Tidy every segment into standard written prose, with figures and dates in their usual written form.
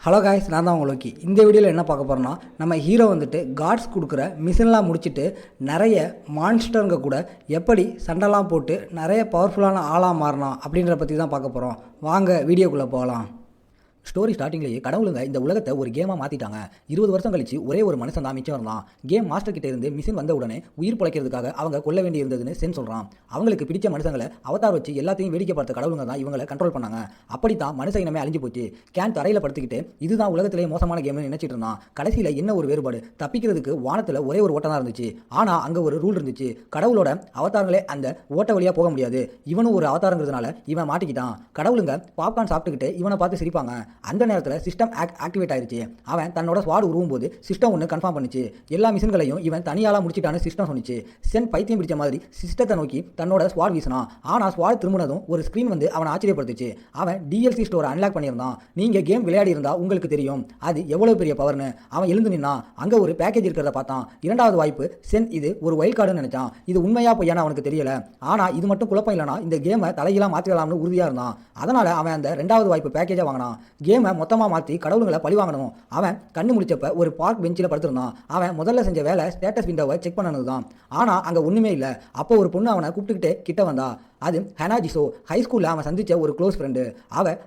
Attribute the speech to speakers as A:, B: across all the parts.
A: Hello guys, நான் தான் உங்களுக்கு இந்த வீடியோவில் என்ன பார்க்க போகிறோன்னா, நம்ம ஹீரோ வந்துட்டு காட்ஸ் கொடுக்குற மிஷின்லாம் முடிச்சுட்டு நிறைய மான்ஸ்டருங்க கூட எப்படி சண்டைலாம் போட்டு நிறைய பவர்ஃபுல்லான ஆளாக மாறினா அப்படின்றத பற்றி தான் பார்க்க போகிறோம். வாங்க வீடியோக்குள்ளே போகலாம். ஸ்டோரி ஸ்டார்டிங்லேயே கடவுளுங்க இந்த உலகத்தை ஒரு கேமாக மாற்றிட்டாங்க. 20 வருஷம் கழிச்சு ஒரே ஒரு மனுஷன் தான் மிச்சம் இருந்தான். கேம் மாஸ்டர் கிட்டே இருந்து மிஷின் வந்த உடனே உயிர் பிழைக்கிறதுக்காக அவங்க கொல்ல வேண்டி இருந்ததுன்னு சென் சொல்கிறான். அவங்களுக்கு பிடிச்ச மனுஷங்களை அவதார் வச்சு எல்லாத்தையும் வேடிக்கை பார்த்த கடவுளுங்க தான் இவங்களை கண்ட்ரோல் பண்ணாங்க. அப்படித்தான் மனுஷ இனமே அழிஞ்சு போச்சு. கேன் தரையில் படுத்துக்கிட்டு இதுதான் உலகத்திலேயே மோசமான கேம்னு நினைச்சிட்டு இருந்தான். கடைசியில் என்ன ஒரு வேறுபாடு, தப்பிக்கிறதுக்கு வானத்தில் ஒரே ஒரு ஓட்டம் தான் இருந்துச்சு. ஆனால் அங்கே ஒரு ரூல் இருந்துச்சு. கடவுளோட அவதாரங்களே அந்த ஓட்ட வழியாக போக முடியாது. இவனும் ஒரு அவதாரங்கிறதுனால இவன் மாட்டிக்கிட்டான். கடவுளுங்க பாப்கார்ன் சாப்பிட்டுக்கிட்டு இவனை பார்த்து சிரிப்பாங்க. அந்த நேரத்தில் சிஸ்டம் ஆக்டிவேட் ஆயிருச்சு. அவன் தன்னோட ஸ்வாட் உருவும் போது சிஸ்டம் ஒன்று கன்ஃபார்ம் பண்ணிச்சு. எல்லா மிஷின்களையும் இவன் தனியாலாம் முடிச்சிட்டான்னு சிஸ்டம் சொன்னிச்சு. சென் பைத்தியம் பிடிச்ச மாதிரி சிஸ்டத்தை நோக்கி தன்னோட ஸ்வாட் வீசினான். ஆனால் ஸ்வாட் திரும்பினதும் ஒரு ஸ்க்ரீன் வந்து அவன் ஆச்சரியப்படுத்துச்சு. அவன் டிஎல்சி ஸ்டோரை அன்லாக் பண்ணியிருந்தான். நீங்கள் கேம் விளையாடி இருந்தா உங்களுக்கு தெரியும் அது எவ்வளவு பெரிய பவர்னு. அவன் எழுந்து நின்னான். அங்கே ஒரு பேக்கேஜ் இருக்கிறத பார்த்தான். இரண்டாவது வாய்ப்பு. சென் இது ஒரு வைல்ட் கார்டுன்னு நினைச்சான். இது உண்மையா பொய்யான்னு அவனுக்கு தெரியல. ஆனால் இது மட்டும் குழப்பம் இல்லைனா இந்த கேமை தலையெல்லாம் மாற்றிடலாம்னு உறுதியாக இருந்தான். அதனால அவன் அந்த ரெண்டாவது வாய்ப்பு பேக்கேஜை வாங்கினான். கேமை மொத்தமாக மாற்றி கடவுளுங்களை பழி வாங்கணும். அவன் கண்ணு முடிச்சப்ப ஒரு பார்க் பெஞ்சில் படுத்திருந்தான். அவன் முதல்ல செஞ்ச வேலை ஸ்டேட்டஸ் விண்டோவை செக் பண்ணது தான். ஆனால் அங்கே ஒன்றுமே இல்லை. அப்போ ஒரு பொண்ணு அவனை கூப்பிட்டுக்கிட்டே கிட்ட வந்தா. அது ஹனா ஜிசோ. ஹைஸ்கூலில் அவன் சந்திச்ச ஒரு க்ளோஸ் ஃப்ரெண்டு.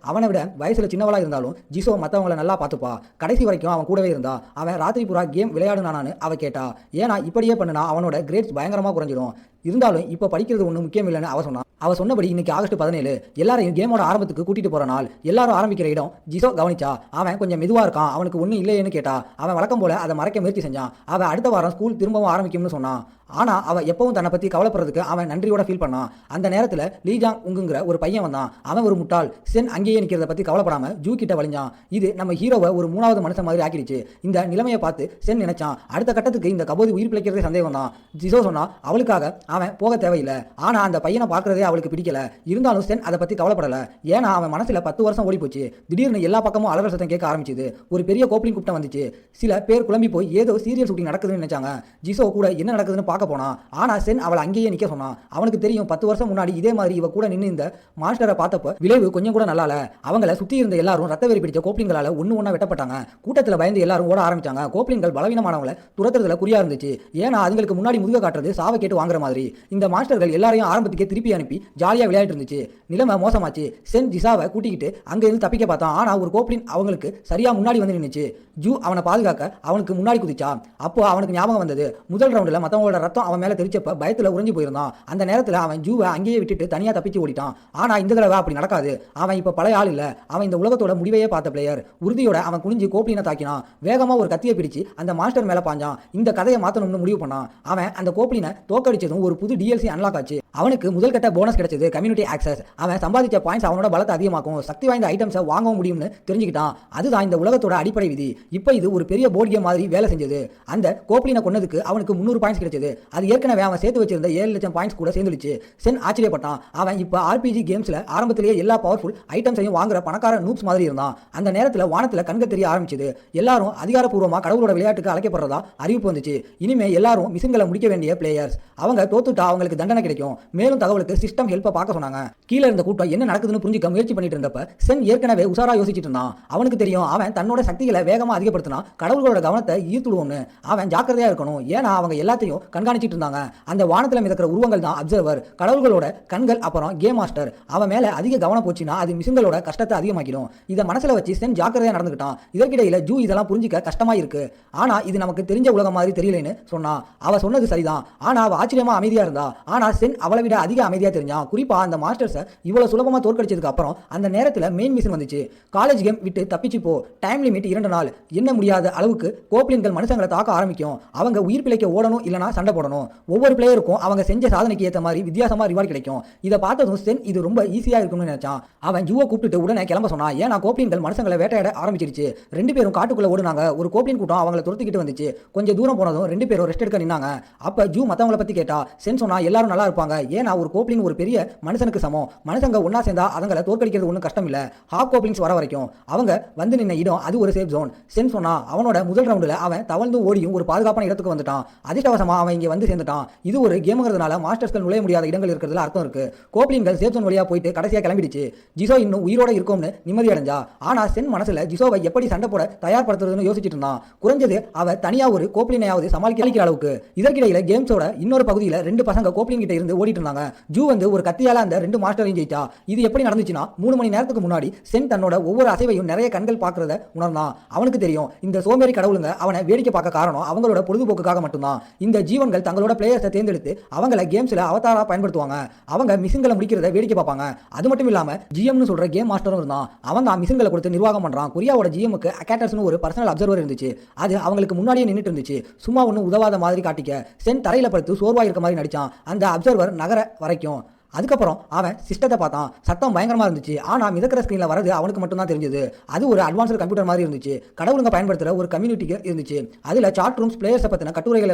A: அவனை விட வயசில் சின்னவளாக இருந்தாலும் ஜிசோ மற்றவங்களை நல்லா பார்த்துப்பா. கடைசி வரைக்கும் அவன் கூடவே இருந்தா. அவன் ராத்திரி பூரா கேம் விளையாடுனானு அவ கேட்டா. ஏன்னா இப்படியே பண்ணுனா அவனோட கிரேட்ஸ் பயங்கரமாக குறைஞ்சிடும். இருந்தாலும் இப்போ படிக்கிறது ஒன்றும் முக்கியம் இல்லைன்னு அவ சொன்னான். அவ சொன்னபடி இன்னைக்கு ஆகஸ்ட் 17 எல்லாரையும் கேமோட ஆரம்பத்துக்கு கூட்டிட்டு போற நாள். எல்லாரும் ஆரம்பிக்கிற இடம் ஜிசோ கவனிச்சா. அவன் கொஞ்சம் மெதுவா இருக்கான், அவனுக்கு ஒன்றும் இல்லையேன்னு கேட்டா. அவன் வழக்கம் போல அதை மறைக்க முயற்சி செஞ்சான். அவன் அடுத்த வாரம் ஸ்கூல் திரும்பவும் ஆரம்பிக்கும்னு சொன்னான். ஆனால் அவன் எப்பவும் தன்னை பற்றி கவலைப்படுறதுக்கு அவன் நன்றியோட ஃபீல் பண்ணான். அந்த நேரத்தில் லீஜாங் உங்குங்கிற ஒரு பையன் வந்தான். அவன் ஒரு முட்டாள். சென் அங்கேயே நிற்கிறத பற்றி கவலைப்படாமல் ஜூ கிட்ட வழிஞ்சான். இது நம்ம ஹீரோவை ஒரு மூணாவது மனுஷன் மாதிரி ஆக்கிடுச்சு. இந்த நிலைமையை பார்த்து சென் நினைச்சான் அடுத்த கட்டத்துக்கு இந்த கபோதி உயிர் பிழைக்கிறதே சந்தேகம் தான். ஜிசோ சொன்னா அவளுக்காக அவன் போக தேவையில்லை. ஆனால் அந்த பையனை பார்க்கறதே அவளுக்கு பிடிக்கல. இருந்தாலும் சென் அதை பற்றி கவலைப்படலை. ஏன்னா அவன் மனசில் 10 வருஷம் ஓடி போச்சு. திடீர்னு எல்லா பக்கமும் அலறல் சத்தம் கேட்க ஆரம்பிச்சுது. ஒரு பெரிய கோப்ளிங் கூட்டம் வந்துச்சு. சில பேர் குழம்பி போய் ஏதோ சீரியல் ஷூட்டிங் நடக்குதுன்னு நினைச்சாங்க. ஜிசோ கூட என்ன நடக்குதுன்னு பார்க்க போனான். ஆனா சென் அவளை அங்கேயே நிக்க சொன்னான். அவனுக்கு தெரியும் 10 வருஷம் முன்னாடி இதே மாதிரி இவ கூட நின்று இந்த மாஸ்டரை பார்த்தப்ப விளைவு கொஞ்சம் கூட நல்லால. அவங்கள சுத்தி இருந்த எல்லாரும் ரத்த வெறி பிடிச்ச கோப்ளிங்களால ஒண்ணு வெட்டப்பட்டாங்க. கூட்டத்தில் பயந்து எல்லாரும் ஓட ஆரம்பிச்சாங்க. கோப்ளிங்கள் பலவீனமானவங்களை துரத்துறதுல குறியா இருந்துச்சு. ஏன்னா அதுங்களுக்கு முன்னாடி முதுக காட்டுறது சாவை கேட்டு வாங்குற மாதிரி. இந்த மாஸ்டர்கள் எல்லாரையும் ஆரம்பத்துக்கே திருப்பி அனுப்பி ஜாலியா விளையாட்டு இருந்துச்சு. நிலைமை மோசமாச்சு. சென் ஜிசாவை கூட்டிக்கிட்டு அங்க இருந்து தப்பிக்க பார்த்தான். ஆனா ஒரு கோப்ளின் அவங்களுக்கு சரியா முன்னாடி வந்து நின்னுச்சு. ஜூ அவனை பாதுகாக்க அவனுக்கு முன்னாடி குதிச்சா. அப்போ அவனுக்கு ஞாபகம் வந்தது முதல் ரவுண்டில் மற்றவங்களோட ரத்தம் அவன் மேலே தெரிச்சப்ப பயத்தில் உறைஞ்சு போயிருந்தான். அந்த நேரத்தில் அவன் ஜூவை அங்கேயே விட்டுட்டு தனியாக தப்பிச்சு ஓடிட்டான். ஆனால் இந்த தடவை அப்படி நடக்காது. அவன் இப்போ பழைய ஆள் இல்லை. அவன் இந்த உலகத்தோட முடிவையே பார்த்த பிளேயர். உறுதியோட அவன் குனிஞ்சு கோப்ளினை தாக்கினான். வேகமாக ஒரு கத்தியை பிடிச்சு அந்த மாஸ்டர் மேலே பாஞ்சான். இந்த கதையை மாற்றணும்னு முடிவு பண்ணான். அவன் அந்த கோப்ளினை தோக்கடிச்சதும் ஒரு புது டிஎல்சி அன்லாக் ஆச்சு. அவனுக்கு முதல் கட்ட போனஸ் கிடைச்சது கம்யூனிட்டி ஆக்சஸ். அவன் சம்பாதிச்ச பாயிண்ட்ஸ் அவனோட பலத்தை அதிகமாக்கும். சக்தி வாய்ந்த ஐட்டம்ஸை வாங்க முடியும்னு தெரிஞ்சுக்கிட்டான். அதுதான் இந்த உலகத்தோட அடிப்படை விதி. இப்போ இது ஒரு பெரிய போர்டு கேம் மாதிரி வேலை செஞ்சது. அந்த கோப்ளினை கொன்னதுக்கு அவனுக்கு 300 பாயிண்ட்ஸ் கிடைச்சது. அது ஏற்கனவே அவன் சேர்த்து வச்சிருந்த 7 லட்சம் பாயிண்ட்ஸ் கூட சேர்ந்துடுச்சு. சென் ஆச்சரியப்பட்டான். அவன் இப்போ ஆர்பிஜி கேம்ஸ்ல ஆரம்பத்திலேயே எல்லா பவர்ஃபுல் ஐட்டம்ஸையும் வாங்குற பணக்கார நூப்ஸ் மாதிரி இருந்தான். அந்த நேரத்தில் வானத்தில் கண்கள் தெரிய ஆரம்பிச்சது. எல்லாரும் அதிகாரப்பூர்வமாக கடவுளோட விளையாட்டுக்கு அழைக்கப்படுறதா அறிவிப்பு வந்துச்சு. இனிமே எல்லாரும் மிஷன்களை முடிக்க வேண்டிய பிளேயர்ஸ். அவங்க தோத்துட்டா அவங்களுக்கு தண்டனை கிடைக்கும். மேலும் தகவலுக்கு சிஸ்டம் ஹெல்ப்பை பார்க்க சொன்னாங்க. கீழே இருந்த கூட்டம் என்ன நடக்குதுன்னு புரிஞ்சுக்க முயற்சி பண்ணிட்டு இருந்தப்ப சென் ஏற்கனவே உசாரா யோசிச்சுட்டு இருந்தான். அவனுக்கு தெரியும் அவன் தன்னோட சக்திகளை வேகமாக அதிகப்படுத்தினா கடவுளோட கவனத்தை ஈர்த்துடுவோம்னு. அவன் ஜாக்கிரதையா இருக்கணும். ஏன்னா அவங்க எல்லாத்தையும் கண்காணிச்சிட்டு இருந்தாங்க. அந்த வானத்தில் மிதக்கிற உருவங்கள் தான் அப்சர்வர். கடவுள்களோட கண்கள் அப்புறம் கேம் மாஸ்டர். அவன் மேல அதிக கவனம் போச்சுன்னா அது மிஷன்களோட கஷ்டத்தை அதிகமாக்கிடும். இதை மனசுல வச்சு சென் ஜாக்கிரதையா நடந்துக்கிட்டான். இதற்கிடையில ஜூ இதெல்லாம் புரிஞ்சிக்க கஷ்டமா இருக்கு. ஆனா இது நமக்கு தெரிஞ்ச உலகம் மாதிரி தெரியலன்னு சொன்னா. அவ சொன்னது சரிதான். ஆனா அவ ஆச்சரியமா அமைதியா இருந்தா. ஆனா சென் அவளை விட அதிக அமைதியா தெரிஞ்சான். குறிப்பா அந்த மாஸ்டர்ஸை இவ்வளவு சுலபமா தோற்கடிச்சதுக்கு அப்புறம் அந்த நேரத்தில் மெயின் மிஷன் வந்துச்சு. காலேஜ் கேம் விட்டு தப்பிச்சு போ. டைம் லிமிட் 2 நாள். என்ன முடியாத அளவுக்கு கோப்ளின்கள் மனுஷங்களை தாக்க ஆரம்பிக்கும். அவங்க உயிர் பிழைக்க ஓடணும் இல்லனா சண்டை போடணும். ஒவ்வொரு பிளேயருக்கும் அவங்க செஞ்ச சாதனைக்கு ஏற்ற மாதிரி வித்தியாசமா ரிவார்ட் கிடைக்கும். இதை பார்த்ததும் சென் இது ரொம்ப ஈஸியா இருக்கும்னு நினைச்சான். அவன் ஜூவை கூப்பிட்டு உடனே கிளம்ப சொன்னான். ஏன்னா கோப்ளின்கள் மனுஷங்களை வேட்டையாட ஆரம்பிச்சிருச்சு. 2 பேரும் காட்டுக்குள்ள ஓடுனாங்க. ஒரு கோப்ளின் கூட்டம் அவங்களை துரத்திக்கிட்டு வந்துச்சு. கொஞ்சம் தூரம் போனதும் 2 பேரும் ரெஸ்ட் எடுக்க நின்னாங்க. அப்ப ஜூ மத்தவங்களை பத்தி கேட்டா. சென் சொன்னா எல்லாரும் நல்லா இருப்பாங்க. ஏன்னா ஒரு கோப்ளின் ஒரு பெரிய மனுஷனுக்கு சமம். மனுஷங்க ஒன்னா சேர்ந்தா அவங்களை தோற்கடிக்கிறது ஒன்றும் கஷ்டம் இல்ல. ஹாப் கோப்ளின்ஸ் வர வரைக்கும் அவங்க வந்து நின்ன இடம் அது ஒரு சேஃப் ஜோன். சென் சொன்னா அவனோட முதல் ரவுண்டில் அவன் தவழ்ந்து ஓடியும் ஒரு பாதுகாப்பான இடத்துக்கு வந்துட்டான். அதிர்ஷ்டவசமா அவன் இங்கே வந்து சேர்ந்துட்டான். இது ஒரு கேமுங்கிறதுனால மாஸ்டர்ஸ்கள் நுழைய முடியாத இடங்கள் இருக்கிறதுல அர்த்தம் இருக்கு. கோப்லின்கள் சேஃப் ஜோன் வழியா போயிட்டு கடைசியா கிளம்பிடுச்சு. ஜிசோ இன்னும் உயிரோட இருக்கும்னு நிம்மதி அடைஞ்சா. ஆனா சென் மனசுல ஜிசோவை எப்படி சண்டை போட தயார்படுத்துறதுன்னு யோசிச்சுட்டு இருந்தான். குறைஞ்சது அவ தனியா ஒரு கோப்லினையாவது சமாளிக்கிற அளவுக்கு. இதற்கிடையில கேம்ஸோட இன்னொரு பகுதியில் 2 பசங்க கோப்லின் கிட்ட இருந்து ஓடிட்டு இருந்தாங்க. ஜூ வந்து ஒரு கத்தியால அந்த 2 மாஸ்டரையும் ஜெயிச்சா. இது எப்படி நடந்துச்சுன்னா 3 மணி நேரத்துக்கு முன்னாடி சென் தன்னோட ஒவ்வொரு அசைவையும் நிறைய கண்கள் பார்க்கறத உணர்ந்தான். அவனுக்கு தெரியும் இந்த சோம்பேறி கடவுளுங்க அவனை வேடிக்கை பார்க்க காரணம் அவங்களோட பொழுதுபோக்குக்காக மட்டும்தான். இந்த ஜீவன்கள் தங்களோட பிளேயர்ஸை தேர்ந்தெடுத்து அவங்கள கேம்ஸ்ல அவதாரா பயன்படுத்துவாங்க. அவங்க மிஷன்களை முடிக்கிறத வேடிக்கை பார்ப்பாங்க. அது மட்டும் இல்லாம ஜிஎம்னு சொல்ற கேம் மாஸ்டரும் இருந்தான். அவன் தான் மிஷன்களை கொடுத்து நிர்வாகம் பண்றான். கொரியாவோட ஜிஎம்க்கு அகாட்டர்ஸ்னு ஒரு பர்சனல் அப்சர்வர் இருந்துச்சு. அது அவங்களுக்கு முன்னாடியே நின்னுட்டு இருந்துச்சு. சும்மா ஒன்னும் உதவாத மாதிரி காட்டிக்க சென் தரையில படுத்து சோர்வா இருக்க மாதிரி நடிச்சான். அந்த அப்சர்வர் நகர வரைக்கும். அதுக்கப்புறம் அவன் சிஸ்டத்தை பார்த்தான். சத்தம் பயங்கரமா இருந்துச்சு. ஆனா மிதக்கிற ஸ்கிரீன்ல வரது அவனுக்கு மட்டும் தான் தெரிஞ்சது. அது ஒரு அட்வான்ஸ்டு கம்ப்யூட்டர் மாதிரி இருந்துச்சு. கடவுளுங்க பயன்படுத்துற ஒரு கம்யூனிட்டி இருந்துச்சு. அதுல சாட் ரூம்ஸ் பிளேயர்ஸை பத்தின கட்டுரைகள்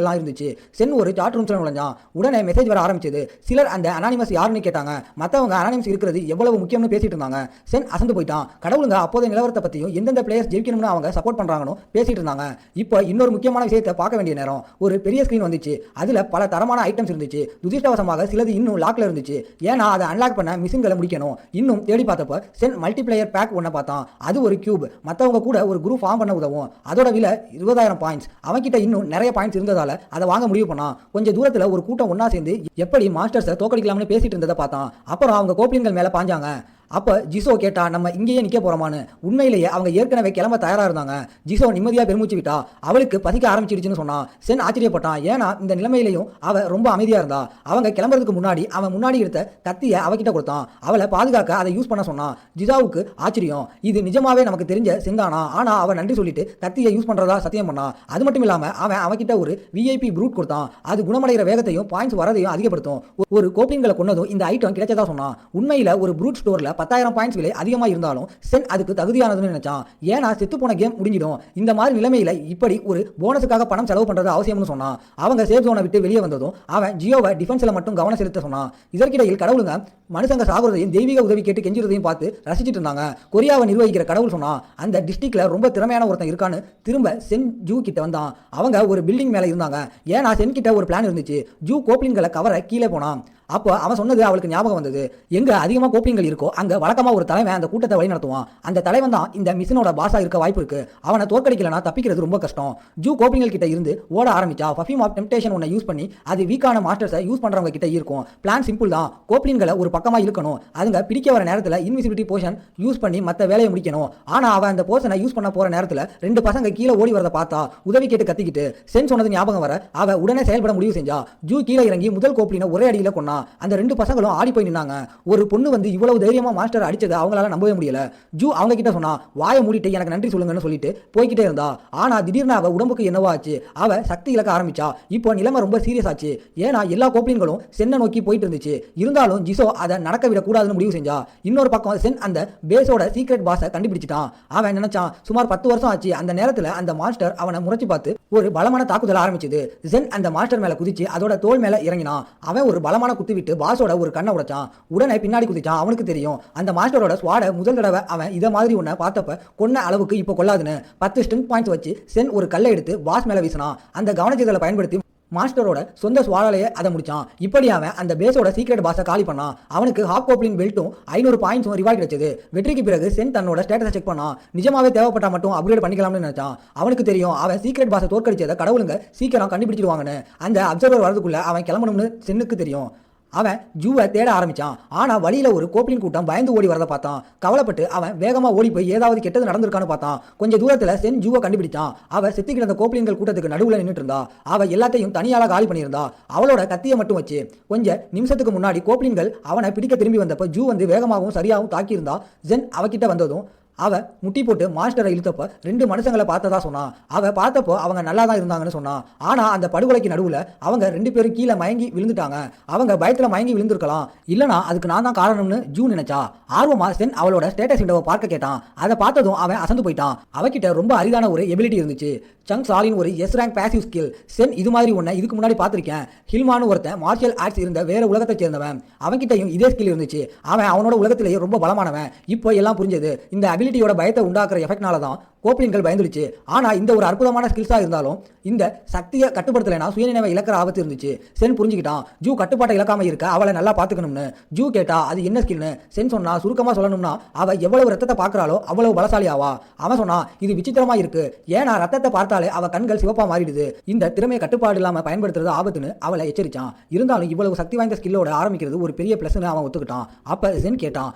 A: எல்லாம் இருந்துச்சு. சென் ஒரு சாட் ரூம்ஸ்ல நுழைஞ்சான். உடனே மெசேஜ் வர ஆரம்பிச்சது. சிலர் அந்த அனானிமஸ் யாருன்னு கேட்டாங்க. மற்றவங்க அனானிமஸ் இருக்கிறது எவ்வளவு முக்கியம்னு பேசிட்டு இருந்தாங்க. சென் அசந்து போயிட்டான். கடவுளுங்க அப்போதைய நிலவரத்தை பத்தியும் எந்தெந்த பிளேயர்ஸ் ஜெயிக்கணும்னு அவங்க சப்போர்ட் பண்றாங்கன்னு பேசிட்டு இருந்தாங்க. இப்போ இன்னொரு முக்கியமான விஷயத்தை பார்க்க வேண்டிய நேரம். ஒரு பெரிய ஸ்கிரீன் வந்துச்சு. அதுல பல தரமான ஐட்டம்ஸ் இருந்துச்சு. துதிஷ்டவசமாக சிலது இன்னும் லாக்ல இருந்துச்சு. ஏன்னா அதை அன்லாக் பண்ண மிஷன்களை முடிக்கணும். இன்னும் தேடி பார்த்தப்ப சென் மல்டிபிளேயர் பேக் ஒன்ன பார்த்தான். அது ஒரு கியூப். மற்றவங்க கூட ஒரு குரூப் ஃபார்ம் பண்ண உதவும். அதோட விலை 20,000 பாயிண்ட்ஸ். அவன்கிட்ட இன்னும் நிறைய பாயிண்ட்ஸ் இருந்ததால அதை வாங்க முடிவு பண்ணான். கொஞ்சம் தூரத்தில் ஒரு கூட்டம் ஒன்னா சேர்ந்து எப்படி மாஸ்டர்ஸை தோக்கடிக்கலாம்னு பேசிட்டு இருந்ததை பார்த்தான். அப்புறம் அவங்க கோப்லின்கள் மேல பாஞ்சாங்க. அப்போ ஜிசோ கேட்டா நம்ம இங்கேயே நிற்க போறோமான்னு. உண்மையிலேயே அவங்க ஏற்கனவே கிளம்ப தயாரா இருந்தாங்க. ஜிசோ நிம்மதியா பெருமூச்சு விட்டா. அவளுக்கு பசிக்க ஆரம்பிச்சிடுச்சுன்னு சொன்னான். சென் ஆச்சரியப்பட்டான். ஏன்னா இந்த நிலைமையிலையும் அவ ரொம்ப அமைதியா இருந்தா. அவங்க கிளம்புறதுக்கு முன்னாடி அவன் முன்னாடி எடுத்த கத்தியை அவகிட்ட கொடுத்தான். அவளை பாதுகாக்க அதை யூஸ் பண்ண சொன்னான். ஜிசாவுக்கு ஆச்சரியம். இது நிஜமாவே நமக்கு தெரிஞ்ச செந்தானா. ஆனா அவன் நன்றி சொல்லிட்டு கத்தியை யூஸ் பண்றதா சத்தியம் பண்ணான். அது மட்டும் இல்லாம அவன் அவகிட்ட ஒரு விஐபி ப்ரூட் கொடுத்தான். அது குணமடைகிற வேகத்தையும் பாயிண்ட்ஸ் வரதையும் அதிகப்படுத்தும். ஒரு கோப்லின்களை கொண்டதும் இந்த ஐட்டம் கிடைச்சதா சொன்னான். உண்மையில ஒரு ப்ரூட் ஸ்டோர்ல 10,000 பாயிண்ட்ஸ் விலை அதிகமாக இருந்தாலும் சென் அதுக்கு தகுதியானதுன்னு நினைச்சான். ஏன்னா செத்து போன கேம் முடிஞ்சிடும். இந்த மாதிரி நிலைமையில இப்படி ஒரு போனஸுக்காக பணம் செலவு பண்றது அவசியம்னு சொன்னான். அவங்க சேஃப் ஜோனை விட்டு வெளியே வந்ததும் அவன் ஜியோவை டிஃபென்ஸ்ல மட்டும் கவனம் செலுத்த சொன்னான். இதற்கிடையில் கடவுளுங்க மனுஷங்க சாகுறதையும் தெய்வீக உதவி கேட்டு கெஞ்சுறதையும் பார்த்து ரசிச்சிட்டு இருந்தாங்க. கொரியாவை நிர்வகிக்கிற கடவுள் சொன்னா அந்த டிஸ்ட்ரிக்ட்ல ரொம்ப திறமையான ஒருத்தன் இருக்கான்னு திரும்ப சென் ஜூ கிட்ட வந்தான். அவங்க ஒரு பில்டிங் மேல இருந்தாங்க. ஏன்னா சென் கிட்ட ஒரு பிளான் இருந்துச்சு. ஜூ கோப்லின்களை கவர கீழே போனான். அப்போ அவன் சொன்னது அவளுக்கு ஞாபகம் வந்தது. எங்க அதிகமாக கோப்லின்கள் இருக்கோ அங்க வழக்கமா ஒரு தலைவன் அந்த கூட்டத்தை வழி நடத்துவான். அந்த தலைவன் தான் இந்த மிஷனோட பாஸா இருக்க வாய்ப்பு இருக்கு. அவனை தோற்கடிக்கலனா தப்பிக்கிறது ரொம்ப கஷ்டம். ஜூ கோப்லின்கள் கிட்ட இருந்து ஓட ஆரம்பிச்சா. பர்ஃபியூம் ஆஃப் டெம்ப்டேஷன் ஒன்னை யூஸ் பண்ணி அது வீக்கான மாஸ்டர்ஸை யூஸ் பண்றவங்க கிட்ட இருக்கும். பிளான் சிம்பிள் தான். கோப்லின்களை ஒரு பக்கமா இழுக்கணும். அதுங்க பிடிக்க வர நேரத்தில் இன்விசிபிலிட்டி போஷன் யூஸ் பண்ணி மற்ற வேலையை முடிக்கணும். ஆனா அவன் அந்த போஷனை யூஸ் பண்ண போற நேரத்தில் 2 பசங்க கீழே ஓடி வரதை பார்த்தா உதவி கேட்டு கத்திக்கிட்டு சென் சொன்னது ஞாபகம் வர அவ உடனே செயல்பட முடிவு செஞ்சா. ஜூ கீழே இறங்கி முதல் கோப்லினை ஒரே அடியில கொன்னா. அந்த 2 பசங்களும் ஆடி போய் நின்னாங்க. ஒரு பொண்ணு வந்து இவ்வளவு தைரியமா மாஸ்டர் அடிச்சது அவங்களால நம்பவே முடியல. ஜூ அவங்க கிட்ட சொன்னா வாயை மூடிட்டு எனக்கு நன்றி சொல்லுங்கன்னு சொல்லிட்டு போய்கிட்டே இருந்தா. ஆனா திடீர்னு அவ உடம்புக்கு என்னவா ஆச்சு. அவ சக்தி இழக்க ஆரம்பிச்சா. இப்போ நிலைமை ரொம்ப சீரியஸ் ஆச்சு. ஏன்னா எல்லா கோப்லின்களும் சென்னை நோக்கி போயிட்டு இருந்துச்சு. இருந்தாலும் ஜிசோ அதை நடக்க விட கூடாதுன்னு முடிவு செஞ்சா. இன்னொரு பக்கம் சென் அந்த பேஸோட சீக்ரெட் பாஸை கண்டுபிடிச்சிட்டான். அவன் நினைச்சான் சுமார் 10 வருஷம் ஆச்சு. அந்த நேரத்தில் அந்த மாஸ்டர் அவனை முறைச்சு பார்த்து ஒரு பலமான தாக்குதல் ஆரம்பிச்சது. சென் அந்த மாஸ்டர் மேல குதிச்சு அதோட தோல் மேல இறங்கினான். அவன் ஒரு பலமான குத்து விட்டு பாஸோட ஒரு கண்ணை உடைச்சான். உடனே பின்னாடி குதிச்சான். அவனுக்கு தெரியும் அந்த மாஸ்டரோட ஸ்வாட முதல் தடவை அவன் இதை மாதிரி ஒன்ன பார்த்தப்ப கொன்ன அளவுக்கு இப்போ கொள்ளாதுன்னு 10 ஸ்ட்ரென்த் பாயிண்ட்ஸ் வச்சு சென் ஒரு கல்லை எடுத்து பாஸ் மேல வீசினான். அந்த கவனச்சிதலை பயன்படுத்தி மாஸ்டரோட சொந்த சுவாலையே அதை முடிச்சான். இப்படி அவன் அந்த பேஸோட சீக்ரெட் பாஸை காலி பண்ணான். அவனுக்கு ஹாப் கோப்லின் பெல்ட்டும் 500 பாயிண்ட்ஸும் ரிவார்ட் கிடைச்சது. வெற்றிக்கு பிறகு சென் தன்னோட ஸ்டேட்டஸை செக் பண்ணான். நிஜமாவே தேவைப்பட்டா மட்டும் அப்கிரேட் பண்ணிக்கலாம்னு நினைச்சான். அவனுக்கு தெரியும் அவன் சீக்ரெட் பாஸை தோற்கடிச்சதை கடவுளுங்க சீக்கிரம் கண்டுபிடிச்சிடுவாங்கன்னு. அந்த அப்சர்வர் வரதுக்குள்ள அவன் கிளம்பணும்னு சென்னுக்கு தெரியும். அவன் ஜூவை தேட ஆரம்பிச்சான். ஆனா வழியில ஒரு கோப்லின் கூட்டம் பயந்து ஓடி வரதை பார்த்தான். கவலைப்பட்டு அவன் வேகமா ஓடி போய் ஏதாவது கெட்டது நடந்திருக்கான்னு பார்த்தான். கொஞ்சம் தூரத்துல சென் ஜூவை கண்டுபிடிச்சான். அவ செத்து கிடந்த கோப்லின்கள் கூட்டத்துக்கு நடுவுல நின்றுட்டு இருந்தா. அவ எல்லாத்தையும் தனியால காலி பண்ணியிருந்தா. அவளோட கத்தியை மட்டும் வச்சு கொஞ்ச நிமிஷத்துக்கு முன்னாடி கோப்லின்கள் அவனை பிடிக்க திரும்பி வந்தப்ப ஜூ வந்து வேகமாகவும் சரியாகவும் தாக்கியிருந்தா. ஜென் அவகிட்ட வந்ததும் அவ முட்டி போட்டு மாஸ்டரை இழுத்தப்ப 2 மனுஷங்களை பார்த்ததா சொன்னான். அவ பார்த்தப்போ அவங்க நல்லா தான் இருந்தாங்கன்னு சொன்னான். ஆனா அந்த படுகொலைக்கு நடுவுல அவங்க 2 பேரும் கீழே மயங்கி விழுந்துட்டாங்க. அவங்க பயத்துல மயங்கி விழுந்திருக்கலாம். இல்லனா அதுக்கு நான் தான் காரணம்னு ஜூ நினைச்சா. ஆர்வமா சென் அவளோட ஸ்டேட்டஸ் விண்டோவை பார்க்க கேட்டான். அதை பார்த்ததும் அவன் அசந்து போயிட்டான். அவகிட்ட ரொம்ப அரிதான ஒரு எபிலிட்டி இருந்துச்சு. சங்க் சாலின் ஒரு எஸ் ரேங்க் பேசிவ் ஸ்கில். சென் இது மாதிரி ஒன்றை இதுக்கு முன்னாடி பார்த்திருக்கேன். ஹில்மானு ஒருத்தன் மார்ஷியல் ஆர்ட்ஸ் இருந்த வேற உலகத்தை சேர்ந்தவன். அவன்கிட்டையும் இதே ஸ்கில் இருந்துச்சு. அவன் அவனோட உலகத்திலேயே ரொம்ப பலமானவன். இப்போ எல்லாம் புரிஞ்சது. இந்த அபிலிட்டியோட பயத்தை உண்டாக்குற எஃபெக்ட்னால தான் கோப்ளின்கள் பயந்துடுச்சு. ஆனா இந்த ஒரு அற்புதமான ஸ்கில்ஸா இருந்தாலும் இந்த சக்தியை கட்டுப்படுத்தலைனா சுயநினைவை இழக்கிற ஆபத்து இருந்துச்சு. சென் புரிஞ்சுக்கிட்டான் ஜூ கட்டுப்பாட்டை இழக்காம இருக்க அவளை நல்லா பாத்துக்கணும்னு. ஜூ கேட்டா அது என்ன ஸ்கில்னு. சென் சொன்னா சுருக்கமா சொல்லணும்னா அவ எவ்வளவு ரத்தத்தை பாக்குறாளோ அவ்வளவு பலசாலி ஆவா. அவன் சொன்னா இது விசித்திரமா இருக்கு, ஏன்னா ரத்தத்தை பார்த்தாலே அவ கண்கள் சிவப்பா மாறிடுது, இந்த திறமையை கட்டுப்பாடு இல்லாம பயன்படுத்துறது ஆபத்துன்னு அவளை எச்சரிச்சான். இருந்தாலும் இவ்வளவு சக்தி வாய்ந்த ஸ்கில்லோட ஆரம்பிக்கிறது ஒரு பெரிய பிளஸ்னு அவன் ஒத்துக்கிட்டான். அப்ப சென் கேட்டான்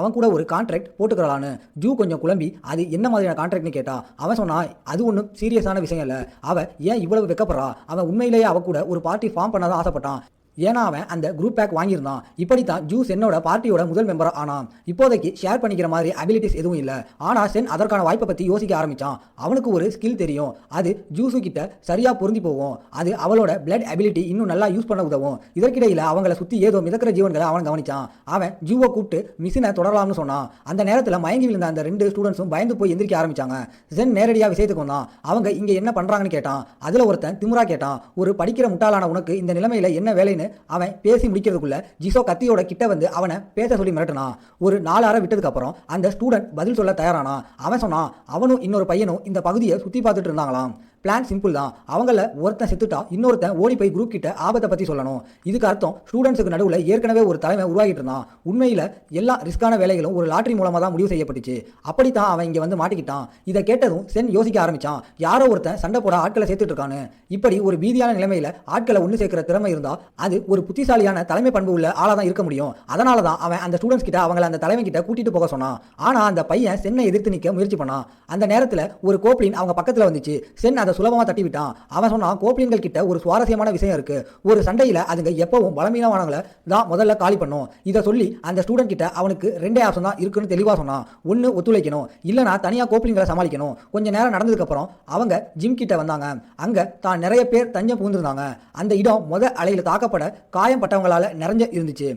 A: அவன் கூட ஒரு கான்ட்ராக்ட் போட்டுக்கிறான்னு. ஜூ கொஞ்சம் குழம்பி அது என்ன மாதிரியான கான்ட்ராக்ட்னு கேட்டா அவன் சொன்னா அது ஒன்றும் சீரியஸான விஷயம் இல்ல, அவ ஏன் இவ்வளவு வெக்கப்படுறா, அவன் உண்மையிலேயே அவ கூட ஒரு பார்ட்டி ஃபார்ம் பண்ணாதான் ஆசைப்பட்டான், ஏன்னா அவன் அந்த குரூப் பேக் வாங்கியிருந்தான். இப்படித்தான் ஜூ சென்னோட பார்ட்டியோட முதல் மெம்பர் ஆனான். இப்போதைக்கு ஷேர் பண்ணிக்கிற மாதிரி அபிலிட்டிஸ் எதுவும் இல்லை. ஆனால் சென் அதற்கான வாய்ப்பை பற்றி யோசிக்க ஆரம்பித்தான். அவனுக்கு ஒரு ஸ்கில் தெரியும், அது ஜூஸு கிட்ட சரியாக பொருந்தி போகும், அது அவளோட பிளட் அபிலிட்டி இன்னும் நல்லா யூஸ் பண்ண உதவும். இதற்கிடையில் அவங்கள சுற்றி ஏதோ மிதக்கிற ஜீவன்களை அவன் கவனிச்சான். அவன் ஜூவை கூப்பிட்டு மிஷினை தொடரலாம்னு சொன்னான். அந்த நேரத்தில் மயங்கி விழுந்த அந்த 2 ஸ்டூடெண்ட்ஸும் பயந்து போய் எந்திரிக்க ஆரம்பிச்சாங்க. சென் நேரடியாக விஷயத்துக்கு வந்தான். அவங்க இங்கே என்ன பண்ணுறாங்கன்னு கேட்டான். அதில் ஒருத்தன் திமுறா கேட்டான், ஒரு படிக்கிற முட்டாளான உனக்கு இந்த நிலைமையில் என்ன வேலைன்னு. அவன் பேசி முடிக்கிறதுக்குள்ள ஜிசோ கத்தியோட கிட்ட வந்து அவனை பேச சொல்லி மிரட்டினான். ஒரு 4 அறை விட்டதுக்கு அப்புறம் அந்த ஸ்டூடெண்ட் பதில் சொல்ல தயாரானா. அவன் சொன்னான் அவனும் இன்னொரு பையனும் இந்த பகுதியை சுத்தி பார்த்துட்டு இருந்தாங்களாம். பிளான் சிம்பிள் தான், அவங்கள ஒருத்தன் செத்துட்டா இன்னொருத்தன் ஓடி போய் குரூப் கிட்ட ஆபத்தை பற்றி சொல்லணும். இதுக்கு அர்த்தம் ஸ்டூடெண்ட்ஸுக்கு நடுவில் ஏற்கனவே ஒரு தலைமை உருவாகிட்டு இருந்தான். உண்மையில் எல்லா ரிஸ்கான வேலைகளும் ஒரு லாட்டரி மூலமாக தான் முடிவு செய்யப்பட்டுச்சு. அப்படித்தான் அவன் இங்கே வந்து மாட்டிக்கிட்டான். இதை கேட்டதும் சென் யோசிக்க ஆரம்பிச்சான், யாரோ ஒருத்தன் சண்டை போட ஆட்களை சேர்த்துட்டு இருக்கான்னு. இப்படி ஒரு பீதியான நிலைமையில் ஆட்களை ஒன்று சேர்க்கிற திறமை இருந்தால் அது ஒரு புத்திசாலியான தலைமை பண்பு உள்ள ஆளாக தான் இருக்க முடியும். அதனால தான் அவன் அந்த ஸ்டூடெண்ட்ஸ் கிட்ட அவங்களை அந்த தலைமை கிட்ட கூட்டிட்டு போக சொன்னான். ஆனால் அந்த பையன் சென்னை எதிர்த்து நிற்க முயற்சி பண்ணான். அந்த நேரத்தில் ஒரு கோப்ளின் அவங்க பக்கத்தில் வந்துச்சு. சென் அதை சுலபமாக தட்டி விட்டான். அவன் சொன்னான் கோப்ளின்கள் கிட்ட ஒரு சுவாரஸ்யமான விஷயம் இருக்கு, ஒரு சண்டையில் அதுங்க எப்பவும் பலவீனமானவங்களை தான் முதல்ல காலி பண்ணும். இதை சொல்லி அந்த ஸ்டூடெண்ட் கிட்ட அவனுக்கு 2 ஆப்ஷன் தான் இருக்குன்னு தெளிவாக சொன்னான். ஒன்று ஒத்துழைக்கணும், இல்லைனா தனியாக கோப்ளின்களை சமாளிக்கணும். கொஞ்ச நேரம் நடந்ததுக்கு அப்புறம் அவங்க ஜிம் கிட்ட வந்தாங்க. அங்கே தான் நிறைய பேர் தஞ்சம் புகுந்திருந்தாங்க. அந்த இடம் அலையில் தாக்கப்பட காயம் பட்டவங்களால நிறைஞ்ச இருந்துச்சு.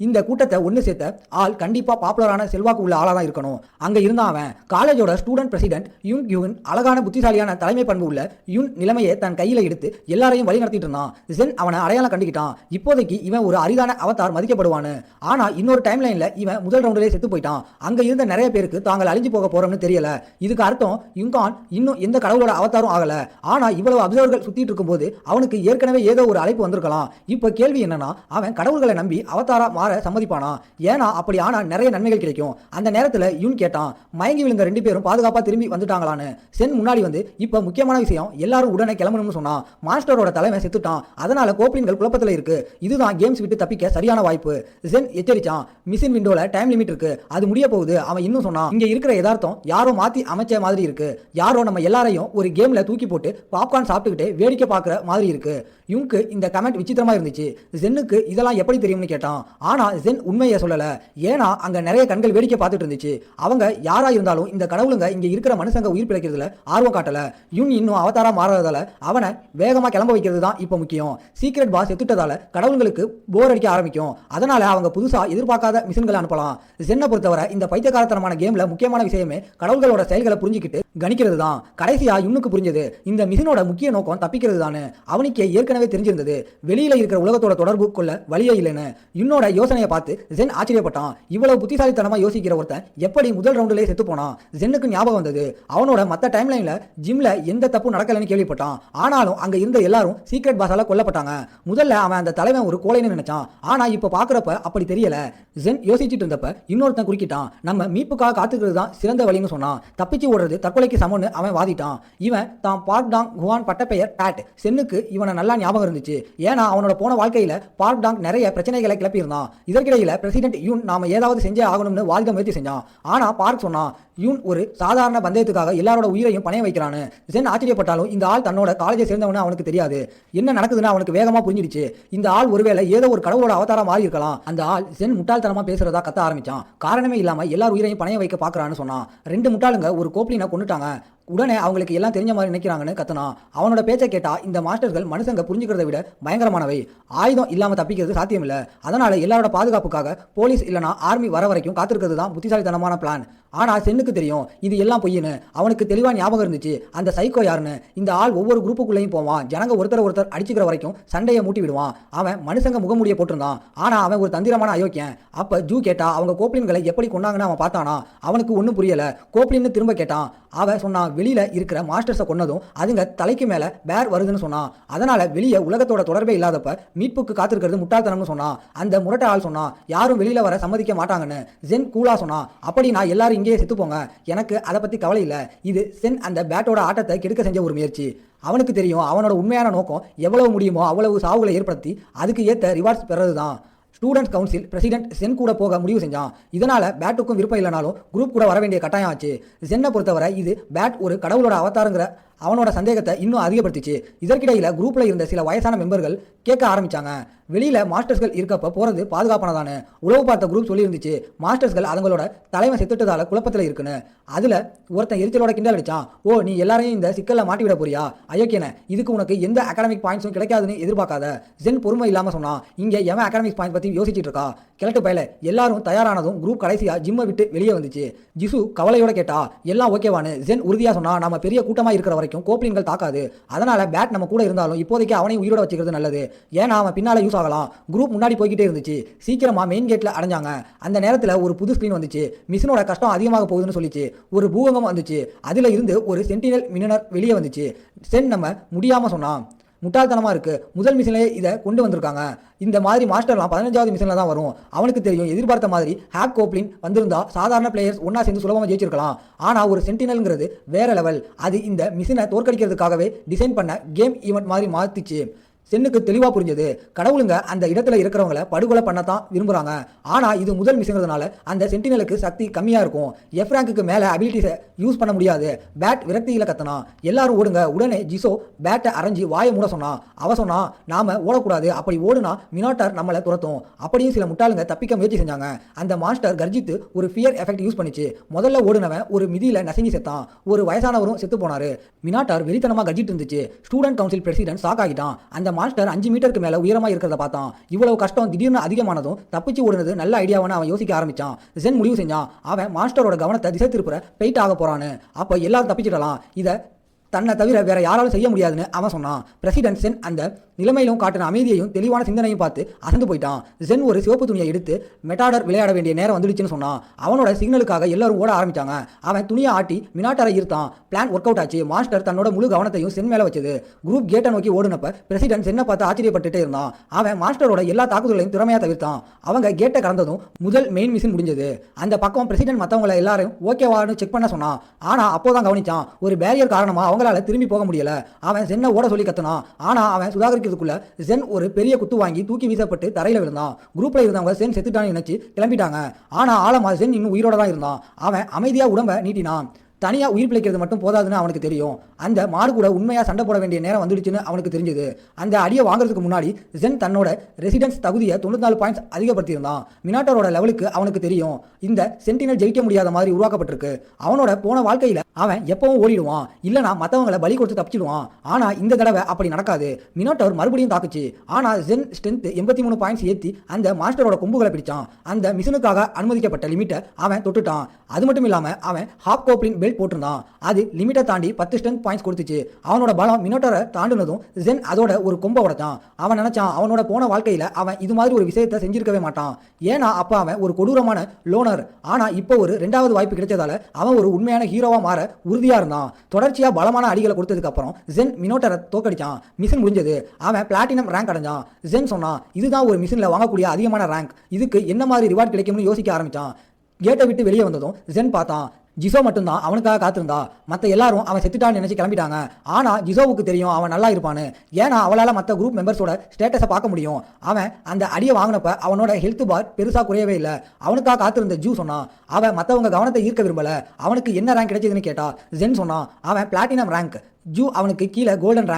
A: இந்த கூட்டத்தை ஒன்று சேர்த்த ஆள் கண்டிப்பாக பாப்புலரான செல்வாக்கு உள்ள ஆளாக தான் இருக்கணும். அங்கே இருந்தான் அவன் காலேஜோட ஸ்டூடெண்ட் பிரசிடென்ட் யூன். அழகான புத்திசாலியான தலைமை பண்பு உள்ள யூன் நிலைமையை தன் கையில் எடுத்து எல்லாரையும் வழி நடத்திட்டு இருந்தான். சென் அவனை அடையாளம் கண்டுக்கிட்டான். இப்போதைக்கு இவன் ஒரு அரிதான அவதார் மதிக்கப்படுவான்னு. ஆனால் இன்னொரு டைம் லைனில் இவன் முதல் ரவுண்டிலே செத்து போயிட்டான். அங்கே இருந்த நிறைய பேருக்கு தாங்கள் அழிஞ்சு போக போறோம்னு தெரியல. இதுக்கு அர்த்தம் யுங்கான் இன்னும் எந்த கடவுளோட அவதாரும் ஆகல. ஆனால் இவ்வளவு அப்சர்வர்கள் சுத்திட்டு இருக்கும்போது அவனுக்கு ஏற்கனவே ஏதோ ஒரு அழைப்பு வந்திருக்கலாம். இப்போ கேள்வி என்னன்னா, அவன் கடவுள்களை நம்பி அவதாரா சம்மதிப்பானா? ஏன்னா அப்படி ஆனா நிறைய நன்மைகள் கிடைக்கும். அந்த நேரத்தில் யூன் கேட்டான், மயங்கி விழுந்த 2 பேரும் பாதுகாப்பா திரும்பி வந்துட்டாங்களான்னு. சென் முன்னாடி வந்து இப்ப முக்கியமான விஷயம், எல்லாரும் உடனே கிளம்பணும்னு சொன்னான். மாஸ்டரோட தலைமை செத்துட்டான், அதனால கோப்ளின்கள் குழப்பத்தில் இருக்கு. இதுதான் கேம்ஸ் விட்டு தப்பிக்க சரியான வாய்ப்பு. சென் எச்சரிச்சான், மிஷின் விண்டோல டைம் லிமிட் இருக்கு, அது முடிய போகுது. அவன் இன்னும் சொன்னான், இங்க இருக்கிற யதார்த்தம் யாரோ மாத்தி அமைச்ச மாதிரி இருக்கு, யாரோ நம்ம எல்லாரையும் ஒரு கேம்ல தூக்கி போட்டு பாப்கார்ன் சாப்பிட்டுக்கிட்டே வேடிக்கை பார்க்குற மாதிரி இருக்கு. யுங்க்கு இந்த கமெண்ட் விசித்திரமா இருந்துச்சு. ஜென்னுக்கு இதெல்லாம் எப்படி தெரியும்னு கேட்டான். ஆனா ஜென் உண்மையை சொல்லல, ஏன்னா அங்க நிறைய கண்கள் வேடிக்கை பார்த்துட்டு இருந்துச்சு. அவங்க யாரா இருந்தாலும் இந்த கடவுளுங்க இங்க இருக்கிற மனுஷங்க உயிர் பிழைக்கிறதுல ஆர்வம் காட்டல. யுன் இன்னும் அவதாரா மாறாததால அவனை வேகமா கிளம்ப வைக்கிறது தான் இப்ப முக்கியம். சீக்ரெட் பாஸ் எத்துட்டதால கடவுளுங்களுக்கு போர் அடிக்க ஆரம்பிக்கும். அதனால அவங்க புதுசா எதிர்பார்க்காத மிஷன்களை அனுப்பலாம். ஜென்னை பொறுத்தவரை இந்த பைத்தியக்காரத்தனமான கேம்ல முக்கியமான விஷயமே கடவுள்களோட செயல்களை புரிஞ்சுக்கிட்டு கணிக்கிறது தான். கடைசியா யுன்னுக்கு புரிஞ்சது, இந்த மிஷனோட முக்கிய நோக்கம் தப்பிக்கிறது தானே. அவனுக்கே ஏற்கனவே தெரிஞ்சிருந்தது வெளியில இருக்கிற உலகத்தோட தொடர்பு கொள்ள வழியே இல்லைன்னு. யுன்னோட யோசனையை பார்த்து ஜென் ஆச்சரியப்பட்டான். இவ்வளவு புத்திசாலித்தனமா யோசிக்கிற ஒருத்தன் எப்படி முதல் ரவுண்டிலே செத்து போனான்? ஜென்னுக்கு ஞாபகம் வந்தது, அவனோட மத்த டைம்லைன்ல ஜிம்ல எந்த தப்பு நடக்கலன்னு கேள்விப்பட்டான். ஆனாலும் அங்க இருந்த எல்லாரும் சீக்ரெட் பாஸால கொல்லப்பட்டாங்க. முதல்ல அவன் அந்த தலைவன் ஒரு கோழைன்னு நினைச்சான். ஆனா இப்ப பாக்குறப்ப அப்படி தெரியல. ஜென் யோசிச்சுட்டு இருந்தப்ப இன்னொருத்தன் குறுக்கிட்டான், நம்ம மீட்புக்காக காத்துக்கிறது தான் சிறந்த வழின்னு சொன்னான். தப்பிச்சு ஓடுறது தற்கொலைக்கு சமம்னு அவன் வாதிட்டான். இவன் தான் பார்க் டாங் ஹுவான் பட்டப்பெயர் பேட். சென்னுக்கு இவனை நல்லா ஞாபகம் இருந்துச்சு, ஏன்னா அவனோட போன வாழ்க்கையில பார்க் டாங் நிறைய பிரச்சனைகளை கிளப்பியிருந்தான். இதற்கிடையில பிரசிடென்ட் யூன் நாம ஏதாவது செஞ்சே ஆகணும்னு வாழ்க்கை முயற்சி செஞ்சான். ஆனா பார்க் சொன்னான், யூன் ஒரு சாதாரண பந்தயத்துக்காக எல்லாரோட உயிரையும் பணைய வைக்கிறான்னு. ஜென் ஆச்சரியப்பட்டாலும் இந்த ஆள் தன்னோட காலேஜை சேர்ந்தவனு அவனுக்கு தெரியாது. என்ன நடக்குதுன்னு அவனுக்கு வேகமா புரிஞ்சிடுச்சு. இந்த ஆள் ஒருவேளை ஏதோ ஒரு கடவுளோட அவதாரா மாறி இருக்கலாம். அந்த ஆள் ஜென் முட்டாள்தனமா பேசுறதா கத்த ஆரம்பிச்சான். காரணமே இல்லாம எல்லார் உயிரையும் பணைய வைக்க பாக்குறான்னு சொன்னான். 2 முட்டாளுங்க ஒரு கோப்ளினை கொண்டுட்டாங்க, உடனே அவங்களுக்கு எல்லாம் தெரிஞ்ச மாதிரி நினைக்கிறாங்கன்னு கத்தனான். அவனோட பேச்சை கேட்டா இந்த மாஸ்டர்கள் மனுஷங்க புரிஞ்சுக்கிறத விட பயங்கரமானவை. ஆயுதம் இல்லாம தப்பிக்கிறது சாத்தியம் இல்ல. அதனால எல்லாரோட பாதுகாப்புக்காக போலீஸ் இல்லனா ஆர்மி வர வரைக்கும் காத்திருக்கிறது தான் புத்திசாலித்தனமான பிளான். ஆனால் சென்னுக்கு தெரியும் இது எல்லாம் பொய்யுன்னு. அவனுக்கு தெளிவாக ஞாபகம் இருந்துச்சு அந்த சைக்கோ யாருன்னு. இந்த ஆள் ஒவ்வொரு குரூப்புக்குள்ளேயும் போவான், ஜனங்க ஒருத்தர் அடிச்சுக்கிற வரைக்கும் சண்டையை மூட்டி விடுவான். அவன் மனுஷங்க முகமூடியை போட்டிருந்தான், ஆனால் அவன் ஒரு தந்திரமான அயோக்கியன். அப்போ ஜூ கேட்டா அவங்க கோப்ளின்களை எப்படி கொண்டாங்கன்னு அவன் பார்த்தானா. அவனுக்கு ஒன்றும் புரியல. கோப்ளின்னு திரும்ப கேட்டான். அவன் சொன்னான் வெளியில இருக்கிற மாஸ்டர்ஸை கொன்னதும் அதுங்க தலைக்கு மேல பேர் வருதுன்னு சொன்னான். அதனால வெளியே உலகத்தோட தொடர்பே இல்லாதப்ப மீட்புக்கு காத்திருக்கிறது முட்டாள்தனம்னு சொன்னான். அந்த முரட்ட ஆள் சொன்னான் யாரும் வெளியில வர சம்மதிக்க மாட்டாங்கன்னு. ஜென் கூலா சொன்னான் அப்படின்னா எல்லாரும் இங்கேயே செத்து போங்க, எனக்கு அதை பத்தி கவலை இல்லை. இது சென் அந்த பேட்டோட ஆட்டத்தை கெடுக்க செஞ்ச ஒரு முயற்சி. அவனுக்கு தெரியும் அவனோட உண்மையான நோக்கம் எவ்வளவு முடியுமோ அவ்வளவு சாவுகளை ஏற்படுத்தி அதுக்கு ஏற்ற ரிவார்ட்ஸ் பெறது தான். ஸ்டூடெண்ட்ஸ் கவுன்சில் பிரசிடென்ட் சென் கூட போக முடிவு செஞ்சான். இதனால பேட்டுக்கும் விருப்பம் இல்லைனாலும் குரூப் கூட வர வேண்டிய கட்டாயம் ஆச்சு. சென்னை பொறுத்தவரை இது பேட் ஒரு கடவுளோட அவதாரங்கிற அவனோட சந்தேகத்தை இன்னும் அதிகப்படுத்திச்சு. இதற்கிடையில குரூப்ல இருந்த சில வயசான மெம்பர்கள் கேட்க ஆரம்பிச்சாங்க, வெளியில மாஸ்டர்ஸ்கள் இருக்கப்ப போறது பாதுகாப்பானதானு. உளவு பார்த்த குரூப் சொல்லி இருந்துச்சு மாஸ்டர்ஸ்கள் அவங்களோட தலைமை செத்துட்டதால குழப்பத்தில் இருக்குன்னு. அதுல ஒருத்தன் எரிச்சலோட கிண்டல் அடிச்சான், ஓ நீ எல்லாரையும் இந்த சிக்கல்ல மாட்டி விட போறியா அயோக்கியன, இதுக்கு உனக்கு எந்த அகாடமிக் பாயிண்ட்ஸும் கிடைக்காதுன்னு எதிர்பார்க்காத. ஜென் பொறுமை இல்லாம சொன்னான், இங்க எவன் அகாடமிக் பாயிண்ட் பத்தி யோசிச்சுட்டு இருக்கா கிழட்டு பயில. எல்லாரும் தயாரானதும் குரூப் கடைசியா ஜிம்மை விட்டு வெளியே வந்துச்சு. ஜிசு கவலையோட கேட்டா எல்லாம் ஓகேவானு. ஜென் உறுதியா சொன்னா நம்ம பெரிய கூட்டமா இருக்கிற வரைக்கும் கோப்ளின்கள் தாக்காது, அதனால பேட் நம்ம கூட இருந்தாலும் இப்போதைக்கு அவனையும் உயிரோட வச்சுக்கிறது நல்லது, ஏன்னா அவன் பின்னால யூஸ் ஆகலாம். குரூப் முன்னாடி போய்கிட்டே இருந்துச்சு. சீக்கிரமா மெயின் கேட்ல அடைஞ்சாங்க. அந்த நேரத்துல ஒரு புது ஸ்கிரீன் வந்துச்சு. மிஷனோட கஷ்டம் அதிகமாக போகுதுன்னு சொல்லிச்சு. ஒரு பூகம்பம் வந்துச்சு. அதுல இருந்து ஒரு சென்டினல் மினனர் வெளியே வந்துச்சு. சென் நம்ம முடியாம சொன்னான், முட்டாள்தனமா இருக்கு, முதல் மிஷின்லேயே இதை கொண்டு வந்திருக்காங்க. இந்த மாதிரி மாஸ்டர்லாம் 15வது மிஷனில் தான் வரும். அவனுக்கு தெரியும் எதிர்பார்த்த மாதிரி ஹேக் கோப்ளின் வந்திருந்தா சாதாரண பிளேயர்ஸ் ஒன்னா சேர்ந்து சுலபமாக ஜெயிச்சிருக்கலாம். ஆனால் ஒரு சென்டினல்ங்கிறது வேற லெவல். அது இந்த மிஷினை தோற்கடிக்கிறதுக்காகவே டிசைன் பண்ண கேம் ஈவெண்ட் மாதிரி மாற்றிச்சு. சென்னுக்கு தெளிவாக புரிஞ்சது, கடவுளுங்க அந்த இடத்துல இருக்கிறவங்கள படுகொலை பண்ணத்தான் விரும்புகிறாங்க. ஆனால் இது முதல் மிஷிங்கிறதுனால அந்த சென்டினலுக்கு சக்தி கம்மியாக இருக்கும். எஃப் ரேங்குக்கு மேலே அபிலிட்டிஸை யூஸ் பண்ண முடியாது. பேட் விரக்தியில் கத்தனா, எல்லாரும் ஓடுங்க. உடனே ஜிசோ பேட்டை அரைஞ்சி வாயை மூட சொன்னான். அவ சொன்னா நாம ஓடக்கூடாது, அப்படி ஓடுனா மினாட்டார் நம்மளை துரத்தும். அப்படியும் சில முட்டாளுங்க தப்பிக்க முயற்சி செஞ்சாங்க. அந்த மாஸ்டர் கர்ஜித்து ஒரு ஃபியர் எஃபெக்ட் யூஸ் பண்ணிச்சு. முதல்ல ஓடுனவன் ஒரு மிதியில நசுங்கி செத்தான். ஒரு வயசானவரும் செத்து போனாரு. மினாட்டார் வெறித்தனமா கர்ஜிட்டு இருந்துச்சு. ஸ்டூடெண்ட் கவுன்சில் பிரசிடென்ட் ஷாக் ஆகிட்டான். அந்த மாஸ்டர் 5 மீட்டருக்கு மேல உயரமா இருக்கிறத பார்த்தான். இவ்வளவு கஷ்டம் திடீர்னு அதிகமானதும் தப்பிச்சு ஓடுனது நல்ல ஐடியாவான அவன் யோசிக்க ஆரம்பிச்சான். ஜென் முடிவு செஞ்சான், அவன் மாஸ்டரோட கவனத்தை திசை திருப்புற பெயிட் ஆக போறான்னு. அப்ப எல்லாரும் தப்பிச்சிடலாம், இதை தன்னை தவிர வேற யாராலும் செய்ய முடியாதுன்னு அவன் சொன்னான். பிரசிடென்ட் சென் அந்த நிலைமையிலும் காட்டின அமைதியையும் தெளிவான சிந்தனையும் பார்த்து அசந்து போயிட்டான். ஜென் ஒரு சிவப்பு துணியை எடுத்து மெட்டாடர் விளையாட வேண்டிய நேரம் வந்துடுச்சுன்னு சொன்னான். அவனோட சிக்னலுக்காக எல்லாரும் ஓட ஆரம்பிச்சாங்க. அவன் துணியை ஆட்டி மினாட்டாரை ஈர்த்தான். பிளான் ஒர்க் அவுட் ஆச்சு. மாஸ்டர் தன்னோட முழு கவனத்தையும் சென் மேல வச்சது. குரூப் கேட்டை நோக்கி ஓடுனப்ப பிரசிடென்ட் சென்னை பார்த்து ஆச்சரியப்பட்டுட்டே இருந்தான். அவன் மாஸ்டரோட எல்லா தாக்குதலையும் திறமையா தவிர்த்தான். அவங்க கேட்டை கடந்ததும் முதல் மெயின் மிஷின் முடிஞ்சது. அந்த பக்கம் பிரசிடென்ட் மற்றவங்களை எல்லாரும் ஓகேவான்னு செக் பண்ண சொன்னான். ஆனா அப்போதான் கவனிச்சான், ஒரு பேரியர் காரணமா அவங்களால திரும்பி போக முடியல. அவன் சென்னை ஓட சொல்லி கத்துனான். ஆனா அவன் சுதாகரிக்கிறதுக்குள்ள சென் ஒரு பெரிய குத்து வாங்கி தூக்கி வீசப்பட்டு தரையில விழுந்தான். குரூப்ல இருந்தவங்க சென் செத்துட்டான்னு நினைச்சு கிளம்பிட்டாங்க. ஆனா ஆழமா சென் இன்னும் உயிரோட தான் இருந்தான். அவன் அமைதியா உடம்ப நீட்டினான். தனியா உயிர் பிழைக்கிறது மட்டும் போதாதுன்னு அவனுக்கு தெரியும். அந்த மாடு கூட உண்மையா சண்டை போட வேண்டிய நேரம் வந்துடுச்சுன்னு அவனுக்கு தெரிஞ்சது. அந்த அடியை வாங்குறதுக்கு முன்னாடி ஜென் தன்னோட ரெசிடென்ஸ் தகுதியை 94 பாயிண்ட்ஸ் அதிகப்படுத்தியிருந்தான். மினாட்டரோட லெவலுக்கு அவனுக்கு தெரியும் இந்த சென்டினல் ஜெயிக்க முடியாத மாதிரி உருவாக்கப்பட்டிருக்கு. அவனோட போன வாழ்க்கையில அவன் எப்பவும் ஓடிடுவான், இல்லனா மற்றவங்களை பலி கொடுத்து தப்பிச்சிடுவான். ஆனா இந்த தடவை அப்படி நடக்காது. மினாட்டோர் மறுபடியும் தாக்குச்சு. ஆனா ஜென் ஸ்ட்ரென்த் 83 பாயிண்ட்ஸ் ஏற்றி அந்த மாஸ்டரோட கொம்புகளை பிடிச்சான். அந்த மிஷனுக்காக அனுமதிக்கப்பட்ட லிமிட்டை அவன் தொட்டுட்டான். அது மட்டும் இல்லாம அவன் ஹாப் கோப்ளின் பெல்ட் போட்டிருந்தான். அது லிமிட்டை தாண்டி 10 ஸ்ட்ரென்த் பாயிண்ட்ஸ் கொடுத்துச்சு. அவனோட பலம் மினோட்டரை தாண்டினதும் ஜென் அதோட ஒரு கொம்பை உடைச்சான். அவன் நினைச்சான் அவனோட போன வாழ்க்கையில அவன் இது மாதிரி ஒரு விஷயத்தை செஞ்சிருக்கவே மாட்டான். ஏன்னா அப்ப அவன் ஒரு கொடூரமான லோனர். ஆனா இப்போ ஒரு 2வது வாய்ப்பு கிடைச்சதால அவன் ஒரு உண்மையான ஹீரோவா மாற உறுதியா இருந்தான். தொடர்ச்சியா பலமான அடிகளை கொடுத்ததுக்கு அப்புறம் ஜென் மினோட்டரை தோக்கடிச்சான். மிஷன் முடிஞ்சது. அவன் பிளாட்டினம் ரேங்க் அடைஞ்சான். ஜென் சொன்னான், இதுதான் ஒரு மிஷன்ல வாங்கக்கூடிய அதிகமான ரேங்க், இதுக்கு என்ன மாதிரி ரிவார்ட் கிடைக்கும்னு யோசிக்க ஆரம்பிச்சான். கேட்டை விட்டு வெளியே வந்ததும் ஜென் பார்த்தான், ஜிசோ மட்டும்தான் அவனுக்காக காத்திருந்தா. மற்ற எல்லாரும் அவன் செத்துட்டான்னு நினைச்சு கிளம்பிட்டாங்க. ஆனா ஜிசோவுக்கு தெரியும் அவன் நல்லா இருப்பான்னு. ஏன்னா அவளால மற்ற குரூப் மெம்பர்ஸோட ஸ்டேட்டஸை பார்க்க முடியும். அவன் அந்த அடியை வாங்கினப்ப அவனோட ஹெல்த் பார் பெருசா குறையவே இல்லை. அவனுக்காக காத்திருந்த ஜூ சொன்னான், அவன் மற்றவங்க கவனத்தை ஈர்க்க விரும்பல. அவனுக்கு என்ன ரேங்க் கிடைச்சதுன்னு கேட்டா ஜென் சொன்னான், அவன் பிளாட்டினம் ரேங்க். ஜூ அவனுக்கு கீழே கோல்டன்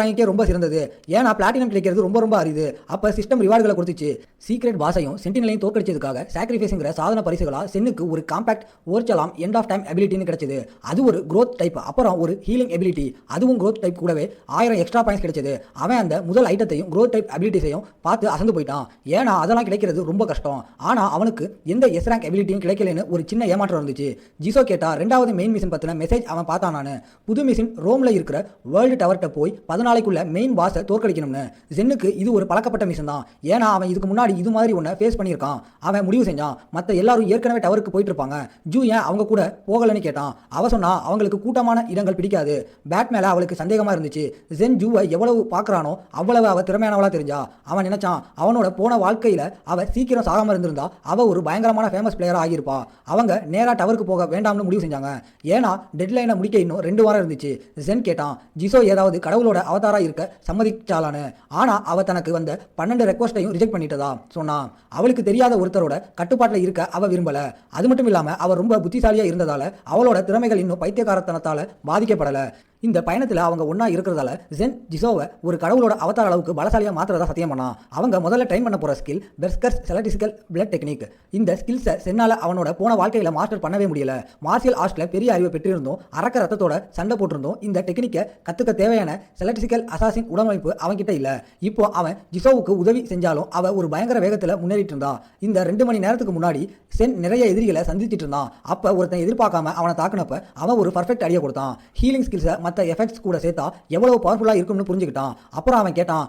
A: ரேங்கே ரொம்ப சிறந்தது, ஏன்னா பிளாட்டினம் கிடைக்கிறது ரொம்ப ரொம்ப அரிது. அப்ப சிஸ்டம் ரிவார்டுகளை கொடுத்துச்சு. சீக்ரெட் பாஸையும் சென்டினலையும் தோற்கடிச்சதுக்காக சாக்ரிஃபைஸ்ங்கிற சாதன பரிசுகளா சென்னுக்கு ஒரு காம்பாக்ட் ஓர்ச்சலாம் எண்ட் ஆஃப் டைம் எபிலிட்டின்னு கிடைச்சது. அது ஒரு growth டைப். அப்புறம் ஒரு ஹீலிங் எபிலிட்டி, அதுவும் growth டைப் கூடவே 1000 எக்ஸ்ட்ரா பாயிண்ட்ஸ் கிடைச்சது. அவன் அந்த முதல் ஐட்டத்தையும் growth டைப் எபிலிட்டிஸையும் பார்த்து அசந்து போயிட்டான். ஏன்னா அதெல்லாம் கிடைக்கிறது ரொம்ப கஷ்டம். ஆனா அவனுக்கு எந்த எஸ் ரேங்க் எபிலிட்டியும் கிடைக்கலன்னு ஒரு சின்ன ஏமாற்றம் இருந்துச்சு. ஜிசோ கேட்டா ரெண்டாவது மெயின் மிஷன் பத்தின மெசேஜ் அவன் பார்த்தானானு. புது மிஷன் ரோம்ல இருக்கிற வேர்ல்டு டவர்கிட்ட போய் 14 மெயின் பாஸை தோற்கடிக்கணும்னு. ஜென்னுக்கு இது ஒரு பழக்கப்பட்ட மிஷன் தான். ஏன்னா அவன் இதுக்கு முன்னாடி இது மாதிரி ஒன்றை ஃபேஸ் பண்ணியிருக்கான். அவன் முடிவு செஞ்சான், மற்ற எல்லாரும் ஏற்கனவே டவருக்கு போயிட்டு இருப்பாங்க, ஜூ ஏன் அவங்க கூட போகலன்னு கேட்டான். அவ சொன்னா அவங்களுக்கு கூட்டமான இடங்கள் பிடிக்காது. பேட் மேல அவளுக்கு சந்தேகமா இருந்துச்சு. ஜென் ஜூவை எவ்வளவு பார்க்கறானோ அவ்வளவு அவ திறமையானவளா தெரிஞ்சா. அவன் நினைச்சான் அவனோட போன வாழ்க்கையில அவ சீக்கிரம் சாகாம இருந்திருந்தா அவ ஒரு பயங்கரமான ஃபேமஸ் பிளேயரா ஆகியிருப்பா. அவங்க நேரா டவருக்கு போக வேண்டாம்னு முடிவு செஞ்சாங்க. ஏன்னா டெட்லைனை முடிக்க இன்னும் 2 வாரம் இருந்துச்சு. ஜென் கேட்டான் ஜிசோ ஏதாவது கடவுளோட அவதாரா இருக்க சம்மதிச்சாலான்னு. ஆனா அவ தனக்கு வந்த 12 ரெக்வஸ்டையும் ரிஜெக்ட் பண்ணிட்டதா சொன்னா. அவளுக்கு தெரியாத ஒருத்தரோட கட்டுப்பாட்டில் இருக்க அவ விரும்பல. அது மட்டும் இல்லாம அவ ரொம்ப புத்திசாலியா இருந்ததால அவளோட திறமைகள் இன்னும் பைத்தியக்காரத்தனத்தால பாதிக்கப்படல. இந்த பயணத்தில் அவங்க ஒன்றா இருக்கிறதால ஜென் ஜிசோவை ஒரு கடவுளோட அவதார அளவுக்கு பலசாலியாக மாத்திரதா சத்தியம் பண்ணான். அவங்க முதல்ல ட்ரைன் பண்ண போகிற ஸ்கில் பெர்ஸ்கர்ஸ் செலக்டிசிக்கல் பிளட் டெக்னிக். இந்த ஸ்கில்ஸை சென்னால் அவனோட போன வாழ்க்கையில் மாஸ்டர் பண்ணவே முடியல. மார்ஷியல் ஆர்ட்ஸில் பெரிய அறிவை பெற்றிருந்தோம், அரக்க ரத்தத்தோட சண்டை போட்டிருந்தோம். இந்த டெக்னிக்கை கற்றுக்க தேவையான செலக்டிசிக்கல் அசாசின் உடம்பமைப்பு அவன்கிட்ட இல்லை. இப்போ அவன் ஜிசோவுக்கு உதவி செஞ்சாலும் அவ ஒரு பயங்கர வேகத்தில் முன்னேறிட்டு இருந்தான். இந்த 2 மணி நேரத்துக்கு முன்னாடி சென் நிறைய எதிரிகளை சந்திச்சிட்டு இருந்தான். அப்போ ஒருத்தன் எதிர்பார்க்காம அவனை தாக்குனப்ப அவன் ஒரு பர்ஃபெக்ட் ஐடியா கொடுத்தான். ஹீலிங் ஸ்கில்ஸை மற்ற எஃபெக்ட்ஸ் கூட சேர்த்தா எவ்வளவு பவர்ஃபுல்லா இருக்கும்னு புரிஞ்சுக்கிட்டான். அப்புறம் அவன் கேட்டான்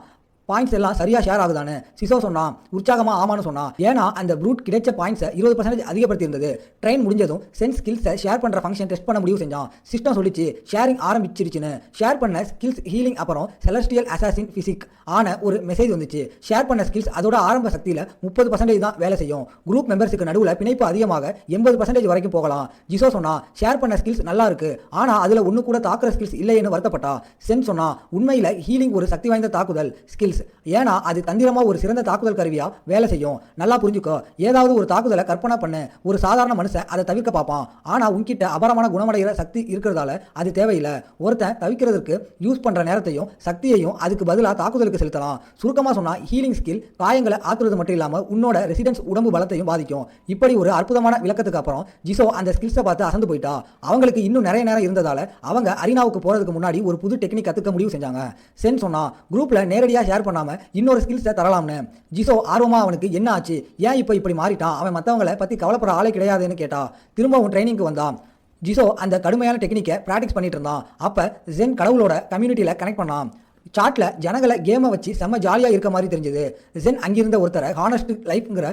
A: பாயிண்ட்ஸ் எல்லாம் சரியா ஷேர் ஆகுதானு. சிசோ சொன்னான் உற்சாகமா ஆமான்னு சொன்னான். ஏன்னா அந்த ப்ரூட் கிடைச்ச பாயிண்ட்ஸை 20% அதிகப்படுத்தி இருந்தது. ட்ரெயின் முடிஞ்சதும் சென்ஸ் ஸ்கில்ஸை ஷேர் பண்ற ஃபங்க்ஷன் டெஸ்ட் பண்ண முடிவு செஞ்சான். சிஸ்டம் சொல்லிச்சு ஷேரிங் ஆரம்பிச்சிருச்சுன்னு. ஷேர் பண்ண ஸ்கில்ஸ் ஹீலிங் அப்புறம் செலஸ்டியல் அசாசின் பிசிக் ஆன ஒரு மெசேஜ் வந்துச்சு. ஷேர் பண்ண ஸ்கில்ஸ் அதோட ஆரம்ப சக்தியில 30% தான் வேலை செய்யும். குரூப் மெம்பர்ஸுக்கு நடுவில் பிணைப்பு அதிகமாக 80% வரைக்கும் போகலாம். ஜிசோ சொன்னா ஷேர் பண்ண ஸ்கில்ஸ் நல்லா இருக்கு, ஆனா அதுல ஒண்ணு கூட தாக்குற ஸ்கில்ஸ் இல்லைன்னு வருத்தப்பட்டா. சென் சொன்னா உண்மையில ஹீலிங் ஒரு சக்தி வாய்ந்த தாக்குதல் ஸ்கில்ஸ், ஏன்னா அது தந்திரமா ஒரு சிறந்த தாக்குதல் கருவியா வேலை செய்யும். நல்லா புரிஞ்சுக்கோ, ஏதாவது ஒரு தாக்குதலை கற்பனை பண்ண ஒரு சாதாரண மனுஷன் அதை தவிர்க்க பார்ப்பான். ஆனா உன்கிட்ட அபாரமான குணமடைகிற சக்தி இருக்கிறதால அது தேவையில்லை. ஒருத்தன் தவிர்க்கிறதுக்கு யூஸ் பண்ற நேரத்தையும் சக்தியையும் அதுக்கு பதிலாக தாக்குதலுக்கு செலுத்தலாம். சுருக்கமா சொன்னா ஹீலிங் ஸ்கில் காயங்களை ஆக்குறது மட்டும் இல்லாம உன்னோட ரெசிடென்ஸ் உடம்பு பலத்தையும் பாதிக்கும். இப்படி ஒரு அற்புதமான விளக்கத்துக்கு அப்புறம் ஜிசோ அந்த ஸ்கில்ஸை பார்த்து அசந்து போயிட்டா. அவங்களுக்கு இன்னும் நிறைய நேரம் இருந்ததால அவங்க அரினாவுக்கு போறதுக்கு முன்னாடி ஒரு புது டெக்னிக் கத்துக்க முடிவு செஞ்சாங்க. சென் சொன்னா குரூப்ல நேரடியா ஷேர் பண்ணாம இன்னொரு ஸ்கில்ஸை தரலாம்னு. ஜிசோ ஆர்வமா அவனுக்கு என்ன ஆச்சு, ஏன் இப்போ இப்படி மாறிட்டான், அவன் மற்றவங்களை பத்தி கவலைப்படுற ஆளே கிடையாதுன்னு கேட்டா. திரும்பவும் ட்ரைனிங்க்கு வந்தான். ஜிசோ அந்த கடுமையான டெக்னிக்கை பிராக்டிஸ் பண்ணிட்டு இருந்தான். அப்ப ஜென் கடவுளோட கம்யூனிட்டியில கனெக்ட் பண்ணான். சாட்ல ஜனங்களை கேமை வச்சு செம்ம ஜாலியா இருக்க மாதிரி தெரிஞ்சது. ஜென் அங்கிருந்த ஒருத்தரை ஹானஸ்ட் லைஃப்ங்கிற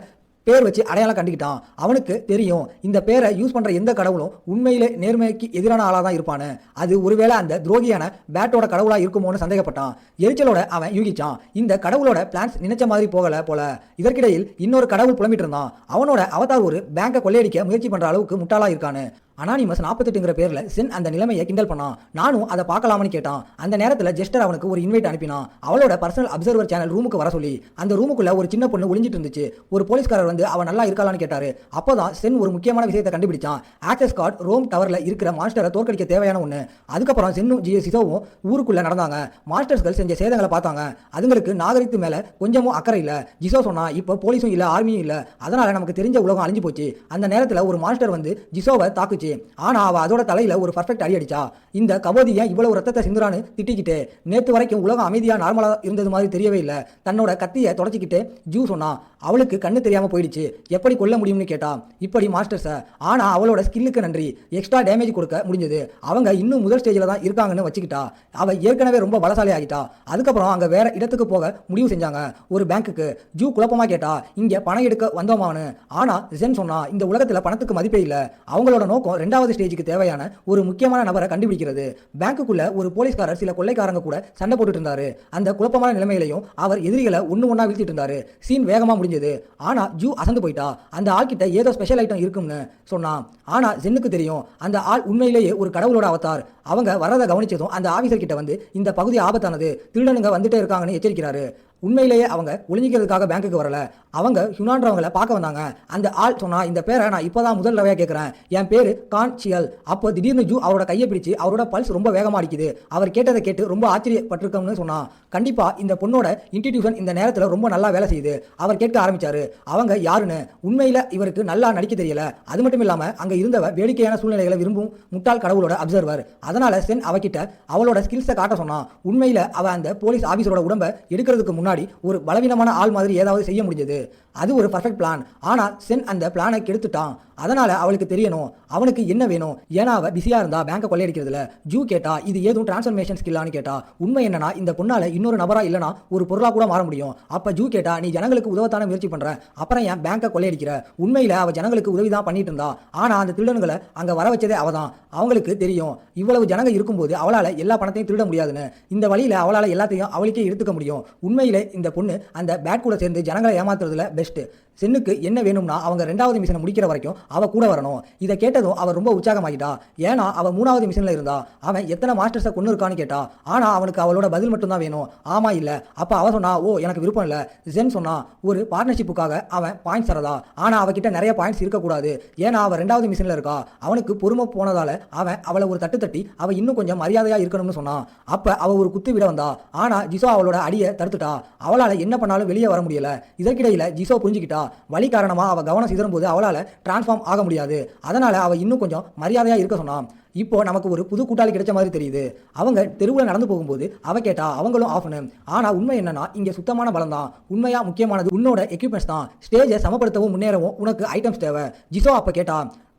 A: பேர் வச்சு அடையாளம் கண்டுக்கிட்டான். அவனுக்கு தெரியும் இந்த பேரை யூஸ் பண்ற எந்த கடவுளும் உண்மையிலே நேர்மைக்கு எதிரான ஆளா தான் இருப்பானு. அது ஒருவேளை அந்த துரோகியான பேட்டோட கடவுளா இருக்குமோன்னு சந்தேகப்பட்டான். எரிச்சலோட அவன் யூகிச்சான் இந்த கடவுளோட பிளான்ஸ் நினைச்ச மாதிரி போகல போல. இதற்கிடையில் இன்னொரு கடவுள் புலம்பிட்டு இருந்தான். அவனோட அவதார் ஒரு பேங்கை கொள்ளையடிக்க முயற்சி பண்ற அளவுக்கு முட்டாளா இருக்கானு. அனானிமஸ் 48ங்கிற பேர்ல சென் அந்த நிலைமையை கிண்டல் பண்ணான். நானும் அதை பார்க்கலாம்னு கேட்டான். அந்த நேரத்தில் ஜெஸ்டர் அவனுக்கு ஒரு இன்வைட் அனுப்பினான். அவளோட பர்சனல் அப்சர்வர் சேனல் ரூமுக்கு வர சொல்லி. அந்த ரூமுக்குள்ள ஒரு சின்ன பொண்ணு ஒளிஞ்சிட்டு இருந்துச்சு. ஒரு போலீஸ்காரர் வந்து அவன் நல்லா இருக்கலான்னு கேட்டாரு. அப்போதான் சென் ஒரு முக்கியமான விஷயத்தை கண்டுபிடிச்சான். ஆக்சஸ் கார்டு ரோம் டவர்ல இருக்கிற மாஸ்டரை தோற்கடிக்க தேவையான ஒண்ணு. அதுக்கப்புறம் சென்னும் சிசோவும் ஊருக்குள்ள நடந்தாங்க. மாஸ்டர்ஸ்கள் செஞ்ச சேதங்களை பார்த்தாங்க. அதுங்களுக்கு நாகரிகத்து மேல கொஞ்சமும் அக்கறை இல்ல. ஜிசோ சொன்னா இப்போ போலீஸும் இல்ல ஆர்மியும் இல்ல, அதனால நமக்கு தெரிஞ்ச உலகம் அழிஞ்சு போச்சு. அந்த நேரத்தில் ஒரு மாஸ்டர் வந்து ஜிசோவை தாக்குச்சு. ஆனா அவ அதோட தலையில ஒரு பர்ஃபெக்ட் அடி அடிச்சா. இந்த கபோதியை இவ்வளவு ரத்தத்தை சிந்துரான்னு திட்டிக்கிட்டு நேற்று வரைக்கும் உலகம் அமைதியா நார்மலா இருந்தது மாதிரி தெரியவே இல்லை. தன்னோட கத்தியை தொடச்சிக்கிட்டு ஜூ சொன்னா அவளுக்கு கண்ணு தெரியாம போயிடுச்சு, எப்படி கொல்ல முடியும்னு கேட்டா. இப்படி மாஸ்டர்ஸ ஆனா அவளோட ஸ்கில்லுக்கு நன்றி எக்ஸ்ட்ரா டேமேஜ் கொடுக்க முடிஞ்சது. அவங்க இன்னும் முதல் ஸ்டேஜில் தான் இருக்காங்கன்னு வச்சுக்கிட்டா. அவ ஏற்கனவே ரொம்ப பலசாலி ஆகிட்டா. அதுக்கப்புறம் அங்க வேற இடத்துக்கு போக முடிவு செஞ்சாங்க, ஒரு பேங்க்குக்கு. ஜூ குழப்பமா கேட்டா இங்க பணம் எடுக்க வந்தோமான்னு. ஆனா ஜென் சொன்னா இந்த உலகத்துல பணத்துக்கு மதிப்பே இல்லை. அவங்களோட நோக்கம் 2வது ஸ்டேஜுக்கு தேவையான ஒரு முக்கியமான நபரை கண்டுபிடிக்கிறது. பேங்க்குள்ள ஒரு போலீஸ்காரர் சில கொள்ளைக்காரங்க கூட சண்டை போட்டுட்டு இருந்தாரு. அந்த குழப்பமான நிலைமையிலையும் அவர் எதிரிகளை ஒண்ணா வீழ்த்திட்டு இருந்தாரு. சீன் வேகமா முடிஞ்சது. ஆனா ஜூ அசந்து போயிட்டா. அந்த ஆள் கிட்ட ஏதோ ஸ்பெஷல் ஐட்டம் இருக்கும்னு சொன்னான். ஆனா ஜென்னுக்கு தெரியும் அந்த ஆள் உண்மையிலேயே ஒரு கடவுளோட அவதார். அவங்க வரதை கவனிச்சதும் அந்த ஆபீசர் கிட்ட வந்து இந்த பகுதி ஆபத்தானது, திருடனுங்க வந்துட்டே இருக்காங்கன்னு எச்சரிக்கிறாரு. உண்மையிலேயே அவங்க ஒளிஞ்சிக்கிறதுக்காக பேங்க்குக்கு வரல, அவங்க ஹுனான்றவங்களை பார்க்க வந்தாங்க. அந்த ஆள் சொன்னா, இந்த பேரை நான் இப்போதான் முதல் தடவையா கேட்குறேன், என் பேரு கான் சியல். அப்போ திடீர்னு ஜூ அவரோட கையை பிடிச்சு அவரோட பல்ஸ் ரொம்ப வேகமாக அடிக்குது. அவர் கேட்டதை கேட்டு ரொம்ப ஆச்சரியப்பட்டிருக்கோம்னு சொன்னான். கண்டிப்பா இந்த பொண்ணோட இன்ஸ்டிடியூஷன் இந்த நேரத்தில் ரொம்ப நல்லா வேலை செய்யுது. அவர் கேட்க ஆரம்பிச்சாரு, அவங்க யாருன்னு. உண்மையில இவருக்கு நல்லா நடிக்க தெரியல. அது மட்டும் இல்லாம அங்க இருந்தவ வேடிக்கையான சூழ்நிலைகளை விரும்பும் முட்டாள் கடவுளோட அப்சர்வர். அதனால சென் அவகிட்ட அவளோட ஸ்கில்ஸை காட்ட சொன்னான். உண்மையில அவ அந்த போலீஸ் ஆபீசரோட உடம்பை எடுக்கிறதுக்கு முன்னாடி ஒரு பலவீனமான ஆள் மாதிரி ஏதாவது செய்ய முடிஞ்சது. அது ஒரு பர்ஃபெக்ட் பிளான். ஆனா சென் அந்த பிளானை கெடுத்துட்டான். அதனால அவளுக்கு தெரியணும் அவனுக்கு என்ன வேணும். ஏன்னா அவ பிஸியா இருந்தா பேங்கை கொள்ளையடிக்கிறதுல. ஜூ கேட்டா, இது ஏதும் டிரான்ஸ்ஃபர்மேஷன் ஸ்கில்லான்னு கேட்டா. உண்மை என்னன்னா இந்த பொண்ணால இன்னொரு நபரா இல்லனா ஒரு பொருளா கூட மாற முடியும். அப்ப ஜூ கேட்டா, நீ ஜனங்களுக்கு உதவத்தான முயற்சி பண்ற, அப்புறம் என் பேங்கை கொள்ளையடிக்கிற. உண்மையில அவ ஜனங்களுக்கு உதவிதான் பண்ணிட்டு இருந்தா. ஆனா அந்த திருடனுங்களை அங்க வர வச்சதே அவதான். அவங்களுக்கு தெரியும் இவ்வளவு ஜனங்க இருக்கும்போது அவளால எல்லா பணத்தையும் திருட முடியாதுன்னு. இந்த வழியில அவளால எல்லாத்தையும் அவளுக்கே எடுத்துக்க முடியும். உண்மையிலே இந்த பொண்ணு அந்த பேட் கூட சேர்ந்து ஜனங்களை ஏமாத்துறதுல பெஸ்ட். சென்னுக்கு என்ன வேணும்னா அவங்க 2வது மிஷனை முடிக்கிற வரைக்கும் அவ கூட வரணும். இதை கேட்டதும் அவர் ரொம்ப உற்சாகமாகிட்டா. ஏன்னா அவ 3வது மிஷன்ல இருந்தா. அவன் எத்தனை மாஸ்டர்ஸை கொண்டு இருக்கான்னு கேட்டா. ஆனா அவனுக்கு அவளோட பதில் மட்டும் தான் வேணும், ஆமா இல்ல. அப்ப அவ சொன்னா, ஓ எனக்கு விருப்பம் இல்ல. ஜென் சொன்னா, ஒரு பார்ட்னர்ஷிப்புக்காக அவன் பாயிண்ட்ஸ் தரதா. ஆனா அவகிட்ட நிறைய பாயிண்ட்ஸ் இருக்கக்கூடாது. ஏன்னா அவ 2வது மிஷன்ல இருக்கா. அவனுக்கு பொறுமை போனதால அவன் அவளை ஒரு தட்டு தட்டி அவ இன்னும் கொஞ்சம் மரியாதையா இருக்கணும்னு சொன்னான். அப்ப அவ ஒரு குத்து விட வந்தா. ஆனா ஜிசோ அவளோட அடியை தடுத்துட்டா. அவளால என்ன பண்ணாலும் வெளியே வர முடியல. இதற்கிடையில ஜிசோ புரிஞ்சுக்கிட்டா, வலி காரணமா அவ கவனம் சிதறும் போது அவளால டிரான்ஸ்ஃபார்ம் ஆக முடியாது. அதனால அவ இன்னும் கொஞ்சம் மரியாதையா இருக்க சொன்னான். இப்போ நமக்கு ஒரு புது கூட்டாளி கிடைச்ச மாதிரி தெரியுது. அவங்க தெருவில் நடந்து போகும்போது அவ கேட்டா, அவங்களும் ஆஃப்னு. ஆனா உண்மை என்னன்னா இங்க சுத்தமான பலம் தான் உண்மையா முக்கியமானது. உன்னோட எக்யூப்மெண்ட்ஸ் தான். ஸ்டேஜை சமப்படுத்தவும் முன்னேறவும் உனக்கு ஐட்டம்ஸ் தேவை. ஜிசோ அப்ப கேட்டா,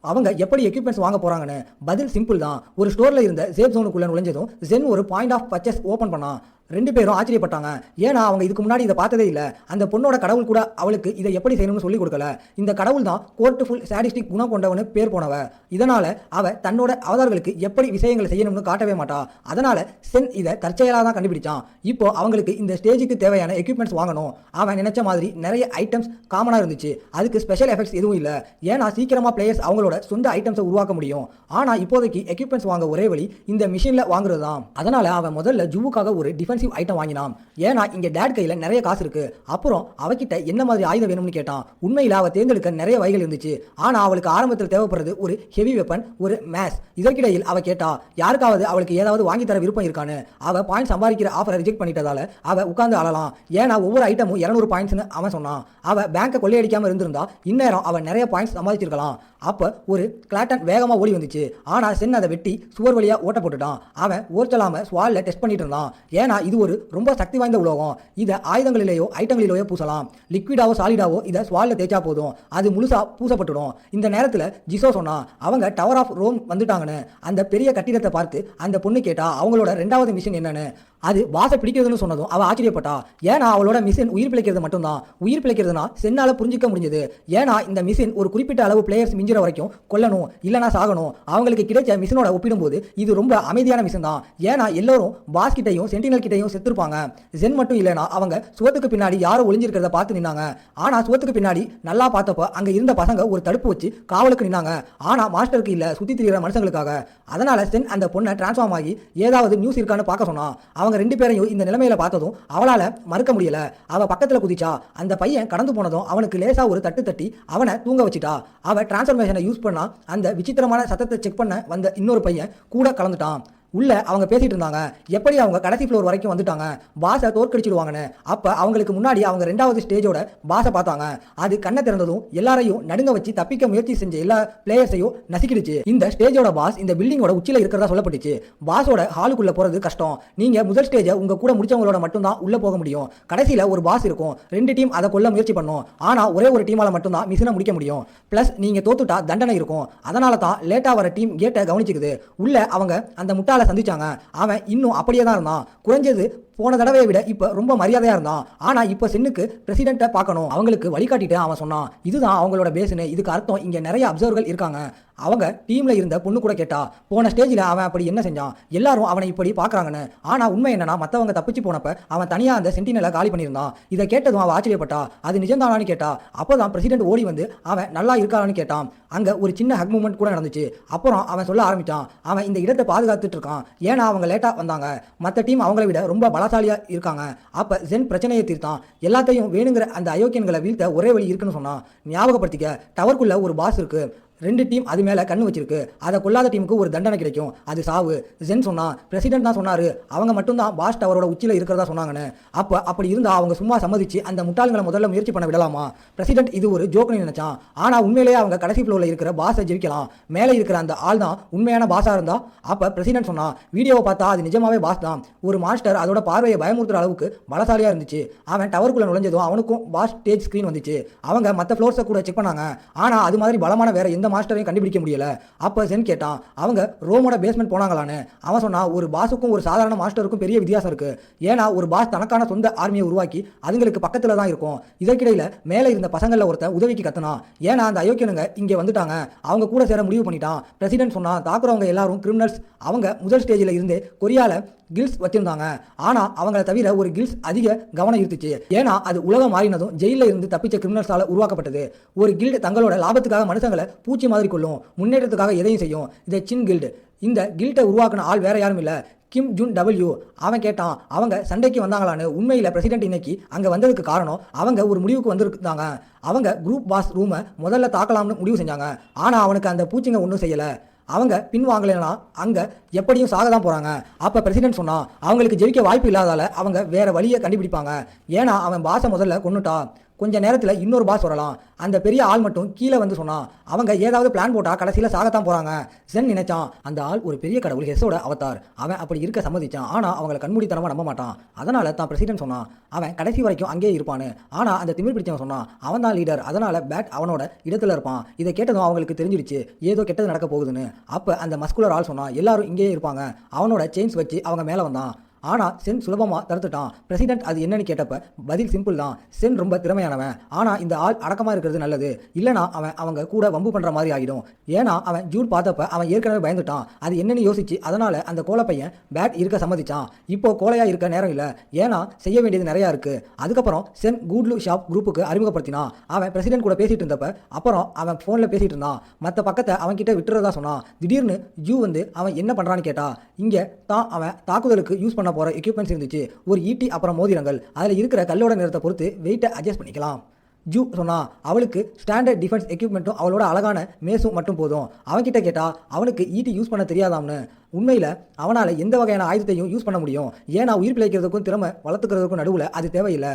A: அவங்க எப்படி எக்யூப்மெண்ட்ஸ் வாங்க போறாங்கன்னு. பதில் சிம்பிள் தான். ஒரு ஸ்டோர்ல இருந்த சேஃப் ஜோனுக்குள்ள நுழைஞ்சதும் ஜென் ஒரு பாயிண்ட் ஆஃப் பர்ச்சேஸ் ஓபன் பண்ணான். 2 பேரும் ஆச்சரியப்பட்டாங்க. ஏன்னா அவங்க இதுக்கு முன்னாடி இதை பார்த்ததே இல்லை. அந்த பொண்ணோட கடவுள் கூட அவளுக்கு இதை எப்படி செய்யணும்னு சொல்லி கொடுக்கல. இந்த கடவுள் தான் கோர்ட்டுஃபுல் சாடிஸ்டிக் குணம் கொண்டவனு பேர் போனவ. இதனால அவ தன்னோட அவதார்களுக்கு எப்படி விஷயங்களை செய்யணும்னு காட்டவே மாட்டா. அதனால சென் இதை தற்செயலாக தான் கண்டுபிடிச்சான். இப்போ அவங்களுக்கு இந்த ஸ்டேஜுக்கு தேவையான எக்யூப்மெண்ட்ஸ் வாங்கணும். அவன் நினைச்ச மாதிரி நிறைய ஐட்டம்ஸ் காமனா இருந்துச்சு. அதுக்கு ஸ்பெஷல் எஃபெக்ட்ஸ் எதுவும் இல்லை. ஏன்னா சீக்கிரமா பிளேயர்ஸ் அவங்களோட சொந்த ஐட்டம்ஸை உருவாக்க முடியும். ஆனா இப்போதைக்கு எக்யூப்மெண்ட்ஸ் வாங்க ஒரே வழி இந்த மிஷின்ல வாங்குறது தான். அதனால அவன் முதல்ல ஜூவுக்காக ஒரு டிஃபென்சிவ் ஐட்டம் வாங்கினான். ஏன்னா இங்க டேட் கையில நிறைய காசு இருக்கு. அப்புறம் அவகிட்ட என்ன மாதிரி ஆயுதம் வேணும்னு கேட்டான். உண்மையில அவ தேர்ந்தெடுக்க நிறைய வகைகள் இருந்துச்சு. ஆனா அவளுக்கு ஆரம்பத்தில் தேவைப்படுறது ஒரு ஹெவி வெப்பன், ஒரு மேஸ். இதற்கிடையில் அவ கேட்டா, யாருக்காவது அவளுக்கு ஏதாவது வாங்கி தர விருப்பம் இருக்கான்னு. அவ பாயிண்ட் சம்பாதிக்கிற ஆஃபரை ரிஜெக்ட் பண்ணிட்டதால அவ உட்கார்ந்து அழலாம். ஏன்னா ஒவ்வொரு ஐட்டமும் 200 பாயிண்ட்ஸ்னு அவன் சொன்னான். அவ பேங்கை கொள்ளையடிக்காம இருந்திருந்தா இந்நேரம் அவ நிறைய பாயிண்ட்ஸ் சம்பாதிச்சிருக்கலாம். அப்ப ஒரு கிளாட்டன் வேகமா ஓடி வந்துச்சு. ஆனா சென் அதை வெட்டி சுவர் வழியா ஓட்ட போட்டுட்டான். அவன் ஓர்ச்சலாம ஸ்வால்ல டெஸ்ட் பண்ணிட்டு இருந்தான். ஏன்னா இது ஒரு ரொம்ப சக்தி வாய்ந்த உலோகம். இதை ஆயுதங்களிலேயோ ஐட்டங்களிலேயோ பூசலாம். லிக்விடாவோ சாலிடாவோ இதை ஸ்வால்ல தேய்ச்சா போதும், அது முழுசா பூசப்பட்டுடும். இந்த நேரத்தில் ஜிசோ சொன்னா, அவங்க டவர் ஆஃப் ரோம் வந்துட்டாங்கன்னு. அந்த பெரிய கட்டிடத்தை பார்த்து அந்த பொண்ணு கேட்டா, அவங்களோட 2வது மிஷன் என்னன்னு. அது வாச பிடிக்கிறதுன்னு சொன்னதும் அவ ஆச்சரியப்பட்டா. ஏன்னா அவளோட மிஷின் உயிர் பிழைக்கிறது மட்டும்தான். உயிர் பிழைக்கிறதுனா சென்னால புரிஞ்சிக்க முடிஞ்சது. ஏன்னா இந்த மிஷின் ஒரு குறிப்பிட்ட அளவு பிளேயர்ஸ் மிஞ்சிற வரைக்கும் கொல்லணும், இல்லனா சாகணும். அவங்களுக்கு கிடைச்ச மிஷினோட ஒப்பிடும்போது இது ரொம்ப அமைதியான மிஷின் தான். ஏன்னா எல்லாரும் பாஸ் கிட்டையும் சென்டினல் கிட்டையும் செத்துருப்பாங்க. ஜென் மட்டும் இல்லைனா அவங்க சுவத்துக்கு பின்னாடி யாரும் ஒளிஞ்சிருக்கிறத பார்த்து நின்னாங்க. ஆனா சுவத்துக்கு பின்னாடி நல்லா பார்த்தப்ப அங்க இருந்த பசங்க ஒரு தடுப்பு வச்சு காவலுக்கு நின்னாங்க. ஆனா மாஸ்டருக்கு இல்ல, சுத்தி திரிகிற மனுஷங்களுக்காக. அதனால சென் அந்த பொண்ணை டிரான்ஸ்ஃபார்ம் ஆகி ஏதாவது நியூஸ் இருக்கான்னு பார்க்க சொன்னா. அவங்க 2 பேரையும் இந்த நிலைமையில பார்த்ததும் அவளால மறுக்க முடியல. அவ பக்கத்துல குதிச்சா. அந்த பையன் கடந்து போனதும் அவனுக்கு லேசா ஒரு தட்டு தட்டி அவனை தூங்க வச்சிட்டா. அவ டிரான்ஸ்ஃபர்மேஷனை யூஸ் பண்ணா. அந்த விசித்திரமான சத்தத்தை செக் பண்ண வந்த இன்னொரு பையன் கூட கலந்துட்டான். உள்ள அவங்க பேசிட்டு இருந்தாங்க. எப்படி அவங்க கடைசி ஃப்ளோர் வரைக்கும் வந்துட்டாங்க, பாஸை தோற்கடிச்சிடுவாங்கன்னு. அப்ப அவங்களுக்கு முன்னாடி அவங்க 2வது ஸ்டேஜோட பாஸை பார்த்தாங்க. அது கண்ணை திறந்ததும் எல்லாரையும் நடுங்க வச்சு தப்பிக்க முயற்சி செஞ்ச எல்லா பிளேயர்ஸையும் நசுக்கிடுச்சு. இந்த ஸ்டேஜோட பாஸ் இந்த பில்டிங்கோட உச்சில இருக்கிறதா சொல்லப்பட்டுச்சு. பாஸோட ஹாலுக்குள்ள போறது கஷ்டம். நீங்க முதல் ஸ்டேஜை உங்க கூட முடிச்சவங்களோட மட்டும்தான் உள்ள போக முடியும். கடைசியில ஒரு பாஸ் இருக்கும். 2 டீம் அதை கொல்ல முயற்சி பண்ணும். ஆனா ஒரே ஒரு டீமால மட்டும்தான் மிஷனை முடிக்க முடியும். பிளஸ் நீங்க தோத்துட்டா தண்டனை இருக்கும். அதனால தான் லேட்டா வர டீம் கேட்டை கவனிச்சுக்குது. உள்ள அவங்க அந்த முட்டாள சந்திச்சாங்க. அவன் இன்னும் அப்படியே தான் இருந்தான். குறைஞ்சது போன தடவையை விட இப்ப ரொம்ப மரியாதையா இருந்தான். ஆனா இப்ப சென்னுக்கு பிரசிடென்ட்டை பார்க்கணும். அவங்களுக்கு வழிகாட்டிட்டு அவன் சொன்னான், இதுதான் அவங்களோட பேஸ்னு. இதுக்கு அர்த்தம் இங்க நிறைய அப்சர்வர்கள் இருக்காங்க. அவங்க டீம்ல இருந்த பொண்ணு கூட கேட்டா, போன ஸ்டேஜில் அவன் அப்படி என்ன செஞ்சான், எல்லாரும் அவனை இப்படி பார்க்கறாங்கன்னு. ஆனா உண்மை என்னன்னா மற்றவங்க தப்பிச்சு போனப்ப அவன் தனியா அந்த சென்டினலை காலி பண்ணியிருந்தான். இதை கேட்டதும் அவன் ஆச்சரியப்பட்டா. அது நிஜம்தானான்னு கேட்டா. அப்போதான் பிரசிடென்ட் ஓடி வந்து அவன் நல்லா இருக்கான்னு கேட்டான். அங்க ஒரு சின்ன ஹக் மூமெண்ட் கூட நடந்துச்சு. அப்புறம் அவன் சொல்ல ஆரம்பிச்சான், அவன் இந்த இடத்தை பாதுகாத்துட்டு இருக்கான். ஏன்னா அவங்க லேட்டா வந்தாங்க. மற்ற டீம் அவங்கள விட ரொம்ப பலசாலி பலசாலியா இருக்காங்க. அப்ப ஜென் பிரச்சனையை தீர்த்தான். எல்லாத்தையும் வேணுங்கிற அந்த அயோக்கியன்களை வீழ்த்த ஒரே வழி இருக்குன்னு சொன்னான். ஞாபகப்படுத்திக்க, டவருக்குள்ள ஒரு பாஸ் இருக்கு. 2 டீம் அது மேலே கண்ணு வச்சிருக்கு. அதை கொல்லாத டீமுக்கு ஒரு தண்டனை கிடைக்கும், அது சாவு. ஜென் சொன்னா, பிரசிடென்ட் தான் சொன்னாரு அவங்க மட்டும்தான் பாஸ் டவரோட உச்சியில் இருக்கிறதா சொன்னாங்கன்னு. அப்போ அப்படி இருந்தால் அவங்க சும்மா சம்மதிச்சு அந்த முட்டாள்களை முதல்ல முயற்சி பண்ண விடலாமா? பிரசிடென்ட் இது ஒரு ஜோக்னு நினைச்சான். ஆனால் உண்மையிலேயே அவங்க கடைசி ஃப்ளோரில் இருக்கிற பாஸை ஜெயிக்கலாம். மேலே இருக்கிற அந்த ஆள் தான் உண்மையான பாஸாக இருந்தா. அப்போ பிரசிடென்ட் சொன்னா, வீடியோவை பார்த்தா அது நிஜமாவே பாஸ் தான். ஒரு மாஸ்டர் அதோட பார்வையை பயமுறுத்துற அளவுக்கு பலசாலியாக இருந்துச்சு. அவன் டவருக்குள்ள நுழைஞ்சதும் அவனுக்கும் பாஸ் ஸ்டேஜ் ஸ்க்ரீன் வந்துச்சு. அவங்க மற்ற ஃப்ளோர்ஸை கூட செக் பண்ணாங்க. ஆனால் அது மாதிரி பலமான வேற எந்த மாஸ்டரையும் கண்டுபிடிக்க முடியல. அப்ப சென் கேட்டான், அவங்க ரோமோட பேஸ்மெண்ட் போனாங்களான்னு. அவன் சொன்னா, ஒரு பாஸுக்கும் ஒரு சாதாரண மாஸ்டருக்கும் பெரிய வித்தியாசம் இருக்கு. ஏன்னா ஒரு பாஸ் தனக்கான சொந்த ஆர்மியை உருவாக்கி அதுங்களுக்கு பக்கத்துல தான் இருக்கும். இதற்கிடையில மேலே இருந்த பசங்கள ஒருத்தன் உதவிக்கு கத்துனான். ஏன்னா அந்த அயோக்கியனுங்க இங்கே வந்துட்டாங்க, அவங்க கூட சேர முடிவு பண்ணிட்டான். பிரசிடென்ட் சொன்னா, தாக்குறவங்க எல்லாரும் கிரிமினல்ஸ். அவங்க முதல் ஸ்டேஜில் இருந்து கொரியால கில்ஸ் வச்சிருந்தாங்க. ஆனா அவங்கள தவிர ஒரு கில்ஸ் அதிக கவனம் இருந்துச்சு. ஏன்னா அது உலகம் மாறினதும் ஜெயில இருந்து தப்பிச்ச கிரிமினல்ஸால உருவாக்கப்பட்டது. ஒரு கில்டு தங்களோட லாபத்துக்காக மனுஷங்களை பூச்சி மாதிரி கொள்ளும், முன்னேற்றத்துக்காக எதையும் செய்யும். இதை சின் கில்டு. இந்த கில்டை உருவாக்குன ஆள் வேற யாரும் இல்ல, கிம் ஜுன் டபிள்யூ. அவன் கேட்டான், அவங்க சண்டைக்கு வந்தாங்களான்னு. உண்மையில் பிரசிடென்ட் இன்னைக்கு அங்கே வந்ததுக்கு காரணம் அவங்க ஒரு முடிவுக்கு வந்திருந்தாங்க. அவங்க குரூப் பாஸ் ரூமை முதல்ல தாக்கலாம்னு முடிவு செஞ்சாங்க. ஆனால் அவனுக்கு அந்த பூச்சிங்க ஒன்றும் செய்யலை. அவங்க பின்வாங்கலைன்னா அங்கே எப்படியும் சாக தான் போகிறாங்க. அப்போ பிரசிடென்ட் சொன்னால், அவங்களுக்கு ஜெயிக்க வாய்ப்பு இல்லாதால அவங்க வேற வழியை கண்டுபிடிப்பாங்க. ஏன்னா அவன் பாஸை முதல்ல கொன்னுட்டா. கொஞ்ச நேரத்தில் இன்னொரு பாஸ் வரலாம். அந்த பெரிய ஆள் மட்டும் கீழே வந்து சொன்னான், அவங்க ஏதாவது பிளான் போட்டா கடைசியில் சாகத்தான் போகிறாங்க. சென் நினைச்சான், அந்த ஆள் ஒரு பெரிய கடவுள், ஹெஸோட அவதார். அவன் அப்படி இருக்க சம்மதிச்சான். ஆனால் அவங்களை கண்மூடித்தனமாக நம்ப மாட்டான். அதனால தான் பிரசிடென்ட் சொன்னான், அவன் கடைசி வரைக்கும் அங்கேயே இருப்பான்னு. ஆனால் அந்த திமிர் பிடிச்சவன் சொன்னான், அவன் தான் லீடர், அதனால பேட் அவனோட இடத்துல இருப்பான். இதை கேட்டதும் அவங்களுக்கு தெரிஞ்சிடுச்சு ஏதோ கெட்டது நடக்க போகுதுன்னு. அப்போ அந்த மஸ்குலர் ஆள் சொன்னான், எல்லாரும் இங்கேயே இருப்பாங்க. அவனோட செயின்ஸ் வச்சு அவங்க மேலே வந்தான். ஆனால் சென் சுலபமாக தடுத்துட்டான். பிரசிடென்ட் அது என்னன்னு கேட்டப்ப பதில் சிம்பிள் தான். சென் ரொம்ப திறமையானவன், ஆனால் இந்த ஆள் அடக்கமாக இருக்கிறது நல்லது. இல்லைனா அவங்க கூட வம்பு பண்ணுற மாதிரி ஆகிடும். ஏன்னா அவன் ஜூட் பார்த்தப்ப அவன் ஏற்கனவே பயந்துட்டான். அது என்னன்னு யோசிச்சு அதனால அந்த கோலை பையன் பேட் இருக்க சம்மதிச்சான். இப்போ கோலையாக இருக்க நேரம் இல்லை, ஏன்னா செய்ய வேண்டியது நிறையா இருக்கு. அதுக்கப்புறம் சென் கூட்லு ஷாப் குரூப்புக்கு அறிமுகப்படுத்தினான். அவன் பிரசிடென்ட் கூட பேசிட்டு இருந்தப்ப அப்புறம் அவன் ஃபோனில் பேசிட்டு இருந்தான். மற்ற பக்கத்தை அவன் கிட்ட விட்டுறதா சொன்னான். திடீர்னு ஜூ வந்து அவன் என்ன பண்ணுறான்னு கேட்டா. இங்கே தான் அவன் தாக்குதலுக்கு யூஸ் பண்ண போகிற எக்யூப்மெண்ட்ஸ் இருந்துச்சு. ஒரு ஈட்டி, அப்புறம் மோதிரங்கள். அதில் இருக்கிற கல்லோட நிறத்தை பொறுத்து வெயிட்டை அட்ஜஸ்ட் பண்ணிக்கலாம். ஜூ சொன்னா, அவளுக்கு ஸ்டாண்டர்ட் டிஃபென்ஸ் எக்யூப்மெண்ட்டும் அவளோட அழகான மேசும் மட்டும் போதும். அவன்கிட்ட கேட்டா, அவனுக்கு ஈட்டி யூஸ் பண்ண தெரியாதாம்னு. உண்மையில் அவனால் எந்த வகையான ஆயுதத்தையும் யூஸ் பண்ண முடியும். ஏன்னா உயிர் பிழைக்கிறதுக்கும் திறமை வளர்த்துக்கிறதுக்கும் நடுவில் அது தேவையில்லை.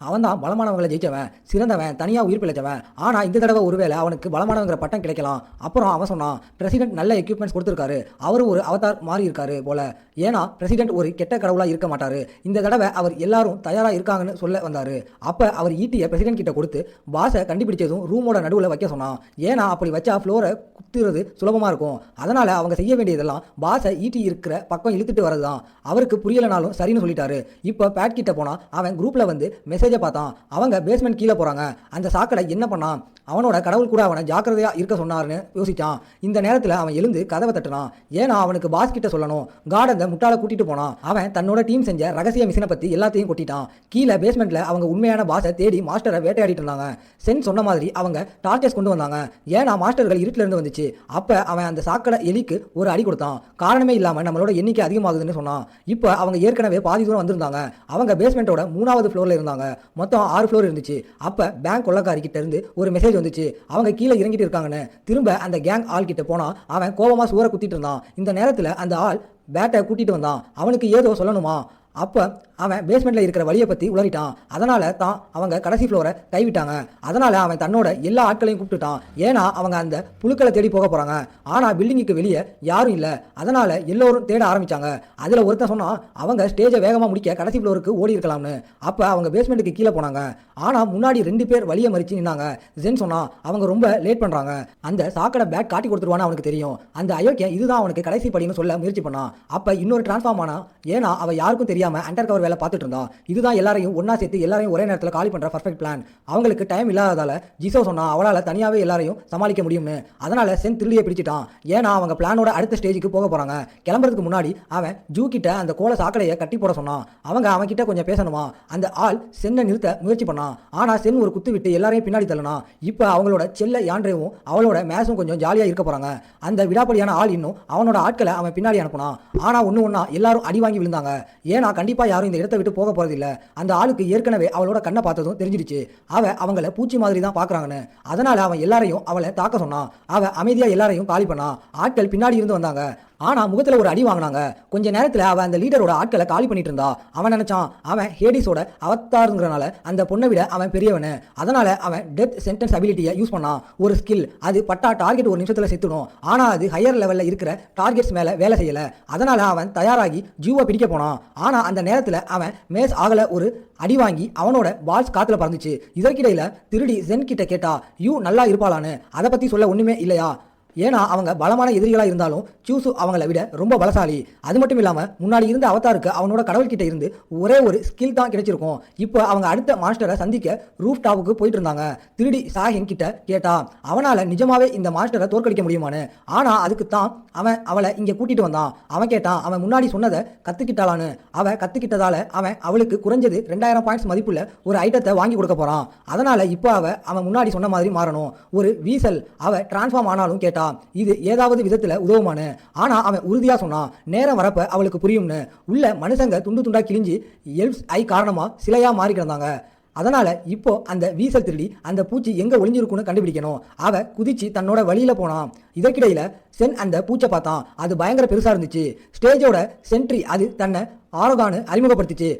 A: அவன் தான் பலமானவங்களை ஜெயிச்சவன், சிறந்தவன், தனியாக உயிர் பிழைச்சவன். ஆனால் இந்த தடவை ஒருவேளை அவனுக்கு பலமானவங்கிற பட்டம் கிடைக்கலாம். அப்புறம் அவன் சொன்னான், பிரசிடென்ட் நல்ல எக்யூப்மெண்ட்ஸ் கொடுத்துருக்காரு, அவரும் ஒரு அவதார் மாறி இருக்காரு போல. ஏன்னா பிரசிடென்ட் ஒரு கெட்ட கடவுளாக இருக்க மாட்டாரு. இந்த தடவை அவர் எல்லாரும் தயாராக இருக்காங்கன்னு சொல்ல வந்தார். அப்போ அவர் ஈட்டியை பிரசிடென்ட் கிட்ட கொடுத்து பாஸை கண்டுபிடிச்சதும் ரூமோட நடுவில் வைக்க சொன்னான். ஏன்னா அப்படி வச்சா ஃப்ளோரை குத்துறது சுலபமாக இருக்கும். அதனால் அவங்க செய்ய வேண்டியதெல்லாம் பாஸை ஈட்டி இருக்கிற பக்கம் இழுத்துட்டு வரது தான். அவருக்கு புரியலனாலும் சரின்னு சொல்லிட்டாரு. இப்போ பேட் கிட்ட போனால் அவன் குரூப்பில் வந்து மெசேஜ் பார்த்தான். அவங்க பேஸ்மெண்ட் கீழே போறாங்க. அந்த சாக்கடை என்ன பண்ணான், அவனோட கடவுள் கூட அவனை ஜாக்கிரதையா இருக்க சொன்னார்னு யோசிச்சான். இந்த நேரத்தில் அவன் எழுந்து கதவை தட்டினான். ஏன்னா அவனுக்கு பாஸ் கிட்ட சொல்லணும். கார்டு அந்த முட்டாளை கூட்டிட்டு போனான். அவன் தன்னோட டீம் செஞ்ச ரகசிய மிஷினை பத்தி எல்லாத்தையும் கொட்டிட்டான். கீழே பேஸ்மெண்ட்ல அவங்க உண்மையான பாஸை தேடி மாஸ்டரை வேட்டையாடிட்டு இருந்தாங்க. சென் சொன்ன மாதிரி அவங்க டார்ச்சர்ஸ் கொண்டு வந்தாங்க. ஏன்னா மாஸ்டர்கள் இருட்டில இருந்து வந்துச்சு. அப்ப அவன் அந்த சாக்கடை எலிக்கு ஒரு அடி கொடுத்தான். காரணமே இல்லாம நம்மளோட எண்ணிக்கை அதிகமாகுதுன்னு சொன்னான். இப்போ அவங்க ஏற்கனவே பாதி தூரம் வந்திருந்தாங்க. அவங்க பேஸ்மெண்ட்டோட 3வது ஃப்ளோர்ல இருந்தாங்க. மொத்தம் 6 ஃப்ளோர் இருந்துச்சு. அப்ப பேங்க் கொள்ளக்காரி கிட்ட இருந்து ஒரு மெசேஜ் வந்துச்சு, அவங்க கீழே இறங்கிட்டு இருக்காங்கன்னு. திரும்ப அந்த கேங் ஆள் கிட்ட போனா அவன் கோபமா சுவரை குத்திட்டு இருந்தான். இந்த நேரத்தில் அந்த ஆள் பேட்டை கூட்டிட்டு வந்தான். அவனுக்கு ஏதோ சொல்லணுமா. அப்போ அவன் பேஸ்மெண்ட்டில் இருக்கிற வழியை பற்றி உளறிட்டான். அதனால தான் அவங்க கடைசி ஃப்ளோரை கைவிட்டாங்க. அதனால அவன் தன்னோட எல்லா ஆட்களையும் கூப்பிட்டுட்டான். ஏன்னா அவங்க அந்த புழுக்களை தேடி போக போகிறாங்க. ஆனால் பில்டிங்குக்கு வெளியே யாரும் இல்லை. அதனால எல்லோரும் தேட ஆரம்பித்தாங்க. அதில் ஒருத்தன் சொன்னான், அவங்க ஸ்டேஜை வேகமாக முடிக்க கடைசி ஃப்ளோருக்கு ஓடி இருக்கலாம்னு. அப்போ அவங்க பேஸ்மெண்ட்டுக்கு கீழே போனாங்க. ஆனால் முன்னாடி 2 பேர் வழியை மறிச்சு நின்னாங்க. ஜென் சொன்னான், அவங்க ரொம்ப லேட் பண்ணுறாங்க. அந்த சாக்கடை பேட் காட்டி கொடுத்துருவான்னு அவனுக்கு தெரியும். அந்த அயோக்கியன் இதுதான் அவனுக்கு கடைசி படின்னு சொல்ல முயற்சி பண்ணான். அப்போ இன்னொரு டிரான்ஸ்ஃபார்ம் ஆனா. ஏன்னா அவள் யாருக்கும் தெரியாம அண்டர் கவர் வேலை பார்த்துட்டு இருந்தா. இதுதான் எல்லாரையும் ஒன்னா சேர்த்து எல்லாரையும் ஒரே நேரத்தில் காலி பண்ற பர்ஃபெக்ட் பிளான். அவங்களுக்கு டைம் இல்லாததால ஜிசோ சொன்னா அவளால் தனியாவே எல்லாரையும் சமாளிக்க முடியும்னு. அதனால சென் திருடியை பிடிச்சிட்டான். ஏன்னா அவங்க பிளானோட அடுத்த ஸ்டேஜுக்கு போக போறாங்க. கிளம்புறதுக்கு முன்னாடி அவன் ஜூ கிட்ட அந்த கோல சாக்கடையை கட்டி போட சொன்னான். அவங்க அவன் கிட்ட கொஞ்சம் பேசணுமா. அந்த ஆள் சென்னை நிறுத்த முயற்சி பண்ணான். ஆனா சென் ஒரு குத்து விட்டு எல்லாரையும் பின்னாடி தள்ளனா. இப்போ அவங்களோட செல்ல யாண்ட்ரேவும் அவளோட மேஸும் கொஞ்சம் ஜாலியா இருக்க போறாங்க. அந்த விடாப்படியான ஆள் இன்னும் அவனோட ஆட்களை அவன் பின்னாடி அனுப்புனான். ஆனா ஒண்ணு ஒண்ணா எல்லாரும் அடி வாங்கி விழுந்தாங்க. ஏன்னா கண்டிப்பா யாரும் இந்த இடத்தை விட்டு போக போறதில்ல. அந்த ஆளுக்கு ஏற்கனவே அவளோட கண்ணை பார்த்ததும் தெரிஞ்சிடுச்சு. அவங்கள பூச்சி மாதிரி தான் பாக்குறாங்கன்னு. அதனால அவன் எல்லாரையும் அவளை தாக்க சொன்னான். அமைதியா எல்லாரையும் காலி பண்ணா. ஆட்கள் பின்னாடி இருந்து வந்தாங்க. ஆனா முகத்துல ஒரு அடி வாங்கினாங்க. கொஞ்ச நேரத்துல அவன் அந்த லீடரோட ஆட்களை காலி பண்ணிட்டு இருந்தா. அவன் நினைச்சான் அவன் ஹேடிஸோட அவதாருங்கிறனால அந்த பொண்ணை விட அவன் பெரியவனு. அதனால அவன் டெத் சென்டென்ஸ் அபிலிட்டியை யூஸ் பண்ணான். ஒரு ஸ்கில், அது பட்டா டார்கெட் ஒரு நிமிஷத்துல செத்துடும். ஆனா அது ஹையர் லெவல்ல இருக்கிற டார்கெட்ஸ் மேல வேலை செய்யல. அதனால அவன் தயாராகி ஜூவை பிடிக்க போனான். ஆனா அந்த நேரத்துல அவன் மேஸ் ஆகல ஒரு அடி வாங்கி அவனோட பால்ஸ் காத்துல பறந்துச்சு. இதற்கிடையில திருடி ஜென் கிட்ட கேட்டா யூ நல்லா இருப்பாளான்னு. அதை பத்தி சொல்ல ஒண்ணுமே இல்லையா? ஏன்னா அவங்க பலமான எதிரிகளா இருந்தாலும் சூசு அவங்கள விட ரொம்ப பலசாலி. அது மட்டும் இல்லாம முன்னாடி இருந்த அவதாருக்கு அவனோட கடவுள்கிட்ட இருந்து ஒரே ஒரு ஸ்கில் தான் கிடைச்சிருக்கும். இப்போ அவங்க அடுத்த மாஸ்டரை சந்திக்க ரூஃப் டாப்புக்கு போயிட்டு இருந்தாங்க. திருடி சாஹின் கிட்ட கேட்டா அவனால நிஜமாவே இந்த மாஸ்டரை தோற்கடிக்க முடியுமான்னு. ஆனா அதுக்கு தான் அவன் அவளை இங்க கூட்டிட்டு வந்தான். அவன் கேட்டான் அவன் முன்னாடி சொன்னதை கத்துக்கிட்டாளான்னு. அவன் கத்துக்கிட்டதால அவன் அவளுக்கு குறைஞ்சது 2000 பாயிண்ட்ஸ் மதிப்புள்ள ஒரு ஐட்டத்தை வாங்கி கொடுக்க போறான். அதனால இப்போ அவன் முன்னாடி சொன்ன மாதிரி மாறணும். ஒரு வீசல் அவ டிரான்ஸ்ஃபார்ம் ஆனாலும் கேட்டா இது ஏதாவது விதத்துல உதவுமானு. ஆனா அவன் உறுதியா சொன்னான் நேரம் வரப்ப அவளுக்கு புரியும்னு. உள்ள மனுஷங்க துண்டு துண்டா கிழிஞ்சு எல்ப்ஸ் ஐ காரணமா சிலையா மாறி கிடந்தாங்க. அதனால இப்போ அந்த வீசல் திருடி அந்த பூச்சி எங்க ஒளிஞ்சிருக்குன்னு கண்டுபிடிக்கணும். அவ குதிச்சு தன்னோட வழியில போனான். இதற்கிடையில சென் அந்த பூச்சை பார்த்தான். அது பயங்கர பெருசா இருந்துச்சு. ஸ்டேஜோட சென்ட்ரி அது தன்னை ஆரோகானு அறிமுகப்படுத்திச்சு.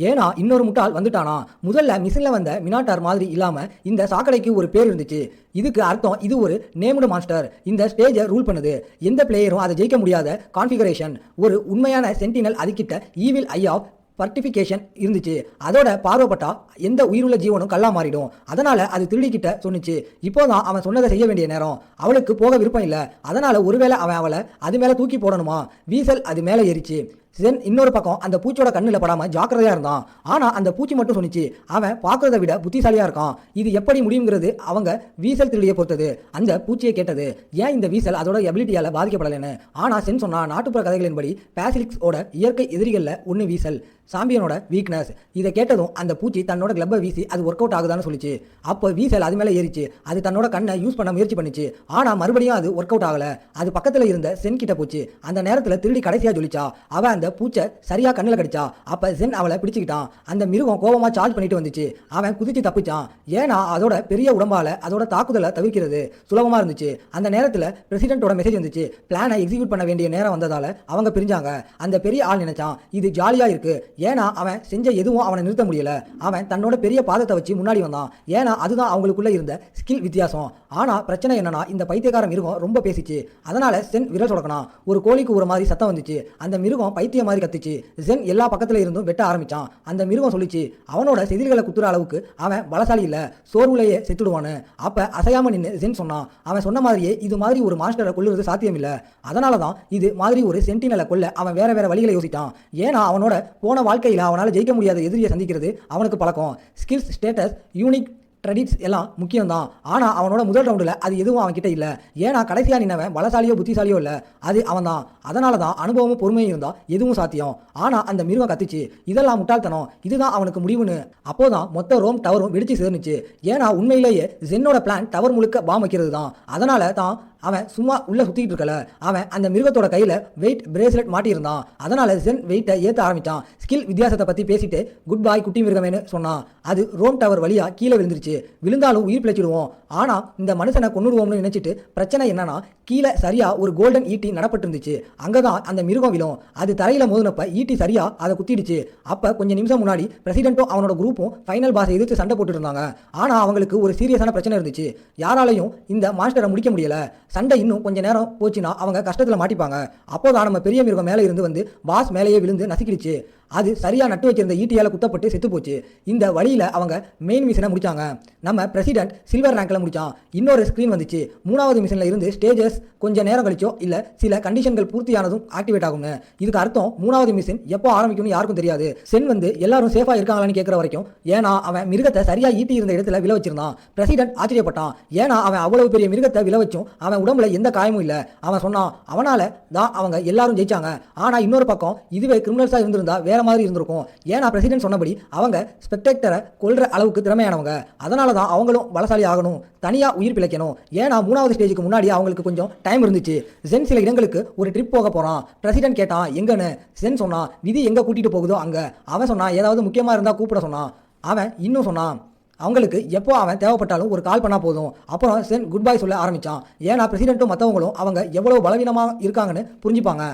A: ஏன்னா இன்னொரு முட்டாள் வந்துட்டானா. முதல்ல மிஷின்ல வந்த மினாட்டார் மாதிரி இல்லாம இந்த சாக்கடைக்கு ஒரு பேர் இருந்துச்சு. இதுக்கு அர்த்தம் இது ஒரு நேம்டு மாஸ்டர். இந்த ஸ்டேஜை ரூல் பண்ணுது. எந்த பிளேயரும் அதை ஜெயிக்க முடியாத கான்ஃபிகரேஷன். ஒரு உண்மையான சென்டினல் அதுக்கிட்ட ஈவில் ஐ ஆஃப் பர்டிஃபிகேஷன் இருந்துச்சு. அதோட பார்வைப்பட்டா எந்த உயிருள்ள ஜீவனும் கல்லா மாறிடும். அதனால அது திருடிக்கிட்ட சொன்னிச்சு. இப்போதான் அவன் சொன்னதை செய்ய வேண்டிய நேரம். அவளுக்கு போக விருப்பம் இல்லை. அதனால ஒருவேளை அவன் அவளை அது மேல தூக்கி போடணுமா. வீசல் அது மேல ஏறிச்சு. சென் இன்னொரு பக்கம் அந்த பூச்சியோட கண்ணுல படாம ஜாக்கிரதையா இருந்தான். ஆனா அந்த பூச்சி மட்டும் சொன்னிச்சு அவன் பார்க்கறத விட புத்திசாலியா இருக்கான். இது எப்படி முடியுங்கிறது அவங்க வீசல் திருடியை பொறுத்தது. அந்த பூச்சியை கேட்டது ஏன் இந்த வீசல் அதோட எபிலிட்டியால பாதிக்கப்படலைன்னு. ஆனா சென் சொன்னா நாட்டுப்புற கதைகளின்படி பேசிலிக்ஸோட இயற்கை எதிரிகள்ல ஒன்னு வீசல், சாம்பியனோட வீக்னஸ். இதை கேட்டதும் அந்த பூச்சி தன்னோட கிளப்பை வீசி அது ஒர்க் அவுட் ஆகுதான்னு சொல்லிச்சு. அப்போ வீசல் அது மேல ஏறிச்சு. அது தன்னோட கண்ணை யூஸ் பண்ண முயற்சி பண்ணிச்சு. ஆனா மறுபடியும் அது ஒர்க் அவுட் ஆகல. அது பக்கத்துல இருந்த சென் கிட்ட போச்சு. அந்த நேரத்துல திருடி கடைசியா சொல்லிச்சா அவன் அந்த பூச்சை சரியா கண்ணில் கடிச்சா. அப்ப சென் அவளை பிடிச்சுக்கிட்டான். அந்த மிருகம் கோபமா சார்ஜ் பண்ணிட்டு வந்துச்சு. அவன் குதிச்சு தப்பிச்சான். ஏன்னா அதோட பெரிய உடம்பால அதோட தாக்குதலை தவிர்க்கிறது சுலபமா இருந்துச்சு. அந்த நேரத்துல பிரசிடென்ட்டோட மெசேஜ் வந்துச்சு. பிளானை எக்ஸிக்யூட் பண்ண வேண்டிய நேரம் வந்ததால அவங்க பிரிஞ்சாங்க. அந்த பெரிய ஆள் நினைச்சான் இது ஜாலியா இருக்கு. ஏன்னா அவன் செஞ்ச எதுவும் அவனை நிறுத்த முடியல. அவன் தன்னோட பெரிய பாதத்தை வச்சு முன்னாடி வந்தான். ஏன்னா அதுதான் அவங்களுக்குள்ள இருந்த ஸ்கில் வித்தியாசம். ஆனா பிரச்சனை என்னன்னா இந்த பைத்தியக்கார மிருகம் ரொம்ப பேசிச்சு. அதனால சென் விரல் சொடக்கனான். ஒரு கோழிக்கு ஒரு மாதிரி சத்தம் வந்துச்சு. அந்த மிருகம் பைத்திய மாதிரி கத்துச்சு. சென் எல்லா பக்கத்துல இருந்தும் வெட்ட ஆரம்பிச்சான். அந்த மிருகம் சொல்லிச்சு அவனோட செதில்களை குத்துற அளவுக்கு அவன் பலசாலி இல்ல, சோர்வுலையே செத்துடுவான்னு. அப்ப அசையாம நின்று சென் சொன்னான் அவன் சொன்ன மாதிரியே இது மாதிரி ஒரு மாஸ்டரை கொல்லுறது சாத்தியம் இல்ல. அதனாலதான் இது மாதிரி ஒரு சென்டினலை கொல்ல அவன் வேற வேற வழிகளை யோசித்தான். ஏன்னா அவனோட போன வாழ்க்கையில அவனால ஜெயிக்க முடியாத எதிரியை சந்திக்கிறது அவனுக்கு பழக்கம். ஸ்கில்ஸ், ஸ்டேட்டஸ், யூனிக் ட்ரெடிட்ஸ் எல்லாம் முக்கியம் தான். ஆனா அவனோட முதல் ரவுண்டில் அது எதுவும் அவன் கிட்ட இல்லை. ஏன்னா கடைசியா நின்னவன் பலசாலியோ புத்திசாலியோ இல்லை, அது அவன் தான். அதனால தான் அனுபவமும் பொறுமையும் இருந்தா எதுவும் சாத்தியம். ஆனா அந்த மிருகம் கத்துச்சு இதெல்லாம் முட்டாள்தனம், இதுதான் அவனுக்கு முடிவுன்னு. அப்போதான் மொத்த ரோம் டவரும் வெடிச்சு சேர்ந்துச்சு. ஏன்னா உண்மையிலேயே ஜென்னோட பிளான் டவர் முழுக்க பாம் வைக்கிறது தான். அதனால தான் அவன் சும்மா உள்ள சுத்திட்டு இருக்கல. அவன் அந்த மிருகத்தோட கையில வெயிட் பிரேஸ்லெட் மாட்டியிருந்தான். அதனால ஜென் வெயிட்டை ஏற்ற ஆரம்பிச்சான். ஸ்கில் வித்தியாசத்தை பத்தி பேசிட்டு குட் பாய் குட்டி மிருகமேனு சொன்னான். அது ரோம் டவர் வழியா கீழே விழுந்துருச்சு. விழுந்தாலும் உயிர் பிழைச்சிடுவோம். ஆனா இந்த மனுஷனை கொன்னுடுவோம்னு நினைச்சிட்டு பிரச்சனை என்னன்னா கீழே சரியா ஒரு கோல்டன் ஈட்டி நடப்பட்டு இருந்துச்சு. அங்கதான் அந்த மிருகம் விழும். அது தரையில மோதினப்ப ஈட்டி சரியா அதை குத்திடுச்சு. அப்ப கொஞ்சம் நிமிஷம் முன்னாடி பிரசிடென்ட்டும் அவனோட குரூப்பும் ஃபைனல் பாஸை எதிர்த்து சண்டை போட்டு இருந்தாங்க. ஆனா அவங்களுக்கு ஒரு சீரியஸான பிரச்சனை இருந்துச்சு. யாராலையும் இந்த மாஸ்டரை முடிக்க முடியல. சண்டை இன்னும் கொஞ்ச நேரம் போச்சுன்னா அவங்க கஷ்டத்துல மாட்டிப்பாங்க. அப்போதான் நம்ம பெரிய மிருகம் மேலே இருந்து வந்து பாஸ் மேலேயே விழுந்து நசுக்கிடுச்சு. அது சரியா நட்டு வச்சிருந்த ஈட்டியால குத்தப்பட்டு செத்து போச்சு. இந்த வழியில அவங்க மெயின் மிஷனை முடிச்சாங்க. நம்ம பிரசிடென்ட் சில்வர் ரேங்க்ல முடிச்சான். இன்னொரு ஸ்கிரீன் வந்துச்சு. மூணாவது மிஷன்ல இருந்து ஸ்டேஜஸ் கொஞ்ச நேரம் கழிச்சோ இல்ல சில கண்டிஷன்கள் பூர்த்தியானதும் ஆக்டிவேட் ஆகும்னு. இதுக்கு அர்த்தம் மூணாவது மிஷன் எப்போ ஆரம்பிக்கும்னு யாருக்கும் தெரியாது. சென் வந்து எல்லாரும் சேஃபா இருக்காங்களான்னு கேட்கற வரைக்கும். ஏன்னா அவன் மிருகத்தை சரியா ஈட்டி இருந்த இடத்துல விழ வச்சிருந்தான். பிரசிடென்ட் ஆச்சரியப்பட்டான். ஏன்னா அவன் அவ்வளவு பெரிய மிருகத்தை விழ வச்சும் அவன் அவன் உடம்புல எந்த காயமும் இல்லை. அவன் சொன்னான் அவனால தான் அவங்க எல்லாரும் ஜெயிச்சாங்க. ஆனால் இன்னொரு பக்கம் இதுவே கிரிமினல்ஸாக இருந்திருந்தா வேற மாதிரி இருந்திருக்கும். ஏன்னா பிரசிடென்ட் சொன்னபடி அவங்க ஸ்பெக்டேட்டரை கொல்ற அளவுக்கு திறமையானவங்க. அதனால தான் அவங்களும் பலசாலி ஆகணும், தனியாக உயிர் பிழைக்கணும். ஏன்னா 3வது ஸ்டேஜுக்கு முன்னாடி அவங்களுக்கு கொஞ்சம் டைம் இருந்துச்சு. ஜென் சில இடங்களுக்கு ஒரு ட்ரிப் போக போகிறான். பிரசிடென்ட் கேட்டான் எங்கன்னு. ஜென் சொன்னான் விதி எங்கே கூட்டிகிட்டு போகுதோ அங்கே. அவன் சொன்னான் ஏதாவது முக்கியமாக இருந்தால் கூப்பிட சொன்னான். அவன் இன்னும் சொன்னான் அவங்களுக்கு எப்போ அவன் தேவைப்பட்டாலும் ஒரு கால் பண்ணால் போதும். அப்புறம் சென் குட் பை சொல்ல ஆரம்பித்தான். ஏன்னா பிரசிடென்ட்டும் மற்றவங்களும் அவங்க எவ்வளோ பலவீனமாக இருக்காங்கன்னு புரிஞ்சுப்பாங்க.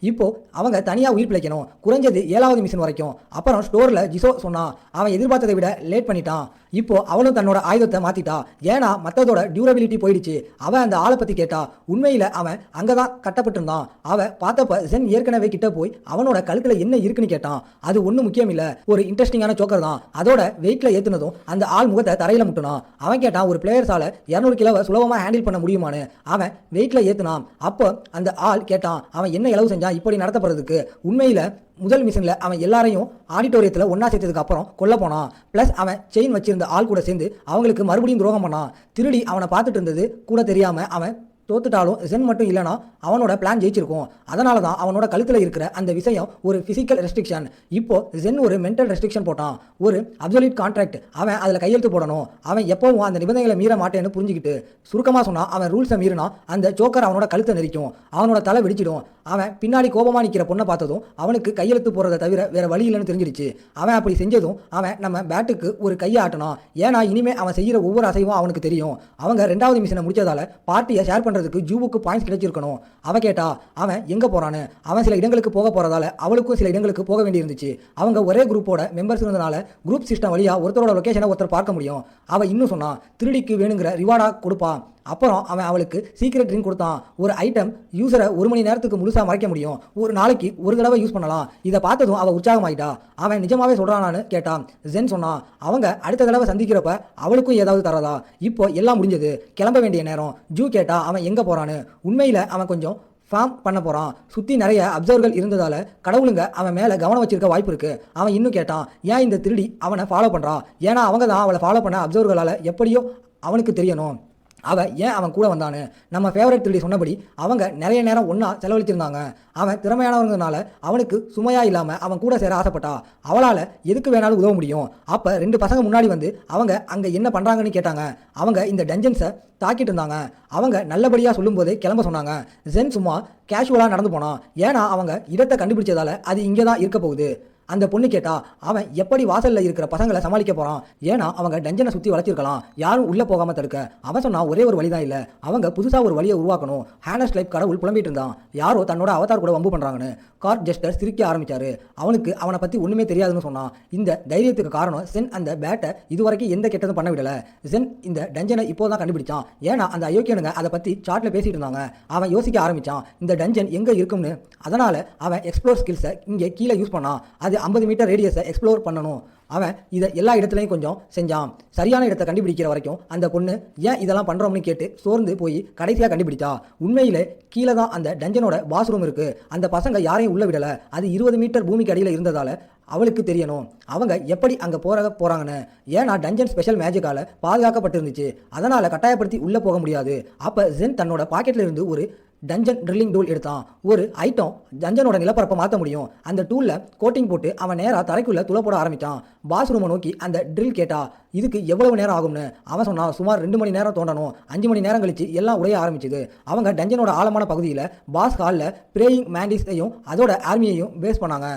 A: இப்போ அவங்க தனியாக உயிர் பிழைக்கணும், குறைஞ்சது 7வது மிஷன் வரைக்கும். அப்புறம் ஸ்டோரில் ஜிசோ சொன்னான் அவன் எதிர்பார்த்ததை விட லேட் பண்ணிட்டான். இப்போ அவனும் தன்னோட ஆயுதத்தை மாற்றிட்டா. ஏன்னா மற்றதோட டியூரபிலிட்டி போயிடுச்சு. அவன் அந்த ஆளை பற்றி கேட்டா. உண்மையில் அவன் அங்கே தான் கட்டப்பட்டிருந்தான். அவன் பார்த்தப்ப ஜென் ஏற்கனவே கிட்ட போய் அவனோட கழுத்தில் என்ன இருக்குன்னு கேட்டான். அது ஒன்றும் முக்கியம் இல்லை, ஒரு இன்ட்ரெஸ்டிங்கான சோக்கர் தான். அதோட வெயிட்டில் ஏற்றுனதும் அந்த ஆள் முகத்தை தரையில் முட்டினான். அவன் கேட்டான் ஒரு பிளேயர்ஸால் 200 கிலோவை சுலபமாக ஹேண்டில் பண்ண முடியுமான்னு. அவன் வெயிட்டில் ஏற்றுனான். அப்போ அந்த ஆள் கேட்டான் அவன் என்ன இளவு செஞ்சான் இப்படி நடத்தப்படுறதுக்கு. உண்மையில் முதல் மிஷனில் அவன் எல்லாரையும் ஆடிட்டோரியத்தில் ஒன்றா சேர்த்ததுக்கு அப்புறம் கொல்ல போனான். ப்ளஸ் அவன் செயின் வச்சிருந்த ஆள் கூட சேர்ந்து அவங்களுக்கு மறுபடியும் துரோகம் பண்ணான். திருடி அவனை பார்த்துட்டு இருந்தது கூட தெரியாமல் அவன் தோத்துட்டாலும் ஜென் மட்டும் இல்லைனா அவனோட பிளான் ஜெயிச்சிருக்கும். அதனால தான் அவனோட கழுத்தில் இருக்கிற அந்த விஷயம் ஒரு ஃபிசிக்கல் ரெஸ்ட்ரிக்ஷன். இப்போ ஜென் ஒரு மென்டல் ரெஸ்ட்ரிக்ஷன் போட்டான், ஒரு அப்சல்யூட் கான்ட்ராக்ட். அவன் அதில் கையெழுத்து போடணும். அவன் எப்பவும் அந்த நிபந்தனைகளை மீற மாட்டேன்னு புரிஞ்சுக்கிட்டு சுருக்கமாக சொன்னான் அவன் ரூல்ஸை மீறினா அந்த ஜோக்கர் அவனோட கழுத்தை நெரிக்கும், அவனோட தலை வெடிச்சிடும். அவன் பின்னாடி கோபமாக நிற்கிற பொண்ணை பார்த்ததும் அவனுக்கு கையெழுத்து போடுறதை தவிர வேற வழி இல்லைன்னு தெரிஞ்சிருச்சு. அவன் அப்படி செஞ்சதும் அவன் நம்ம பேட்டுக்கு ஒரு கையை ஆட்டினான். ஏன்னா இனிமேல் அவன் செய்கிற ஒவ்வொரு அசைவும் அவனுக்கு தெரியும். அவங்க 2வது மிஷனை முடிச்சதால பார்ட்டியை ஷேர் பண்ணுறதுக்கு ஜூவுக்கு பாயிண்ட்ஸ் கிடைச்சிருக்கணும். அவன் கேட்டா அவன் எங்கே போகிறான்னு. அவன் சில இடங்களுக்கு போக போகிறதால அவளுக்கும் சில இடங்களுக்கு போக வேண்டி இருந்துச்சு. அவங்க ஒரே குரூப்போட மெம்பர்ஸ் இருந்தனால குரூப் சிஸ்டம் வழியாக ஒருத்தரோட லொக்கேஷனை ஒருத்தர் பார்க்க முடியும். அவன் இன்னும் சொன்னான் திருடிக்கு வேணுங்கிற ரிவார்டாக கொடுப்பான். அப்புறம் அவன் அவளுக்கு சீக்ரெட் ட்ரிங்க் கொடுத்தான். ஒரு ஐட்டம் யூஸரை 1 மணி நேரத்துக்கு முழுசாக மறைக்க முடியும், ஒரு நாளைக்கு ஒரு தடவை யூஸ் பண்ணலாம். இதை பார்த்ததும் அவள் உற்சாகமாயிட்டா. அவன் நிஜமாவே சொல்கிறானான்னு கேட்டான். ஜென் சொன்னான் அவங்க அடுத்த தடவை சந்திக்கிறப்ப அவளுக்கும் ஏதாவது தரதா. இப்போ எல்லாம் முடிஞ்சது, கிளம்ப வேண்டிய நேரம். ஜூ கேட்டா அவன் எங்கே போகிறான்னு. உண்மையில் அவன் கொஞ்சம் ஃபார்ம் பண்ண போகிறான். சுற்றி நிறைய அப்சர்வர்கள் இருந்ததால் கடவுளுங்க அவன் மேலே கவனம் வச்சிருக்க வாய்ப்பு இருக்குது. அவன் இன்னும் கேட்டான் ஏன் இந்த திருடி அவனை ஃபாலோ பண்ணுறான். ஏன்னா அவங்க தான் அவளை ஃபாலோ பண்ண அப்சர்வர்களால் எப்படியோ அவனுக்கு தெரியணும் அவன் ஏன் அவன் கூட வந்தானு. நம்ம ஃபேவரட் திருடி சொன்னபடி அவங்க நிறைய நேரம் ஒன்றா செலவழிச்சிருந்தாங்க. அவன் திறமையானவங்கிறதுனால அவனுக்கு சுமையாக இல்லாமல் அவன் கூட சேர ஆசைப்பட்டா. அவளால் எதுக்கு வேணாலும் உதவ முடியும். அப்போ 2 பசங்க முன்னாடி வந்து அவங்க அங்கே என்ன பண்ணுறாங்கன்னு கேட்டாங்க. அவங்க இந்த டஞ்சன்ஸை தாக்கிட்டு இருந்தாங்க. அவங்க நல்லபடியாக சொல்லும்போதே கிளம்ப சொன்னாங்க. ஜென் சும்மா கேஷுவலாக நடந்து போனான். ஏன்னா அவங்க இடத்தை கண்டுபிடிச்சதால அது இங்கே தான் இருக்க போகுது. அந்த பொண்ணு கேட்டா அவன் எப்படி வாசலில் இருக்கிற பசங்களை சமாளிக்க போகிறான். ஏன்னா அவங்க டஞ்சனை சுற்றி வளைச்சிருக்கலாம், யாரும் உள்ளே போகாமல் தடுக்க. அவன் சொன்னா ஒரே ஒரு வழி தான் இல்லை, அவங்க புதுசாக ஒரு வழியை உருவாக்கணும். ஹேனஸ் லைஃப் கடவுள் புலம்பிட்டு இருந்தான் யாரோ தன்னோட அவதார் கூட வம்பு பண்ணுறாங்கன்னு. கார்ட் ஜெஸ்டர் சிரிக்க ஆரம்பிச்சாரு. அவனுக்கு அவனை பற்றி ஒன்றுமே தெரியாதுன்னு சொன்னான். இந்த தைரியத்துக்கு காரணம் சென் அந்த பேட்டை இதுவரைக்கும் எந்த கெட்டதும் பண்ண விடலை. சென் இந்த டஞ்சனை இப்போ தான் கண்டுபிடிச்சான். ஏன்னா அந்த அயோக்கியனுங்க அதை பற்றி சாட்டில் பேசிட்டு இருந்தாங்க. அவன் யோசிக்க ஆரம்பித்தான் இந்த டஞ்சன் எங்கே இருக்கும்னு. அதனால் அவன் எக்ஸ்ப்ளோர் ஸ்கில்ஸை இங்கே கீழே யூஸ் பண்ணான். அது 50 மீட்டர் ரேடியஸை எக்ஸ்ப்ளோர் பண்ணணும். அவன் இதை எல்லா இடத்துலையும் கொஞ்சம் செஞ்சான். சரியான இடத்தை கண்டுபிடிக்கிற வரைக்கும் அந்த பொண்ணு ஏன் இதெல்லாம் பண்ணுறோம்னு கேட்டு சோர்ந்து போய் கடைசியாக கண்டுபிடிச்சா. உண்மையிலே கீழே தான் அந்த டஞ்சனோட பாத்ரூம் இருக்குது. அந்த பசங்க யாரையும் உள்ள விடலை. அது 20 மீட்டர் பூமிக்கு அடியில் இருந்ததால் அவளுக்கு தெரியணும் அவங்க எப்படி அங்கே போகிறாங்கன்னு. ஏன்னா டஞ்சன் ஸ்பெஷல் மேஜிக்கால் பாதுகாக்கப்பட்டிருந்துச்சு. அதனால் கட்டாயப்படுத்தி உள்ளே போக முடியாது. அப்போ ஜென் தன்னோட பாக்கெட்டில் இருந்து ஒரு டஞ்சன் ட்ரில்லிங் டூல் எடுத்தான். ஒரு ஐட்டம் டஞ்சனோட நிலப்பரப்பை மாற்ற முடியும். அந்த டூலில் கோட்டிங் போட்டு அவன் நேராக தரைக்குள்ளே துளை போட ஆரம்பித்தான். பாத்ரூமை நோக்கி அந்த ட்ரில் கேட்டா இதுக்கு எவ்வளவு நேரம் ஆகும்னு. அவன் சொன்னான் சுமார் 2 மணி நேரம் தோண்டணும். 5 மணி நேரம் கழிச்சு எல்லாம் உடைய ஆரம்பிச்சுது. அவங்க டஞ்சனோட ஆழமான பகுதியில் பாஸ் ஹாலில் பிரேயிங் மேண்டிஸையும் அதோட ஆர்மியையும் பேஸ் பண்ணாங்க.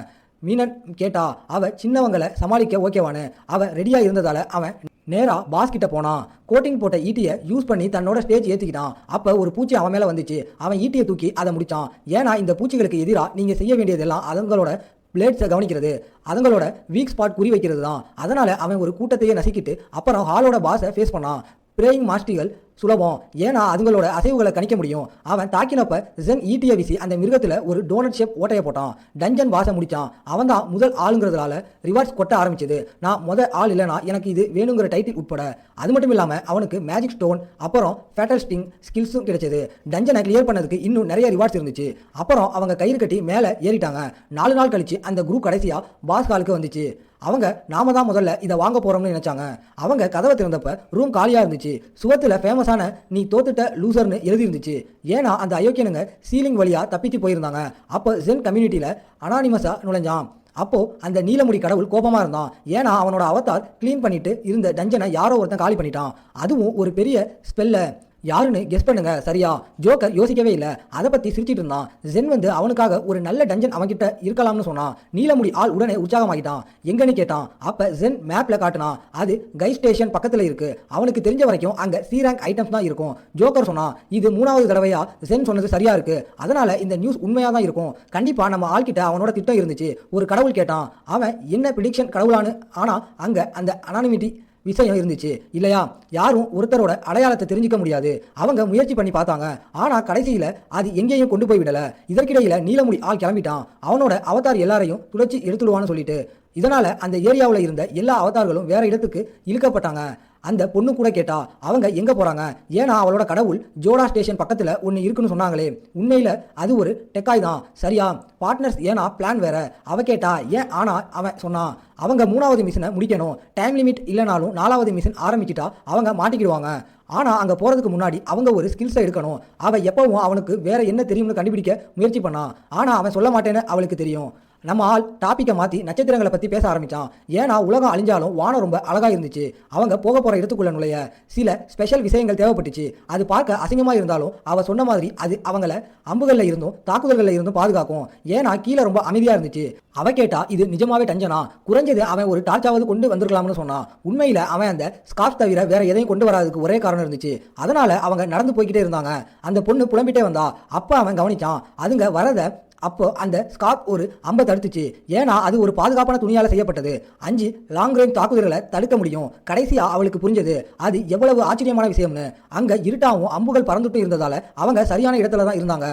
A: மீனன் கேட்டா அவ சின்னவங்களை சமாளிக்க ஓகேவானு. அவன் ரெடியாக இருந்ததால் அவன் நேராக பாஸ் கிட்ட போனான். கோட்டிங் போட்ட ஈட்டியை யூஸ் பண்ணி தன்னோட ஸ்டேஜ் ஏற்றிக்கிட்டான். அப்போ ஒரு பூச்சி அவன் மேலே வந்துச்சு. அவன் ஈட்டியை தூக்கி அதை முடித்தான். ஏன்னா இந்த பூச்சிகளுக்கு எதிராக நீங்கள் செய்ய வேண்டியதெல்லாம் அதுங்களோட பிளேட்ஸை கவனிக்கிறது, அதுங்களோட வீக் ஸ்பாட் குறி வைக்கிறது தான். அதனால் அவன் ஒரு கூட்டத்தையே நசுக்கிட்டு அப்புறம் ஹாலோட பாஸை ஃபேஸ் பண்ணான். பிரேயிங் மாஸ்டிகள் சுலபம், ஏன்னா அதுங்களோட அசைவுகளை கணிக்க முடியும். அவன் தாக்கினப்ப ஜென் ஈட்டிய வீசி அந்த மிருகத்தில் ஒரு டோனட் ஷேப் ஓட்டையை போட்டான். டஞ்சன் பாஸை முடித்தான். அவன் தான் முதல் ஆளுங்கிறதுனால ரிவார்ட்ஸ் கொட்ட ஆரம்பிச்சது. நான் முதல் ஆள் இல்லைனா எனக்கு இது வேணுங்கிற டைட்டில் உட்பட. அது மட்டும் இல்லாமல் அவனுக்கு மேஜிக் ஸ்டோன் அப்புறம் ஃபேட்டல் ஸ்டிங் ஸ்கில்ஸும் கிடைச்சது. டஞ்சனை கிளியர் பண்ணதுக்கு இன்னும் நிறைய ரிவார்ட்ஸ் இருந்துச்சு. அப்புறம் அவங்க கயிறு கட்டி மேலே ஏறிட்டாங்க. 4 நாள் கழிச்சு அந்த குரூப் கடைசியாக பாஸ் ஹாலுக்கு வந்துச்சு. அவங்க நாம தான் முதல்ல இதை வாங்க போகிறோம்னு நினச்சாங்க. அவங்க கதவை திறந்தப்ப ரூம் காலியாக இருந்துச்சு. சுவத்தில் ஃபேமஸ் ஃபேமஸான நீ தோத்துட்ட லூசர்னு எழுதியிருந்துச்சு. ஏன்னா அந்த அயோக்கியனுங்க சீலிங் வழியாக தப்பிச்சு போயிருந்தாங்க. அப்போ ஜென் கம்யூனிட்டியில் அனானிமஸாக நுழைஞ்சான். அப்போ அந்த நீலமுடி கடவுள் கோபமா இருந்தான். ஏன்னா அவனோட அவதார் க்ளீன் பண்ணிட்டு இருந்த டஞ்சனை யாரோ ஒருத்தன் காலி பண்ணிட்டான். அதுவும் ஒரு பெரிய ஸ்பெல்ல. யாருன்னு கெஸ் பண்ணுங்க. சரியா? ஜோக்கர் யோசிக்கவே இல்லை. அதை பற்றி சிரிச்சிட்டு இருந்தான். ஜென் வந்து அவனுக்காக ஒரு நல்ல டஞ்சன் அவன்கிட்ட இருக்கலாம்னு சொன்னான். நீலமுடி ஆள் உடனே உற்சாகமாகிட்டான். எங்கன்னு கேட்டான். அப்போ ஜென் மேப்பில் காட்டினான். அது கை ஸ்டேஷன் பக்கத்தில் இருக்கு. அவனுக்கு தெரிஞ்ச வரைக்கும் அங்கே சி ரேங்க் ஐட்டம்ஸ் தான் இருக்கும். ஜோக்கர் சொன்னான், இது 3வது தடவையா ஜென் சொன்னது சரியா இருக்கு. அதனால இந்த நியூஸ் உண்மையாக தான் இருக்கும். கண்டிப்பாக நம்ம ஆள்கிட்ட அவனோட திட்டம் இருந்துச்சு. ஒரு கடவுள் கேட்டான். அவன் என்ன ப்ரிடிக்ஷன் கடவுளானு. ஆனால் அங்கே அந்த அனானிமிட்டி விஷயம் இருந்துச்சு இல்லையா? யாரும் ஒருத்தரோட அடையாளத்தை தெரிஞ்சிக்க முடியாது. அவங்க முயற்சி பண்ணி பார்த்தாங்க. ஆனால் கடைசியில் அது எங்கேயும் கொண்டு போய் விடலை. இதற்கிடையில் நீலமுடி ஆள் கிளம்பிட்டான். அவனோட அவதார் எல்லாரையும் துடைச்சி எடுத்துடுவான்னு சொல்லிட்டு. இதனால் அந்த ஏரியாவில் இருந்த எல்லா அவதார்களும் வேற இடத்துக்கு இழுக்கப்பட்டாங்க. அந்த பொண்ணு கூட கேட்டா அவங்க எங்கே போகிறாங்க. ஏன்னா அவளோட கடவுள் ஜோடா ஸ்டேஷன் பக்கத்தில் ஒன்று இருக்குன்னு சொன்னாங்களே. உண்மையில் அது ஒரு டெக்காய் தான். சரியா? பார்ட்னர்ஸ் ஏன்னா பிளான் வேற. அவ கேட்டா ஏன். ஆனால் அவன் சொன்னான், அவங்க 3வது மிஷனை முடிக்கணும். டைம் லிமிட் இல்லைனாலும் 4வது மிஷன் ஆரம்பிச்சிட்டா அவங்க மாட்டிக்கிடுவாங்க. ஆனால் அங்கே போகிறதுக்கு முன்னாடி அவங்க ஒரு ஸ்கில்ஸை எடுக்கணும். அவள் எப்பவும் அவனுக்கு வேற என்ன தெரியும்னு கண்டுபிடிக்க முயற்சி பண்ணான். ஆனால் அவன் சொல்ல மாட்டேன்னு அவளுக்கு தெரியும். நம்ம ஆள் டாப்பிக்கை மாற்றி நட்சத்திரங்களை பற்றி பேச ஆரம்பித்தான். ஏன்னா உலகம் அழிஞ்சாலும் வானம் ரொம்ப அழகாக இருந்துச்சு. அவங்க போக போகிற இடத்துக்குள்ள நுழைய சில ஸ்பெஷல் விஷயங்கள் தேவைப்பட்டுச்சு. அது பார்க்க அசிங்கமாக இருந்தாலும் அவள் சொன்ன மாதிரி அது அவங்கள அம்புகளில் இருந்தும் தாக்குதல்களில் இருந்தும் பாதுகாக்கும். ஏன்னா கீழே ரொம்ப அமைதியாக இருந்துச்சு. அவ கேட்டா இது நிஜமாவே டஞ்சனா? குறைஞ்சது அவன் ஒரு டார்ச்சாவது கொண்டு வந்திருக்கலாம்னு சொன்னான். உண்மையில் அவன் அந்த ஸ்கார்ஃப் தவிர வேற எதையும் கொண்டு வராதுக்கு ஒரே காரணம் இருந்துச்சு. அதனால அவங்க நடந்து போய்கிட்டே இருந்தாங்க. அந்த பொண்ணு புலம்பிட்டே வந்தா. அப்போ அவன் கவனிச்சான், அதுங்க வரத. அப்போ அந்த ஸ்கார்ப் ஒரு அம்பை தடுத்துச்சு. ஏன்னா அது ஒரு பாதுகாப்பான துணியால் செய்யப்பட்டது. 5 லாங் ரேஞ்ச் தாக்குதல்களை தடுக்க முடியும். கடைசியாக அவளுக்கு புரிஞ்சது அது எவ்வளவு ஆச்சரியமான விஷயம்னு. அங்கே இருட்டாவும் அம்புகள் பறந்துட்டு இருந்ததால அவங்க சரியான இடத்துல தான் இருந்தாங்க.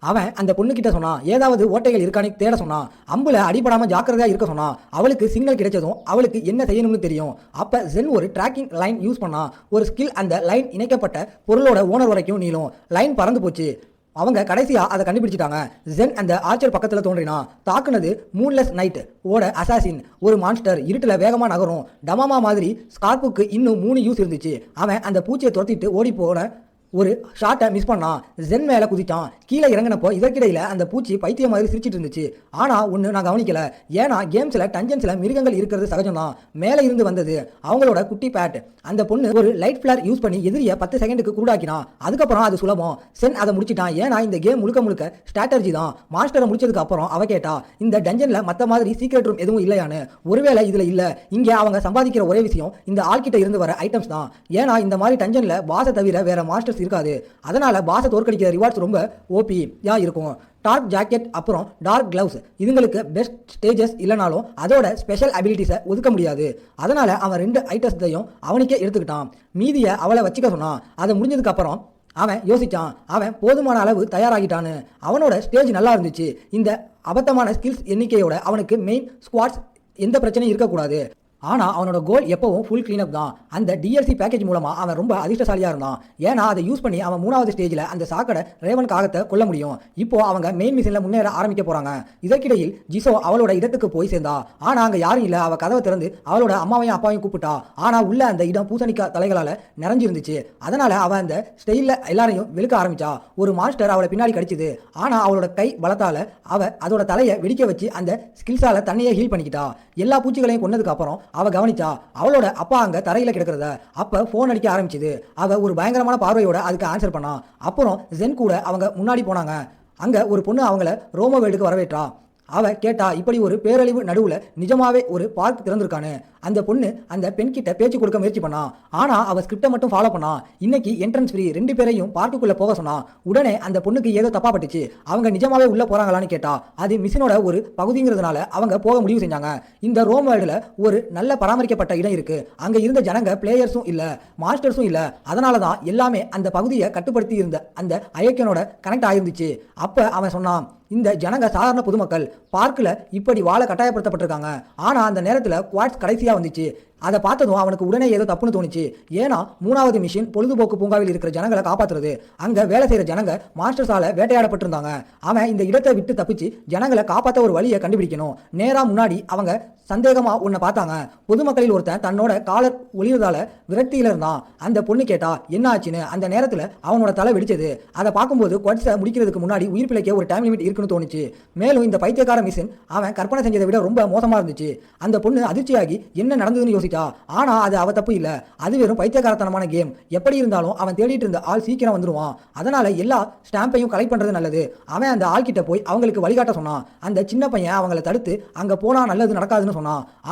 A: அவன் அந்த பொண்ணுக்கிட்ட சொன்னான், ஏதாவது ஓட்டைகள் இருக்கானே தேட சொன்னான். அம்புல அடிபடாமல் ஜாக்கிரதையாக இருக்க சொன்னான். அவளுக்கு சிக்னல் கிடைச்சதும் அவளுக்கு என்ன செய்யணும்னு தெரியும். அப்போ ஜென் ஒரு ட்ராக்கிங் லைன் யூஸ் பண்ணான். ஒரு ஸ்கில் அந்த லைன் இணைக்கப்பட்ட பொருளோட ஓனர் வரைக்கும் நீளும். லைன் பறந்து போச்சு. அவங்க கடைசியாக அதை கண்டுபிடிச்சிட்டாங்க. ஜென் அந்த ஆர்ச்சர் பக்கத்தில் தோன்றினான். தாக்குனது மூன்லெஸ் நைட் ஓட அசாசின். ஒரு மான்ஸ்டர் இருட்டில் வேகமாக நகரும். டமாமா மாதிரி ஸ்கார்ப்புக்கு இன்னும் 3 யூஸ் இருந்துச்சு. அவன் அந்த பூச்சியை துரத்திட்டு ஓடி போன ஒரு ஷாட்டை மிஸ் பண்ணான். ஜென் மேலே குதிச்சான். கீழே இறங்கினப்போ இதற்கிடையில் அந்த பூச்சி பைத்தியம் மாதிரி சிரிச்சிட்டு இருந்துச்சு. ஆனால் ஒன்று நான் கவனிக்கல. ஏன்னா கேம்ஸில் டஞ்சன்ஸில் மிருகங்கள் இருக்கிறது சகஜம்தான். மேலே இருந்து வந்தது அவங்களோட குட்டி பேட். அந்த பொண்ணு ஒரு லைட் ஃபிளேர் யூஸ் பண்ணி எதிரியை 10 செகண்டுக்கு குருடாக்கினான். அதுக்கப்புறம் அது சுலபம். சென் அதை முடிச்சிட்டான். ஏன்னா இந்த கேம் முழுக்க முழுக்க ஸ்ட்ராட்டஜி தான். மாஸ்டரை முடிச்சதுக்கு அப்புறம் அவ கேட்டா, இந்த டஞ்சனில் மற்ற மாதிரி சீக்ரெட் ரூம் எதுவும் இல்லையான்னு. ஒருவேளை இதில் இல்லை. இங்கே அவங்க சம்பாதிக்கிற ஒரே விஷயம் இந்த ஆள்கிட்ட இருந்து வர ஐட்டம்ஸ் தான். ஏன்னா இந்த மாதிரி டஞ்சனில் பாஸை தவிர வேற மாஸ்டர்ஸ் இருக்காது. அதனால பாஸை தோற்கடிக்கிற ரிவார்ட்ஸ் ரொம்ப ஓபியா இருக்கும். டார்க் ஜாக்கெட் அப்புறம் டார்க் கிளவுஸ் இதுங்களுக்கு பெஸ்ட் ஸ்டேஜஸ் இல்லைனாலும் அதோட ஸ்பெஷல் அபிலிட்டிஸை ஒதுக்க முடியாது. அதனால அவன் 2 ஐட்டத்தையும் அவனுக்கே எடுத்துக்கிட்டான். மீதியை அவளை வச்சுக்க சொன்னான். அதை முடிஞ்சதுக்கு அப்புறம் அவன் யோசிச்சான். அவன் போதுமான அளவு தயாராகிட்டான்னு. அவனோட ஸ்டேஜ் நல்லா இருந்துச்சு. இந்த அபத்தமான ஸ்கில்ஸ் எண்ணிக்கையோட அவனுக்கு மெயின் ஸ்குவாட்ஸ் எந்த பிரச்சனையும் இருக்கக்கூடாது. ஆனால் அவனோட கோல் எப்பவும் ஃபுல் கிளீனப் தான். அந்த டிஎல்சி பேக்கேஜ் மூலமாக அவன் ரொம்ப அதிர்ஷ்டசாலியாக இருந்தான். ஏன்னா அதை யூஸ் பண்ணி அவன் 3வது ஸ்டேஜில் அந்த சாக்கடை ரேவன் காகத்தை கொல்ல முடியும். இப்போ அவங்க மெயின் மிஷனில் முன்னேற ஆரம்பிக்க போகிறாங்க. இதற்கிடையில் ஜிசோ அவளோட இடத்துக்கு போய் சேர்ந்தா. ஆனால் அங்கே யாரும் இல்லை. அவள் கதவை திறந்து அவளோட அம்மாவையும் அப்பாவையும் கூப்பிட்டா. ஆனால் உள்ள அந்த இடம் பூசணிக்கா தலைகளால் நிறைஞ்சிருந்துச்சு. அதனால் அவள் அந்த ஸ்டைலில் எல்லாரையும் வெளுக்க ஆரம்பிச்சா. ஒரு மாஸ்டர் அவளை பின்னாடி கடிச்சுது. ஆனால் அவளோட கை பலத்தால் அவள் அதோட தலையை வெடிக்க வச்சு அந்த ஸ்கில்ஸால் தண்ணியை ஹீல் பண்ணிக்கிட்டா. எல்லா பூச்சிகளையும் கொன்னதுக்கு அப்புறம் அவ கவனிச்சா அவளோட அப்பா அங்க தரையில கிடக்கிறத. அப்ப போன் அடிக்க ஆரம்பிச்சது. அவ ஒரு பயங்கரமான பார்வையோட அதுக்கு ஆன்சர் பண்ணா. அப்புறம் ஜென் கூட அவங்க முன்னாடி போனாங்க. அங்க ஒரு பொண்ணு அவங்கள ரோமோ வேல்டுக்கு வரவேற்றா. அவ கேட்டா, இப்படி ஒரு பேரழிவு நடுவுல நிஜமாவே ஒரு பார்க் திறந்திருக்கானு. அந்த பொண்ணு அந்த பெண் கிட்ட பேச்சு கொடுக்க முயற்சி பண்ணா. ஆனா அவ ஸ்கிரிப்டை மட்டும் ஃபாலோ பண்ணா. இன்னைக்கு என்ட்ரன்ஸ் ஃப்ரீ, 2 பேரையும் பார்க்குக்குள்ள போக சொன்னா. உடனே அந்த பொண்ணுக்கு ஏதோ தப்பா பட்டுச்சு. அவங்க நிஜமாவே உள்ள போறாங்களான்னு கேட்டா. அது மிஷினோட ஒரு பகுதிங்கிறதுனால அவங்க போக முடிவு செஞ்சாங்க. இந்த ரோம் வேர்ல்டுல ஒரு நல்ல பராமரிக்கப்பட்ட இடம் இருக்கு. அங்க இருந்த ஜனங்க பிளேயர்ஸும் இல்ல, மாஸ்டர்ஸும் இல்ல. அதனாலதான் எல்லாமே அந்த பகுதியை கட்டுப்படுத்தி இருந்த அந்த அயோக்கியனோட கனெக்ட் ஆயிருந்துச்சு. அப்ப அவன் சொன்னான், இந்த ஜனங்க சாதாரண பொதுமக்கள் பார்க்கில் இப்படி வாழ கட்டாயப்படுத்தப்பட்டிருக்காங்க. ஆனால் அந்த நேரத்தில் குவாட்ஸ் கடைசியாக வந்துச்சு. அதை பார்த்ததும் அவனுக்கு உடனே ஏதோ தப்புன்னு தோணுச்சு. ஏன்னா 3வது மிஷின் பொழுதுபோக்கு பூங்காவில் இருக்கிற ஜனங்களை காப்பாற்றுறது. அங்க வேலை செய்யற ஜனங்க மாஸ்டர்ஸால வேட்டையாடப்பட்டிருந்தாங்க. அவன் இந்த இடத்தை விட்டு தப்பிச்சு ஜனங்களை காப்பாற்ற ஒரு வழியை கண்டுபிடிக்கணும். நேரா முன்னாடி அவங்க சந்தேகமா உன்னை பார்த்தாங்க. பொதுமக்களில் ஒருத்தன் தன்னோட காலர் ஒளிவதால விரக்தியில இருந்தான். அந்த பொண்ணு கேட்டா என்ன ஆச்சுன்னு. அந்த நேரத்துல அவனோட தலை வெடிச்சது. அதை பார்க்கும்போது குவாட்ஸை முடிக்கிறதுக்கு முன்னாடி உயிர் பிழைக்க ஒரு டைம் லிமிட் இருக்குன்னு தோணுச்சு. மேலும் இந்த பைத்தியக்கார மிஷின் அவன் கற்பனை செஞ்சதை விட ரொம்ப மோசமா இருந்துச்சு. அந்த பொண்ணு அதிர்ச்சியாகி என்ன நடந்ததுன்னு யோசிச்சா. ஆனா அது அவ தப்பு இல்ல, அது வெறும் பைத்தியக்காரத்தனமான கேம். எப்படி இருந்தாலும் அவன் தேடிட்டு இருந்த ஆள் சீக்கிரம் வந்துருவான். அதனால எல்லா ஸ்டாம்பையும் கலெக்ட் பண்றது நல்லது. அவன் அந்த ஆள் கிட்ட போய் அவங்களுக்கு வழிகாட்ட சொன்னான். அந்த சின்ன பையன் அவங்களை தடுத்து அங்க போனா நல்லது நடக்காதுன்னு சொன்னான்.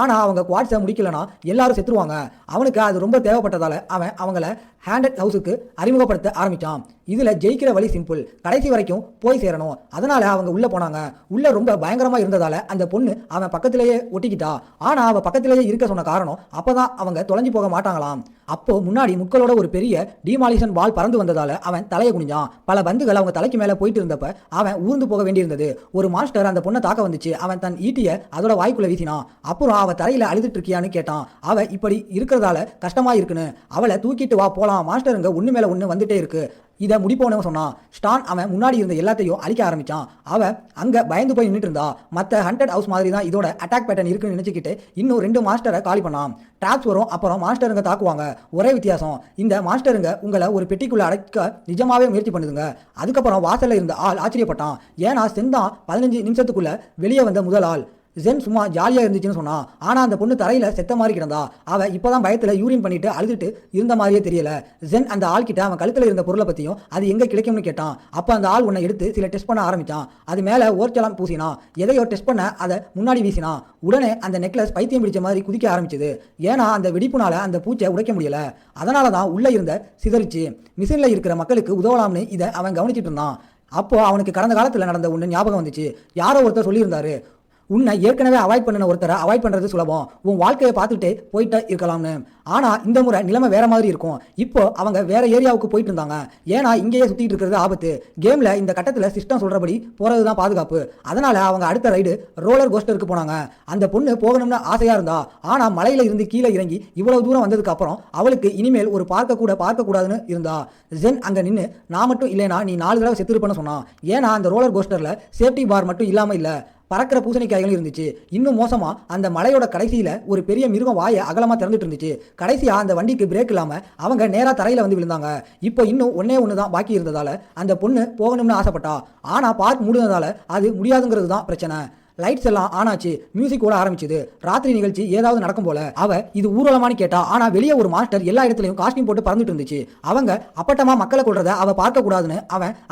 A: ஆனா அவங்க குவாட்ஸை முடிக்கலனா எல்லாரும் செத்துருவாங்க. அவனுக்கு அது ரொம்ப தேவைப்பட்டதால அவன் அவங்கள ஹேண்டட் ஹவுஸுக்கு அறிமுகப்படுத்த ஆரம்பிச்சான். இதுல ஜெயிக்கிற வழி சிம்பிள், கடைசி வரைக்கும் போய் சேரணும். அதனால அவங்க உள்ள போனாங்க. உள்ள ரொம்ப பயங்கரமா இருந்ததால அந்த பொண்ணு அவன் பக்கத்திலேயே ஒட்டிக்கிட்டா. ஆனா அவ பக்கத்திலேயே இருக்க சொன்ன காரணம் அப்பதான் அவங்க தொலைஞ்சு போக மாட்டாங்களாம். அப்போ முன்னாடி முட்களோட ஒரு பெரிய டிமாலிஷன் வால் பறந்து வந்ததால அவன் தலையை குனிஞ்சான். பல பந்துகள் அவங்க தலைக்கு மேல போயிட்டு இருந்தப்ப அவன் ஊர்ந்து போக வேண்டியிருந்தது. ஒரு மாஸ்டர் அந்த பொண்ணை தாக்க வந்துச்சு. அவன் தன் ஈட்டிய அதோட வாய்க்குள்ள வீசினான். அப்புறம் அவ தரையில அழுதுட்டு இருக்கியான்னு கேட்டான். அவ இப்படி இருக்கிறதால கஷ்டமா இருக்குன்னு. அவளை தூக்கிட்டு வா போலாம், மாஸ்டருங்க ஒண்ணு மேல ஒண்ணு வந்துட்டே இருக்கு, இதை முடிப்போன்னு சொன்னான். ஸ்டான் அவன் முன்னாடி இருந்த எல்லாத்தையும் அழிக்க ஆரம்பிச்சான். அவன் அங்க பயந்து போய் நின்றுட்டு இருந்தா. மற்ற ஹண்டட் ஹவுஸ் மாதிரி தான் இதோட அட்டாக் பேட்டர்ன் இருக்குன்னு நினைச்சுக்கிட்டு இன்னும் 2 மாஸ்டரை காலி பண்ணான். டிராப்ஸ் வரும், அப்புறம் மாஸ்டருங்க தாக்குவாங்க. ஒரே வித்தியாசம், இந்த மாஸ்டருங்க உங்களை ஒரு பெட்டிக்குள்ள அடைக்க நிஜமாவே முயற்சி பண்ணுதுங்க. அதுக்கப்புறம் வாசல்ல இருந்த ஆள் ஆச்சரியப்பட்டான். ஏன்னா செந்தான் 15 நிமிஷத்துக்குள்ள வெளியே வந்த முதல் ஆள். ஜென் சும்மா ஜாலியா இருந்துச்சுன்னு சொன்னா. ஆனா அந்த பொண்ணு தரையில செத்த மாதிரி கிடந்தா. அவ இப்பதான் பயத்துல யூரின் பண்ணிட்டு அழுதுட்டு இருந்த மாதிரியே தெரியல. ஜென் அந்த ஆள் கிட்ட அவன் கழுத்துல இருந்த பொருளை பத்தியும் அது எங்க கிடைக்கும்னு கேட்டான். அப்ப அந்த ஆள் உன்னை எடுத்து சில டெஸ்ட் பண்ண ஆரம்பிச்சான். அது மேல ஓர்ச்சலாம் பூசினா. எதையோ டெஸ்ட் பண்ண அதை முன்னாடி வீசினா. உடனே அந்த நெக்லஸ் பைத்தியம் பிடிச்ச மாதிரி குதிக்க ஆரம்பிச்சது. ஏன்னா அந்த வெடிப்புனால அந்த பூச்சை உடைக்க முடியல. அதனாலதான் உள்ள இருந்த சிதறிச்சு. மிஷின்ல இருக்கிற மக்களுக்கு உதவலாம்னு இதை அவன் கவனிச்சிட்டு இருந்தான். அப்போ அவனுக்கு கடந்த காலத்துல நடந்த ஒண்ணு ஞாபகம் வந்துச்சு. யாரோ ஒருத்தர் சொல்லியிருந்தாரு, உன்னை ஏற்கனவே அவாய்ட் பண்ணின ஒருத்தரை அவாய்ட் பண்றது சுலபம், உன் வாழ்க்கையை பார்த்துட்டே போயிட்டு இருக்கலாம்னு. ஆனா இந்த முறை நிலைமை வேற மாதிரி இருக்கும். இப்போ அவங்க வேற ஏரியாவுக்கு போயிட்டு இருந்தாங்க. ஏன்னா இங்கேயே சுத்திட்டு இருக்கிறது ஆபத்து. கேம்ல இந்த கட்டத்துல சிஸ்டம் சொல்றபடி போறதுதான் பாதுகாப்பு. அதனால அவங்க அடுத்த ரைடு ரோலர் கோஸ்டருக்கு போனாங்க. அந்த பொண்ணு போகணும்னு ஆசையா இருந்தா. ஆனா மலையில இருந்து கீழே இறங்கி இவ்வளவு தூரம் வந்ததுக்கு அப்புறம் அவளுக்கு இனிமேல் ஒரு பார்க்க கூடாதுன்னு இருந்தா. ஜென் அங்க நின்னு நான் மட்டும் இல்லைனா நீ 4 தடவை செத்துருப்பேன்னு சொன்னான். ஏன்னா அந்த ரோலர் கோஸ்டர்ல சேஃப்டி பார் மட்டும் இல்லாம இல்ல, பறக்கிற பூசணிக்காய்கள் இருந்துச்சு. இன்னும் மோசமா அந்த மலையோட கடைசியில ஒரு பெரிய மிருகம் வாயை அகலமா திறந்துட்டு இருந்துச்சு. கடைசியா அந்த வண்டிக்கு பிரேக் இல்லாம அவங்க நேரா தரையில வந்து விழுந்தாங்க. இப்போ இன்னும் ஒண்ணு தான் பாக்கி இருந்ததால அந்த பொண்ணு போகணும்னு ஆசைப்பட்டா. ஆனா பார்க் மூடுனதால அது முடியாதுங்கிறது தான் பிரச்சனை. லைட்ஸ் எல்லாம் ஆனாச்சு, மியூசிக் ஓட ஆரம்பிச்சது. ராத்திரி நிகழ்ச்சி ஏதாவது நடக்கும் போல. அவ இது ஊர்வலமானு கேட்டா. ஆனா வெளியே ஒரு மாஸ்டர் எல்லா இடத்துலயும் காஸ்டியூம் போட்டு பறந்துட்டு இருந்துச்சு. அவங்க அப்பட்டமா மக்களை கொள்றத அவ பார்க்க கூடாதுன்னு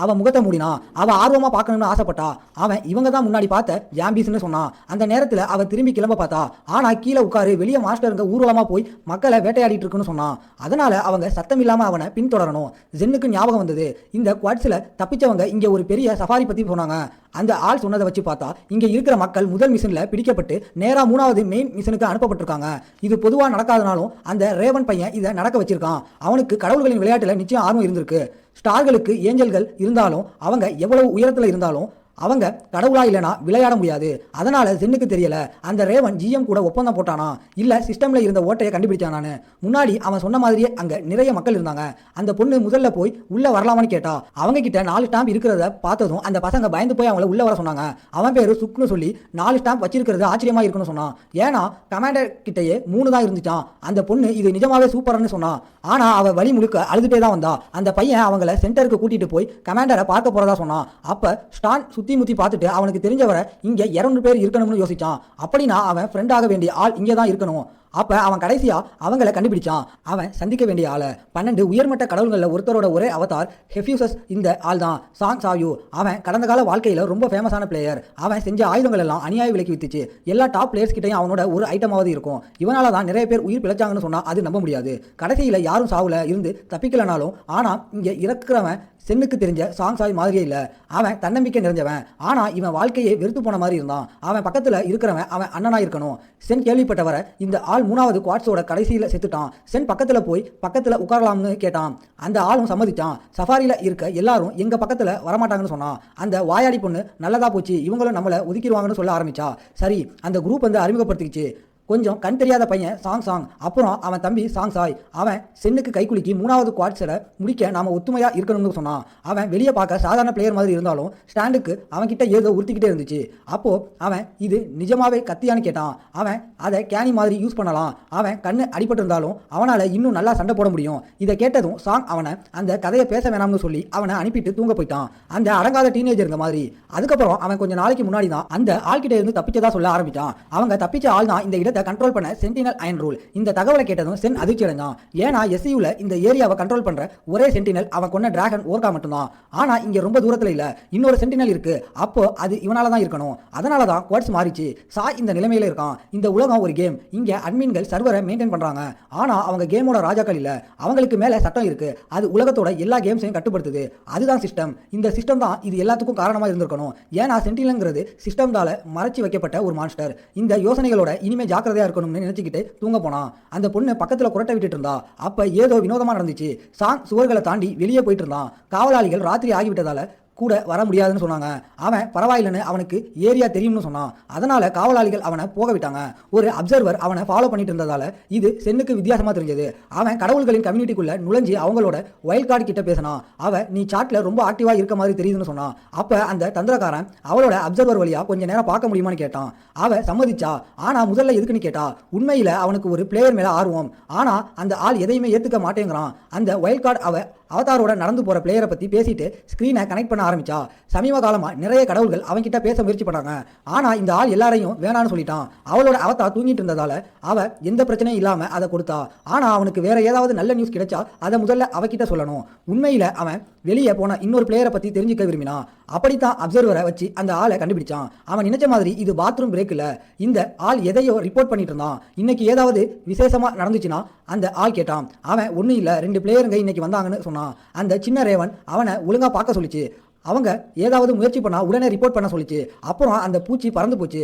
A: அவ முகத்தை மூடினா. அவ ஆர்வமா பார்க்கணும்னு ஆசைப்பட்டா. அவன் இவங்க தான் முன்னாடி பார்த்த ஜாம்பிஸ்ன்னு சொன்னான். அந்த நேரத்துல அவ திரும்பி கிளம்ப பார்த்தா. ஆனா கீழே உட்காரு, வெளியே மாஸ்டருங்க ஊர்வலமா போய் மக்களை வேட்டையாடிட்டு இருக்குன்னு சொன்னான். அதனால அவங்க சத்தம் இல்லாம அவனை பின்தொடரணும். ஜென்னுக்கு ஞாபகம் வந்தது, இந்த குவாட்ஸ்ல தப்பிச்சவங்க இங்க ஒரு பெரிய சஃபாரி பத்தி சொன்னாங்க. அந்த ஆள் சொன்னதை வச்சு பார்த்தா இங்க இருக்கிற மக்கள் முதல் மிஷன்ல பிடிக்கப்பட்டு நேரா 3வது மெயின் மிஷனுக்கு அனுப்பப்பட்டிருக்காங்க. இது பொதுவா நடக்காதனாலும் அந்த ரேவன் பையன் இதை நடக்க வச்சிருக்கான். அவனுக்கு கடவுள்களின் விளையாட்டுல நிச்சயம் ஆர்வம் இருந்திருக்கு. ஸ்டார்களுக்கு ஏஞ்சல்கள் இருந்தாலும் அவங்க எவ்வளவு உயரத்துல இருந்தாலும் அவங்க கடவுளா இல்லைனா விளையாட முடியாது. அதனால ஜென்னுக்கு தெரியல அந்த ரேவன் ஜிஎம் கூட ஒப்பந்தம் போட்டானா இல்ல சிஸ்டம்ல இருந்த ஓட்டையை கண்டுபிடிச்சானான்னு. முன்னாடி அவன் சொன்ன மாதிரியே அங்க நிறைய மக்கள் இருந்தாங்க. அந்த பொண்ணு முதல்ல போய் உள்ள வரலாமான்னு கேட்டா. அவங்க கிட்ட 4 ஸ்டாம்ப் இருக்கிறத பார்த்ததும் அந்த பசங்க பயந்து போய் அவங்கள உள்ள வர சொன்னாங்க. அவன் பேரு சுக்னு சொல்லி 4 ஸ்டாம்ப் வச்சிருக்கிறது ஆச்சரியமா இருக்குன்னு சொன்னான். ஏன்னா கமாண்டர் கிட்டயே 3 தான் இருந்துச்சான். அந்த பொண்ணு இது நிஜமாவே சூப்பர்னு சொன்னான். ஆனா அவ வழி முழுக்க அழுதுட்டே தான் வந்தா. அந்த பையன் அவங்கள சென்டருக்கு கூட்டிட்டு போய் கமாண்டரை பார்க்க போறதா சொன்னான். அப்ப ஸ்டான் முத்தி பார்த்துட்டு அவனுக்கு தெரிஞ்சவரை இங்க 200 பேர் இருக்கணும்னு யோசிச்சான். அப்படின்னா அவன் ஃப்ரெண்ட் ஆக வேண்டிய ஆள் இங்கே தான் இருக்கணும். அப்ப அவன் கடைசியா அவங்களை கண்டுபிடிச்சான். அவன் சந்திக்க வேண்டிய ஆள 12 உயர்மட்ட கடவுள்கள்ல ஒருத்தரோட ஒரே அவதார் ஹெஃபியூசஸ் இந்த ஆள் தான். சாங் சாயூ. அவன் கடந்த கால வாழ்க்கையில ரொம்ப ஃபேமஸான பிளேயர். அவன் செஞ்ச ஆயுதங்கள் எல்லாம் அநியாய விலைக்கு வித்துச்சு. எல்லா டாப் பிளேயர்ஸ் கிட்டையும் அவனோட ஒரு ஐட்டமாவது இருக்கும். இவனால தான் நிறைய பேர் உயிர் பிழைச்சாங்கன்னு சொன்னா அது நம்ப முடியாது. கடைசியில யாரும் சாவுல இருந்து தப்பிக்கலனாலும் ஆனா இங்க இறக்குறவன் சென்னுக்கு தெரிஞ்ச சாங் சாய் மாதிரியே இல்ல. அவன் தன்னம்பிக்கை நிறைஞ்சவன். ஆனா இவன் வாழ்க்கையை வெறுத்து போன மாதிரி இருந்தான். அவன் பக்கத்துல இருக்கிறவன் அவன் அண்ணனா இருக்கணும். சென் கேள்விப்பட்டவரை இந்த ஆள் 3வது குவாட்ஸோட கடைசியில செத்துட்டான். சென் பக்கத்துல போய் பக்கத்துல உட்காரலாம்னு கேட்டான். அந்த ஆளும் சம்மதிச்சான். சஃபாரியில இருக்க எல்லாரும் எங்க பக்கத்துல வரமாட்டாங்கன்னு சொன்னான். அந்த வாயாடி பொண்ணு நல்லதா போச்சு, இவங்களும் நம்மளை ஒதுக்கிடுவாங்கன்னு சொல்ல ஆரம்பிச்சா. சரி அந்த குரூப் வந்து அறிமுகப்படுத்திச்சு. கொஞ்சம் கண் தெரியாத பையன் சாங் அப்புறம் அவன் தம்பி சாய் அவன் சென்னுக்கு கைக்குலுக்கி 3வது குவார்ட்ஸரை முடிக்க நாம ஒத்துமையா இருக்கணும்னு சொன்னான். அவன் வெளியே பார்க்க சாதாரண பிளேயர் மாதிரி இருந்தாலும் ஸ்டாண்டுக்கு அவன் கிட்ட ஏதோ உறுத்திக்கிட்டே இருந்துச்சு. அப்போ அவன் இது நிஜமாவே கத்தியான்னு கேட்டான். அவன் அதை கேனி மாதிரி யூஸ் பண்ணலாம், அவன் கண்ணு அடிபட்டு இருந்தாலும் அவனால இன்னும் நல்லா சண்டை போட முடியும். இதை கேட்டதும் சாங் அவனை அந்த கதையை பேச வேணாம்னு சொல்லி அவனை அனுப்பிட்டு தூங்க போயிட்டான், அந்த அடங்காத டீனேஜருங்க மாதிரி. அதுக்கப்புறம் அவன் கொஞ்சம் நாளைக்கு முன்னாடி தான் அந்த ஆள்கிட்ட இருந்து தப்பிச்சதா சொல்ல ஆரம்பிச்சான். அவங்க தப்பிச்ச ஆள் தான் இந்த இடத்தை கண்ட்ரோல் பண்ண சென்டினல் அயன் ரூல். இந்த தகவலை கேட்டதும் சென் அதிர்ச்சி அடைஞ்சான். ஏன்னா எஸ்சியூல இந்த ஏரியாவை கண்ட்ரோல் பண்ற ஒரே சென்டினல் அவன் கொண்ட டிராகன் ஓர்கா மட்டும்தான். ஆனா இங்க ரொம்ப தூரத்துல இல்ல, இன்னொரு சென்டினல் இருக்கு. அப்போ அது இவனால தான் இருக்கணும். அதனால தான் குவாட்ஸ் மாறிச்சு. சாய் இந்த நிலைமையில இருக்கான். இந்த உலகம் ஒரு கேம். இங்க அட்மின்கள் சர்வரை மெயின்டைன் பண்றாங்க. ஆனா அவங்க கேமோட ராஜாக்கள் இல்ல. அவங்களுக்கு மேல சட்டம் இருக்கு. அது உலகத்தோட எல்லா கேம்ஸையும் கட்டுப்படுத்துது. அதுதான் சிஸ்டம். இந்த சிஸ்டம் தான் இது எல்லாத்துக்கும் காரணமா இருந்திருக்கணும். ஏன்னா சென்டினல்ங்கிறது சிஸ்டம்தால மறைச்சு வைக்கப்பட்ட ஒரு மான்ஸ்டர். இந்த யோசனைகளோட இனிமே ஜாக்கிரதையா இருக்கணும்னு நினைச்சுக்கிட்டு தூங்க போனான். அந்த பொண்ணு பக்கத்துல குரட்டை விட்டுட்டு இருந்தா. அப்ப ஏதோ வினோதமா நடந்துச்சு. சாங் சுவர்களை தாண்டி வெளியே போயிட்டு இருந்தான். காவலாளிகள் ராத்திரி ஆகிவிட்டதால கூட வர முடியாதுன்னு சொன்னாங்க. அவன் பரவாயில்லைன்னு அவனுக்கு ஏரியா தெரியும்னு சொன்னான். அதனால காவலாளிகள் அவனை போக விட்டாங்க. ஒரு அப்சர்வர் அவனை ஃபாலோ பண்ணிட்டு இருந்ததால இது சென்னுக்கு வித்தியாசமா தெரிஞ்சது. அவன் கடவுள்களின் கம்யூனிட்டிக்குள்ள நுழைஞ்சி அவங்களோட வைல்ட் கார்டு கிட்ட பேசினான். நீ சாட்ல ரொம்ப ஆக்டிவா இருக்க மாதிரி தெரியுதுன்னு சொன்னான். அப்ப அந்த தந்திரக்காரன் அவளோட அப்சர்வர் வழியா கொஞ்ச நேரம் பார்க்க முடியுமான்னு கேட்டான். அவ சம்மதிச்சா. ஆனா முதல்ல எதுக்குன்னு கேட்டா. உண்மையில அவனுக்கு ஒரு பிளேயர் மேல ஆர்வம். ஆனா அந்த ஆள் எதையுமே ஏத்துக்க மாட்டேங்கிறான். அந்த வைல்ட் கார்டு அவதாரோட நடந்து போற பிளேயரை பத்தி பேசிட்டு ஸ்கிரீனை கனெக்ட் பண்ண ஆரம்பிச்சா. சமீப காலமா நிறைய கடவுள்கள் அவன்கிட்ட பேச முயற்சி பண்ணாங்க. ஆனா இந்த ஆள் எல்லாரையும் வேணான்னு சொல்லிட்டான். அவளோட அவதார் தூங்கிட்டு இருந்ததால அவ எந்த பிரச்சனையும் இல்லாம அதை கொடுத்தா. ஆனா அவனுக்கு வேற ஏதாவது நல்ல நியூஸ் கிடைச்சா அதை முதல்ல அவகிட்ட சொல்லணும். உண்மையில அவன் வெளியே போன இன்னொரு பிளேயரை பத்தி தெரிஞ்சுக்க விரும்பினான். அப்படித்தான் அப்சர்வரை வச்சு அந்த ஆளை கண்டுபிடிச்சான். அவன் நினைச்ச மாதிரி இது பாத்ரூம் பிரேக் இல்ல. இந்த ஆள் எதையோ ரிப்போர்ட் பண்ணிட்டு இருந்தான். இன்னைக்கு ஏதாவது விசேஷமா நடந்துச்சுன்னா அந்த ஆள் கேட்டான். அவன் ஒண்ணு இல்ல 2 பிளேயருங்க இன்னைக்கு வந்தாங்கன்னு சொன்னான். அந்த சின்ன ரேவன் அவனை ஒழுங்கா பார்க்க சொல்லிச்சு. அவங்க ஏதாவது முயற்சி பண்ணா உடனே ரிப்போர்ட் பண்ண சொல்லிச்சு. அப்புறம் அந்த பூச்சி பறந்து போச்சு.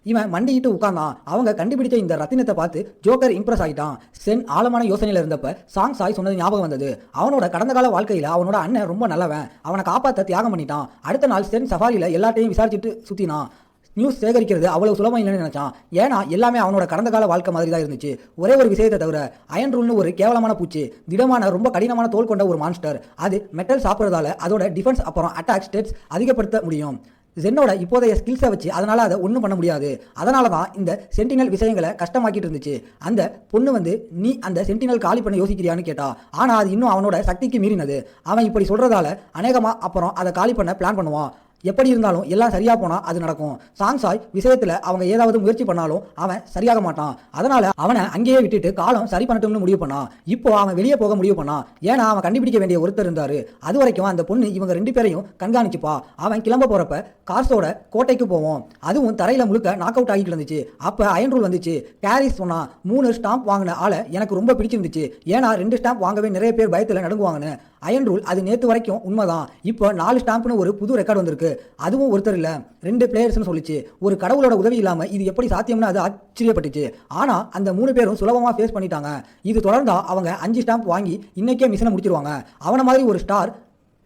A: இவன் மண்டிக்கிட்டு உட்கார்ந்தான். அவங்க கண்டுபிடிச்ச இந்த ரத்தினத்தை பார்த்து ஜோக்கர் இம்ப்ரெஸ் ஆகிட்டான். சென் ஆழமான யோசனையில இருந்தப்ப சாய் சொன்னது ஞாபகம் வந்தது. அவனோட கடந்த கால வாழ்க்கையில அவனோட அண்ணன் ரொம்ப நல்லவன். அவனை காப்பாற்ற தியாகம் பண்ணிட்டான். அடுத்த நாள் சென் சஃபாரியில எல்லாத்தையும் விசாரிச்சுட்டு சுத்தினான். நியூஸ் சேகரிக்கிறது அவ்வளவு சுலபம் இல்லைன்னு நினைச்சான். ஏன்னா எல்லாமே அவனோட கடந்த கால வாழ்க்கை மாதிரி தான் இருந்துச்சு. ஒரே ஒரு விஷயத்தை தவிர அயன் ரூல்னு ஒரு கேவலமான பூச்சி, திடமான ரொம்ப கடினமான தோல் கொண்ட ஒரு மான்ஸ்டர். அது மெட்டல் சாப்பிட்றதால அதோட டிஃபென்ஸ் அப்புறம் அட்டாக் ஸ்டேட்ஸ் அதிகப்படுத்த முடியும். ஜென்னோட இப்போதைய ஸ்கில்ஸை வச்சு அதனால அதை ஒன்றும் பண்ண முடியாது. அதனால தான் இந்த சென்டினல் விஷயங்களை கஷ்டமாக்கிட்டு இருந்துச்சு. அந்த பொண்ணு நீ அந்த சென்டினல் காலி பண்ண யோசிக்கிறியான்னு கேட்டா. ஆனால் அது இன்னும் அவனோட சக்திக்கு மீறினது. அவன் இப்படி சொல்றதால அநேகமா அப்புறம் அதை காலி பண்ண பிளான் பண்ணுவான். எப்படி இருந்தாலும் எல்லாம் சரியா போனா அது நடக்கும். சாய் விஷயத்துல அவங்க ஏதாவது முயற்சி பண்ணாலும் அவன் சரியாக மாட்டான். அதனால அவனை அங்கேயே விட்டுட்டு காலம் சரி பண்ணட்டும்னு முடிவு பண்ணான். இப்போ அவன் வெளியே போக முடிவு பண்ணான். ஏன்னா அவன் கண்டுபிடிக்க வேண்டிய ஒருத்தர் இருந்தாரு. அது வரைக்கும் அந்த பொண்ணு இவங்க 2 பேரையும் கண்காணிச்சுப்பா. அவன் கிளம்ப போறப்ப கார்ஸோட கோட்டைக்கு போவோம். அதுவும் தரையில முழுக்க நாக் அவுட் ஆகிட்டு இருந்துச்சு. அப்ப அயன் ரூல் வந்துச்சு. கேரிஸ் சொன்னா 3 ஸ்டாம்ப் வாங்கின ஆளை எனக்கு ரொம்ப பிடிச்சிருந்துச்சு. ஏன்னா 2 ஸ்டாம்ப் வாங்கவே நிறைய பேர் பயத்துல நடுங்குவாங்கன்னு. அயன் ரூல் அது நேற்று வரைக்கும் உண்மைதான். இப்போ 4 ஸ்டாம்ப்னு ஒரு புது ரெக்கார்டு வந்திருக்கு. அதுவும் ஒருத்தர் இல்ல 2 பிளேயர்ஸ்னு சொல்லிச்சு. ஒரு கடவுளோட உதவி இல்லாம இது எப்படி சாத்தியம்னு அது ஆச்சரியப்பட்டுச்சு. ஆனா அந்த 3 பேரும் சுலபமா ஃபேஸ் பண்ணிட்டாங்க. இது தொடர்ந்தா அவங்க 5 ஸ்டாம்ப் வாங்கி இன்னைக்கே மிஷனை முடிச்சிருவாங்க. அவன மாதிரி ஒரு ஸ்டார்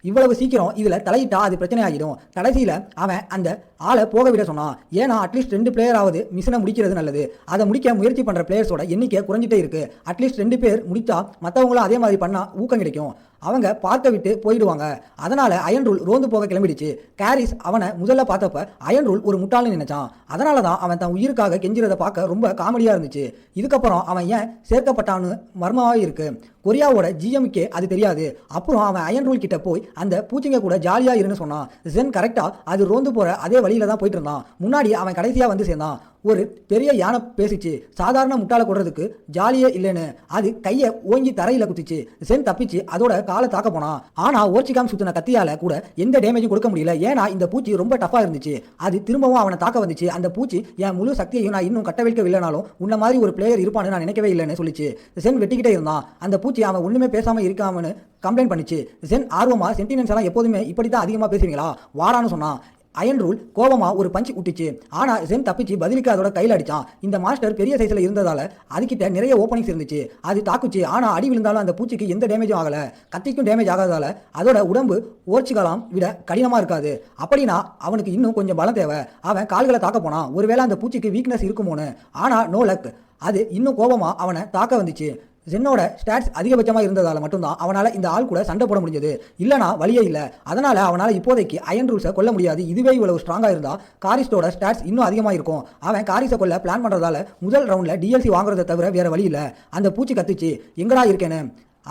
A: இவ்வளவு சீக்கிரம் இதுல தலையிட்டா அது பிரச்சனை ஆகிடும். கடைசியில அவன் அந்த ஆளை போக விட சொன்னான். ஏன்னா அட்லீஸ்ட் 2 பிளேயராவது மிஷனை முடிக்கிறது நல்லது. அதை முடிக்க முயற்சி பண்ற பிளேயர்ஸோட எண்ணிக்கை குறைஞ்சிட்டே இருக்கு. அட்லீஸ்ட் 2 பேர் முடிச்சா மற்றவங்களும் அதே மாதிரி பண்ணா ஊக்கம் கிடைக்கும். அவங்க பார்க்க விட்டு போயிடுவாங்க. அதனால அயன் ரூல் ரோந்து போக கிளம்பிடுச்சு. கேரிஸ் அவனை முதல்ல பார்த்தப்ப அயன் ரூல் ஒரு முட்டாள்னு நினைச்சான். அதனாலதான் அவன் தன் உயிருக்காக கெஞ்சிறதை பார்க்க ரொம்ப காமெடியா இருந்துச்சு. இதுக்கப்புறம் அவன் ஏன் சேர்க்கப்பட்டான்னு மர்மமாவே இருக்கு. கொரியாவோட ஜிஎம்கே அது தெரியாது. அப்புறம் அவன் அயன் ரூல் கிட்ட போய் அந்த பூச்சிங்க கூட ஜாலியா இருன்னு சொன்னான். ஜென் கரெக்டா அது ரோந்து போற அதே வழியில தான் போயிட்டு இருந்தான். முன்னாடி அவன் கடைசியா வந்து சேர்ந்தான். ஒரு பெரிய யானை பேசிச்சு. சாதாரண முட்டாளை கொடுறதுக்கு ஜாலியே இல்லைன்னு அது கையை ஓங்கி தரையில குத்திச்சு. சென் தப்பிச்சு அதோட காலை தாக்க போனான். ஆனா ஓர்ச்சிகாம் சுத்தின கத்தியால கூட எந்த டேமேஜும் கொடுக்க முடியல. ஏன்னா இந்த பூச்சி ரொம்ப டஃபா இருந்துச்சு. அது திரும்பவும் அவனை தாக்க வந்துச்சு. அந்த பூச்சி என் முழு சக்தியையும் நான் இன்னும் கட்டவிழ்க்கவில்லைனாலும் உன்ன மாதிரி ஒரு பிளேயர் இருப்பான்னு நான் நினைக்கவே இல்லைன்னு சொல்லிச்சு. சென் வெட்டிக்கிட்டே இருந்தான். அந்த பூச்சி அவன் ஒண்ணுமே பேசாம இருக்காமனு கம்ப்ளைண்ட் பண்ணிச்சு. சென் ஆர்வமா சென்டினன்ஸ் எல்லாம் எப்போதுமே இப்படித்தான் அதிகமா பேசுவீங்களா வாரான்னு சொன்னான். அயன் ரூல் கோபமா ஒரு பஞ்ச் விட்டுச்சு. ஆனா ஜென் தப்பிச்சு பதிலுக்கு அதோட கையில் அடிச்சான். இந்த மாஸ்டர் பெரிய சைஸ்ல இருந்ததால அதுகிட்ட நிறைய ஓப்பனிங்ஸ் இருந்துச்சு. அது தாக்குச்சு. ஆனா அடி விழுந்தாலும் அந்த பூச்சிக்கு எந்த டேமேஜும் ஆகல. கத்திக்கும் டேமேஜ் ஆகாததால அதோட உடம்பு போர்ச்சுகலாம் விட கடினமா இருக்காது. அப்படின்னா அவனுக்கு இன்னும் கொஞ்சம் பலம் தேவை. அவன் கால்களை தாக்க போனான். ஒருவேளை அந்த பூச்சிக்கு வீக்னஸ் இருக்குமோன்னு. ஆனா நோ லக். அது இன்னும் கோபமா அவனை தாக்க வந்துச்சு. ஜென்னோட ஸ்டாட்ஸ் அதிகபட்சமாக இருந்ததால் மட்டும்தான் அவனால் இந்த ஆள் கூட சண்டை போட முடிஞ்சது. இல்லைனா வழியே இல்லை. அதனால் அவனால் இப்போதைக்கு அயன் ரூல்ஸை கொல்ல முடியாது. இதுவே இவ்வளவு ஸ்ட்ராங்காக இருந்தால் காரிஸோட ஸ்டாட்ஸ் இன்னும் அதிகமாக இருக்கும். அவன் காரிஸை கொல்ல பிளான் பண்ணுறதால முதல் ரவுண்டில் டிஎல்சி வாங்குறதை தவிர வேறு வழி இல்லை. அந்த பூச்சி கத்துச்சு, எங்கடா இருக்கேன்னு.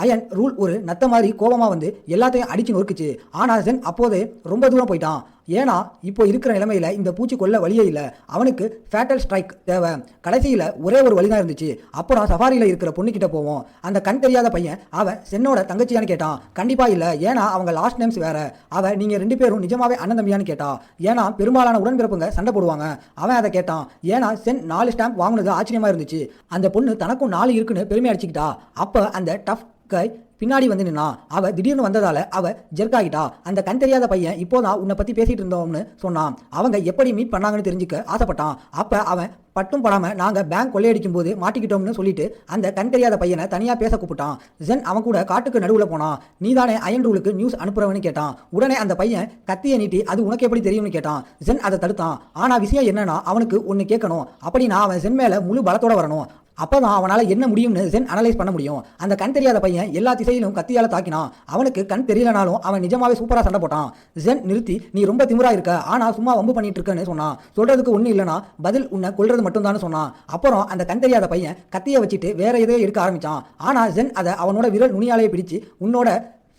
A: அயன் ரூல் ஒரு நத்த மாதிரி கோபமாக வந்து எல்லாத்தையும் அடிச்சு நொறுக்குச்சு. ஆனால் ஜென் அப்போதே ரொம்ப தூரம் போயிட்டான். ஏன்னா இப்போ இருக்கிற நிலைமையில இந்த பூச்சி கொல்ல வழியே இல்லை. அவனுக்கு ஃபேட்டல் ஸ்ட்ரைக் தேவை. கடைசியில் ஒரே ஒரு வழி தான் இருந்துச்சு. அப்புறம் சஃபாரியில் இருக்கிற பொண்ணுக்கிட்ட போவோம். அந்த கண் தெரியாத பையன் அவன் சென்னோட தங்கச்சியான்னு கேட்டான். கண்டிப்பா இல்லை, ஏன்னா அவங்க லாஸ்ட் நேம்ஸ் வேற. அவன் நீங்க 2 பேரும் நிஜமாவே அண்ணன் தம்பியான்னு கேட்டா. ஏன்னா பெரும்பாலான உடன்பிறப்புங்க சண்டை போடுவாங்க. அவன் அதை கேட்டான். ஏன்னா சென் 4 ஸ்டாம்ப் வாங்கினது ஆச்சரியமா இருந்துச்சு. அந்த பொண்ணு தனக்கும் 4 இருக்குன்னு பெருமை அடிச்சுக்கிட்டா. அப்ப அந்த டஃப் கை பின்னாடி வந்து நின்னா. அவ திடீர்னு வந்ததால அவ ஜெர்க்காகிட்டா. அந்த கண் தெரியாத பையன் இப்போதான் உன்னை பத்தி பேசிட்டு இருந்தோம்னு சொன்னான். அவங்க எப்படி மீட் பண்ணாங்கன்னு தெரிஞ்சுக்க ஆசைப்பட்டான். அப்ப அவன் பட்டும் படாம நாங்க பேங்க் கொள்ளையடிக்கும் போது மாட்டிக்கிட்டோம்னு சொல்லிட்டு அந்த கண் தெரியாத பையனை தனியா பேச கூப்பிட்டான். ஜென் அவன் கூட காட்டுக்கு நடுவுல போனான். நீதானே அயன் ரூலுக்கு நியூஸ் அனுப்புறவன்னு கேட்டான். உடனே அந்த பையன் கத்தியை நீட்டி அது உனக்கு எப்படி தெரியும்னு கேட்டான். ஜென் அதை தடுத்தான். ஆனா விஷயம் என்னன்னா அவனுக்கு ஒன்னு கேட்கணும். அப்படின்னா அவன் ஜென் மேல முழு பலத்தோட வரணும். அப்பதான் அவனால் என்ன முடியும்னு ஜென் அனலைஸ் பண்ண முடியும். அந்த கண் தெரியாத பையன் எல்லா திசையிலும் கத்தியால தாக்கினான். அவனுக்கு கண் தெரியலனாலும் அவன் நிஜமாவே சூப்பரா சண்டை போட்டான். ஜென் நிறுத்தி நீ ரொம்ப திமிரா இருக்க, ஆனா சும்மா வம்பு பண்ணிட்டு இருக்கன்னு சொன்னான். சொல்றதுக்கு ஒண்ணு இல்லைனா பதில் உன்னை கொல்றது மட்டும்தான் சொன்னான். அப்புறம் அந்த கண் தெரியாத பையன் கத்தியை வச்சுட்டு வேற எதையோ எடுக்க ஆரம்பிச்சான். ஆனா ஜென் அதை அவனோட விரல் நுனியாலேயே பிடிச்சு உன்னோட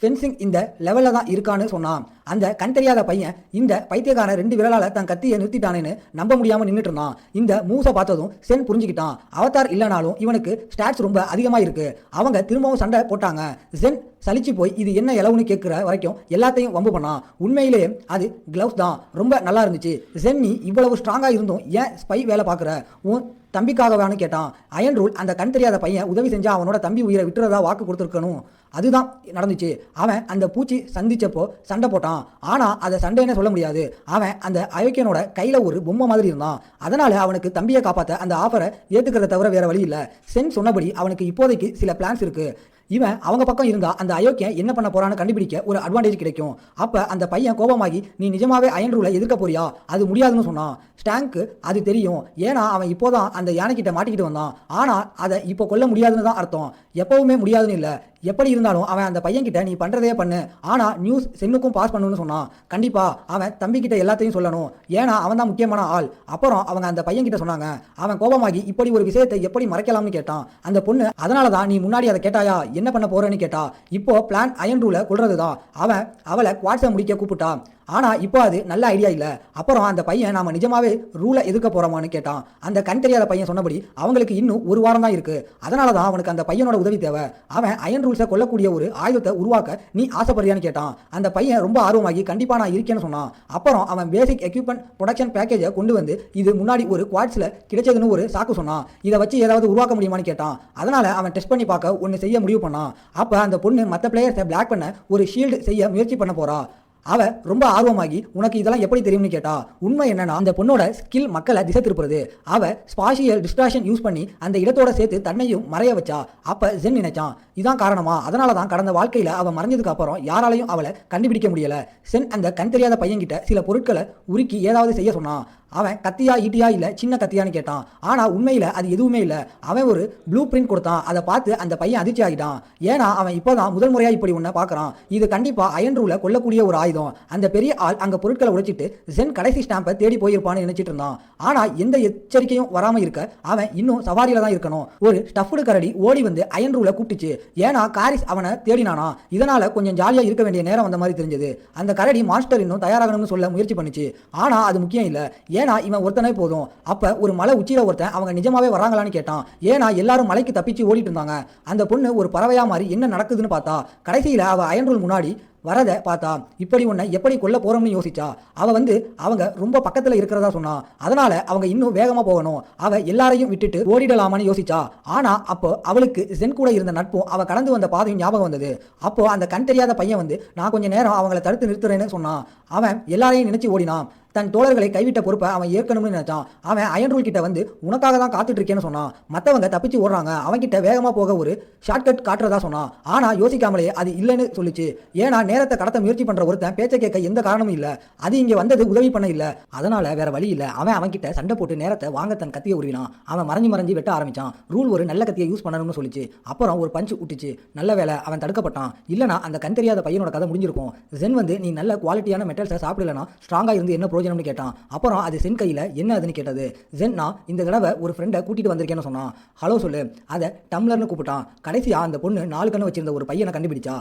A: ஃபென்சிங் இந்த லெவலில் தான் இருக்கான்னு சொன்னான். அந்த கண் தெரியாத பையன் இந்த பைத்தியக்காரன் 2 விரலால தன் கத்தியை நிறுத்திட்டானேன்னு நம்ப முடியாமல் நின்றுட்டு இருந்தான். இந்த மூஸை பார்த்ததும் சென் புரிஞ்சுக்கிட்டான். அவதார் இல்லைனாலும் இவனுக்கு ஸ்டாட்ஸ் ரொம்ப அதிகமாக இருக்கு. அவங்க திரும்பவும் சண்டை போட்டாங்க. சென் சலிச்சு போய் இது என்ன இலவுன்னு கேட்குற வரைக்கும் எல்லாத்தையும் வம்பு பண்ணான். உண்மையிலே அது கிளவுஸ் தான். ரொம்ப நல்லா இருந்துச்சு. சென் நீ இவ்வளவு ஸ்ட்ராங்காக இருந்தும் ஏன் ஸ்பை வேலை பார்க்குற? உன் தம்பிக்காகவான்னு கேட்டான். அயன் ரூல் அந்த கண் தெரியாத பையன் உதவி செஞ்சா அவனோட தம்பி உயிரை விட்டுறதா வாக்கு கொடுத்துருக்கணும். அதுதான் நடந்துச்சு. அவன் அந்த பூச்சி சந்திச்சப்போ சண்டை போட்டான். ஆனா அதை சண்டைன்னு சொல்ல முடியாது. அவன் அந்த அயோக்கியனோட கையில ஒரு பொம்மை மாதிரி இருந்தான். அதனால அவனுக்கு தம்பியை காப்பாற்ற அந்த ஆஃபரை ஏத்துக்கிறத தவிர வேற வழி இல்லை. சென் சொன்னபடி அவனுக்கு இப்போதைக்கு சில பிளான்ஸ் இருக்கு. இவன் அவங்க பக்கம் இருந்தா அந்த அயோக்கியன் என்ன பண்ண போறான்னு கண்டுபிடிக்க ஒரு அட்வான்டேஜ் கிடைக்கும். அப்ப அந்த பையன் கோபமாகி நீ நிஜமாவே அயன் ரூலை எதிர்க்க போறியா? அது முடியாதுன்னு சொன்னான். ஸ்டாங்க்கு அது தெரியும். ஏன்னா அவன் இப்போதான் அந்த யானைக்கிட்ட மாட்டிக்கிட்டு வந்தான். ஆனா அதை இப்போ கொல்ல முடியாதுன்னு தான் அர்த்தம். எப்பவுமே முடியாதுன்னு இல்லை. எப்படி இருந்தாலும் அவன் அந்த பையன்கிட்ட நீ பண்றதே பண்ணு, ஆனா நியூஸ் சென்னுக்கும் பாஸ் பண்ணணும்னு சொன்னான். கண்டிப்பா அவன் தம்பிக்கிட்ட எல்லாத்தையும் சொல்லணும். ஏன்னா அவன் தான் முக்கியமான ஆள். அப்புறம் அவங்க அந்த பையன்கிட்ட சொன்னாங்க. அவன் கோபமாகி இப்படி ஒரு விஷயத்தை எப்படி மறைக்கலாம்னு கேட்டான். அந்த பொண்ணு அதனாலதான் நீ முன்னாடி அதை கேட்டாயா, என்ன பண்ண போறேன்னு கேட்டா. இப்போ பிளான் அயன் ரூலை கொள்றதுதான். அவன் அவளை குவாட்ஸை முடிக்க கூப்பிட்டா. ஆனா இப்போ அது நல்ல ஐடியா இல்ல. அப்புறம் அந்த பையன் நாம நிஜமாவே ரூலை எதிர்க்க போறோமான்னு கேட்டான். அந்த கண் தெரியாத பையன் சொன்னபடி அவங்களுக்கு இன்னும் 1 வாரம் தான் இருக்கு. அதனாலதான் அவனுக்கு அந்த பையனோட உதவி தேவை. அவன் அயன் ரூல்ஸை கொல்லக்கூடிய ஒரு ஆயுதத்தை உருவாக்க நீ ஆசைப்படுறியான்னு கேட்டான். அந்த பையன் ரொம்ப ஆர்வமாகி கண்டிப்பா நான் இருக்கேன்னு சொன்னான். அப்புறம் அவன் பேசிக் எக்யூப்மெண்ட் ப்ரொடக்ஷன் பேக்கேஜை கொண்டு வந்து இது முன்னாடி ஒரு குவாட்ஸ்ல கிடைச்சதுன்னு ஒரு சாக்கு சொன்னான். இதை வச்சு ஏதாவது உருவாக்க முடியுமான்னு கேட்டான். அதனால அவன் டெஸ்ட் பண்ணி பார்க்க ஒன்னு செய்ய முடிவு பண்ணான். அப்ப அந்த பொண்ணு மற்ற பிளேயர்ஸை பிளாக் பண்ண ஒரு ஷீல்டு செய்ய முயற்சி பண்ண போறா. அவ ரொம்ப ஆர்வமாகி உனக்கு இதெல்லாம் எப்படி தெரியும்னு கேட்டா. உண்மை என்னன்னா அந்த பொண்ணோட ஸ்கில் மக்களை திசை திருப்புறது. அவ ஸ்பாஷியல் டிஸ்ட்ராக்ஷன் யூஸ் பண்ணி அந்த இடத்தோட சேர்த்து தன்னையும் மறைய வச்சா. அப்ப ஜென் நினைச்சான் இதான் காரணமா. அதனாலதான் கடந்த வாழ்க்கையில அவ மறைஞ்சதுக்கு அப்புறம் யாராலையும் அவளை கண்டுபிடிக்க முடியல. சென் அந்த கண் தெரியாத பையன்கிட்ட சில பொருட்களை உருக்கி ஏதாவது செய்ய சொன்னான். அவன் கத்தியா ஈட்டியா இல்ல சின்ன கத்தியான்னு கேட்டான். ஆனா உண்மையில அது எதுவுமே இல்ல. அவன் ஒரு ப்ளூ பிரிண்ட் கொடுத்தான். அதை பார்த்து அந்த பையன் அதிர்ச்சி ஆகிட்டான். ஏன்னா அவன் இப்போதான் முதல் முறையா இப்படி ஒன்ன பாக்குறான். இது கண்டிப்பா அயன் ரூலை கொல்லக்கூடிய ஒரு ஆயுதம். அந்த பெரிய ஆள் அங்க பொருட்களை உடைச்சிட்டு ஜென் கடைசி ஸ்டாம்பை தேடி போயிருப்பான்னு நினைச்சிட்டு இருந்தான். ஆனா எந்த எச்சரிக்கையும் வராம இருக்க அவன் இன்னும் சவாரியில தான் இருக்கணும். ஒரு ஸ்டஃப்டு கரடி ஓடி வந்து அயன் ரூலை கூப்பிட்டுச்சு. ஏன்னா காரிஸ் அவனை தேடினானா. இதனால கொஞ்சம் ஜாலியா இருக்க வேண்டிய நேரம் வந்த மாதிரி தெரிஞ்சது. அந்த கரடி மாஸ்டர் இன்னும் தயாராகணும்னு சொல்ல முயற்சி பண்ணுச்சு. ஆனா அது முக்கியம் இல்ல. ஏன்னா இவன் ஒருத்தனே போதும். அப்ப ஒரு மலை உச்சியில ஒருத்தன் அவங்க நிஜமாவே வராங்களான்னு கேட்டான். ஏன்னா எல்லாரும் மலைக்கு தப்பிச்சு ஓடிட்டு இருந்தாங்க. அந்த பொண்ணு ஒரு பறவையா மாதிரி என்ன நடக்குதுன்னு பார்த்தா. கடைசியில அவ அயன் ரூல் முன்னாடி வரதை பார்த்தா. இப்படி உன்னை எப்படி கொல்ல போறோம்னு யோசிச்சா. அவ வந்து அவங்க ரொம்ப பக்கத்துல இருக்கிறதா சொன்னா. அதனால அவங்க இன்னும் வேகமா போகணும். அவ எல்லாரையும் விட்டுட்டு ஓடிடலாமான்னு யோசிச்சா. ஆனா அப்போ அவளுக்கு ஜென் கூட இருந்த நட்பும் அவ கடந்து வந்த பாதையும் ஞாபகம் வந்தது. அப்போ அந்த கண் தெரியாத பையன் வந்து நான் கொஞ்ச நேரம் அவங்களை தடுத்து நிறுத்துறேன்னு சொன்னான். அவன் எல்லாரையும் நினைச்சு ஓடினான். தன் தோழர்களை கைவிட்ட பொறுப்பை அவன் ஏற்கனவே நினைச்சான். அவன் அயன் ரூல் கிட்ட வந்து உனக்காக தான் காத்துட்டு இருக்கேன்னு சொன்னான். மற்றவங்க தப்பிச்சு ஓடுறாங்க, அவன்கிட்ட வேகமாக போக ஒரு ஷார்ட்கட் காட்டுறதா சொன்னான். ஆனால் யோசிக்காமலே அது இல்லைன்னு சொல்லிச்சு. ஏன்னா நேரத்தை கடத்த முயற்சி பண்ணுற ஒருத்தன் பேச்சை கேட்க எந்த காரணமும் இல்லை. அது இங்கே வந்தது உதவி பண்ண இல்லை, அதனால வேற வழி இல்லை. அவன்கிட்ட சண்டை போட்டு நேரத்தை வாங்க தன் கத்தியை உருவினான். அவன் மறைஞ்சு வெட்ட ஆரம்பிச்சான். ரூல் ஒரு நல்ல கத்தியை யூஸ் பண்ணணும்னு சொல்லிச்சு. அப்புறம் ஒரு பஞ்சு விட்டுச்சு. நல்ல வேலை அவன் தடுக்கப்பட்டான். இல்லைனா அந்த கண் தெரியாத பையனோட கதை முடிஞ்சிருக்கும். ஜென் வந்து நீ நல்ல குவாலிட்டியான மெட்டல்ஸை சாப்பிடலனா ஸ்ட்ராங்காக இருந்து என்ன பிரயோஜனம்னு கேட்டான். அப்புறம் அது சென் கையில் என்ன அதுன்னு கேட்டது. ஜென் நான் இந்த தடவை ஒரு ஃப்ரெண்டை கூட்டிட்டு வந்திருக்கேன்னு சொன்னான். ஹலோ சொல்லு. அதை டம்ளர்னு கூப்பிட்டான். கடைசியா அந்த பொண்ணு 4 கண்ணு வச்சிருந்த ஒரு பையனை கண்டுபிடிச்சா.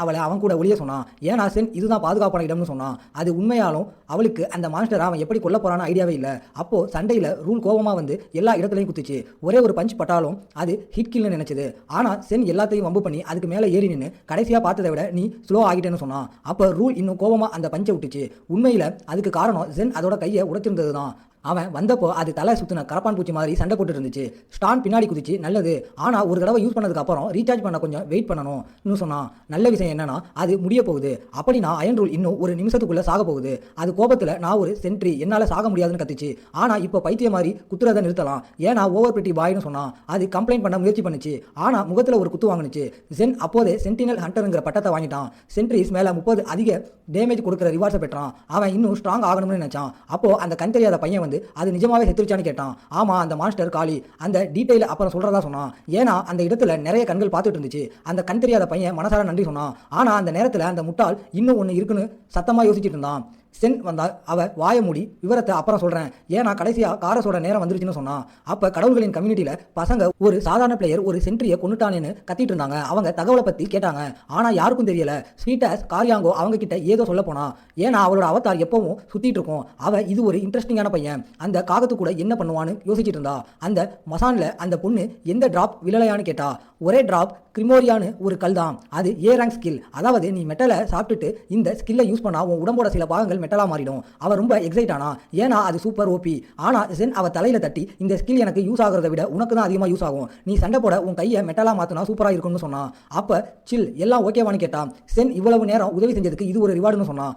A: அவளை அவன் கூட ஒளிய சொன்னான். ஏன்னா சென் இதுதான் பாதுகாப்பான இடம்னு சொன்னான். அது உண்மையாலும் அவளுக்கு அந்த மாஸ்டர் அவன் எப்படி கொல்ல போறான்னு ஐடியாவே இல்லை. அப்போ சண்டையில் ரூல் கோபமா வந்து எல்லா இடத்துலையும் குத்துச்சு. ஒரே ஒரு பஞ்ச் பட்டாலும் அது ஹிட் கில்னு நினைச்சது. ஆனா சென் எல்லாத்தையும் வம்பு பண்ணி அதுக்கு மேலே ஏறி நின்று கடைசியா பார்த்ததை விட நீ ஸ்லோ ஆகிட்டேன்னு சொன்னான். அப்போ ரூல் இன்னும் கோபமா அந்த பஞ்சை விட்டுச்சு. உண்மையில அதுக்கு காரணம் சென் அதோட கையை உடைச்சிருந்தது தான். அவன் வந்தப்போ அது தலை சுத்தின கரப்பான் பூச்சி மாதிரி சண்டை போட்டு இருந்துச்சு. ஸ்டான் பின்னாடி குதிச்சு நல்லது, ஆனால் ஒரு தடவை யூஸ் பண்ணதுக்கு அப்புறம் ரீசார்ஜ் பண்ண கொஞ்சம் வெயிட் பண்ணணும்னு சொன்னான். நல்ல விஷயம் என்னன்னா அது முடிய போகுது. அப்படி நான் அயன் ரூல் இன்னும் ஒரு நிமிஷத்துக்குள்ள சாக போகுது. அது கோபத்தில் நான் ஒரு சென்ட்ரி என்னால் சாக முடியாதுன்னு கத்துச்சு. ஆனால் இப்போ பைத்திய மாதிரி குத்துறதை நிறுத்தலாம், ஏன்னா ஓவர் பிரிட்டி பாய்னு சொன்னான். அது கம்ப்ளைண்ட் பண்ண முயற்சி பண்ணுச்சு. ஆனால் முகத்தில் ஒரு குத்து வாங்கினுச்சு. சென் அப்போதே சென்டினல் ஹண்டருங்கிற பட்டத்தை வாங்கிட்டான். சென்ட்ரிஸ் மேலே 30 அதிக டேமேஜ் கொடுக்குற ரிவார்ட்ஸை பெற்றான். அவன் இன்னும் ஸ்ட்ராங் ஆகணும்னு நினைச்சான். அப்போ அந்த கண் தெரியாத பையன் வந்து அது நிஜமாவே செத்துருச்சான்னு கேட்டான். ஆமா அந்த மாஸ்டர் காளி. அந்த டீடைல் அப்புறம் சொல்றதா சொன்னான். ஏன்னா அந்த இடத்துல நிறைய கண்கள் பார்த்துட்டு இருந்துச்சு. அந்த கண் தெரியாத பையன் மனசார நன்றி சொன்னான். ஆனா அந்த நேரத்துல அந்த முட்டாள் இன்னும் ஒன்று இருக்குன்னு சத்தமா யோசிச்சுட்டு இருந்தான். சென் வந்தா அவ வாய மூடி விவரத்தை அப்புறம் சொல்றேன், ஏன்னா கடைசியா காரஸோட நேரம் வந்துருச்சுன்னு சொன்னான். அப்ப கடவுள்களின் கம்யூனிட்டியில பசங்க ஒரு சாதாரண பிளேயர் ஒரு சென்ட்ரியை கொண்டுட்டானேன்னு கத்திட்டு இருந்தாங்க. அவங்க தகவலை பத்தி கேட்டாங்க. ஆனா யாருக்கும் தெரியல. ஸ்வீட்டாஸ் காரியாங்கோ அவங்க கிட்ட ஏதோ சொல்ல போனா. ஏன்னா அவளோட அவதார் எப்பவும் சுத்திட்டு இருக்கும். அவ இது ஒரு இன்ட்ரெஸ்டிங்கான பையன், அந்த காகத்து கூட என்ன பண்ணுவான்னு யோசிச்சுட்டு இருந்தா. அந்த மசான்ல அந்த பொண்ணு எந்த டிராப் விழலையான்னு கேட்டா. ஒரே டிராப் கிரிமோரியான்னு ஒரு கல் தான். அது ஏ ரேங்க் ஸ்கில். அதாவது நீ மெட்டலை சாப்பிட்டுட்டு இந்த ஸ்கில்லை யூஸ் பண்ணா உன் உடம்போட சில பாகங்கள் மெட்டலா மாறிடும். அவ ரொம்ப எக்ஸைட் ஆனா, ஏன்னா அது சூப்பர் ஓபி. ஆனா சென் அவ தலையில தட்டி இந்த ஸ்கில் எனக்கு யூஸ் ஆகிறத விட உனக்கு தான் அதிகமாக யூஸ் ஆகும். நீ சண்டை போட உன் கையை மெட்டலா மாத்தினா சூப்பரா இருக்கும்னு சொன்னான். அப்ப சில் எல்லாம் ஓகேவான்னு கேட்டான். சென் இவ்வளவு நேரம் உதவி செஞ்சதுக்கு இது ஒரு ரிவார்டுன்னு சொன்னான்.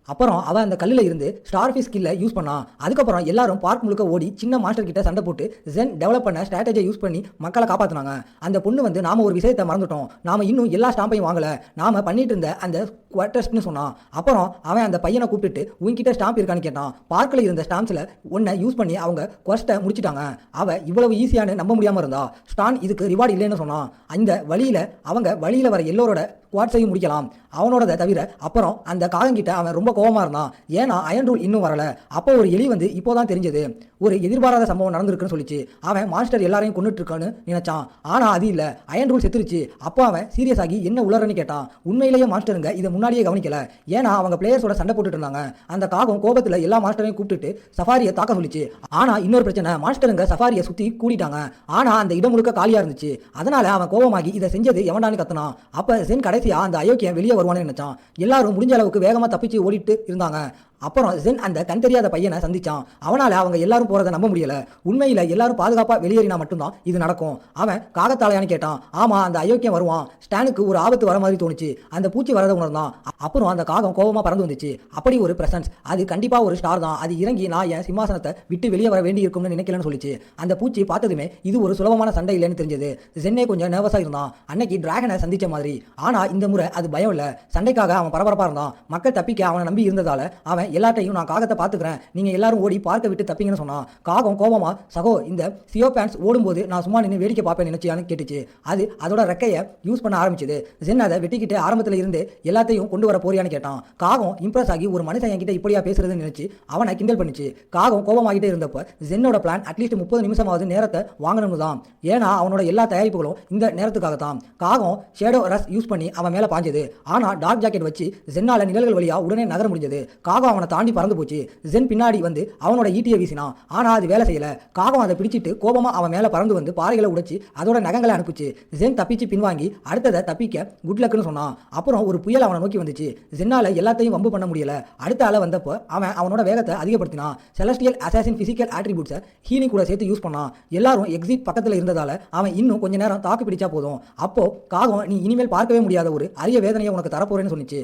A: அப்புறம் அவன் அந்த கல்லில் இருந்து ஸ்டார்ஃபிஷ் ஸ்கில்லை யூஸ் பண்ணான். அதுக்கப்புறம் எல்லாரும் பார்க் முழுக்க ஓடி சின்ன மாஸ்டர் கிட்ட சண்டை போட்டு ஜென் டெவலப் பண்ண ஸ்ட்ராட்டஜியை யூஸ் பண்ணி மக்களை காப்பாற்றினாங்க. அந்த பொண்ணு வந்து நாம ஒரு விஷயத்தை மறந்துட்டோம், நாம இன்னும் எல்லா ஸ்டாம்பையும் வாங்கல, நாம பண்ணிட்டு இருந்த அந்த குவார்டர்ஸ்னு சொன்னான். அப்புறம் அவன் அந்த பையனை கூப்பிட்டு உன்கிட்ட ஸ்டாம்ப் இருக்கான்னு கேட்டான். பார்க்கில் இருந்த ஸ்டாம்ப்ஸில் ஒன்றை யூஸ் பண்ணி அவங்க குவஸ்ட்டை முடிச்சிட்டாங்க. அவ இவ்வளவு ஈஸியானு நம்ப முடியாமல் இருந்தா. ஸ்டான் இதுக்கு ரிவார்டு இல்லைன்னு சொன்னான். அந்த வழியில் வர எல்லோரோட குவாட்ஸையும் முடிக்கலாம் அவனோட தவிர. அப்புறம் அந்த காகங்கிட்ட அவன் ரொம்ப கோவமா இருந்தான். ஏன்னா அயன் ரூல் இன்னும் வரல. அப்போ ஒரு எலி வந்து இப்போதான் தெரிஞ்சது ஒரு எதிர்பாராத சம்பவம் நடந்திருக்குன்னு சொல்லிச்சு. அவன் மாஸ்டர் எல்லாரையும் கொண்டுட்டு இருக்கான்னு நினைச்சான். ஆனா அது இல்ல, அயன் ரூல் செத்துருச்சு. அப்போ அவன் சீரியஸ் ஆகி என்ன உளறன்னு கேட்டான். உண்மையிலேயே மாஸ்டருங்க இதை முன்னாடியே கவனிக்கல, ஏன்னா அவங்க பிளேயர்ஸோட சண்டை போட்டுட்டு இருந்தாங்க. அந்த காகம் கோபத்துல எல்லா மாஸ்டரையும் கூப்பிட்டு சஃபாரியை தாக்க சொல்லிச்சு. ஆனா இன்னொரு பிரச்சனை, மாஸ்டருங்க சஃபாரியை சுத்தி கூடிட்டாங்க. ஆனா அந்த இடம் முழுக்க காலியா இருந்துச்சு. அதனால அவன் கோபமாகி இதை செஞ்சது எவன்டான்னு கத்துனான். அப்ப சென் கடைசியா அந்த அயோக்கியன் வெளியே வருவான்னு நினைச்சான். எல்லாரும் முடிஞ்ச அளவுக்கு வேகமா தப்பிச்சு ஓடிட்டு இருந்தாங்க. அப்புறம் ஜென் அந்த கண் தெரியாத பையனை சந்திச்சான். அவனால அவங்க எல்லாரும் போறதை நம்ப முடியல. உண்மையில எல்லாரும் பாதுகாப்பா வெளியேறினா மட்டும்தான் இது நடக்கும். அவன் காகத்தாலையான்னு கேட்டான். ஆமா அந்த அயோக்கியம் வருவான். ஸ்டானுக்கு ஒரு ஆபத்து வர மாதிரி தோணுச்சு. அந்த பூச்சி வரத உணர்ந்தான். அப்புறம் அந்த காகம் கோபமா பறந்து வந்துச்சு. அப்படி ஒரு பிரசன்ஸ், அது கண்டிப்பா ஒரு ஸ்டார் தான். அது இறங்கி நான் என் சிம்மாசனத்தை விட்டு வெளியே வர வேண்டி இருக்கும்னு நினைக்கலன்னு சொல்லிச்சு. அந்த பூச்சி பார்த்ததுமே இது ஒரு சுலபமான சண்டை இல்லைன்னு தெரிஞ்சது. ஜென்னே கொஞ்சம் நர்வஸா இருந்தான். அன்னைக்கு டிராகனை சந்திச்ச மாதிரி. ஆனா இந்த முறை அது பயம் இல்ல, சண்டைக்காக அவன் பரபரப்பா இருந்தான். மக்கள் தப்பிக்க அவனை நம்பி இருந்ததால அவன் எல்லாத்தையும் நான் காகத்தை பார்த்துக்கிறேன், நீங்க எல்லாரும் ஓடி பார்க்க விட்டு தப்பிங்கன்னு சொன்னான். காகம் கோபமா சகோ இந்த சியோபேன்ஸ் ஓடும்போது நான் சும்மா நின்று வேடிக்கை பார்ப்பேன் நினைச்சியான்னு கேட்டுச்சு. அது அதோட ரெக்கையை யூஸ் பண்ண ஆரம்பிச்சது. ஜென் அதை வெட்டிக்கிட்டு ஆரம்பத்தில் இருந்து எல்லாத்தையும் கொண்டு வர போறியான்னு கேட்டான். காகம் இம்ப்ரெஸ் ஆகி ஒரு மனுஷன் என்கிட்ட இப்படியா பேசுறதுன்னு நினைச்சு அவனை கிண்டல் பண்ணிச்சு. காகம் கோபமாகிட்டே இருந்தப்ப ஜென்னோட பிளான் அட்லீஸ்ட் 30 நிமிஷமாவது நேரத்தை வாங்கணும்னு தான். ஏன்னா அவனோட எல்லா தயாரிப்புகளும் இந்த நேரத்துக்காக தான். காகம் ஷேடோ ரஸ் யூஸ் பண்ணி அவன் மேல பாஞ்சது. ஆனா டார்க் ஜாக்கெட் வச்சு ஜென்னால நிழல்கள் வழியா உடனே நகர முடிஞ்சது. காகம் அவனை தாண்டி பறந்து போச்சு. ஜென் பின்னாடி வந்து அவனோட ஈட்டியை வீசினான். ஆனா அது வேலை செய்யல. காகம் அதை பிடிச்சிட்டு கோபமா அவன் மேல பறந்து வந்து பாறைகளை உடைச்சு அதோட நகங்களை அனுப்பிச்சு. ஜென் தப்பிச்சு பின்வாங்கி அடுத்ததை தப்பிக்க குட் லக்னு சொன்னான். அப்புறம் ஒரு புயல் அவனை நோக்கி வந்துச்சு. ஜென்னால எல்லாத்தையும் வம்பு பண்ண முடியல. அடுத்த ஆள வந்தப்போ அவன் அவனோட வேகத்தை அதிகப்படுத்தினான். செலஸ்டியல் அசாசின் பிசிக்கல் ஆட்ரிபியூட்ஸை ஹீலிங் கூட சேர்த்து யூஸ் பண்ணான். எல்லாரும் எக்ஸிட் பக்கத்துல இருந்ததால அவன் இன்னும் கொஞ்ச நேரம் தாக்கு பிடிச்சா போதும். அப்போ காகம் நீ இனிமேல் பார்க்கவே முடியாத ஒரு அரிய வேதனையை உனக்கு தரப்போறேன்னு சொன்னிச்சு.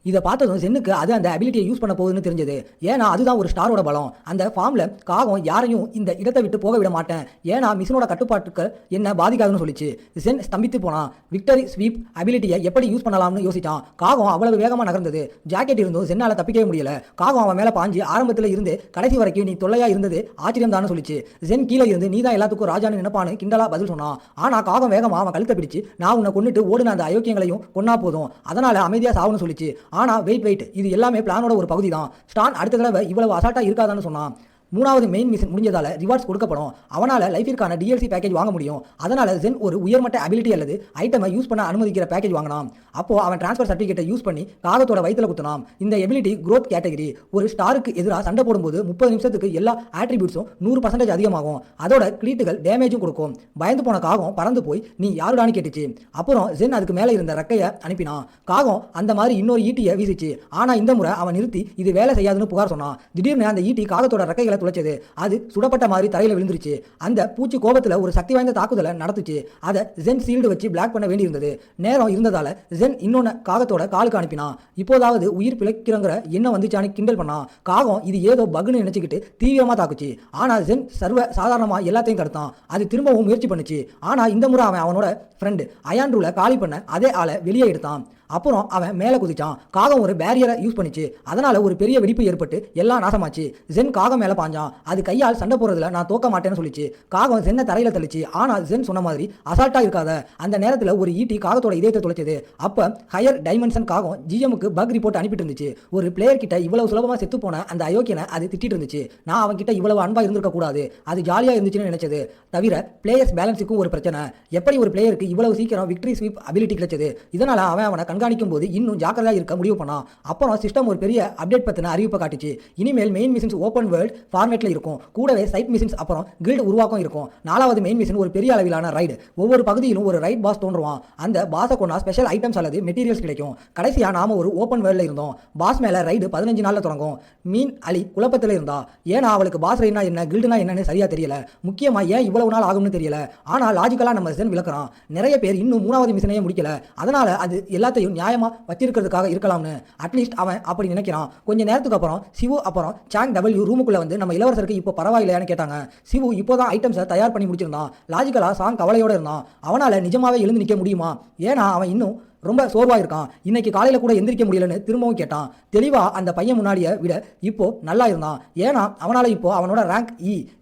A: இதை பார்த்ததும் ஜென்னுக்கு அது அந்த அபிலிட்டியை யூஸ் பண்ண போகுதுன்னு தெரிஞ்சது. ஏன்னா அதுதான் ஒரு ஸ்டாரோட பலம். அந்த ஃபார்ம்ல காகம் யாரையும் இந்த இடத்தை விட்டு போக விட மாட்டேன், ஏன்னா மிஷினோட கட்டுப்பாட்டுக்கு என்ன பாதிக்காதுன்னு சொல்லிச்சு. ஜென் ஸ்தம்பித்து போனான். விக்டரி ஸ்வீப் அபிலிட்டியை எப்படி யூஸ் பண்ணலாம்னு யோசிச்சான். காகம் அவ்வளவு வேகமாக நகர்ந்தது. ஜாக்கெட் இருந்தும் ஜென்னால தப்பிக்கவே முடியல. காகம் அவன் மேலே பாஞ்சு ஆரம்பத்தில் இருந்து கடைசி வரைக்கும் நீ தொல்லையா இருந்தது ஆச்சரியம் தான் சொல்லிச்சு. ஜென் கீழே இருந்து நீ தான் எல்லாத்துக்கும் ராஜான்னு நினைப்பான்னு கிண்டலா பதில் சொன்னான். ஆனா காகம் வேகமா அவன் கழுத்தை பிடிச்சு நான் உன்னை கொண்டுட்டு ஓடுன அந்த அயோக்கியங்களையும் கொன்னா போதும், அதனால அமைதியா சாவுன்னு சொல்லிச்சு. ஆனா வெயிட், இது எல்லாமே பிளானோட ஒரு பகுதி தான். ஸ்டான் அடுத்த தடவை இவ்வளவு அசால்ட்டா இருக்காதான்னு சொன்னான். மூணாவது மெயின் மிஷன் முடிஞ்சதால ரிவார்ட்ஸ் கொடுக்கப்படும். அவனால் லைஃபிற்கான டிஎல்சி பேக்கேஜ் வாங்க முடியும். அதனால ஜென் ஒரு உயர்மட்ட அபிலிட்டி அல்லது ஐட்டமை யூஸ் பண்ண அனுமதிக்கிற பேக்கேஜ் வாங்கினான். அப்போ அவன் டிரான்ஸ்ஃபர் சர்டிஃபிகேட்டை யூஸ் பண்ணி காகத்தோட வயிற்றுல குத்தினான். இந்த எபிலிட்டி growth கேட்டகரி. ஒரு ஸ்டாருக்கு எதிராக சண்டை போடும்போது 30 நிமிஷத்துக்கு எல்லா ஆட்ரிபியூட்ஸும் 100% அதிகமாகும். அதோட கிளீட்டுகள் டேமேஜும் கொடுக்கும். பயந்து போன காகம் பறந்து போய் நீ யாருடான்னு கேட்டுச்சு. அப்புறம் ஜென் அதுக்கு மேலே இருந்த ரெக்கையை அனுப்பினான். காகம் அந்த மாதிரி இன்னொரு ஈட்டியை வீசிச்சு. ஆனா இந்த முறை அவன் நிறுத்தி இது வேலை செய்யாதுன்னு புகார் சொன்னான். திடீர்னு அந்த ஈட்டி காகத்தோட ரெக்கைகளை துளைச்சது. அது சுடப்பட்ட மாதிரி தரையில விழுந்துருச்சு. அந்த பூச்சி கோபத்துல ஒரு சக்தி வாய்ந்த தாக்குதலை நடத்துச்சு. அதை ஜென் சீல்டு வச்சு பிளாக் பண்ண வேண்டியிருந்தது. நேரம் இருந்ததால ஜென் இன்னொன்னு காகத்தோட காலுக்கு அனுப்பினான். இப்போதாவது உயிர் பிழைக்கிறங்கிற என்ன வந்துச்சான்னு கிண்டல் பண்ணான். காகம் இது ஏதோ பகுன்னு நினைச்சுக்கிட்டு தீவிரமா தாக்குச்சு. ஆனா ஜென் சர்வ சாதாரணமா எல்லாத்தையும் தடுத்தான். அது திரும்பவும் முயற்சி பண்ணுச்சு. ஆனா இந்த முறை அவனோட ஃப்ரெண்டு அயான்ட்ரூல காலி பண்ண அதே ஆளை வெளியே எடுத்தான். அப்புறம் அவன் மேலே குதிச்சான். காகம் ஒரு பேரியரை யூஸ் பண்ணிச்சு. அதனால ஒரு பெரிய வெடிப்பு ஏற்பட்டு எல்லாம் நாசமாச்சு. ஜென் காகம் மேலே பாஞ்சான். அது கையால் சண்டை போறதுல நான் தோக்க மாட்டேன்னு சொல்லிச்சு. காகம் ஜென்னை தரையில தள்ளிச்சு. ஆனால் ஜென் சொன்ன மாதிரி அசால்ட்டா இருக்காத. அந்த நேரத்தில் ஒரு ஈட்டி காகத்தோட இதயத்தை தொலைச்சது. அப்ப ஹையர் டைமென்ஷன் காகம் ஜிஎம்முக்கு பக் ரிப்போர்ட் அனுப்பிட்டு இருந்துச்சு. ஒரு பிளேயர் கிட்ட இவ்வளவு சுலபமா செத்து போன அந்த அயோக்கியனை அது திட்டிட்டு இருந்துச்சு. நான் அவன் கிட்ட இவ்வளவு அன்பா இருந்திருக்க கூடாது, அது ஜாலியா இருந்துச்சுன்னு நினைச்சது. தவிர பிளேயர்ஸ் பேலன்ஸுக்கும் ஒரு பிரச்சனை. எப்படி ஒரு பிளேயருக்கு இவ்வளவு சீக்கிரம் விக்டரி ஸ்வீப் அபிலிட்டி கிடைச்சது? இதனால அவனை கண்காணிக்கும் போது இன்னும் ஜாக்கிரதையா இருக்க முடிவு பண்ணான். அப்புறம் சிஸ்டம் ஒரு பெரிய அப்டேட் பத்தின அறிவிப்பை காட்டுச்சு. இனிமேல் மெயின் மிஷன்ஸ் ஓப்பன் வேர்ல்ட் ஃபார்மேட்ல இருக்கும். கூடவே சைட் மிஷன்ஸ் அப்புறம் கில்ட் உருவாக்கம் இருக்கும். 4வது மெயின் மிஷன் ஒரு பெரிய அளவிலான ரைடு. ஒவ்வொரு பகுதியிலும் ஒரு ரைட் பாஸ் தோன்றுவான். அந்த பாஸை கொண்டா ஸ்பெஷல் ஐட்டம்ஸ் அல்லது மெட்டீரியல்ஸ் கிடைக்கும். கடைசியா நாம ஒரு ஓப்பன் வேர்ல்ட்ல இருந்தோம். பாஸ் மேல ரைடு 15 நாள்ல தொடங்கும். மீன் அலி குழப்பத்தில் இருந்தா. ஏன்னா அவளுக்கு பாஸ் ரைட்னா என்ன கில்டுனா என்னன்னு சரியா தெரியல. முக்கியமா ஏன் இவ்வளவு நாள் ஆகும்னு தெரியல. ஆனா லாஜிக்கலா நம்ம ஜென் விளக்குறான். நிறைய பேர் இன்னும் 3வது மிஷனையே முடிக்கல. அதனால அது எல்லாத்தையும் நியாயமா வச்சிருக்கிறதுக்காக இருக்கலாம்னு அட்லீஸ்ட் அவன் அப்படி நினைக்கிறான். கொஞ்ச நேரத்துக்கு அப்புறம் சிவு அப்புறம் சாங் டபிள்யூ ரூமுக்குள்ள வந்து நம்ம இளவரசருக்கு இப்போ பரவாயில்லையான்னு கேட்டாங்க. சிவு இப்போதான் ஐட்டம்ஸை தயார் பண்ணி முடிச்சிருந்தான். லாஜிக்கலா சாங் கவலையோட இருந்தான். அவனால நிஜமாவே எழுந்து நிற்க முடியுமா? ஏன்னா அவன் இன்னும் ரொம்ப சோர்வா இருக்கான். இன்னைக்கு காலையில கூட எந்திரிக்க முடியலன்னு திரும்பவும் கேட்டான். தெளிவா அந்த பையன் முன்னாடியை விட இப்போ நல்லா இருந்தான். ஏன்னா அவனால இப்போ அவனோட ரேங்க்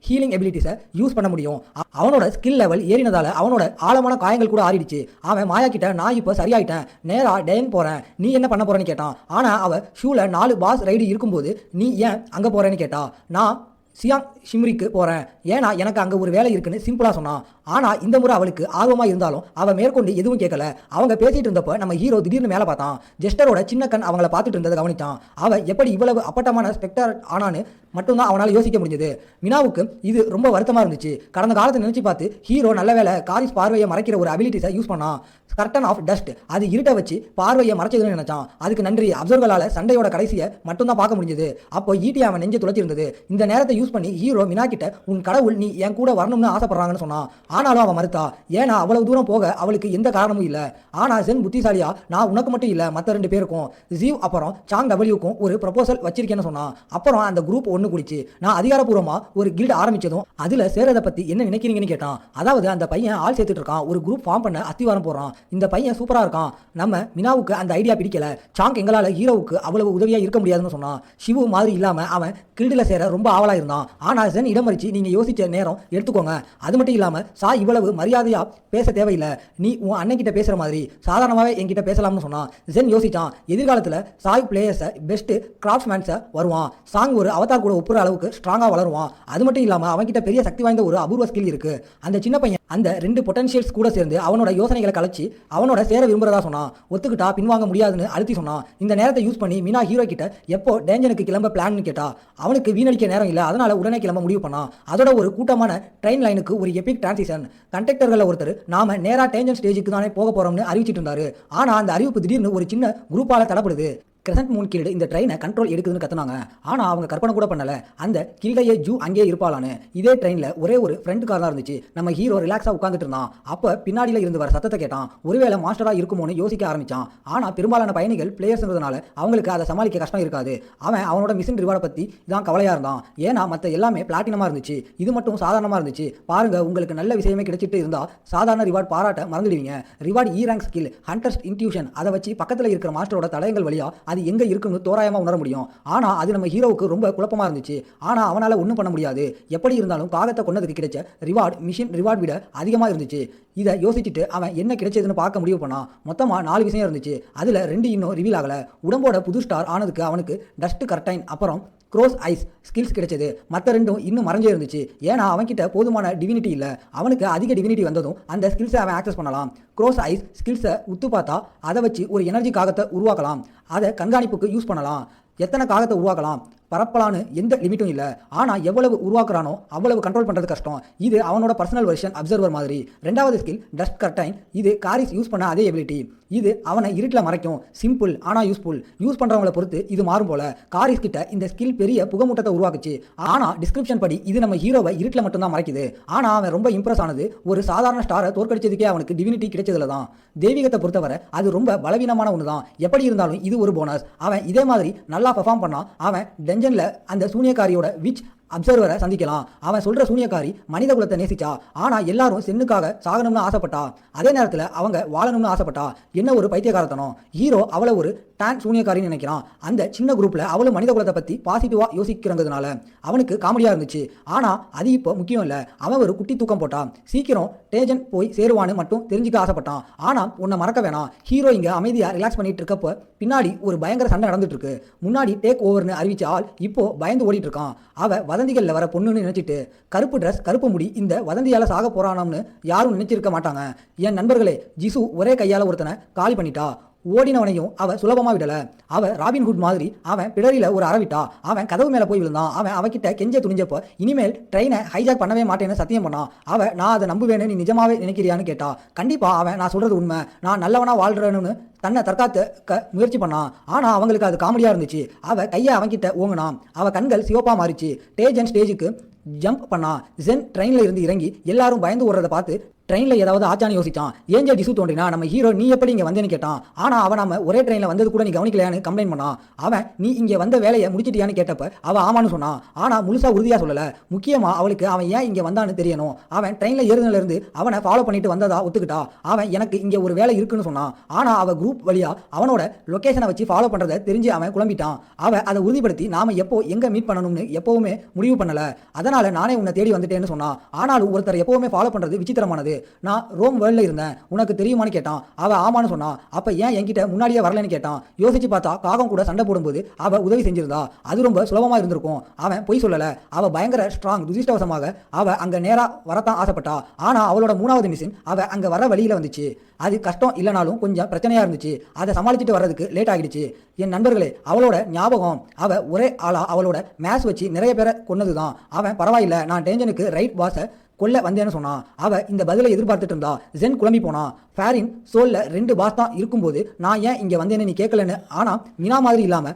A: ஹீலிங் எபிலிட்டிஸை யூஸ் பண்ண முடியும். அவனோட ஸ்கில் லெவல் ஏறினதால அவனோட ஆழமான காயங்கள் கூட ஆறிடுச்சு. அவன் மாயா கிட்ட நான் இப்போ சரியாயிட்டேன், நேரா டேன் போறேன், நீ என்ன பண்ண போறேன்னு கேட்டான். ஆனா அவ ஷூல 4 பாஸ் ரைடு இருக்கும்போது நீ ஏன் அங்க போறேன்னு கேட்டா. நான் சியாங் ஷிம்ரிக்கு போகிறேன், ஏன்னா எனக்கு அங்கே ஒரு வேலை இருக்குன்னு சிம்பிளாக சொன்னான். ஆனால் இந்த முறை அவளுக்கு ஆர்வமாக இருந்தாலும் அவள் மேற்கொண்டு எதுவும் கேட்கல. அவங்க பேசிட்டு இருந்தப்போ நம்ம ஹீரோ திடீர்னு மேலே பார்த்தான். ஜெஸ்டரோட சின்ன கண் அவங்கள பார்த்துட்டு இருந்ததை கவனித்தான். அவள் எப்படி இவ்வளவு அப்பட்டமான ஸ்பெக்டர் ஆனான்னு மட்டும்தான் அவனால் யோசிக்க முடிஞ்சது. மினாவுக்கு இது ரொம்ப வருத்தமாக இருந்துச்சு. கடந்த காலத்தை நினச்சி பார்த்து ஹீரோ நல்ல வேலை காரிஸ் பார்வையை மறைக்கிற ஒரு அபிலிட்டிஸை யூஸ் பண்ணான். கர்டன் ஆஃப் டஸ்ட், அது இருட்ட வச்சு பார்வையை மறைச்சதுன்னு நினைச்சான். அதுக்கு நன்றி அப்சர்வர்களால் சண்டையோட கடைசியை மட்டும்தான் பார்க்க முடிஞ்சது. அப்போ ஈட்டி அவன் நெஞ்சு துளைச்சிருந்தது. இந்த நேரத்தை யூஸ் பண்ணி ஹீரோ மினா கிட்ட உன் கடவுள் நீ என் கூட வரணும்னு ஆசைப்படுறாங்கன்னு சொன்னான். ஆனாலும் அவன் மறுத்தா. ஏன்னா அவ்வளவு தூரம் போக அவளுக்கு எந்த காரணமும் இல்லை. ஆனா ஜென் புத்திசாலியா நான் உனக்கு மட்டும் இல்லை மற்ற 2 பேருக்கும் ஜீவ் அப்புறம் சாங் டபிள்யூக்கும் ஒரு ப்ரொபோசல் வச்சிருக்கேன்னு சொன்னான். அப்புறம் அந்த குரூப் ஒன்று குடிச்சு நான் அதிகாரப்பூர்வமா ஒரு கில்ட் ஆரம்பிச்சதும் அதுல சேரதை பத்தி என்ன நினைக்கிறீங்கன்னு கேட்டான். அதாவது அந்த பையன் ஆள் சேர்த்துட்டு இருக்கான், ஒரு குரூப் ஃபார்ம் பண்ண அத்திவாரம் போடுறான். இந்த பையன் சூப்பரா இருக்கான். நம்ம மினாவுக்கு அந்த ஐடியா பிடிக்கல. சாங் எங்களால ஹீரோவுக்கு அவ்வளவு உதவியா இருக்க முடியாதுன்னு சொன்னான். சிவு மாதிரி இல்லாம அவன் கில்டுல சேர ரொம்ப ஆவலா இருந்தான். ஆனா ஜென் இடமறிச்சு நீங்க யோசிச்ச நேரம் எடுத்துக்கோங்க. அது மட்டும் இல்லாம சாய் இவ்வளவு மரியாதையா பேச தேவையில்லை, நீ உன் அண்ணன் கிட்ட பேசுற மாதிரி சாதாரணமாவே என்கிட்ட பேசலாம்னு சொன்னான். ஜென் யோசிச்சான். எதிர்காலத்துல சாய் பிளேயர்ஸை பெஸ்ட் கிராஃப்ட்மேன்ஸை வருவான். சாங் ஒரு அவதார் கூட ஒப்புற அளவுக்கு ஸ்ட்ராங்கா வளருவான். அது மட்டும் இல்லாம அவன்கிட்ட பெரிய சக்தி வாய்ந்த ஒரு அபூர்வ ஸ்கில் இருக்கு. அந்த சின்ன பையன் அந்த 2 பொட்டன்ஷியல்ஸ் கூட சேர்ந்து அவனோட யோசனைகளை கலைச்சி அவனோட சேர விரும்புறதா சொன்னான். ஒத்துக்கிட்டா பின்வாங்க முடியாதுன்னு அழுத்தி சொன்னான். இந்த நேரத்தை யூஸ் பண்ணி மீனா ஹீரோ கிட்ட எப்போ டேஞ்சனுக்கு கிளம்ப பிளான்னு கேட்டா. அவனுக்கு வீணடிக்க நேரம் இல்லை, அதனால உடனே கிளம்ப முடிவு பண்ணான். அதோட ஒரு கூட்டமான ட்ரெயின் லைனுக்கு ஒரு எபிக் டிரான்சிஷன். கண்டக்டர்கள் ஒருத்தர் நாம நேரா டேஞ்சன் ஸ்டேஜுக்கு தானே போக போறோம்னு அறிவிச்சிட்டு இருந்தாரு. ஆனா அந்த அறிவிப்பு திடீர்னு ஒரு சின்ன குரூப்பால தடப்படுது. கிரசன்ட் மூன் கில்டு இந்த ட்ரெயினை கண்ட்ரோல் எடுக்குதுன்னு கத்துனாங்க. ஆனால் அவங்க கற்பனை கூட பண்ணல அந்த கில்டையே ஜூ அங்கேயே இருப்பாளான்னு. இதே ட்ரெயினில் ஒரே ஒரு ஃப்ரெண்ட் கார் தான் இருந்துச்சு. நம்ம ஹீரோ ரிலாக்ஸாக உட்காந்துட்டு இருந்தான். அப்போ பின்னாடியில் இருந்து வர சத்தத்தை கேட்டான். ஒருவேளை மாஸ்டராக இருக்குமோன்னு யோசிக்க ஆரம்பிச்சான். ஆனால் பெரும்பாலான பயணிகள் பிளேயர்ஸ்ன்றதுனால அவங்களுக்கு அதை சமாளிக்க கஷ்டம் இருக்காது. அவனோட மிஷின் ரிவார்டை பற்றி தான் கவலையாக இருந்தான். ஏன்னா மற்ற எல்லாமே பிளாட்டினமாக இருந்துச்சு, இது மட்டும் சாதாரணமாக இருந்துச்சு. பாருங்க, உங்களுக்கு நல்ல விஷயமே கிடைச்சிட்டு இருந்தா சாதாரண ரிவார்டு பாராட்ட மறந்துடுவீங்க. ரிவார்டு இ ரேங்க் ஸ்கில் ஹண்டர்ஸ் இன்ட்யூஷன், அதை வச்சு பக்கத்தில் இருக்கிற மாஸ்டரோட தடயங்கள் வழியா அது எங்க இருக்குன்னு தோராயமா உணர முடியும். ஆனா அது நம்ம ஹீரோவுக்கு ரொம்ப குழப்பமா இருந்துச்சு. ஆனா அவனால ஒன்றும் பண்ண முடியாது. எப்படி இருந்தாலும் காகத்தை கொன்னதுக்கு கிடைச்ச ரிவார்டு மிஷின் ரிவார்டு விட அதிகமா இருந்துச்சு. இதை யோசிச்சுட்டு அவன் என்ன கிடைச்சதுன்னு பார்க்க முடிவு பண்ணான். மொத்தமா 4 விஷயம் இருந்துச்சு. அதுல 2 இன்னும் ரிவீல் ஆகல. உடம்போட புது ஸ்டார் ஆனதுக்கு அவனுக்கு டஸ்ட் கர்டைன் அப்புறம் க்ரோஸ் ஐஸ் ஸ்கில்ஸ் கிடைச்சது. மற்ற 2ம் இன்னும் மறைஞ்சே இருந்துச்சு. ஏன்னா அவன்கிட்ட போதுமான டிவினிட்டி இல்லை. அவனுக்கு அதிக டிவினிட்டி வந்ததும் அந்த ஸ்கில்ஸை அவன் ஆக்சஸ் பண்ணலாம். க்ரோஸ் ஐஸ் ஸ்கில்ஸை உத்து பார்த்தா அதை வச்சு ஒரு எனர்ஜி காகத்தை உருவாக்கலாம். அதை கண்காணிப்புக்கு யூஸ் பண்ணலாம். எத்தனை காகத்தை உருவாக்கலாம், பரப்பலான்னு எந்த லிமிட்டும் இல்லை. ஆனால் எவ்வளவு உருவாக்குறானோ அவ்வளவு கண்ட்ரோல் பண்ணுறது கஷ்டம். இது அவனோட பர்சனல் வெர்ஷன் அப்சர்வர் மாதிரி. 2வது ஸ்கில் டஸ்ட் கர்டைன். இது காரிஸ் யூஸ் பண்ண அதே எபிலிட்டி. இது அவனை இருட்டில் மறைக்கும். சிம்பிள் ஆனால் யூஸ்ஃபுல். யூஸ் பண்ணுறவங்களை பொறுத்து இது மாறும் போல. காரிஸ் கிட்ட இந்த ஸ்கில் பெரிய புகமூட்டத்தை உருவாக்குச்சு. ஆனால் டிஸ்கிரிப்ஷன் படி இது நம்ம ஹீரோவை இருட்டில் மட்டும்தான் மறைக்குது. ஆனால் அவன் ரொம்ப இம்ப்ரெஸ் ஆனது ஒரு சாதாரண ஸ்டாரை தோற்கடிச்சதுக்கே அவனுக்கு டிவினிட்டி கிடைச்சதுல தான். தெய்வீகத்தை பொறுத்தவரை அது ரொம்ப பலவீனமான ஒன்று தான். எப்படி இருந்தாலும் இது ஒரு போனஸ். அவன் இதே மாதிரி நல்லா பெர்ஃபார்ம் பண்ணான். அவன் டென்ஜன்ல அந்த சூனியக்காரியோட விச் அப்சர்வரை சந்திக்கலாம். அவன் சொல்ற சூனியக்காரி மனித குலத்தை நேசிச்சா. ஆனா எல்லாரும் சென்னுக்காக சாகணும்னு ஆசைப்பட்டா. அதே நேரத்தில் அவங்க வாழணும்னு ஆசைப்பட்டா. என்ன ஒரு பைத்தியக்காரத்தனம். ஹீரோ அவளை ஒரு டான் சூனியக்காரின்னு நினைக்கிறான். அந்த சின்ன குரூப்ல அவளும் மனித குலத்தை பத்தி பாசிட்டிவா யோசிக்கிறதுனால அவனுக்கு காமெடியா இருந்துச்சு. ஆனா அது இப்போ முக்கியம் இல்லை. அவன் ஒரு குட்டி தூக்கம் போட்டான். சீக்கிரம் டேஜன் போய் சேருவான்னு மட்டும் தெரிஞ்சுக்க ஆசைப்பட்டான். ஆனா உன்னை மறக்க வேணாம், ஹீரோ இங்க அமைதியா ரிலாக்ஸ் பண்ணிட்டு இருக்கப்ப பின்னாடி ஒரு பயங்கர சண்டை நடந்துட்டு இருக்கு. முன்னாடி டேக் ஓவர்னு அறிவிச்ச ஆள் இப்போ பயந்து ஓடிட்டு இருக்கான். அவ வதந்திகளில் வர பொண்ணுன்னு நினைச்சிட்டு கருப்பு ட்ரெஸ் கருப்பு முடி இந்த வதந்தியால சாக போறானம்னு யாரும் நினைச்சிருக்க மாட்டாங்க. என் நண்பர்களே, ஜிசு ஒரே கையால ஒருத்தனை காலி பண்ணிட்டா. ஓடினவனையும் அவ சுலபமா விடல. அவ ராபின்ஹுட் மாதிரி அவன் பிடரியில ஒரு அறவிட்டா. அவன் கதவு மேல போய் விழுந்தான். அவன் அவகிட்ட கெஞ்ச துணிஞ்சப்ப இனிமேல் ட்ரெயினை ஹைஜாக் பண்ணவே மாட்டேன்னு சத்தியம் பண்ணான். நான் அதை நம்புவேன்னு நீ நிஜமாவே நினைக்கிறியான்னு கேட்டா. கண்டிப்பா அவன் நான் சொல்றது உண்மை, நான் நல்லவனா வாழ்றேன்னு தன்னை தற்காத்துக்க முயற்சி பண்ணான். ஆனா அவங்களுக்கு அது காமெடியா இருந்துச்சு. அவ கையை அவன்கிட்ட ஓங்கினான். அவ கண்கள் சிவப்பா மாறிச்சு. டேஜன் ஸ்டேஜுக்கு ஜம்ப் பண்ணா. ஜென் ட்ரெயின்ல இருந்து இறங்கி எல்லாரும் பயந்து ஓடுறதை பார்த்து ட்ரெயினில் ஏதாவது ஆச்சான்னு யோசிச்சான். ஏஞ்சல் டிசு தோன்றினா நம்ம ஹீரோ நீ எப்படி இங்கே வந்தேன்னு கேட்டான். ஆனால் அவன் நம்ம ஒரே ட்ரெயினில் வந்தது கூட நீ கவனிக்கலையான்னு கம்ப்ளைண்ட் பண்ணான். அவன் நீ இங்கே வந்த வேலையை முடிச்சிட்டியான்னு கேட்டப்ப அவன் ஆமான்னு சொன்னான். ஆனால் முழுசா உறுதியாக சொல்லலை. முக்கியமாக அவளுக்கு அவன் ஏன் இங்கே வந்தான்னு தெரியணும். அவன் ட்ரெயினில் ஏறுனதுலேருந்து அவனை ஃபாலோ பண்ணிட்டு வந்ததா ஒத்துக்கிட்டா. அவன் எனக்கு இங்கே ஒரு வேலை இருக்குன்னு சொன்னான். ஆனால் அவள் குரூப் வழியா அவனோட லொக்கேஷனை வச்சு ஃபாலோ பண்ணுறதை தெரிஞ்சு அவன் குழம்பிட்டான். அவன் அதை உறுதிப்படுத்தி நாம எப்போ எங்கே மீட் பண்ணணும்னு எப்போவுமே முடிவு பண்ணலை. அதனால நானே உன்னை தேடி வந்துட்டேன்னு சொன்னான். ஆனாலும் ஒருத்தர் எப்போவுமே ஃபாலோ பண்ணுறது விசித்திரமானது. நான் ரோம் வேர்ல்ட்ல இருந்தேன், உனக்கு தெரியுமான்னு கேட்டான். அவ ஆமான்னு சொன்னா. அப்ப ஏன் என்கிட்ட முன்னாடியே வரலன்னு கேட்டான். யோசிச்சு பார்த்தா காகம் கூட சண்டை போடும்போது அவ உதவி செஞ்சிருந்தா. அது ரொம்ப சுலபமா இருந்திருக்கும். அவன் பொய் சொல்லல. அவ பயங்கர ஸ்ட்ராங். துதிஷ்டவசமாக அவ அங்க நேரா வரத்தான் ஆசைப்பட்டா. ஆனா அவளோட 3வது மிஷின் அவ அங்க வர வழியில வந்துச்சு. அது கஷ்டம் இல்லைனாலும் கொஞ்சம் பிரச்சனையா இருந்துச்சு. அதை சமாளிச்சுட்டு வர்றதுக்கு லேட் ஆகிடுச்சு. என் நண்பர்களே, அவளோட ஞாபகம் அவ ஒரே ஆளா அவளோட மேட்ச் வச்சு நிறைய பேரை கொன்னதுதான். அவன் பரவாயில்ல, நான் டேஞ்சனுக்கு ரைட் பாஸை கொல்ல வந்தேன்னு சொன்னான். அவ இந்த பதிலை எதிர்பார்த்துட்டு இருந்தா. ஜென் குழம்பி போனா. ஃபேரின் சோல்ல 2 பாஸ் தான் இருக்கும்போது நான் ஏன் இங்க வந்தேன்னு நீ கேட்கலன்னு. ஆனா மினா மாதிரி இல்லாம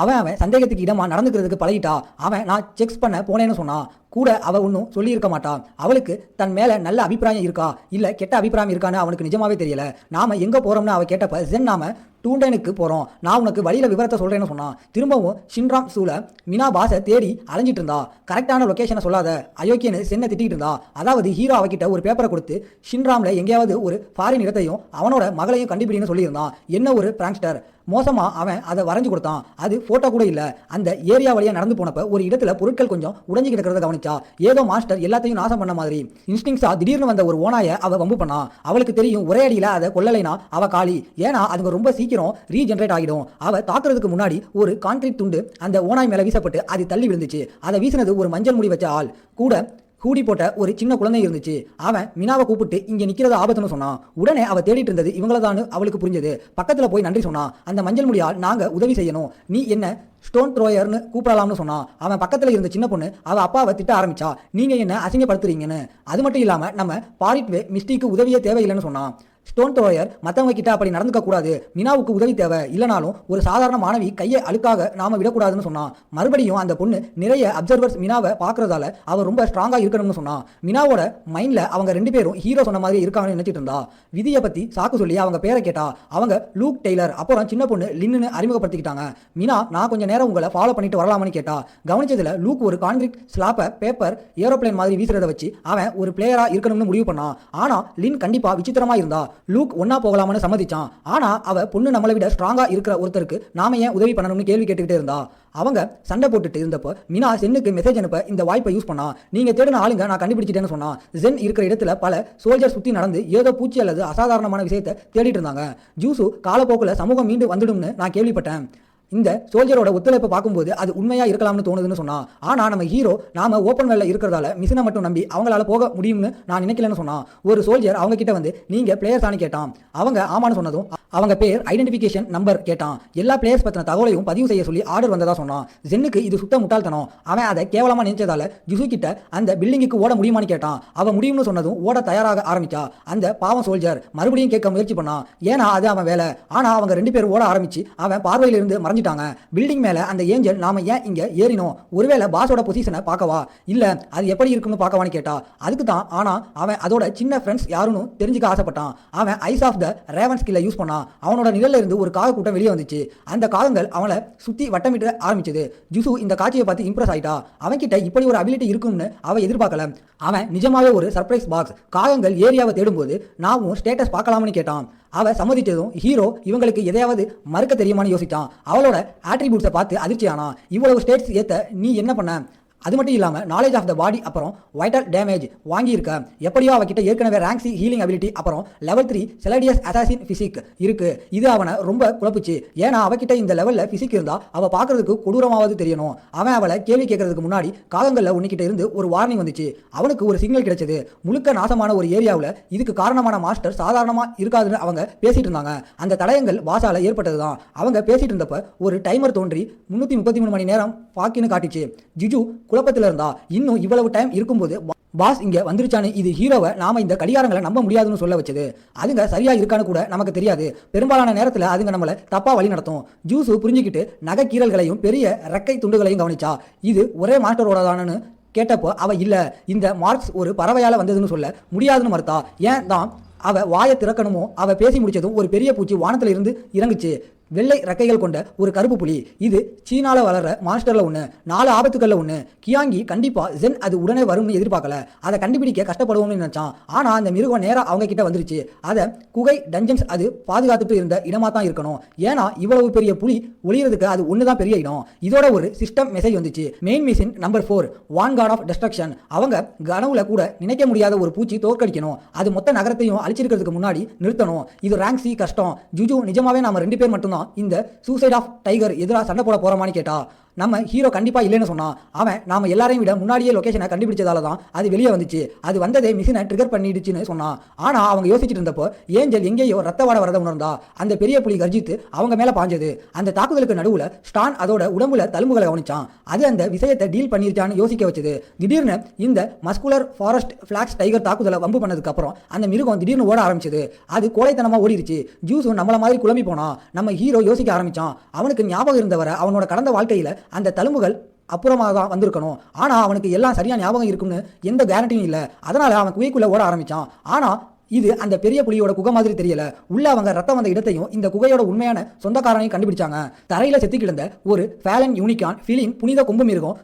A: அவன் சந்தேகத்துக்கு இடமா நடந்துக்கிறதுக்கு பழகிட்டா. அவன் நான் செக்ஸ் பண்ண போனேன்னு சொன்னான். கூட அவ ஒன்றும் சொல்லியிருக்க மாட்டான். அவளுக்கு தன் மேல நல்ல அபிப்பிராயம் இருக்கா இல்ல கெட்ட அபிப்பிராயம் இருக்கான்னு அவனுக்கு நிஜமாவே தெரியல. நாம எங்க போறோம்னு அவ கேட்டப்ப ஜென் நாம டூண்டனுக்கு போறோம், நான் உனக்கு வழியில விவரத்தை சொல்றேன்னு சொன்னான். திரும்பவும் ஷின்ராம் சூல மினா பாஸை தேடி அலைஞ்சிட்டு இருந்தா. கரெக்டான லொகேஷனை சொல்லாத அயோக்கியன்னு சென்னை திட்டிட்டு இருந்தா. அதாவது ஹீரோ அவகிட்ட ஒரு பேப்பரை கொடுத்து ஷின்ராம்ல எங்கேயாவது ஒரு ஃபாரின் இடத்தையும் அவனோட மகளையும் கண்டுபிடின்னு சொல்லியிருந்தான். என்ன ஒரு பிராங்க்ஸ்டர். மோசமா அவன் அதை வரைஞ்சு கொடுத்தான். அது போட்டோ கூட இல்ல. அந்த ஏரியா வழியா நடந்து போனப்ப ஒரு இடத்துல பொருட்கள் கொஞ்சம் உடைஞ்சு கிடக்கிறத கவனிச்சா. ஏதோ மாஸ்டர் எல்லாத்தையும் நாசம் பண்ண மாதிரி. இன்ஸ்டிங்ஸா திடீர்னு வந்த ஒரு ஓனாய அவ வம்பு பண்ணா. அவளுக்கு தெரியும் ஒரே அடியில அதை கொல்லலைனா அவ காலி. ஏன்னா அதுங்க ரொம்ப சீக்கிரம் ரீஜெனரேட் ஆகிடும். அவ தாக்குறதுக்கு முன்னாடி ஒரு கான்கிரீட் துண்டு அந்த ஓனாய் மேல வீசப்பட்டு அது தள்ளி விழுந்துச்சு. அதை வீசினது ஒரு மஞ்சள் முடி வச்ச ஆள். கூட ஹூடி போட்ட ஒரு சின்ன குழந்தை இருந்துச்சு. அவன் மினாவை கூப்பிட்டு இங்க நிக்கிறது ஆபத்துன்னு சொன்னான். உடனே அவ தேடிட்டு இருந்தது இவங்களதான்னு அவளுக்கு புரிஞ்சது. பக்கத்துல போய் நன்றி சொன்னான். அந்த மஞ்சள் முடியால் நாங்க உதவி செய்யணும், நீ என்ன ஸ்டோன் த்ரோயர்னு கூப்பிடலாம்னு சொன்னான். அவன் பக்கத்துல இருந்த சின்ன பொண்ணு அவ அப்பாவை திட்ட ஆரம்பிச்சா. நீங்க என்ன அசிங்கப்படுத்துறீங்கன்னு. அது மட்டும் இல்லாம நம்ம பாரிட்வே மிஸ்டிக்கு உதவியே தேவையில்லைன்னு சொன்னான். ஸ்டோன் த்ரோயர் மற்றவங்க கிட்ட அப்படி நடந்துக்க கூடாது, மினாவுக்கு உதவி தேவை, இல்லைனாலும் ஒரு சாதாரண மாணவி கையை அழுக்காக நாம விடக்கூடாதுன்னு சொன்னான். மறுபடியும் அந்த பொண்ணு நிறைய அப்சர்வர்ஸ் மினாவை பார்க்கறதால அவர் ரொம்ப ஸ்ட்ராங்கா இருக்கணும்னு சொன்னான். மினாவோட மைண்ட்ல அவங்க 2 பேரும் ஹீரோ சொன்ன மாதிரி இருக்காங்கன்னு நினைச்சிட்டு இருந்தா. விதியை பத்தி சாக்கு சொல்லி அவங்க பேரை கேட்டா. அவங்க லூக் டெய்லர், அப்புறம் சின்ன பொண்ணு லின்னு அறிமுகப்படுத்திக்கிட்டாங்க. மினா, நான் கொஞ்சம் நேரம் உங்களை ஃபாலோ பண்ணிட்டு வரலாமான்னு கேட்டா. கவனிச்சதுல லூக் ஒரு கான்கிரீட் ஸ்லாப்பை பேப்பர் ஏரோப்ளேன் மாதிரி வீசுறதை வச்சு அவன் ஒரு பிளேயரா இருக்கணும்னு முடிவு பண்ணான். ஆனா லின் கண்டிப்பா விசித்திரமா இருந்தா. லூக் ஒன்னா போகலாம்னு சம்மதிச்சான். ஆனா அவ பொண்ணு நம்மளை விட ஸ்ட்ராங்கா இருக்கிற ஒருத்தருக்கு நாம ஏன் உதவி பண்ணணும்னு கேள்வி கேட்டுக்கிட்டே இருந்தா. அவங்க சண்டை போட்டுட்டு இருந்தப்போ மினா சென்னுக்கு மெசேஜ் அனுப்ப இந்த வாய்ப்பை யூஸ் பண்ணா. நீங்க தேடின ஆளுங்க நான் கண்டுபிடிச்சிட்டேன்னு சொன்னா. ஜென் இருக்கிற இடத்துல பல சோல்ஜர் சுத்தி நடந்து ஏதோ பூச்சி அல்லது அசாதாரணமான விஷயத்தை தேடிட்டு இருந்தாங்க. ஜூசு காலப்போக்கில் சமூகம் மீண்டு வந்துடும்னு நான் கேள்விப்பட்டேன். இந்த சோல்ஜரோட ஒத்துழைப்பை பார்க்கும்போது அது உண்மையா இருக்கலாம்னு தோணுதுன்னு சொன்னா. ஆனா நம்ம ஹீரோ நாம ஓப்பன் வேலை இருக்கிறதால மிஷினை மட்டும் நம்பி அவங்களால போக முடியும்னு நான் நினைக்கலன்னு சொன்னா. ஒரு சோல்ஜர் அவங்க கிட்ட வந்து நீங்க பிளேயர்ஸ் ஆனு கேட்டான். அவங்க ஆமான்னு சொன்னதும் அவங்க பேர் ஐடென்டிஃபிகேஷன் நம்பர் கேட்டான். எல்லா பிளேயர்ஸ் பத்தின தகவலையும் பதிவு செய்ய சொல்லி ஆர்டர் வந்ததா சொன்னான். ஜென்னுக்கு இது சுத்த முட்டாள்தனம். அவன் அதை கேவலமா நினைச்சதால ஜுசு கிட்ட அந்த பில்டிங்குக்கு ஓட முடியுமான்னு கேட்டான். அவன் முடியும்னு சொன்னதும் ஓட தயாராக ஆரம்பிச்சா. அந்த பாவம் சோல்ஜர் மறுபடியும் கேட்க முயற்சி பண்ணான். ஏன்னா அது அவன் வேலை. ஆனா அவங்க 2 பேரும் ஓட ஆரம்பிச்சு அவன் பார்வையிலிருந்து மறைஞ்சிட்டாங்க. பில்டிங் மேல அந்த ஏஞ்சல் நாம ஏன் இங்க ஏறினோம், ஒருவேளை பாஸோட பொசிஷனை பார்க்கவா, இல்ல அது எப்படி இருக்குன்னு பார்க்கவான்னு கேட்டா. அதுக்கு தான். ஆனா அவன் அதோட சின்ன ஃப்ரெண்ட்ஸ் யாருன்னு தெரிஞ்சுக்க ஆசைப்பட்டான். அவன் ஐஸ் ஆஃப் த ரேவன் ஸ்கில்லை யூஸ் பண்ணான். அவனோட நிழல்ல இருந்து ஒரு காக கூட்டம் வெளியே வந்துச்சு. அந்த காகங்கள் அவனை சுத்தி வட்டமிட்டு ஆரம்பிச்சது. ஜுசு இந்த காட்சியை பார்த்து இம்ப்ரெஸ் ஆயிட்டா. அவன் கிட்ட இப்படி ஒரு அபிலிட்டி இருக்கும்னு அவ எதிர்பார்க்கல. அவன் நிஜமாவே ஒரு சர்ப்ரைஸ் பாக்ஸ். காகங்கள் ஏரியாவை தேடும்போது நாமும் ஸ்டேட்டஸ் பார்க்கலாம்னு கேட்டான். அவ சம்மதிச்சதும் ஹீரோ இவங்களுக்கு எதையாவது மறுக்க தெரியுமான்னு யோசிச்சான். அவளோட ஆட்ரிபியூட்ஸை பார்த்து அதிர்ச்சியானா. இவ்வளவு ஸ்டேட்ஸ் ஏத்த நீ என்ன பண்ண? அது மட்டும் இல்லாமல் நாலேஜ் ஆஃப் த பாடி, அப்புறம் வைட்டல் டேமேஜ் வாங்கியிருக்க. எப்படியோ அவகிட்ட ஏற்கனவே ரேங்க் சி ஹீலிங் அபிலிட்டி, அப்புறம் லெவல் 3 செலடியஸ் அசாசின் பிசிக் இருக்கு. இது அவனை ரொம்ப குழப்புச்சு. ஏன்னா அவகிட்ட இந்த லெவலில் பிசிக் இருந்தா அவ பார்க்கறதுக்கு கொடூரமாவது தெரியணும். அவன் அவளை கேள்வி கேட்கறதுக்கு முன்னாடி காகங்களில் ஒன்றுகிட்ட இருந்து ஒரு வார்னிங் வந்துச்சு. அவனுக்கு ஒரு சிக்னல் கிடைச்சது. முழுக்க நாசமான ஒரு ஏரியாவில் இதுக்கு காரணமான மாஸ்டர் சாதாரணமாக இருக்காதுன்னு அவங்க பேசிட்டு இருந்தாங்க. அந்த தடயங்கள் வாசால ஏற்பட்டது தான். அவங்க பேசிட்டு இருந்தப்ப ஒரு டைமர் தோன்றி 333 மணி நேரம் பாக்கின்னு காட்டிச்சு. ஜிஜு குழப்பத்தில் இருந்தா. இன்னும் இவ்வளவு டைம் இருக்கும்போது பாஸ் இங்க வந்துருச்சானு இது ஹீரோவை நாம இந்த கடிகாரங்களை நம்ப முடியாதுன்னு சொல்ல வச்சது. அதுங்க சரியா இருக்கான்னு கூட நமக்கு தெரியாது. பெரும்பாலான நேரத்தில் அதுங்க நம்மளை தப்பா வழி நடத்தும். ஜூசு புரிஞ்சுக்கிட்டு நகை கீரல்களையும் பெரிய ரெக்கை துண்டுகளையும் கவனிச்சா. இது ஒரே மாஸ்டரோடதானு கேட்டப்போ அவ இல்ல, இந்த மார்க்ஸ் ஒரு பறவையால வந்ததுன்னு சொல்ல முடியாதுன்னு மறுத்தா. ஏன் தான் அவ வாயை திறக்கணுமோ. அவ பேசி முடிச்சதும் ஒரு பெரிய பூச்சி வானத்துல இருந்து இறங்குச்சு. வெள்ளை ரெக்கைகள் கொண்ட ஒரு கருப்பு புலி. இது சீனால வளர்ற மாஸ்டர்ல ஒன்று, 4 ஆபத்துக்கள்ல ஒன்று. கியாங்கி கண்டிப்பா ஜென் அது உடனே வரும்னு எதிர்பார்க்கல. அதை கண்டுபிடிக்க கஷ்டப்படுவோம்னு நினைச்சான். ஆனா அந்த மிருகம் நேரா அவங்க கிட்ட வந்துருச்சு. அதை குகை டஞ்சன்ஸ் அது பாதுகாத்துட்டு இருந்த இடமா தான் இருக்கணும். ஏன்னா இவ்வளவு பெரிய புலி ஒளியறதுக்கு அது ஒண்ணுதான் பெரிய இடம். இதோட ஒரு சிஸ்டம் மெசேஜ் வந்துச்சு. Main mission number 4 one god of destruction. அவங்க கனவுல கூட நினைக்க முடியாத ஒரு பூச்சி தோற்கடிக்கணும். அது மொத்த நகரத்தையும் அழிச்சிருக்கிறதுக்கு முன்னாடி நிறுத்தணும். இது ரேங்க் சி கஷ்டம். ஜுஜு நிஜமாவே நாம 2 பேர் மட்டும்தான் இந்த சூசைட் ஆஃப் டைகர் எதிராக சண்டை போட போறோமான்னு கேட்டா. நம்ம ஹீரோ கண்டிப்பா இல்லைன்னு சொன்னான். அவன் நாம எல்லாரையும் விட முன்னாடியே லொகேஷனை கண்டுபிடிச்சதால தான் அது வெளியே வந்துச்சு. அது வந்ததே மிஷினை ட்ரிகர் பண்ணிடுச்சுன்னு சொன்னான். ஆனா அவங்க யோசிச்சுட்டு இருந்தப்போ ஏஞ்சல் எங்கேயோ ரத்த வாட வரத உணர்ந்தா. அந்த பெரிய புலி கர்ஜித்து அவங்க மேல பாஞ்சது. அந்த தாக்குதலுக்கு நடுவுல ஸ்டான் அதோட உடம்புல தழும்புகளை கவனிச்சான். அது அந்த விஷயத்தை டீல் பண்ணிருச்சான்னு யோசிக்க வச்சது. திடீர்னு இந்த மஸ்குலர் ஃபாரஸ்ட் ஃபிளாக்ஸ் டைகர் தாக்குதலை வம்பு பண்ணதுக்கு அப்புறம் அந்த மிருகம் திடீர்னு ஓட ஆரம்பிச்சது. அது கோழைத்தனமா ஓடிடுச்சு. ஜூஸும் நம்மள மாதிரி குழம்பி போனா. நம்ம ஹீரோ யோசிக்க ஆரம்பிச்சான். அவனுக்கு ஞாபகம் இருந்தவரை அவனோட கடந்த வாழ்க்கையில அந்த தழும்புகள் அப்புறமாக தான் வந்திருக்கணும். ஆனா அவனுக்கு எல்லாம் சரியா ஞாபகம் இருக்கும்னு எந்த கேரண்டியும் இல்லை. அதனால அவன் குகைக்குள்ள ஓட ஆரம்பிச்சான். ஆனா இது அந்த பெரிய புலியோட குகை மாதிரி தெரியல. உள்ள அவங்க ரத்தம் வந்த இடத்தையும் இந்த குகையோட உண்மையான சொந்தக்காரனையும் கண்டுபிடிச்சாங்க. தரையில செத்து கிடந்த ஒரு ஃபேலன் யூனிகான் ஃபிலின் புனித கொம்பு மிருகம்.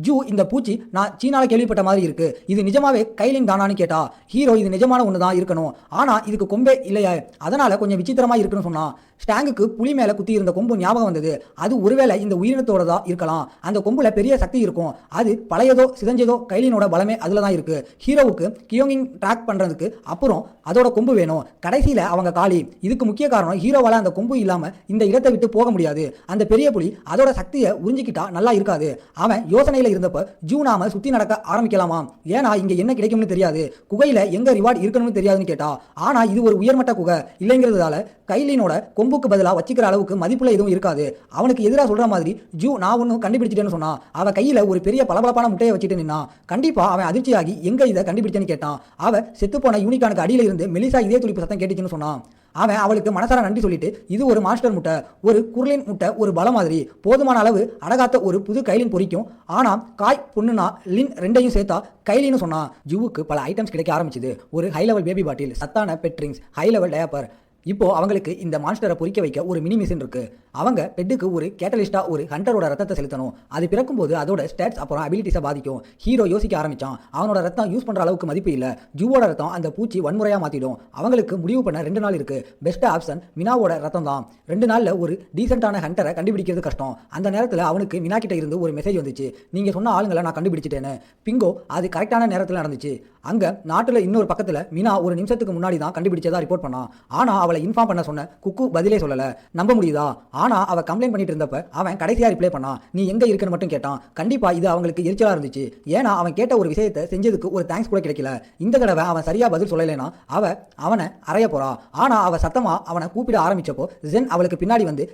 A: ஜூ இந்த பூச்சி நான் சீனால கேள்விப்பட்ட மாதிரி இருக்கு. இது நிஜமாவே கைலின் தானான்னு கேட்டா. ஹீரோ இது நிஜமான ஒன்று தான் இருக்கணும். ஆனா இதுக்கு கொம்பே இல்லையா, அதனால கொஞ்சம் விசித்திரமா இருக்குன்னு சொன்னா. ஸ்டாங்குக்கு புலி மேல குத்தி இருந்த கொம்பு ஞாபகம் வந்தது. அது ஒருவேளை இந்த உயிரினத்தோட தான் இருக்கலாம். அந்த கொம்புல பெரிய சக்தி இருக்கும். அது பழையதோ சிதஞ்சதோ கைலினோட பலமே அதுல தான் இருக்கு. ஹீரோவுக்கு கியோங்கிங் ட்ராக் பண்றதுக்கு அப்புறம் அதோட கொம்பு வேணும். கடைசியில அவங்க காலி. இதுக்கு முக்கிய காரணம் ஹீரோவால அந்த கொம்பு இல்லாம இந்த இடத்தை விட்டு போக முடியாது. அந்த பெரிய புலி அதோட சக்தியை உறிஞ்சிக்கிட்டா நல்லா இருக்காது. அவன் யோசனையில குகையில இருந்தப்ப ஜூ நாம சுத்தி நடக்க ஆரம்பிக்கலாமா, ஏன்னா இங்க என்ன கிடைக்கும்னு தெரியாது, குகையில எங்க ரிவார்ட் இருக்கணும்னு தெரியாதுன்னு கேட்டா. ஆனா இது ஒரு உயர்மட்ட குகை இல்லைங்கிறதால கைலினோட கொம்புக்கு பதிலா வச்சிக்கிற அளவுக்கு மதிப்புல எதுவும் இருக்காது. அவனுக்கு எதிராக சொல்ற மாதிரி ஜூ நான் ஒன்னும் கண்டுபிடிச்சிட்டேன்னு சொன்னா. அவ கையில ஒரு பெரிய பளபளப்பான முட்டையை வச்சுட்டு நின்னா. கண்டிப்பா அவன் அதிர்ச்சியாகி எங்க இதை கண்டுபிடிச்சேன்னு கேட்டான். அவ செத்துப்போன யூனிகானுக்கு அடியில இருந்து மெலிசா இதே துளிப்பு சத்தம் கேட்டுச்சுன்னு சொன்னான். அவன் அவளுக்கு மனசார நன்றி சொல்லிட்டு இது ஒரு மாஸ்டர் முட்டை, ஒரு குர்லின் முட்டை, ஒரு பல மாதிரி போதுமான அளவு அடகாத்த ஒரு புது கைலின் பொறிக்கும். ஆனா காய் பொண்ணுனா லின் ரெண்டையும் சேர்த்தா கைலின்னு சொன்னா. ஜூவுக்கு பல ஐட்டம்ஸ் கிடைக்க ஆரம்பிச்சுது. ஒரு ஹை லெவல் பேபி பாட்டில், சத்தான பெட்ரிங்ஸ், ஹை லெவல் டயப்பர். இப்போ அவங்களுக்கு இந்த மான்ஸ்டரை பொறிக்க வைக்க ஒரு மினி மிஷின் இருக்கு. அவங்க பெட்டுக்கு ஒரு கேட்டலிஸ்டா ஒரு ஹண்டரோட ரத்தத்தை செலுத்தணும். அது பிறக்கும்போது அதோட ஸ்டாட்ஸ் அப்புறம் அபிலிட்டிஸை பாதிக்கும். ஹீரோ யோசிக்க ஆரம்பிச்சான். அவனோட ரத்தம் யூஸ் பண்ற அளவுக்கு மதிப்பு இல்ல. ஜூவோட ரத்தம் அந்த பூச்சி வன்முறையா மாத்திடும். அவங்களுக்கு முடிவு பண்ண 2 நாள் இருக்கு. பெஸ்ட் ஆப்ஷன் மினாவோட ரத்தம் தான். 2 நாள்ல ஒரு டீசென்டான ஹண்டரை கண்டுபிடிக்கிறது கஷ்டம். அந்த நேரத்தில் அவனுக்கு மினா கிட்ட இருந்து ஒரு மெசேஜ் வந்துச்சு. நீங்க சொன்ன ஆளுங்களை நான் கண்டுபிடிச்சிட்டேன்னு. பிங்கோ அது கரெக்டான நேரத்தில் நடந்துச்சு. அங்க நாட்டுல இன்னொரு பக்கத்துல மினா ஒரு நிமிஷத்துக்கு முன்னாடி தான் கண்டுபிடிச்சதா ரிப்போர்ட் பண்ணான். ஆனா அவளை இன்ஃபார்ம் பண்ண சொன்ன குக்கு பதிலே சொல்லல. நம்ப முடியுதா? ஆனா அவ கம்ப்ளைண்ட் பண்ணிட்டு இருந்தப்ப அவன் கடைசியா ரிப்ளை பண்ணான். நீ எங்க இருக்குன்னு மட்டும் கேட்டான். கண்டிப்பா இது அவங்களுக்கு எரிச்சலா இருந்துச்சு. ஏன்னா அவன் கேட்ட ஒரு விஷயத்தை செஞ்சதுக்கு ஒரு தேங்க்ஸ் கூட கிடைக்கல. இந்த தடவை அவன் சரியா பதில் சொல்லலைன்னா அவனை அறைய போறா. ஆனா அவ சத்தமா அவனை கூப்பிட ஆரம்பிச்சப்போ ஜென் அவளுக்கு பின்னாடி வந்து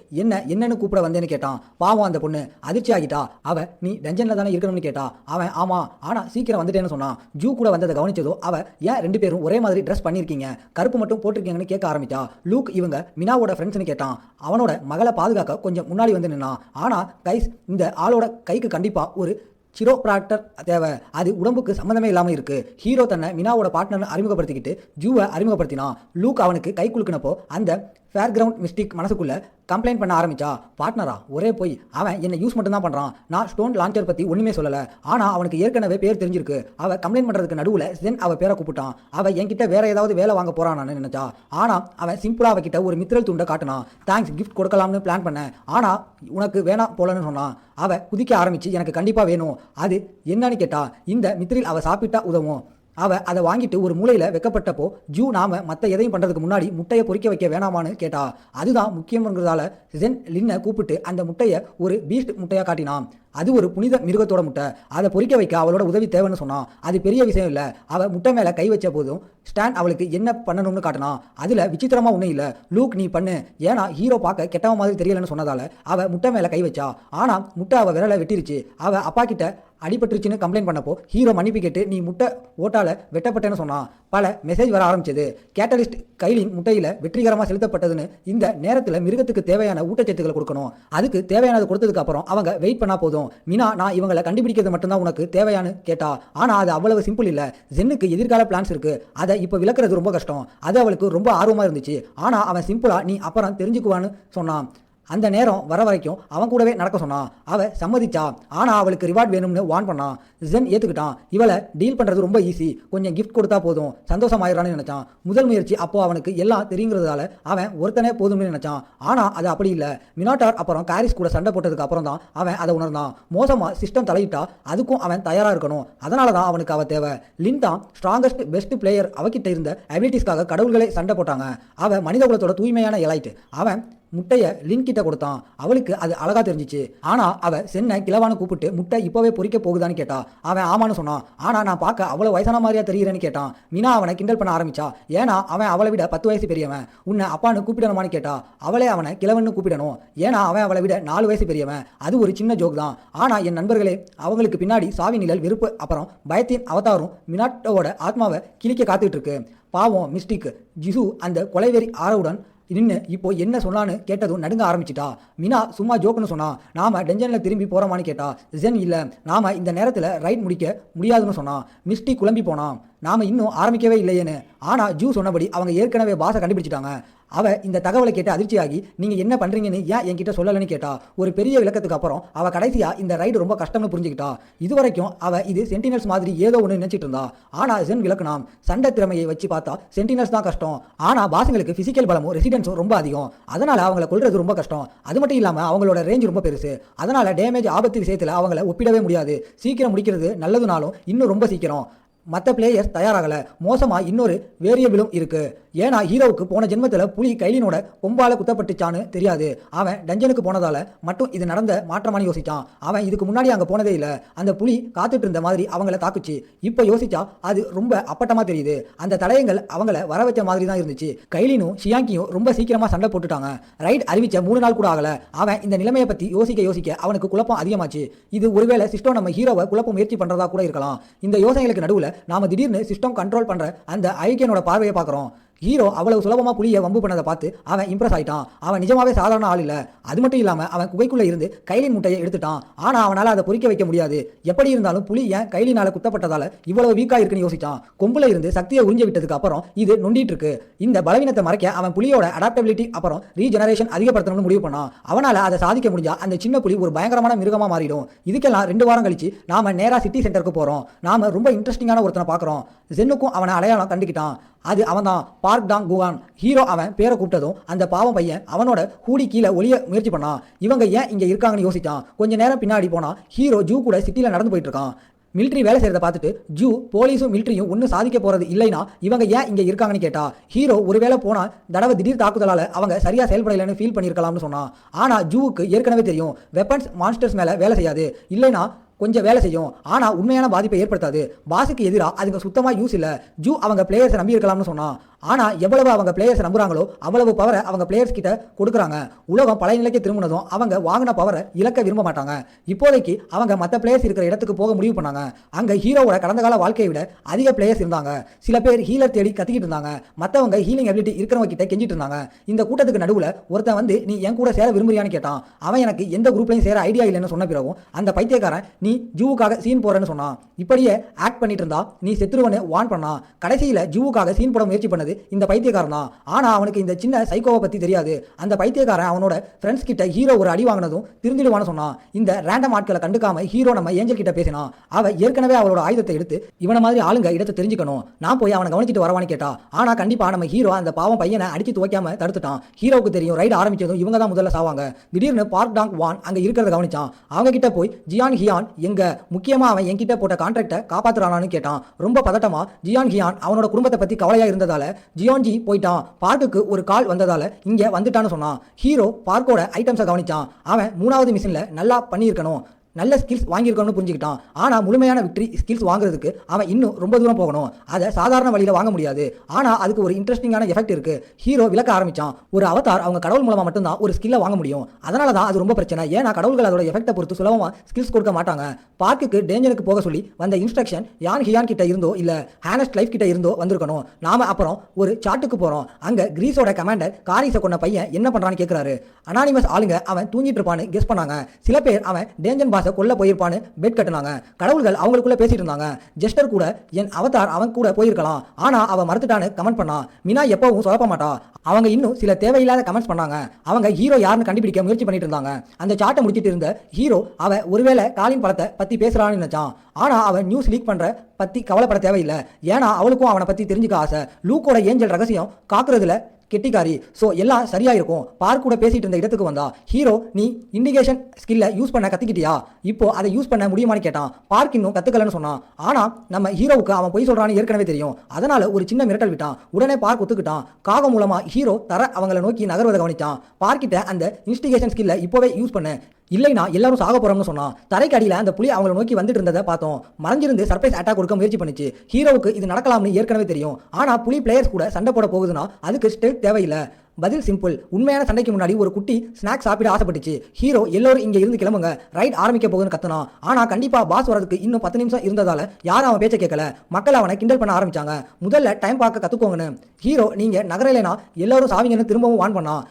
A: என்னன்னு கூப்பிட வந்தேன்னு கேட்டான். பாவம் அந்த பொண்ணு அதிர்ச்சி ஆகிட்டா. அவ நீ டஞ்சன்ல தானே இருக்கணும்னு கேட்டா. அவன் ஆமா, ஆனா சீக்கிரம் வந்துட்டேன்னு சொன்னான். ஜூ கூட வந்ததை கவனிச்சதோ அவ ஏன் 2 பேரும் ஒரே மாதிரி ட்ரெஸ் பண்ணிருக்கீங்க, கருப்பு மட்டும் போட்டிருக்கீங்கன்னு கேட்க ஆரம்பிச்சா. லூக் இவங்க மினாவோட ஃப்ரெண்ட்ஸ்னு கேட்டான். அவனோட மகளை பாதுகாக்க கொஞ்சம் முன்னாடி வந்து நின்னான். ஆனா கைஸ் இந்த ஆளோட கைக்கு கண்டிப்பா ஒரு சிரோப்ராக்டர் தேவை. அது உடம்புக்கு சம்மந்தமே இல்லாமல் இருக்கு. ஹீரோ தன்னை மினாவோட பார்ட்னர் அறிமுகப்படுத்திக்கிட்டு ஜூவை அறிமுகப்படுத்தினான். லூக் அவனுக்கு கை குலுக்கினப்போ அந்த ஃபேர் கிரவுண்ட் மிஸ்டிக் மனசுக்குள்ள கம்ப்ளைண்ட் பண்ண ஆரம்பிச்சா. பார்ட்னரா ஒரே போய் அவன் என்ன யூஸ் மட்டும் தான் பண்றான். நான் ஸ்டோன் லான்ச்சர் பத்தி ஒண்ணுமே சொல்லல. ஆனா அவனுக்கு ஏற்கனவே பேர் தெரிஞ்சிருக்கு. அவ கம்ப்ளைண்ட் பண்றதுக்கு நடுவுல ஜென் அவ பேரை கூப்பிட்டான். அவ என்கிட்ட வேற ஏதாவது வேலை வாங்க போறான்னு நினைச்சா. ஆனா அவன் சிம்பிளா அவகிட்ட ஒரு மித்ரல் துண்டை காட்டினான். தேங்க்ஸ் கிஃப்ட் கொடுக்கலாம்னு பிளான் பண்ணேன். ஆனா உனக்கு வேணாம் போலன்னு சொன்னான். அவ குதிக்க ஆரம்பிச்சு எனக்கு கண்டிப்பா வேணும். அது என்னன்னு கேட்டா இந்த மித்ரில் அவ சாப்பிட்டா உதவும். அவ அதை வாங்கிட்டு ஒரு மூலையில வைக்கப்பட்டப்போ ஜூ நாம மற்ற எதையும் பண்றதுக்கு முன்னாடி முட்டையை பொறிக்க வைக்க வேணாமான்னு கேட்டா. அதுதான் முக்கியங்கிறதால ஜென் லின்னை கூப்பிட்டு அந்த முட்டையை ஒரு பீஸ்ட் முட்டையா காட்டினான். அது ஒரு புனித மிருகத்தோட முட்டை. அதை பொறிக்க வைக்க அவளோட உதவி தேவைன்னு சொன்னான். அது பெரிய விஷயம் இல்லை. அவள் முட்டை மேலே கை வச்ச போதும் ஸ்டான் அவளுக்கு என்ன பண்ணணும்னு காட்டினான். அதில் விசித்திரமா ஒன்றும் இல்லை. லூக் நீ பண்ணு, ஏன்னா ஹீரோ பார்க்க கெட்டவ மாதிரி தெரியலன்னு சொன்னதால அவள் முட்டை மேலே கை வச்சா. ஆனால் முட்டை அவள் விரலை வெட்டிருச்சு. அவள் அப்பா கிட்ட அடிபட்டுருச்சுன்னு கம்ப்ளைண்ட் பண்ணப்போ ஹீரோ மன்னிப்பு கேட்டு நீ முட்டை ஓட்டால வெட்டப்பட்டேன்னு சொன்னான். பல மெசேஜ் வர ஆரம்பிச்சது. கேட்டலிஸ்ட் கைலின் முட்டையில வெற்றிகரமாக செலுத்தப்பட்டதுன்னு. இந்த நேரத்தில் மிருகத்துக்கு தேவையான ஊட்டச்சத்துக்களை கொடுக்கணும். அதுக்கு தேவையானது கொடுத்ததுக்கு அப்புறம் அவங்க வெயிட் பண்ணா போதும். மினா நான் இவங்களை கண்டுபிடிக்கிறது மட்டும்தான் உனக்கு தேவையானு கேட்டா. ஆனா அது அவ்வளவு சிம்பிள் இல்ல. ஜென்னுக்கு எதிர்கால பிளான்ஸ் இருக்கு. அதை இப்ப விளக்குறது ரொம்ப கஷ்டம். அது அவளுக்கு ரொம்ப ஆர்வமா இருந்துச்சு. ஆனா அவன் சிம்பிளா நீ அப்புறம் தெரிஞ்சுக்குவான்னு சொன்னான். அந்த நேரம் வர வரைக்கும் அவன் கூடவே நடக்க சொன்னான். அவ சம்மதிச்சா. ஆனா அவளுக்கு ரிவார்ட் வேணும்னு வான் பண்ணான். ஜென் ஏத்துக்கிட்டான். இவளை டீல் பண்றது ரொம்ப ஈஸி, கொஞ்சம் கிஃப்ட் கொடுத்தா போதும் சந்தோஷமாயிரான்னு நினைச்சான். முதல் முயற்சி அப்போ அவனுக்கு எல்லாம் தெரியுங்கிறதால அவன் ஒருத்தனே போதும்னு நினைச்சான். ஆனா அது அப்படி இல்லை. மினாட்டார் அப்புறம் காரிஸ் கூட சண்டை போட்டதுக்கு அப்புறம் தான் அவன் அதை உணர்ந்தான். மோசமா சிஸ்டம் தலையிட்டா அதுக்கும் அவன் தயாரா இருக்கணும். அதனால தான் அவனுக்கு அவ தேவை. லின் தான் ஸ்ட்ராங்கஸ்ட் பெஸ்ட் பிளேயர். அவகிட்ட இருந்த அபிலிட்டிஸ்க்காக கடவுள்களை சண்டை போட்டாங்க. அவ மனித குலத்தோட தூய்மையான எலைட். அவன் முட்டைய லின் கிட்ட கொடுத்தான். அவளுக்கு அது அழகா தெரிஞ்சிச்சு. ஆனா அவ சென்னை கிழவானு கூப்பிட்டு முட்டை இப்பவே பொறிக்க போகுதான்னு கேட்டா. அவன் ஆமான்னு சொன்னான். ஆனா நான் பார்க்க அவ்வளவு வயசான மாதிரியா தெரியுறேன்னு கேட்டான். மீனா அவனை கிண்டல் பண்ண ஆரம்பிச்சா. ஏன்னா அவன் அவளை விட 10 வயசு பெரியவன். உன்னை அப்பான்னு கூப்பிடணுமான்னு கேட்டா. அவளே அவனை கிழவன்னு கூப்பிடணும். ஏன்னா அவன் அவளை விட 4 வயசு பெரியவன். அது ஒரு சின்ன ஜோக் தான். ஆனா என் நண்பர்களே, அவங்களுக்கு பின்னாடி சாவி நிழல், வெறுப்பு அப்புறம் பயத்தின் அவதாரும் மினாட்டோட ஆத்மாவை கிழிக்க காத்துட்டு இருக்கு. பாவம் மிஸ்டிக் ஜிசு அந்த கொலைவெறி ஆரவுடன் நின்று இப்போ என்ன சொன்னான்னு கேட்டதும் நடுங்க ஆரம்பிச்சிட்டா. மினா சும்மா ஜோக்குன்னு சொன்னா. நாம டென்ஷன்ல திரும்பி போறோமான்னு கேட்டா. ஜென் இல்ல, நாம இந்த நேரத்துல ரைட் முடிக்க முடியாதுன்னு சொன்னா. மிஸ்டி குழம்பி போனான். நாம இன்னும் ஆரம்பிக்கவே இல்லையேன்னு. ஆனா ஜூ சொன்னபடி அவங்க ஏற்கனவே பாச கண்டுபிடிச்சிட்டாங்க. அவ இந்த தகவலை கேட்டு அதிர்ச்சியாகி நீங்க என்ன பண்றீங்கன்னு ஏன் என்கிட்ட சொல்லலன்னு கேட்டா. ஒரு பெரிய விளக்கத்துக்கு அப்புறம் அவ கடைசியா இந்த ரைடு ரொம்ப கஷ்டம்னு புரிஞ்சுக்கிட்டா. இதுவரைக்கும் அவ இது சென்டினல்ஸ் மாதிரி ஏதோ ஒன்று நினைச்சிட்டு இருந்தா. ஆனா ஜென் விளக்குனாம். சண்டை திறமையை வச்சு பார்த்தா சென்டினல்ஸ் தான் கஷ்டம். ஆனா பாசங்களுக்கு பிசிக்கல் பலமும் ரெசிடென்ஸும் ரொம்ப அதிகம். அதனால அவங்களை கொல்றது ரொம்ப கஷ்டம். அது மட்டும் இல்லாம அவங்களோட ரேஞ்ச் ரொம்ப பெருசு. அதனால டேமேஜ் ஆபத்து விஷயத்துல அவங்கள ஒப்பிடவே முடியாது. சீக்கிரம் முடிக்கிறது நல்லதுனாலும் இன்னும் ரொம்ப சீக்கிரம். மற்ற பிளேயர்ஸ் தயாராகல. மோசமா இன்னொரு வேரியபிளும் இருக்கு. ஏன்னா ஹீரோவுக்கு போன ஜென்மத்தில் புலி கைலினோட கொம்பால குத்தப்பட்டுச்சான்னு தெரியாது. அவன் டஞ்சனுக்கு போனதால மட்டும் இது நடந்த மாற்றமானு யோசிச்சான். அவன் இதுக்கு முன்னாடி அங்கே போனதே இல்லை. அந்த புலி காத்துட்டு இருந்த மாதிரி அவங்கள தாக்குச்சு. இப்போ யோசிச்சா அது ரொம்ப அப்பட்டமா தெரியுது. அந்த தடயங்கள் அவங்கள வர வச்ச மாதிரி தான் இருந்துச்சு. கைலினும் ஷியாங்கியும் ரொம்ப சீக்கிரமா சண்டை போட்டுட்டாங்க. ரைட் அறிவிச்ச 3 நாள் கூட ஆகல. அவன் இந்த நிலைமையை பத்தி யோசிக்க அவனுக்கு குழப்பம் அதிகமாச்சு. இது ஒருவேளை சிஸ்டம் நம்ம ஹீரோவை குழப்ப முயற்சி பண்றதா கூட இருக்கலாம். இந்த யோசனைகளுக்கு நடுவுல நாம திடீர்னு சிஸ்டம் கண்ட்ரோல் பண்ற அந்த ஐக்கியனோட பார்வையை பார்க்குறோம். ஹீரோ அவ்வளவு சுலபமா புலியை வம்பு பண்ணதை பார்த்து அவன் இம்ப்ரெஸ் ஆயிட்டான். அவன் நிஜமாவே சாதாரண ஆள் இல்ல. அது மட்டும் இல்லாம அவன் குகைக்குள்ள இருந்து கைலின் முட்டையை எடுத்துட்டான். ஆனா அவனால அதை பொறிக்க வைக்க முடியாது. எப்படி இருந்தாலும் புலி ஏன் கைலினால குத்தப்பட்டதால இவ்வளவு வீக்கா இருக்குன்னு யோசிச்சான். கொம்புல இருந்து சக்தியை உறிஞ்ச விட்டதுக்கு அப்புறம் இது நொண்டிட்டு இருக்கு. இந்த பலவீனத்தை மறைக்க அவன் புலியோட அடாப்டபிலிட்டி அப்புறம் ரீஜெனரேஷன் அதிகப்படுத்தணும்னு முடிவு பண்ணான். அவனால அதை சாதிக்க முடிஞ்சா அந்த சின்ன புலி ஒரு பயங்கரமான மிருகமா மாறிடும். இதுக்கெல்லாம் 2 வாரம் கழிச்சு நாம நேரா சிட்டி சென்டருக்கு போறோம். நாம ரொம்ப இன்ட்ரெஸ்டிங்கான ஒருத்தனை பார்க்குறோம். ஜென்னுக்கும் அவனை அடையாளம் கண்டுக்கிட்டான். அது அவன் தான், பார்க் டாங் குவான். ஹீரோ அவன் பேரை கூப்பிட்டதும் அந்த பாவம் பையன் அவனோட ஹூடி கீழே ஒளிய முயற்சி பண்ணான். இவங்க ஏன் இங்கே இருக்காங்கன்னு யோசிச்சான். கொஞ்ச நேரம் பின்னாடி போனா ஹீரோ ஜூ கூட சிட்டியில் நடந்து போயிட்டு இருக்கான். மிலிட்ரி வேலை செய்யறதை பார்த்துட்டு ஜூ போலீஸும் மிலிட்ரியும் ஒன்றும் சாதிக்க போறது இல்லைனா இவங்க ஏன் இங்கே இருக்காங்கன்னு கேட்டா ஹீரோ ஒருவேளை போனா தடவை திடீர் தாக்குதலால அவங்க சரியா செயல்படலைன்னு ஃபீல் பண்ணியிருக்கலாம்னு சொன்னான். ஆனா ஜூவுக்கு ஏற்கனவே தெரியும் வெப்பன்ஸ் மான்ஸ்டர்ஸ் மேல வேலை செய்யாது. இல்லைனா கொஞ்சம் வேலை செய்யும். ஆனா உண்மையான பாதிப்பை ஏற்படுத்தாது. பாஸுக்கு எதிராக அதுக்கு சுத்தமா யூஸ் இல்லை. ஜூ அவங்க பிளேயர்ஸை நம்பி இருக்கலாம்னு சொன்னான். ஆனா எவ்வளவு அவங்க பிளேயர்ஸ் நம்புறாங்களோ அவ்வளவு பவரை அவங்க பிளேயர்ஸ் கிட்ட கொடுக்குறாங்க. உலகம் பழைய நிலைக்கு திரும்பினதும் அவங்க வாங்கின பவரை இழக்க விரும்ப மாட்டாங்க. இப்போதைக்கு அவங்க மற்ற பிளேயர்ஸ் இருக்கிற இடத்துக்கு போக முடிவு பண்ணாங்க. அங்க ஹீரோவோட கடந்த கால வாழ்க்கையை விட அதிக பிளேயர்ஸ் இருந்தாங்க. சில பேர் ஹீலர் தேடி கத்திக்கிட்டு இருந்தாங்க. மற்றவங்க ஹீலிங் எபிலிட்டி இருக்கிறவங்க கிட்ட கெஞ்சிட்டு இருந்தாங்க. இந்த கூட்டத்துக்கு நடுவுல ஒருத்தன் வந்து நீ என் கூட சேர விரும்புறியான்னு கேட்டான். அவன் எனக்கு எந்த குரூப்லையும் சேர ஐடியா இல்லைன்னு சொன்ன பிறகும் அந்த பைத்தியக்காரன் நீ ஜூவுக்காக சீன் போறேன்னு சொன்னான். இப்படியே ஆக்ட் பண்ணிட்டு இருந்தா நீ செத்துருவன்னு வான் பண்ணான். கடைசியில ஜூவுக்காக சீன் போட முயற்சி பண்ணது இந்த பைத்தியக்காரன் தான். ஆனா அவனுக்கு இந்த சின்ன சைக்கோவை பத்தி தெரியாது. அந்த பைத்தியக்காரன் அவனோட ஃப்ரெண்ட்ஸ் கிட்ட ஹீரோ ஒரு அடி வாங்கினதும் திருந்திடுவான்னு சொன்னான். இந்த ரேண்டம் ஆட்களை கண்டுக்காம ஹீரோ நம்ம ஏஞ்சல் கிட்ட பேசினான். அவ ஏற்கனவே அவளோட ஆயுதத்தை எடுத்து இவன மாதிரி ஆளுங்க இடத்தை தெரிஞ்சுக்கணும், நான் போய் அவனை கவனிச்சிட்டு வரவான்னு கேட்டா. ஆனா கண்டிப்பா நம்ம ஹீரோ அந்த பாவம் பையனை அடிச்சு துவைக்காம தடுத்துட்டான். ஹீரோவுக்கு தெரியும் ரைட் ஆரம்பிச்சதும் இவங்க தான் முதல்ல சாவாங்க. திடீர்னு பார்க் டாங் வான் அங்க இருக்கிறத கவனிச்சான். அவங்க கிட்ட போய் ஜியான் ஹியான் எங்க, முக்கியமா அவன் என்கிட்ட போட்ட கான்ட்ராக்டை காப்பாத்துறானான்னு கேட்டான். ரொம்ப பதட்டமா ஜியான் ஹியான் அவனோட குடும்பத்தை பத்தி கவலையா இருந்ததால ஜியான்ஜி போயிட்டான். பார்க்குக்கு ஒரு கால் வந்ததால இங்க வந்துட்டான்னு சொன்னான். ஹீரோ பார்க்கோட ஐட்டம்ஸை கவனிச்சான். அவன் 3வது மிஷின்ல நல்லா பண்ணியிருக்கணும், நல்ல ஸ்கில்ஸ் வாங்கியிருக்கணும்னு புரிஞ்சுக்கிட்டான். ஆனால் முழுமையான விக்டரி ஸ்கில்ஸ் வாங்குறதுக்கு அவன் இன்னும் ரொம்ப தூரம் போகணும். அதை சாதாரண வழியில் வாங்க முடியாது. ஆனால் அதுக்கு ஒரு இன்ட்ரெஸ்டிங்கான எஃபெக்ட் இருக்கு. ஹீரோ விளக்க ஆரம்பிச்சான். ஒரு அவதார் அவங்க கடவுள் மூலமாக மட்டும்தான் ஒரு ஸ்கில்லை வாங்க முடியும். அதனால தான் அது ரொம்ப பிரச்சனை. ஏன்னா கடவுள்கள் அதோட எஃபெக்டை பொறுத்து சுலபமாக ஸ்கில்ஸ் கொடுக்க மாட்டாங்க. பார்க்குக்கு டேஞ்சருக்கு போக சொல்லி வந்த இன்ஸ்ட்ரக்ஷன் யான் ஹியான் கிட்ட இருந்தோ இல்லை ஹேனஸ்ட் லைஃப் கிட்ட இருந்தோ வந்திருக்கணும். நாம அப்புறம் ஒரு சாட்டுக்கு போகிறோம். அங்கே கிரீஸோட கமாண்டர் காரிஸை கொண்ட பையன் என்ன பண்ணுறான்னு கேட்குறாரு. அனானிமஸ் ஆளுங்க அவன் தூங்கிட்டு இருப்பான்னு கெஸ் பண்ணாங்க. சில பேர் அவன் டேஞ்சன் பாஸ் கொல்ல போயிருப்பான்னு பெட் கட்டுனாங்க. கடவுள்கள் அவங்களுக்குள்ள பேசிட்டு இருந்தாங்க. ஜெஸ்டர் கூட என் அவதார் அவன் கூட போயிருக்கலாம், ஆனா அவ மறுத்துட்டான்னு கமெண்ட் பண்ணா. மினா எப்பவும் சொல்லப்ப மாட்டா. அவங்க இன்னும் சில தேவையில்லாத கமெண்ட்ஸ் பண்ணாங்க. அவங்க ஹீரோ யாருன்னு கண்டுபிடிக்க முயற்சி பண்ணிட்டு இருந்தாங்க. அந்த சாட்டை முடிச்சிட்டு இருந்த ஹீரோ அவ ஒருவேளை காலின் படத்தை பத்தி பேசுறான்னு நினைச்சான். ஆனா அவன் நியூஸ் லீக் பண்ற பத்தி கவலைப்பட தேவையில்லை. ஏன்னா அவளுக்கும் அவனை பத்தி தெரிஞ்சுக்க ஆசை. லூக்கோட ஏஞ்சல் ரகசியம் காக்குறதுல கெட்டிக்காரி. ஸோ எல்லாம் சரியா இருக்கும். பார்க் கூட பேசிட்டு இருந்த இடத்துக்கு வந்தா. ஹீரோ நீ இண்டிகேஷன் ஸ்கில்லை யூஸ் பண்ண கத்துக்கிட்டியா, இப்போ அதை யூஸ் பண்ண முடியுமான்னு கேட்டான். பார்க் இன்னும் கத்துக்கலன்னு சொன்னான். ஆனா நம்ம ஹீரோவுக்கு அவன் பொய் சொல்றான்னு ஏற்கனவே தெரியும். அதனால ஒரு சின்ன மிரட்டல் விட்டான். உடனே பார்க் ஒத்துக்கிட்டான். காகம் மூலமா ஹீரோ அவங்களை நோக்கி நகர்வதை கவனிச்சான். பார்க்கிட்ட அந்த இன்ஸ்டிகேஷன் ஸ்கில்லை இப்போவே யூஸ் பண்ண, இல்லைனா எல்லாரும் சாக போறோம்னு சொன்னான். தரைக்கு அடியில் அந்த புலி அவங்களை நோக்கி வந்துட்டு இருந்ததை பார்த்தோம். மறைஞ்சிருந்து சர்ப்ரைஸ் அட்டாக் கொடுக்க முயற்சி பண்ணிச்சு. ஹீரோவுக்கு இது நடக்கலாம்னு ஏற்கனவே தெரியும். ஆனா புலி பிளேயர்ஸ் கூட சண்டை போட போகுதுன்னா அதுக்கு ஸ்டெல்த் தேவையில்லை. பதில் சிம்பிள். உண்மையான சண்டைக்கு முன்னாடி ஒரு குட்டி ஸ்நாக் சாப்பிட ஆசைப்பட்டுச்சு. ஹீரோ எல்லோரும் இங்க இருந்து கிளம்புங்க, ரைட் ஆரம்பிக்க போகுதுன்னு கத்துனான். ஆனா கண்டிப்பா பாஸ் வரதுக்கு இன்னும் 10 நிமிஷம் இருந்ததால யாரும் அவன் பேச்சை கேட்கல. மக்கள் அவனை கிண்டல் பண்ண ஆரம்பிச்சாங்க. முதல்ல டைம் பார்க்க கத்துக்கோங்கன்னு. ஹீரோ நீங்க நகரலைனா எல்லாரும் சாவிங்கன்னு திரும்பவும் வான் பண்ணான்.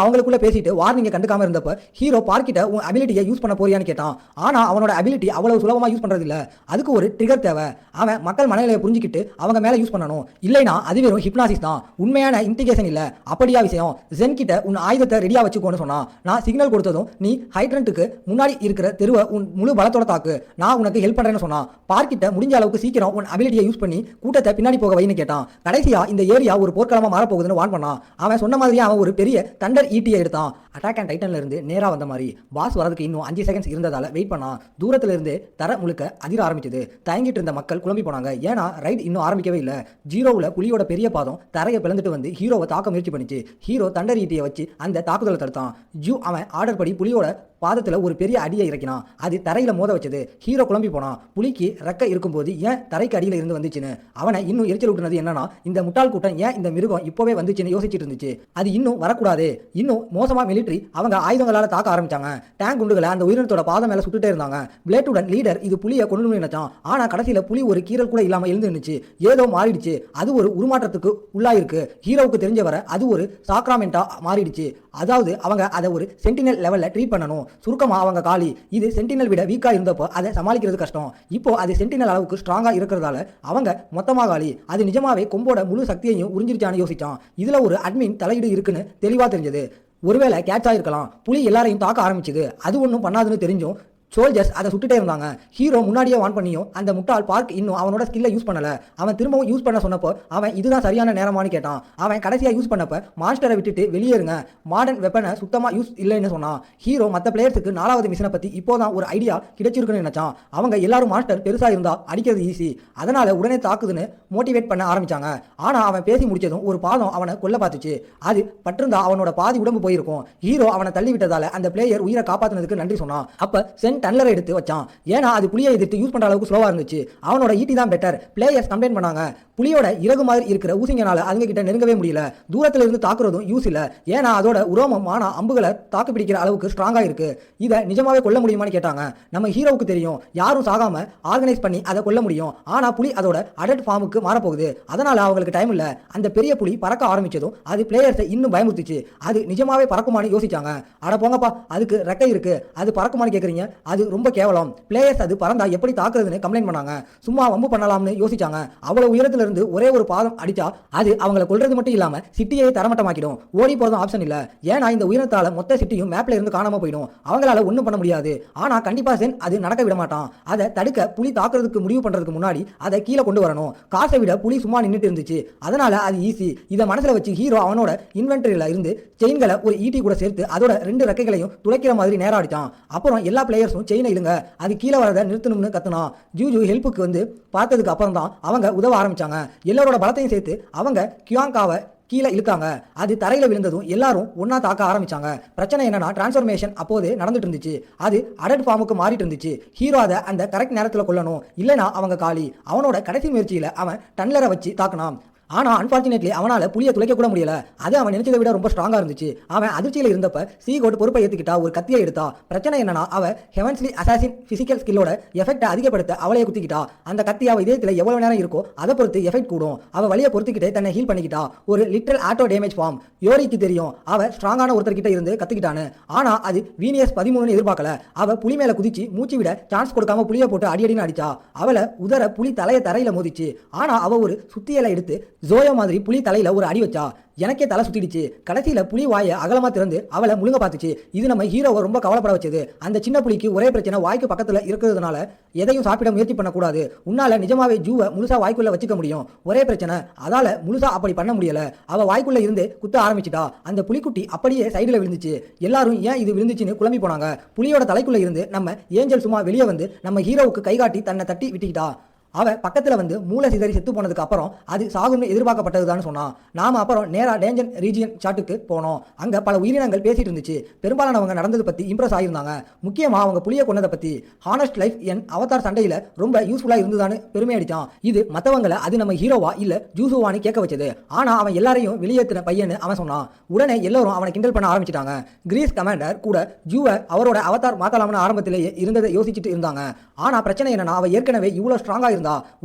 A: அவங்களுக்குள்ள பேசிட்டு வார்னிங்க கண்டுக்காம இருந்தப்ப ஹீரோ பார்க்கிட்ட உன் அபிலிட்டியை யூஸ் பண்ண போறியான்னு கேட்டான். ஆனா அவனோட அபிலிட்டி அவ்வளவு சுலபமா யூஸ் பண்றது இல்ல. அதுக்கு ஒரு ட்ரிகர் தேவை. அவன் மக்கள் மனநிலையை புரிஞ்சுக்கிட்டு அவங்க மேல யூஸ் பண்ணணும். இல்லைனா அது வெறும் ஹிப்னாசிஸ் தான், உண்மையான இன்டிகேஷன் இல்ல. அப்படியா விஷயம், ஜென் கிட்ட உன் ஆயுதத்தை ரெடியா வச்சுக்கோன்னு சொன்னான். நான் சிக்னல் கொடுத்ததும் நீ ஹைட்ரண்ட்டுக்கு முன்னாடி இருக்கிற தெருவை உன் முழு பலத்தோட தாக்கு, நான் உனக்கு ஹெல்ப் பண்றேன்னு சொன்னான். பார்க்கிட்ட முடிஞ்ச அளவுக்கு சீக்கிரம் உன் அபிலிட்டியை யூஸ் பண்ணி கூட்டத்தை பின்னாடி போக வைன்னு கேட்டான். கடைசியா இந்த ஏரியா ஒரு போர்க்களமா மாறப்போகுதுன்னு வான் பண்ணான். அவன் சொன்ன மாதிரியே அவன் ஒரு பெரிய தண்டர் ஈட்டியை எடுத்தான். அட்டாக் அண்ட் டைட்டன்ல இருந்து நேரா வந்த மாதிரி பாஸ் வரதுக்கு இன்னும் 5 செகண்ட்ஸ் இருந்ததால வெயிட் பண்ணான். தூரத்துல இருந்து தர முழுக்க அதிர ஆரம்பிச்சது. தயங்கிட்டு இருந்த மக்கள் குழம்பி போனாங்க. ஏன்னா ரைட் இன்னும் ஆரம்பிக்கவே இல்லை. ஜீரோவில் புலியோட பெரிய பாதம் தரையை பிளந்துட்டு வந்து ஹீரோவை தாக்க முயற்சி பண்ணிச்சு. ஹீரோ தண்டர் ஈட்டியை வச்சு அந்த தாக்குதலை தடுத்தான். ஜூ அவன் ஆர்டர் படி புலியோட பாதத்தில் ஒரு பெரிய அடியை இறக்கினான். அது தரையில் மோத வச்சது. ஹீரோ குழம்பி போனான். புலிக்கு ரெக்க இருக்கும்போது ஏன் தரைக்கு அடியில் இருந்து வந்துச்சுன்னு அவனை இன்னும் எரிச்சல் விட்டுனது என்னன்னா, இந்த முட்டாள் கூட்டம் ஏன் இந்த மிருகம் இப்போவே வந்துச்சுன்னு யோசிச்சுட்டு இருந்துச்சு. அது இன்னும் வரக்கூடாது. இன்னும் மோசமா மிலிட்ரி அவங்க ஆயுதங்களால் தாக்க ஆரம்பிச்சாங்க. டேங்க் குண்டுகளை அந்த உயிரினத்தோட பாதம் மேலே சுட்டுட்டே இருந்தாங்க. பிளேட்டுடன் லீடர் இது புலியை கொண்டு நினைச்சான். ஆனா கடைசியில் புலி ஒரு கீரல் கூட இல்லாமல் எழுந்து நின்றுச்சு. ஏதோ மாறிடுச்சு. அது ஒரு உருமாற்றத்துக்கு உள்ளாயிருக்கு. ஹீரோவுக்கு தெரிஞ்ச வர அது ஒரு சாக்ராமெண்டா மாறிடுச்சு. அதாவது அவங்க அதை ஒரு சென்டினல் லெவல்ல ட்ரீட் பண்ணணும். சுருக்கமா அவங்க காலி. இது சென்டினல் விட வீக்கா இருந்தப்போ அதை சமாளிக்கிறது கஷ்டம். இப்போ அது சென்டினல் அளவுக்கு ஸ்ட்ராங்கா இருக்கிறதால அவங்க மொத்தமா காலி. அது நிஜமாவே கொம்போட முழு சக்தியையும் உறிஞ்சிருச்சான்னு யோசிச்சான். இதுல ஒரு அட்மின் தலையீடு இருக்குன்னு தெளிவா தெரிஞ்சது. ஒருவேளை கேட்ச் ஆயிருக்கலாம். புலி எல்லாரையும் தாக்க ஆரம்பிச்சது. அது ஒன்றும் பண்ணாதுன்னு தெரிஞ்சும் சோல்ஜர்ஸ் அதை சுட்டுட்டே இருந்தாங்க. ஹீரோ முன்னாடியே வான் பண்ணியும் அந்த முட்டாள் பார்க் இன்னும் அவனோட ஸ்கில்லை யூஸ் பண்ணல. அவன் திரும்பவும் யூஸ் பண்ண சொன்னப்போ அவன் இதுதான் சரியான நேரமானு கேட்டான். அவன் கடைசியாக யூஸ் பண்ணப்ப மாஸ்டரை விட்டுட்டு வெளியேறுங்க, மாடர்ன் வெப்பனை சுத்தமாக யூஸ் இல்லைன்னு சொன்னான். ஹீரோ மற்ற பிளேயர்ஸுக்கு 4வது மிஷனை பற்றி இப்போதான் ஒரு ஐடியா கிடைச்சிருக்குன்னு நினைச்சான். அவங்க எல்லாரும் மாஸ்டர் பெருசாக இருந்தா அடிக்கிறது ஈஸி, அதனால உடனே தாக்குதுன்னு மோட்டிவேட் பண்ண ஆரம்பிச்சாங்க. ஆனால் அவன் பேசி முடிச்சதும் ஒரு பாதம் அவனை கொல்ல பார்த்துச்சு. அது பட்டிருந்தா அவனோட பாதி உடம்பு போயிருக்கும். ஹீரோ அவனை தள்ளி விட்டதால அந்த பிளேயர் உயிரை காப்பாற்றினதுக்கு நன்றி சொன்னான். அப்ப சென் டன்லரை எடுத்து வச்சான். ஏன்னா அது புலியை எதிர்த்து யூஸ் பண்ற அளவுக்கு ஸ்லோவா இருந்துச்சு. அவனோட ஈட்டி தான் பெட்டர். பிளேயர்ஸ் கம்ப்ளைண்ட் பண்ணாங்க. புலியோட இறகு மாதிரி இருக்கிற ஊசிங்கனால அதுங்க கிட்ட நெருங்கவே முடியல. தூரத்துல இருந்து தாக்குறதும் யூஸ் இல்ல. ஏன்னா அதோட உரோமம் ஆனா அம்புகளை தாக்கு பிடிக்கிற அளவுக்கு ஸ்ட்ராங்கா இருக்கு. இதை நிஜமாவே கொல்ல முடியுமான்னு கேட்டாங்க. நம்ம ஹீரோவுக்கு தெரியும் யாரும் சாகாம ஆர்கனைஸ் பண்ணி அதை கொல்ல முடியும். ஆனா புலி அதோட அடல்ட் ஃபார்முக்கு மாறப்போகுது. அதனால அவங்களுக்கு டைம் இல்ல. அந்த பெரிய புலி பறக்க ஆரம்பிச்சதும் அது பிளேயர்ஸை இன்னும் பயமுறுத்துச்சு. அது நிஜமாவே பறக்குமான்னு யோசிச்சாங்க. அட போங்கப்பா, அதுக்கு ரெக்கை இருக்கு, அது பறக்குமான்னு கேக்குறீங்க? அது ரொம்ப கேவலம். பிளேயர்ஸ் அது பறந்தா எப்படி தாக்குறதுன்னு கம்ப்ளைண்ட் பண்ணாங்க. சும்மா வம்பு பண்ணலாம்னு யோசிச்சாங்க. அவ்வளவு உயரத்துல இருந்து ஒரே ஒரு பாதம் அடிச்சா அது அவங்களை கொல்றது மட்டும் இல்லாம சிட்டியை தரமட்டமாக்கிடும். ஓடி போறதும் ஆப்ஷன் இல்ல. ஏன்னா இந்த உயரத்தால மொத்த சிட்டியும் மேப்ல இருந்து காணாம போயிடும். அவங்களால ஒண்ணும் பண்ண முடியாது. ஆனா கண்டிப்பா சென் அது நடக்க விட மாட்டான். அதை தடுக்க புலி தாக்குறதுக்கு முடிவு பண்றதுக்கு முன்னாடி அதை கீழே கொண்டு வரணும். காசை விட புலி சும்மா நின்றுட்டு இருந்துச்சு. அதனால அது ஈஸி. இதை மனசுல வச்சு ஹீரோ அவனோட இன்வென்டரியில இருந்து செயின்களை ஒரு ஈட்டி கூட சேர்த்து அதோட 2 ரெக்கைகளையும் துளைக்கிற மாதிரி நேரம் அடிச்சான். அப்புறம் எல்லா பிளேயர்ஸும் செயினை இழுங்க, அது கீழே வரதை நிறுத்தணும்னு கத்துனா. ஜூஜு ஹெல்ப்புக்கு வந்து பார்த்ததுக்கு அப்புறம் தான் அவங்க உதவ ஆரம்பிச்சாங்க. எல்லாரோட பலத்தையும் சேர்த்து அவங்க கியாங்காவை கீழே இழுக்காங்க. அது தரையில விழுந்ததும் எல்லாரும் ஒன்னா தாக்க ஆரம்பிச்சாங்க. பிரச்சனை என்னன்னா டிரான்ஸ்ஃபர்மேஷன் அப்போது நடந்துட்டு இருந்துச்சு. அது அடல்ட் ஃபார்முக்கு மாறிட்டு இருந்துச்சு. ஹீரோ அதை அந்த கரெக்ட் நேரத்தில் கொல்லணும், இல்லைனா அவங்க காலி. அவனோட கடைசி முயற்சியில அவன் டன்லரை வச்சு தாக்கினான். ஆனால் அன்ஃபார்ச்சுனேட்லி அவனால் புலியை துளைக்க கூட முடியல. அது அவன் நினைச்சதை விட ரொம்ப ஸ்ட்ராங்காக இருந்துச்சு. அவன் அதிர்ச்சியில் இருந்தப்ப சீகோட் பொறுப்பை ஏற்றுக்கிட்டா ஒரு கத்தியை எடுத்தா. பிரச்சனை என்னன்னா அவ ஹெவன்ஸ்லி அசாசின் பிசிக்கல் ஸ்கில்லோட எஃபெக்டை அதிகப்படுத்த அவளையை குத்திக்கிட்டா. அந்த கத்தி அவள் இதயத்தில் எவ்வளவு நேரம் இருக்கோ அதை பொறுத்து எஃபெக்ட் கூடும். அவள் வழியை பொறுத்துக்கிட்டே தன்னை ஹீல் பண்ணிக்கிட்டா. ஒரு லிட்டரல் ஆட்டோ டேமேஜ் ஃபார்ம். யோரிக்கு தெரியும் அவள் ஸ்ட்ராங்கான ஒருத்தர்கிட்ட இருந்து கத்துக்கிட்டான்னு. ஆனால் அது வீனியஸ் 13 எதிர்பார்க்கல. அவள் புலி மேலே குதிச்சு மூச்சு விட சான்ஸ் கொடுக்காம புலியை போட்டு அடியடின்னு அடிச்சா. அவளை உதற புலி தலையை தரையில மோதிச்சு. ஆனால் அவள் ஒரு சுத்தியலை எடுத்து ஜோயோ மாதிரி புலி தலையில ஒரு அடி வச்சா. எனக்கே தலை சுத்திடுச்சு. கடைசியில புலி வாயை அகலமா திறந்து அவளை முழுங்க பார்த்துச்சு. இது நம்ம ஹீரோவை ரொம்ப கவலைப்பட வச்சது. அந்த சின்ன புலிக்கு ஒரே பிரச்சனை, வாய்க்கு பக்கத்துல இருக்கிறதுனால எதையும் சாப்பிட முயற்சி பண்ணக்கூடாது. உன்னால நிஜமாவே ஜூவை முழுசா வாய்க்குள்ள வச்சுக்க முடியும். ஒரே பிரச்சனை, அதால முழுசா அப்படி பண்ண முடியல. அவ வாய்க்குள்ள இருந்து குத்த ஆரம்பிச்சிட்டா. அந்த புலிக்குட்டி அப்படியே சைடுல விழுந்துச்சு. எல்லாரும் ஏன் இது விழுந்துச்சுன்னு குழம்பி போனாங்க. புலியோட தலைக்குள்ள இருந்து நம்ம ஏஞ்சல் சும்மா வெளியே வந்து நம்ம ஹீரோவுக்கு கைகாட்டி தன்னை தட்டி விட்டுக்கிட்டா. அவ பக்கத்துல வந்து மூளை சிதறி செத்து போனதுக்கு அப்புறம் அது சாகும்னு எதிர்பார்க்கப்பட்டதுதான் சொன்னான். நாம அப்புறம் நேரா டேஞ்சர் ரீஜியன் சாட்டுக்கு போனோம். அங்க பல உயிரினங்கள் பேசிட்டு இருந்துச்சு. பெரும்பாலானவங்க நடந்தது பத்தி இம்ப்ரெஸ் ஆயிருந்தாங்க. முக்கியமா அவங்க புலியை கொண்டதை பத்தி. ஹானஸ்ட் லைஃப் என் அவதார் சண்டையில ரொம்ப யூஸ்ஃபுல்லா இருந்ததான்னு பெருமை அடிச்சான். இது மத்தவங்களை அது நம்ம ஹீரோவா இல்ல ஜூசுவான்னு கேட்க வச்சது. ஆனா அவன் எல்லாரையும் வெளியேற்றின பையன்னு அவன் சொன்னான். உடனே எல்லாரும் அவனை கிண்டல் பண்ண ஆரம்பிச்சிட்டாங்க. கிரீஸ் கமாண்டர் கூட ஜூவை அவரோட அவதார் மாத்தலாம்னு ஆரம்பத்திலேயே இருந்ததை யோசிச்சுட்டு இருந்தாங்க. ஆனா பிரச்சனை என்னன்னா அவ ஏற்கனவே இவ்வளவு ஸ்ட்ராங்கா இருந்தா.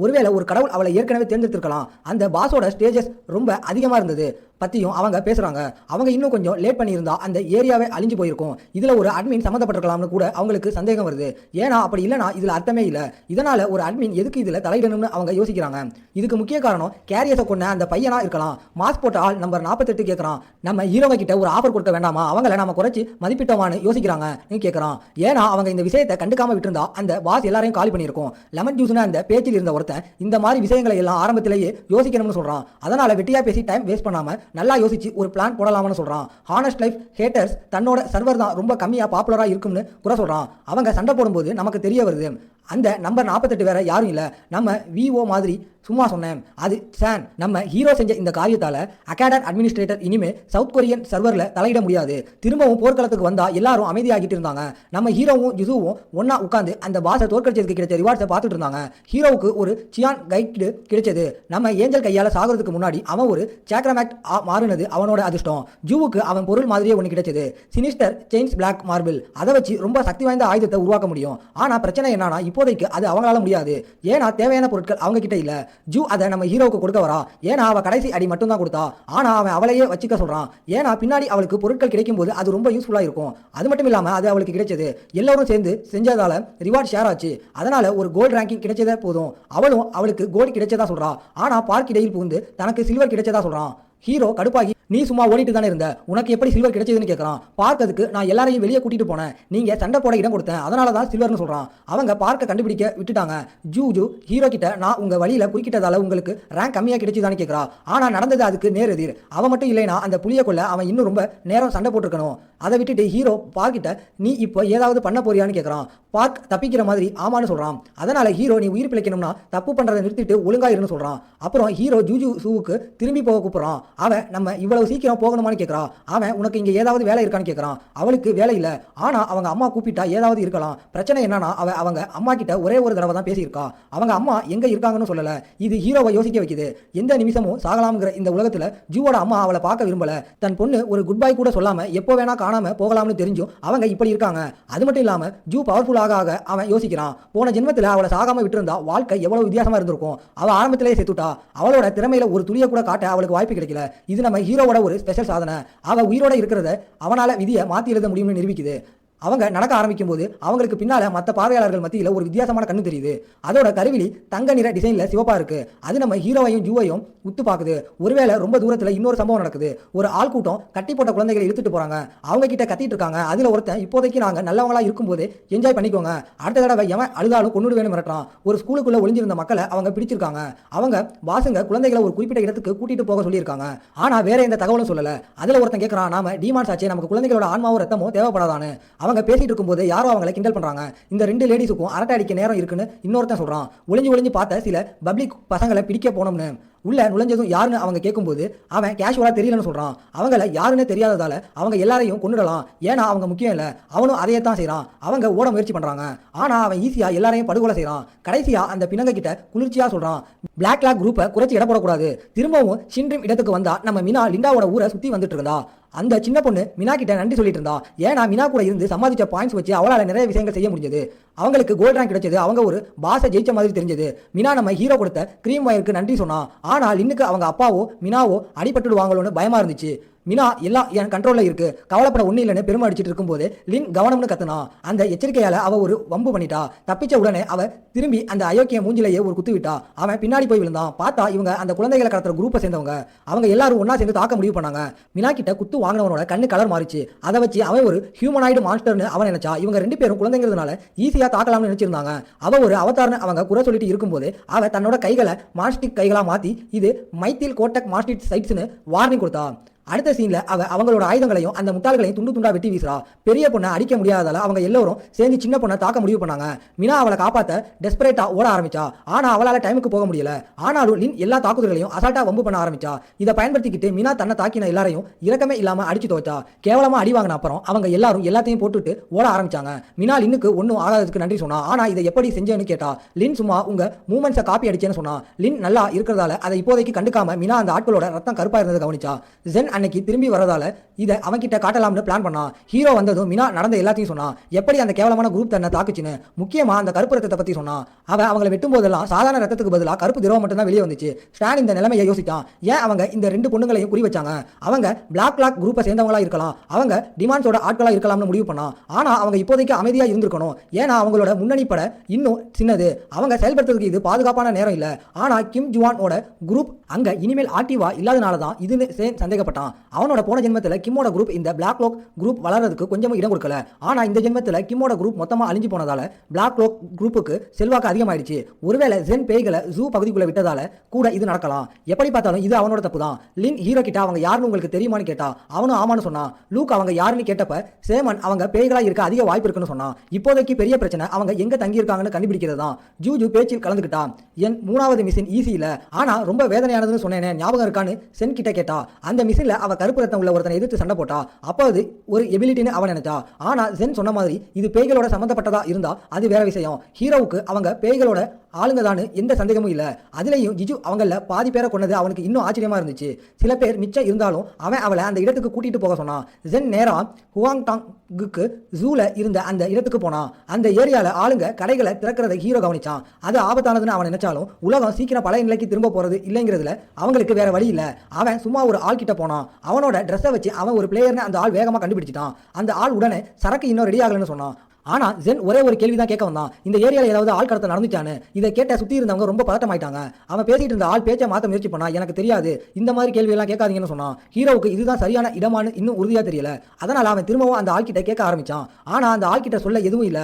A: ஒருவேளை ஒரு கடவுள் அவளை ஏற்கனவே தேர்ந்தெடுத்திருக்கலாம். அந்த பாஸோட ஸ்டேஜஸ் ரொம்ப அதிகமா இருந்தது. பற்றியும் அவங்க பேசுகிறாங்க. அவங்க இன்னும் கொஞ்சம் லேட் பண்ணியிருந்தா அந்த ஏரியாவே அழிஞ்சு போயிருக்கும். இதில் ஒரு அட்மின் சம்மந்தப்பட்டிருக்கலாம்னு கூட அவங்களுக்கு சந்தேகம் வருது. ஏன்னா அப்படி இல்லைனா இதில் அர்த்தமே இல்லை. இதனால் ஒரு அட்மின் எதுக்கு இதில் தலையிடணும்னு அவங்க யோசிக்கிறாங்க. இதுக்கு முக்கிய காரணம் கேரியஸை கொண்ட அந்த பையனா இருக்கலாம். மாஸ்க் போட்ட ஆள் நம்பர் 48 கேட்குறான், நம்ம ஹீரோவை கிட்ட ஒரு ஆஃபர் கொடுக்க வேண்டாமா, அவங்கள நம்ம குறைச்சி மதிப்பிட்டோமான்னு யோசிக்கிறாங்க கேட்குறான். ஏன்னா அவங்க இந்த விஷயத்தை கண்டுக்காம விட்டுருந்தா அந்த பாஸ் எல்லாரையும் காலி பண்ணியிருக்கும். லெமன் ஜூஸ்னு அந்த பேச்சில் இருந்த ஒருத்தன் இந்த மாதிரி விஷயங்களை எல்லாம் ஆரம்பத்திலேயே யோசிக்கணும்னு சொல்றான். அதனால வெட்டியா பேசி டைம் வேஸ்ட் பண்ணாம நல்லா யோசிச்சு ஒரு பிளான் போடலாம்னு சொல்றான். ஹானஸ்ட் லைஃப் ஹேட்டர்ஸ் தன்னோட சர்வர் தான் ரொம்ப கம்மியா பாப்புலரா இருக்கும்னு குறை சொல்றான். அவங்க சண்டை போடும்போது நமக்கு தெரிய வருது அந்த நம்பர் 48 வேற யாரும் இல்லை, நம்ம விஓ மாதிரி சும்மா சொன்னேன். அது சான். நம்ம ஹீரோ செஞ்ச இந்த காரியத்தால் அகாடட் அட்மினிஸ்ட்ரேட்டர் இனிமே சவுத் கொரியன் சர்வரில் தலையிட முடியாது. திரும்பவும் போர்க்களத்துக்கு வந்தா எல்லாரும் அமைதியாகிட்டு இருந்தாங்க. நம்ம ஹீரோவும் ஜிசுவும் ஒன்னா உட்காந்து அந்த பாஸை தோற்கடிச்சதுக்கு கிடைச்ச ரிவார்ட்ஸை பார்த்துட்டு இருந்தாங்க. ஹீரோவுக்கு ஒரு சியான் கைடு கிடைச்சது. நம்ம ஏஞ்சல் கையால் சாகிறதுக்கு முன்னாடி அவன் ஒரு சாக்ரமேக்ட் மாறினது அவனோட அதிர்ஷ்டம். ஜூவுக்கு அவன் பொருள் மாதிரியே ஒன்று கிடைச்சது, சினிஸ்டர் செயின்ஸ் பிளாக் மார்பிள். அதை வச்சு ரொம்ப சக்தி வாய்ந்த ஆயுதத்தை உருவாக்க முடியும். ஆனா பிரச்சனை என்னன்னா இப்போதைக்கு அது அவங்களால முடியாது. ஏன்னா தேவையான பொருட்கள் அவங்க கிட்ட இல்ல. ஜூ அதை நம்ம ஹீரோவுக்கு கொடுக்க வரா. ஏன்னா அவ கடைசி அடி மட்டும் தான் கொடுத்தா. ஆனா அவன் அவளையே வச்சுக்க சொல்றான். ஏன்னா பின்னாடி அவளுக்கு பொருட்கள் கிடைக்கும் போது அது ரொம்ப யூஸ்ஃபுல்லா இருக்கும். அது மட்டும் இல்லாம அது அவளுக்கு கிடைச்சது. எல்லாரும் சேர்ந்து செஞ்சதால ரிவார்ட் ஷேர் ஆச்சு. அதனால ஒரு கோல்டு ரேங்கிங் கிடைச்சதே போதும். அவளும் அவளுக்கு கோல்டு கிடைச்சதா சொல்றா. ஆனா பார்க் இடையில் புகுந்து தனக்கு சில்வர் கிடைச்சதா சொல்றான். ஹீரோ கடுப்பாகி, நீ சும்மா ஓடிட்டு தானே இருந்த, உனக்கு எப்படி சில்வர் கிடைச்சதுன்னு கேட்கறான். பார்க்கறதுக்கு நான் எல்லாரையும் வெளியே கூட்டிட்டு போனேன், நீங்க சண்டை போட இடம் கொடுத்தேன், அதனால தான் சில்வர்னு சொல்றான். அவங்க பார்க்க கண்டுபிடிக்க விட்டுட்டாங்க. ஜூ ஹீரோ கிட்ட நான் உங்க வழியில குறுக்கிட்டதால உங்களுக்கு ரேங்க் கம்மியா கிடைச்சதான்னு கேட்கறா. ஆனா நடந்தது அதுக்கு நேர் எதிர். அவன் மட்டும் இல்லைனா அந்த புளிய கொள்ள அவன் இன்னும் ரொம்ப நேரம் சண்டை போட்டுருக்கணும். அதை விட்டுட்டு ஹீரோ பார்க்கிட்ட நீ இப்போ ஏதாவது பண்ண போறியான்னு கேட்கறான். பார்க் தப்பிக்கிற மாதிரி ஆமான்னு சொல்றான். அதனால ஹீரோ நீ உயிர் பிழைக்கணும்னா தப்பு பண்றதை நிறுத்திட்டு ஒழுங்கா இருன்னு சொல்றான். அப்புறம் ஹீரோ ஜூஜு சூவுக்கு திரும்பி போக கூப்பிடுறான். அவன் நம்ம இவ்வளவு சீக்கிரம் போகணுமான்னு கேட்கறான். அவன் உனக்கு இங்க ஏதாவது வேலை இருக்கான்னு கேட்கறான். அவளுக்கு வேலை இல்ல, ஆனா அவங்க அம்மா கூப்பிட்டா ஏதாவது இருக்கலாம். பிரச்சனை என்னன்னா அவங்க அம்மா கிட்ட ஒரே ஒரு தடவை தான் பேசியிருக்கா. அவங்க அம்மா எங்க இருக்காங்கன்னு சொல்லல. இது ஹீரோவை யோசிக்க வைக்குது. எந்த நிமிஷமும் சாகலாம்ங்கிற இந்த உலகத்துல ஜூவோட அம்மா அவளை பார்க்க விரும்பல. தன் பொண்ணு ஒரு குட் பை கூட சொல்லாம எப்போ வேணா காணாம போகலாம்னு தெரிஞ்சும் அவங்க இப்படி இருக்காங்க. அது மட்டும் இல்லாம ஜூ பவர்ஃபுல் ஆக அவன் யோசிக்கிறான். போன ஜென்மத்துல அவளை சாகாம விட்டுருந்தா வாழ்க்கை எவ்வளவு வித்தியாசமா இருந்திருக்கும். அவ ஆரம்பத்திலேயே செத்துட்டா. அவளோட திறமையில ஒரு துளிய கூட காட்ட அவளுக்கு வாய்ப்பு கிடைக்கல. இது நம்ம ஹீரோவோட ஒரு ஸ்பெஷல் சாதனை. அவ உயிரோட இருக்கிறத அவனால விதியை மாத்தி எழுத முடியும்னு நிரூபிக்குது. அவங்க நடக்க ஆரம்பிக்கும் போது அவங்களுக்கு பின்னால மற்ற பார்வையாளர்கள் மத்தியில் ஒரு வித்தியாசமான கண்ணு தெரியுது. அதோட கருவிலி தங்க நிற டிசைன்ல சிவப்பா இருக்கு. அது நம்ம ஹீரோவையும் ஜூவையும் உத்து பாக்குது. ஒருவேளை ரொம்ப தூரத்துல இன்னொரு சம்பவம் நடக்குது. ஒரு ஆள் கூட்டம் கட்டி போட்ட குழந்தைகளை இழுத்துட்டு போறாங்க. அவங்க கிட்ட கத்திட்டு இருக்காங்க. அதுல ஒருத்தன் இப்போதைக்கு நாங்க நல்லவங்களா இருக்கும்போது என்ஜாய் பண்ணிக்கோங்க, அடுத்த தடவை எவன் அழுதாலும் கொண்டுடுவேன்னு மிரட்டுறான். ஒரு ஸ்கூலுக்குள்ள ஒளிஞ்சிருந்த மக்களை அவங்க பிடிச்சிருக்காங்க. அவங்க பாசுங்க குழந்தைகளை ஒரு குறிப்பிட்ட இடத்துக்கு கூட்டிட்டு போக சொல்லியிருக்காங்க. ஆனா வேற எந்த தகவலும் சொல்லல. அதுல ஒருத்தன் கேட்கறான், நாம டிமான்ஸ் ஆச்சே, நமக்கு குழந்தைகளோட ஆன்மாவும் ரத்தமும் தேவைப்படாதான்னு. அவங்க பேசிட்டு இருக்கும்போது யாரோ அவங்களை கிண்டல் பண்றாங்க. இந்த ரெண்டு லேடிஸுக்கும் அரட்டை அடிக்க நேரம் இருக்குன்னு இன்னொருத்தன் சொல்றான். ஒளிஞ்சு பார்த்த சில பப்ளிக் பசங்களை பிடிக்க போனோம்னு. உள்ள நுழைஞ்சதும் யாருன்னு அவங்க கேட்கும்போது அவன் கேஷுவலா தெரியலன்னு சொல்றான். அவங்கள யாருன்னு தெரியாததால அவங்க எல்லாரையும் கொண்டுடலாம், ஏன்னா அவங்க முக்கியம் இல்லை. அவனும் அதையே தான் செய்யறான். அவங்க ஓட முயற்சி பண்றாங்க. ஆனா அவன் ஈஸியா எல்லாரையும் படுகொலை செய்யறான். கடைசியா அந்த பிணங்க கிட்ட குளிர்ச்சியா சொல்றான், பிளாக் லாக் குரூப்பை குறைச்சி இட போடக்கூடாது. திரும்பவும் ஷின்ட்ரிம் இடத்துக்கு வந்தா நம்ம மினா லிண்டாவோட ஊரை சுத்தி வந்துட்டு இருந்தா. அந்த சின்ன பொண்ணு மினா கிட்ட நன்றி சொல்லிட்டு இருந்தா. ஏன்னா மினா கூட இருந்து சம்பாதிச்ச பாயிண்ட்ஸ் வச்சு அவளால நிறைய விஷயங்கள் செய்ய முடிஞ்சது. அவங்களுக்கு கோல்ட் ரேங்க் கிடைச்சது. அவங்க ஒரு பாஸை ஜெயிச்ச மாதிரி தெரிஞ்சது. மினா நம்ம ஹீரோ கொடுத்த கிரீம் வயருக்கு நன்றி சொன்னா. ஆனா லின்னுக்கு அவங்க அப்பாவோ மினாவோ அடிபட்டுடுவாங்களோன்னு பயமா இருந்துச்சு. மினா எல்லாம் என் கண்ட்ரோல்ல இருக்கு, கவலைப்பட ஒண்ணு இல்லைன்னு பெருமை அடிச்சிட்டு இருக்கும்போது லின் கவனம்னு கத்துனா. அந்த எச்சரிக்கையால அவ ஒரு வம்பு பண்ணிட்டா. தப்பிச்ச உடனே அவ திரும்பி அந்த அயோக்கிய மூஞ்சிலேயே ஒரு குத்து விட்டா. அவன் பின்னாடி போய் விழுந்தான். பார்த்தா இவங்க அந்த குழந்தைகளை கடத்துற குரூப்பை சேர்ந்தவங்க. அவங்க எல்லாரும் ஒன்னா சேர்ந்து தாக்க முடிவு பண்ணாங்க. மினா கிட்ட குத்து வாங்கினவனோட கண்ணு கலர் மாறிச்சு. அதை வச்சு அவன் ஒரு ஹியூமனாய்டு மான்ஸ்டர்னு அவன் நினைச்சா. இவங்க ரெண்டு பேரும் குழந்தைங்கிறதுனால ஈஸியா தாக்கலாம்னு நினைச்சிருந்தாங்க. அவ ஒரு அவதாரன்னு அவங்க குறை சொல்லிட்டு இருக்கும்போது அவ தன்னோட கைகளை மாஸ்டிக் கைகளா மாத்தி இது மைத்தில் கோட்டக் மாஸ்டிக் சைட்ஸ்னு வார்னிங் கொடுத்தா. அடுத்த சீன்ல அவங்களோட ஆயுதங்களையும் அந்த முட்டாள்களையும் துண்டு துண்டா வெட்டி வீசுறா. பெரிய பொண்ணை அடிக்க முடியாததால அவங்க எல்லாரும் சேர்ந்து சின்ன பொண்ணை தாக்க முடிவு பண்ணாங்க. மினா அவளை காப்பாத்த டெஸ்பரேட்டா ஓட ஆரம்பிச்சா. ஆனா அவளால டைமுக்கு போக முடியல. ஆனாலும் லின் எல்லா தாக்குதல்களையும் அசால்ட்டா வம்பு பண்ண ஆரம்பிச்சா. இதை பயன்படுத்திக்கிட்டு மினா தன்னை தாக்கின எல்லாரையும் இரக்கமே இல்லாம அடிச்சு துவச்சா. கேவலமா அடி வாங்கின அப்புறம் அவங்க எல்லாரும் எல்லாத்தையும் போட்டுட்டு ஓட ஆரம்பிச்சாங்க. மினா லின்னுக்கு ஒன்னும் ஆகாததுக்கு நன்றி சொன்னா. ஆனா இதை எப்படி செஞ்சேன்னு கேட்டா. லின் சும்மா உங்க மூமெண்ட்ஸை காப்பி அடிச்சேன்னு சொன்னா. லின் நல்லா இருக்கிறதால அதை இப்போதைக்கு கண்டுக்காம மினா அந்த ஆட்களோட ரத்தம் கருப்பா இருந்ததை கவனிச்சா. ஜென் அன்னைக்கு திரும்பி வரதால இதை அவன்கிட்ட காட்டலாம்னு பிளான் பண்ணான். ஹீரோ வந்ததும் மினா நடந்த எல்லாத்தையும் சொன்னான். எப்படி அந்த கேவலமான குரூப் தன்னை தாக்குச்சுன்னு, முக்கியமா அந்த கருப்பு ரத்தத்தை பத்தி சொன்னான். அவங்களை வெட்டும் போதெல்லாம் சாதாரண ரத்தத்துக்கு பதிலாக கருப்பு திரவம் மட்டும் தான் வெளியே வந்துச்சு. ஸ்டான் இந்த நிலைமையை யோசிச்சான். ஏன் அவங்க இந்த 2 பொண்ணுங்களையும் குறி வச்சாங்க? அவங்க பிளாக் குரூப்பை சேர்ந்தவங்களா இருக்கலாம், அவங்க டிமாண்ட்ஸோட ஆட்களா இருக்கலாம்னு முடிவு பண்ணான். ஆனா அவங்க இப்போதைக்கு அமைதியா இருந்திருக்கணும். ஏன்னா அவங்களோட முன்னணி பட இன்னும் சின்னது, அவங்க செயல்படுத்துறதுக்கு இது பாதுகாப்பான நேரம் இல்ல. ஆனா கிம் ஜுவானோட குரூப் அங்க இனிமேல் ஆக்டிவா இல்லாதனால தான் இதுன்னு சந்தேகப்பட்டான். அவனோட போன ஜென்மத்தில் கிம்மோட குரூப் இந்த பிளாக் குரூப் வளர்றதுக்கு கொஞ்சமும் இடம் கொடுக்கல. ஆனா இந்த ஜென்மத்தில் கிம்மோட குரூப் மொத்தமா அழிஞ்சு போனதால பிளாக் குரூப்புக்கு செல்வாக்கு அதிகமாயிடுச்சு. ஒருவேளை ஜென் பேய்களை ஜூ பகுதிக்குள்ள விட்டதால கூட இது நடக்கலாம். எப்படி பார்த்தாலும் இது அவனோட தப்பு தான். லின் ஹீரோ கிட்ட அவங்க யாருன்னு உங்களுக்கு தெரியுமான்னு கேட்டா அவனும் ஆமான்னு சொன்னான். லூக் அவங்க யாருன்னு கேட்டப்ப சேமன் அவங்க பேய்களா இருக்க அதிக வாய்ப்பு இருக்குன்னு சொன்னான். இப்போதைக்கு பெரிய பிரச்சனை அவங்க எங்க தங்கி இருக்காங்கன்னு கண்டுபிடிக்கிறது தான். ஜூஜு பேச்சில் கலந்துக்கிட்டான். என் 3வது மிஷின் ஈஸி இல்ல, ஆனா ரொம்ப வேதனையானதுன்னு சொன்னேனே ஞாபகம் இருக்கான்னு சென் கிட்ட கேட்டா. அந்த மிஷின்ல அவ கருப்பு ரத்தம் உள்ள ஒருத்தனை எதிர்த்து சண்டை போட்டா. அப்போ அது ஒரு எபிலிட்டின்னு அவன் நினைச்சா. ஆனா சென் சொன்ன மாதிரி இது பேய்களோட சம்பந்தப்பட்டதா இருந்தா அது வேற விஷயம். ஹீரோவுக்கு அவங்க பேய்களோட ஆளுங்க தான் எந்த சந்தேகமும் இல்ல. அதுலயும் ஜிஜு அவங்கள பாதி பேரை கொண்டது அவனுக்கு இன்னும் ஆச்சரியமா இருந்துச்சு. சில பேர் மிச்சம் இருந்தாலும் அவன் அவளை அந்த இடத்துக்கு கூட்டிட்டு போக சொன்னான். ஜென் நேரா ஹுவாங்டாங்குக்கு ஜூல இருந்த அந்த இடத்துக்கு போனான். அந்த ஏரியால ஆளுங்க கடைகளை திறக்கிறத ஹீரோ கவனிச்சான். அது ஆபத்தானதுன்னு அவன் நினைச்சாலும் உலகம் சீக்கிரம் பழைய நிலைக்கு திரும்ப போறது இல்லைங்கிறதுல அவங்களுக்கு வேற வழி இல்ல. அவன் சும்மா ஒரு ஆள் கிட்ட போனான். அவனோட ட்ரெஸ்ஸை வச்சு அவன் ஒரு பிளேயர்னு அந்த ஆள் வேகமா கண்டுபிடிச்சிட்டான். அந்த ஆள் உடனே சரக்கு இன்னும் ரெடி ஆகலன்னு சொன்னான். ஆனா ஜென் ஒரே ஒரு கேள்வி தான் கேட்க வந்தான். இந்த ஏரியால ஏதாவது ஆள் கடத்த நடந்துச்சான்னு. இதை கேட்ட சுத்தி இருந்தவங்க ரொம்ப பதட்டமாயிட்டாங்க. அவன் பேசிட்டு இருந்த ஆள் பேச்சை மாத்த முயற்சி பண்ணா. எனக்கு தெரியாது, இந்த மாதிரி கேள்வி எல்லாம் கேட்காதீங்கன்னு சொன்னான். ஹீரோவுக்கு இதுதான் சரியான இடமானு இன்னும் உறுதியா தெரியல. அதனால அவன் திரும்பவும் அந்த ஆள் கிட்ட கேட்க ஆரம்பிச்சான். ஆனா அந்த ஆள் கிட்ட சொல்ல எதுவும் இல்ல.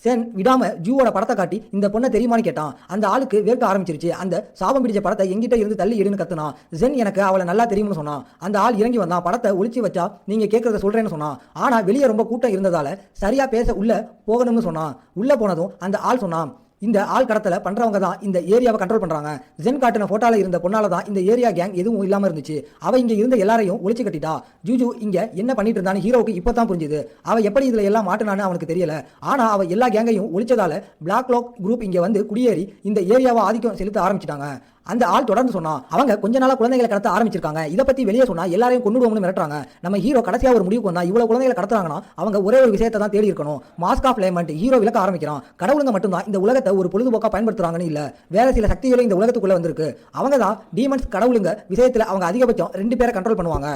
A: சென் விடாம ஜூவோட படத்தை காட்டி இந்த பொண்ணை தெரியுமான்னு கேட்டான். அந்த ஆளுக்கு வேர்க்க ஆரம்பிச்சிருச்சு. அந்த சாபம் பிடிச்ச படத்தை எங்கிட்ட இருந்து தள்ளி எடுன்னு கத்துனான். ஜென் எனக்கு அவளை நல்லா தெரியும்னு சொன்னான். அந்த ஆள் இறங்கி வந்தான். படத்தை ஒளிச்சு வச்சா நீங்க கேட்கறத சொல்றேன்னு சொன்னான். ஆனா வெளியே ரொம்ப கூட்டம் இருந்ததால சரியா பேச உள்ள போகணும்னு சொன்னான். உள்ள போனதும் அந்த ஆள் சொன்னான், இந்த ஆள் கடத்தல பண்றவங்க தான் இந்த ஏரியாவை கண்ட்ரோல் பண்றாங்க. ஜென் காட்டின போட்டோல இருந்த பொண்ணால தான் இந்த ஏரியா கேங் எதுவும் இல்லாம இருந்துச்சு. அவ இங்க இருந்த எல்லாரையும் ஒளிச்சு கட்டிட்டா. ஜூஜு இங்க என்ன பண்ணிட்டு இருந்தான்னு ஹீரோவுக்கு இப்பதான் புரிஞ்சுது. அவ எப்படி இதுல எல்லாம் மாட்டினான்னு அவனுக்கு தெரியல. ஆனா அவ எல்லா கேங்கையும் ஒளிச்சதால பிளாக் குரூப் இங்க வந்து குடியேறி இந்த ஏரியாவை ஆதிக்கம் செலுத்த ஆரம்பிச்சிட்டாங்க. அந்த ஆள் தொடர்ந்து சொன்னான், அவங்க கொஞ்ச நாளா குழந்தைகளை கடத்த ஆரம்பிச்சிருக்காங்க. இதை பத்தி வெளியே சொன்னா எல்லாரையும் கொண்டுடுவோம்னு மிரட்டுறாங்க. நம்ம ஹீரோ கடைசியா ஒரு முடிவுக்கு வந்தா இவ்வளவு குழந்தைகளை கடத்துறாங்கன்னா அவங்க ஒரே ஒரு விஷயத்தை தான் தேடி இருக்கணும். Mask of lament. ஹீரோ விளக்க ஆரம்பிக்கிறான். கடவுளுங்க மட்டும்தான் இந்த உலகத்தை ஒரு பொழுதுபோக்கா பயன்படுத்துறாங்கன்னு இல்ல, வேற சில சக்திகளும் இந்த உலகத்துக்குள்ள வந்திருக்கு. அவங்க தான் டீமன்ஸ். கடவுளுங்க விஷயத்துல அவங்க அதிகபட்சம் 2 பேரை கண்ட்ரோல் பண்ணுவாங்க.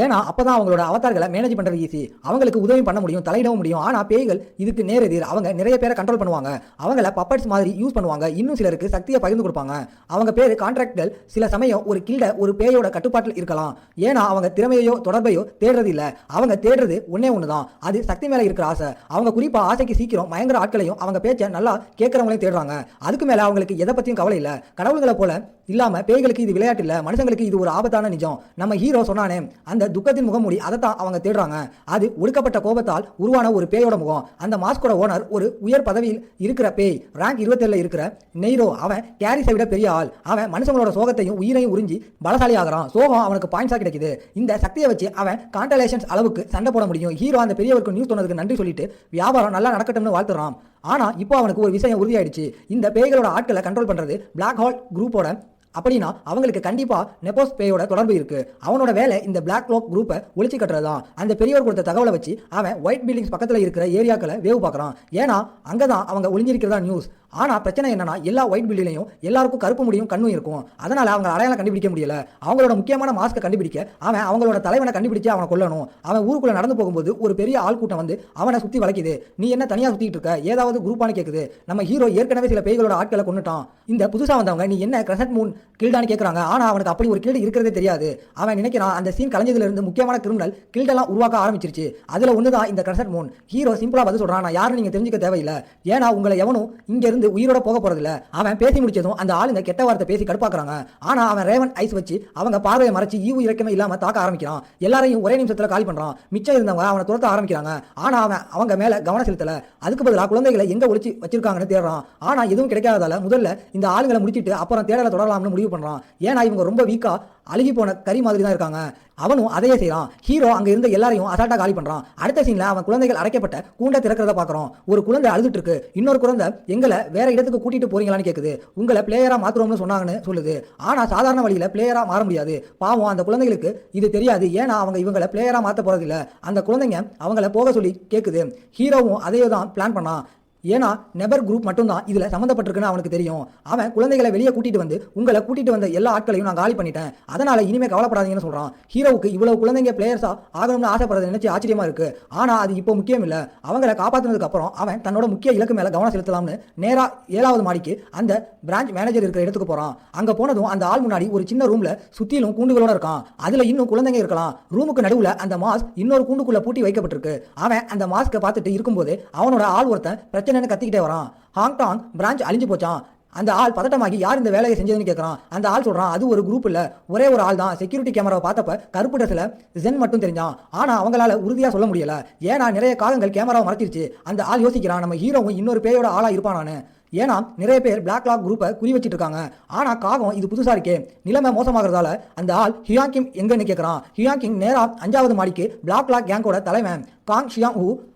A: ஏன்னா அப்பதான் அவங்களோட அவதார்களை மேனேஜ் பண்றது ஈஸி. அவங்களுக்கு உதவி பண்ண முடியும், தலையிடவும் முடியும். ஆனா பேய்கள் இதுக்கு நேர் எதிர். அவங்க நிறைய பேரை கண்ட்ரோல் பண்ணுவாங்க. அவங்கள பப்பட்ஸ் மாதிரி யூஸ் பண்ணுவாங்க. இன்னும் சிலருக்கு சக்தியை பகிர்ந்து கொடுப்பாங்க. அவங்க பேரு கான்ட்ராக்டல். சில சமயம் ஒரு கில்ட ஒரு பேயோட கட்டுப்பாட்டில் இருக்கலாம். ஏன்னா அவங்க திறமையோ தொடர்பையோ தேடுறது இல்ல. அவங்க தேடுறது ஒன்னே ஒண்ணுதான், அது சக்தி மேல இருக்கிற ஆசை. அவங்க குறிப்பா ஆசைக்கு சீக்கிரம் மயங்கர ஆட்களையும் அவங்க பேச்ச நல்லா கேட்கறவங்களையும் தேடுறாங்க. அதுக்கு மேல அவங்களுக்கு எதை பத்தியும் கவலை இல்ல. கடவுள்களை போல இல்லாம பேய்களுக்கு இது விளையாட்டு இல்ல, மனுஷங்களுக்கு இது ஒரு ஆபத்தான நிஜம். நம்ம ஹீரோ சொன்னானே அந்த துக்கத்தின் முகமூடி, அதைத்தான் அவங்க தேடுறாங்க. அது ஒடுக்கப்பட்ட கோபத்தால் உருவான ஒரு பேயோட முகம். அந்த மாஸ்கோட ஓனர் ஒரு உயர் பதவியில் இருக்கிற பேய். ரேங்க் 27 இருக்கிற நெய்ரோ. அவன் கேரிஸை விட பெரிய ஆள். அவன் மனுஷங்களோட சோகத்தையும் உயிரையும் உறிஞ்சி பலசாலி ஆகிறான். சோகம் அவனுக்கு பாயிண்ட்ஸா கிடைக்குது. இந்த சக்தியை வச்சு அவன் கான்டலேஷன்ஸ் அளவுக்கு சண்டை போட முடியும். ஹீரோ அந்த பெரியவருக்கு நியூஸ் சொன்னதுக்கு நன்றி சொல்லிட்டு வியாபாரம் நல்லா நடக்கட்டும்னு வாழ்த்துறான். ஆனா இப்போ அவனுக்கு ஒரு விஷயம் உறுதியாயிடுச்சு. இந்த பேய்களோட ஆட்களை கண்ட்ரோல் பண்றது பிளாக் குரூப்போட. அப்படின்னா அவங்களுக்கு கண்டிப்பா நெப்போஸ் பேயோட தொடர்பு இருக்கு. அவனோட வேலை இந்த பிளாக் குரூப்பை ஒளிச்சு கட்டுறதுதான். அந்த பெரியவர் கொடுத்த தகவலை வச்சு அவன் ஒயிட் பில்டிங்ஸ் பக்கத்துல இருக்கிற ஏரியாக்களை வேவு பார்க்கறான். ஏன்னா அங்கதான் அவங்க ஒளிஞ்சிருக்கிறதா நியூஸ். ஆனா பிரச்சனை என்னன்னா எல்லா ஒயிட் பில்டிங்லையும் எல்லாருக்கும் கருப்பு முடியும் கண்ணும் இருக்கும். அதனால அவங்க அடையாளம் கண்டுபிடிக்க முடியல. அவங்களோட முக்கியமான மாஸ்கை கண்டுபிடிக்க அவன் அவங்களோட தலைவனை கண்டுபிடிச்சு அவனை கொல்லணும். அவன் ஊருக்குள்ள நடந்து போகும்போது ஒரு பெரிய ஆள் கூட்டம் வந்து அவனை சுத்தி வளைக்குது. நீ என்ன தனியா சுத்திட்டு இருக்க, ஏதாவது குரூப்பானு கேக்குது. நம்ம ஹீரோ ஏற்கனவே சில பேய்களோட ஆட்களை கொண்டுட்டான். இந்த புதுசா வந்தவங்க நீ என்ன கிரசன்ட் மூன் கில்டான்னு கேட்கறாங்க. ஆனா அவனுக்கு அப்படி ஒரு கில்டு இருக்கிறதே தெரியாது. அவன் நினைக்கிறான் அந்த சீன் கலைஞ்சதுல இருந்து முக்கியமான கிரிமினல் கில்டெல்லாம் உருவாக்க ஆரம்பிச்சிருச்சு. அதுல ஒண்ணுதான் இந்த கிரசன்ட் மூன். ஹீரோ சிம்பிளா பதில் சொல்றான், நான் யாரும் நீங்க தெரிஞ்சுக்க தேவையில்லை. ஏன்னா உங்களை எவனும் இங்க இருந்து உயிரோட போக போறதில்ல. அவன் பேசி முடிச்சதும் அந்த ஆளுங்க கெட்ட வார்த்தை பேசி கடுப்பாக்குறாங்க. ஆனா அவன் ரேவன் ஐஸ் வச்சு அவங்க பார்வையை மறைச்சு ஈவு இறக்கமே இல்லாம தாக்க ஆரம்பிக்கிறான். எல்லாரையும் ஒரே நிமிஷத்துல காலி பண்றான். மிச்சம் இருந்தவங்க அவனை துரத்த ஆரம்பிக்கிறாங்க. ஆனா அவன் அவங்க மேல கவனம் செலுத்தல. அதுக்கு பதிலாக குழந்தைகளை எங்க ஒளிச்சு வச்சிருக்காங்கன்னு தேடுறான். ஆனா எதுவும் கிடைக்காததால முதல்ல இந்த ஆளுங்களை முடிச்சிட்டு அப்புறம் தேடலை தொடரலாம்னு முடிவு பண்றான். ஏன்னா இவங்க ரொம்ப வீக்கா அழுகி போன கறி மாதிரி தான் இருக்காங்க. அவனும் அதையே செய்யறான். ஹீரோ அங்க இருந்த எல்லாரையும் அசால்ட்டா காலி பண்றான். அடுத்த சீன்ல அவன் குழந்தைகள் அடைக்கப்பட்ட கூண்டை திறக்கிறத பாக்குறோம். ஒரு குழந்தை அழுதுட்டு இருக்கு. இன்னொரு குழந்தை எங்களை வேற இடத்துக்கு கூட்டிட்டு போறீங்களான்னு கேக்குது. உங்களை பிளேயரா மாத்துறோம்னு சொன்னாங்கன்னு சொல்லுது. ஆனா சாதாரண வழியில பிளேயரா மாற முடியாது. பாவம் அந்த குழந்தைகளுக்கு இது தெரியாது. ஏன்னா அவங்க இவங்களை பிளேயரா மாத்த போறது இல்ல. அந்த குழந்தைங்க அவங்கள போக சொல்லி கேக்குது. ஹீரோவும் அதையே தான் பிளான் பண்ணான். ஏன்னா நெபர் குரூப் மட்டும்தான் இதுல சம்மந்தப்பட்டிருக்குன்னு அவனுக்கு தெரியும். அவன் குழந்தைகளை வெளியே கூட்டிட்டு வந்து உங்களை கூட்டிட்டு வந்த எல்லா ஆட்களையும் நான் காலி பண்ணிட்டேன், அதனால இனிமே கவலைப்படாதீங்கன்னு சொல்றான். ஹீரோவுக்கு இவ்வளவு குழந்தைங்க பிளேயர்ஸா ஆகணும்னு ஆசைப்படுறது நினைச்சு ஆச்சரியமா இருக்கு. ஆனா அது இப்போ முக்கியம் இல்ல. அவங்களை காப்பாத்தினதுக்கு அப்புறம் அவன் தன்னோட முக்கிய இலக்கு மேல கவனம் செலுத்தலாம்னு நேரா 7வது மாடிக்கு அந்த பிரான்ச் மேனேஜர் இருக்கிற இடத்துக்கு போறான். அங்க போனதும் அந்த ஆள் முன்னாடி ஒரு சின்ன ரூம்ல சுத்திலும் கூண்டுகளோட இருக்கான். அதுல இன்னும் குழந்தைங்க இருக்கலாம். ரூமுக்கு நடுவுல அந்த மாஸ்க் இன்னொரு கூண்டுக்குள்ள பூட்டி வைக்கப்பட்டிருக்கு. அவன் அந்த மாஸ்கை பார்த்துட்டு இருக்கும்போது அவனோட ஆள் ஒருத்தன் பிரச்சனைன்னு கத்திக்கிட்டே வரான். ஹாங்டாங் பிரான்ச் அழிஞ்சு போச்சான். அந்த ஆள் பதட்டமாகி யார் இந்த வேலையை செஞ்சதுன்னு கேட்கறான். அந்த ஆள் சொல்றான், அது ஒரு குரூப் இல்ல, ஒரே ஒரு ஆள் தான். செக்யூரிட்டி கேமராவை பார்த்தப்ப கருப்பு ட்ரெஸ்ல ஜென் மட்டும் தெரிஞ்சான். ஆனா அவங்களால உறுதியா சொல்ல முடியல. ஏன்னா நிறைய காகங்கள் கேமராவை மறைச்சிருச்சு. அந்த ஆள் யோசிக்கிறான், நம்ம ஹீரோவும் இன்னொரு பேயோட ஆளா இருப்பானான்னு. ஏன்னா நிறைய பேர் பிளாக் லாக் குரூப்பை குறி வச்சிட்டு இருக்காங்க. ஆனா காகம் இது புதுசா இருக்கே. நிலைமை மோசமாகறதால அந்த ஆள் ஹியாங்கிம் எங்கன்னு கேட்கறான். ஹியாங்கிங் நேரா 5வது மாடிக்கு பிளாக் லாக் கேங்கோட தலைவன் காங் ஷியாங் ஹூ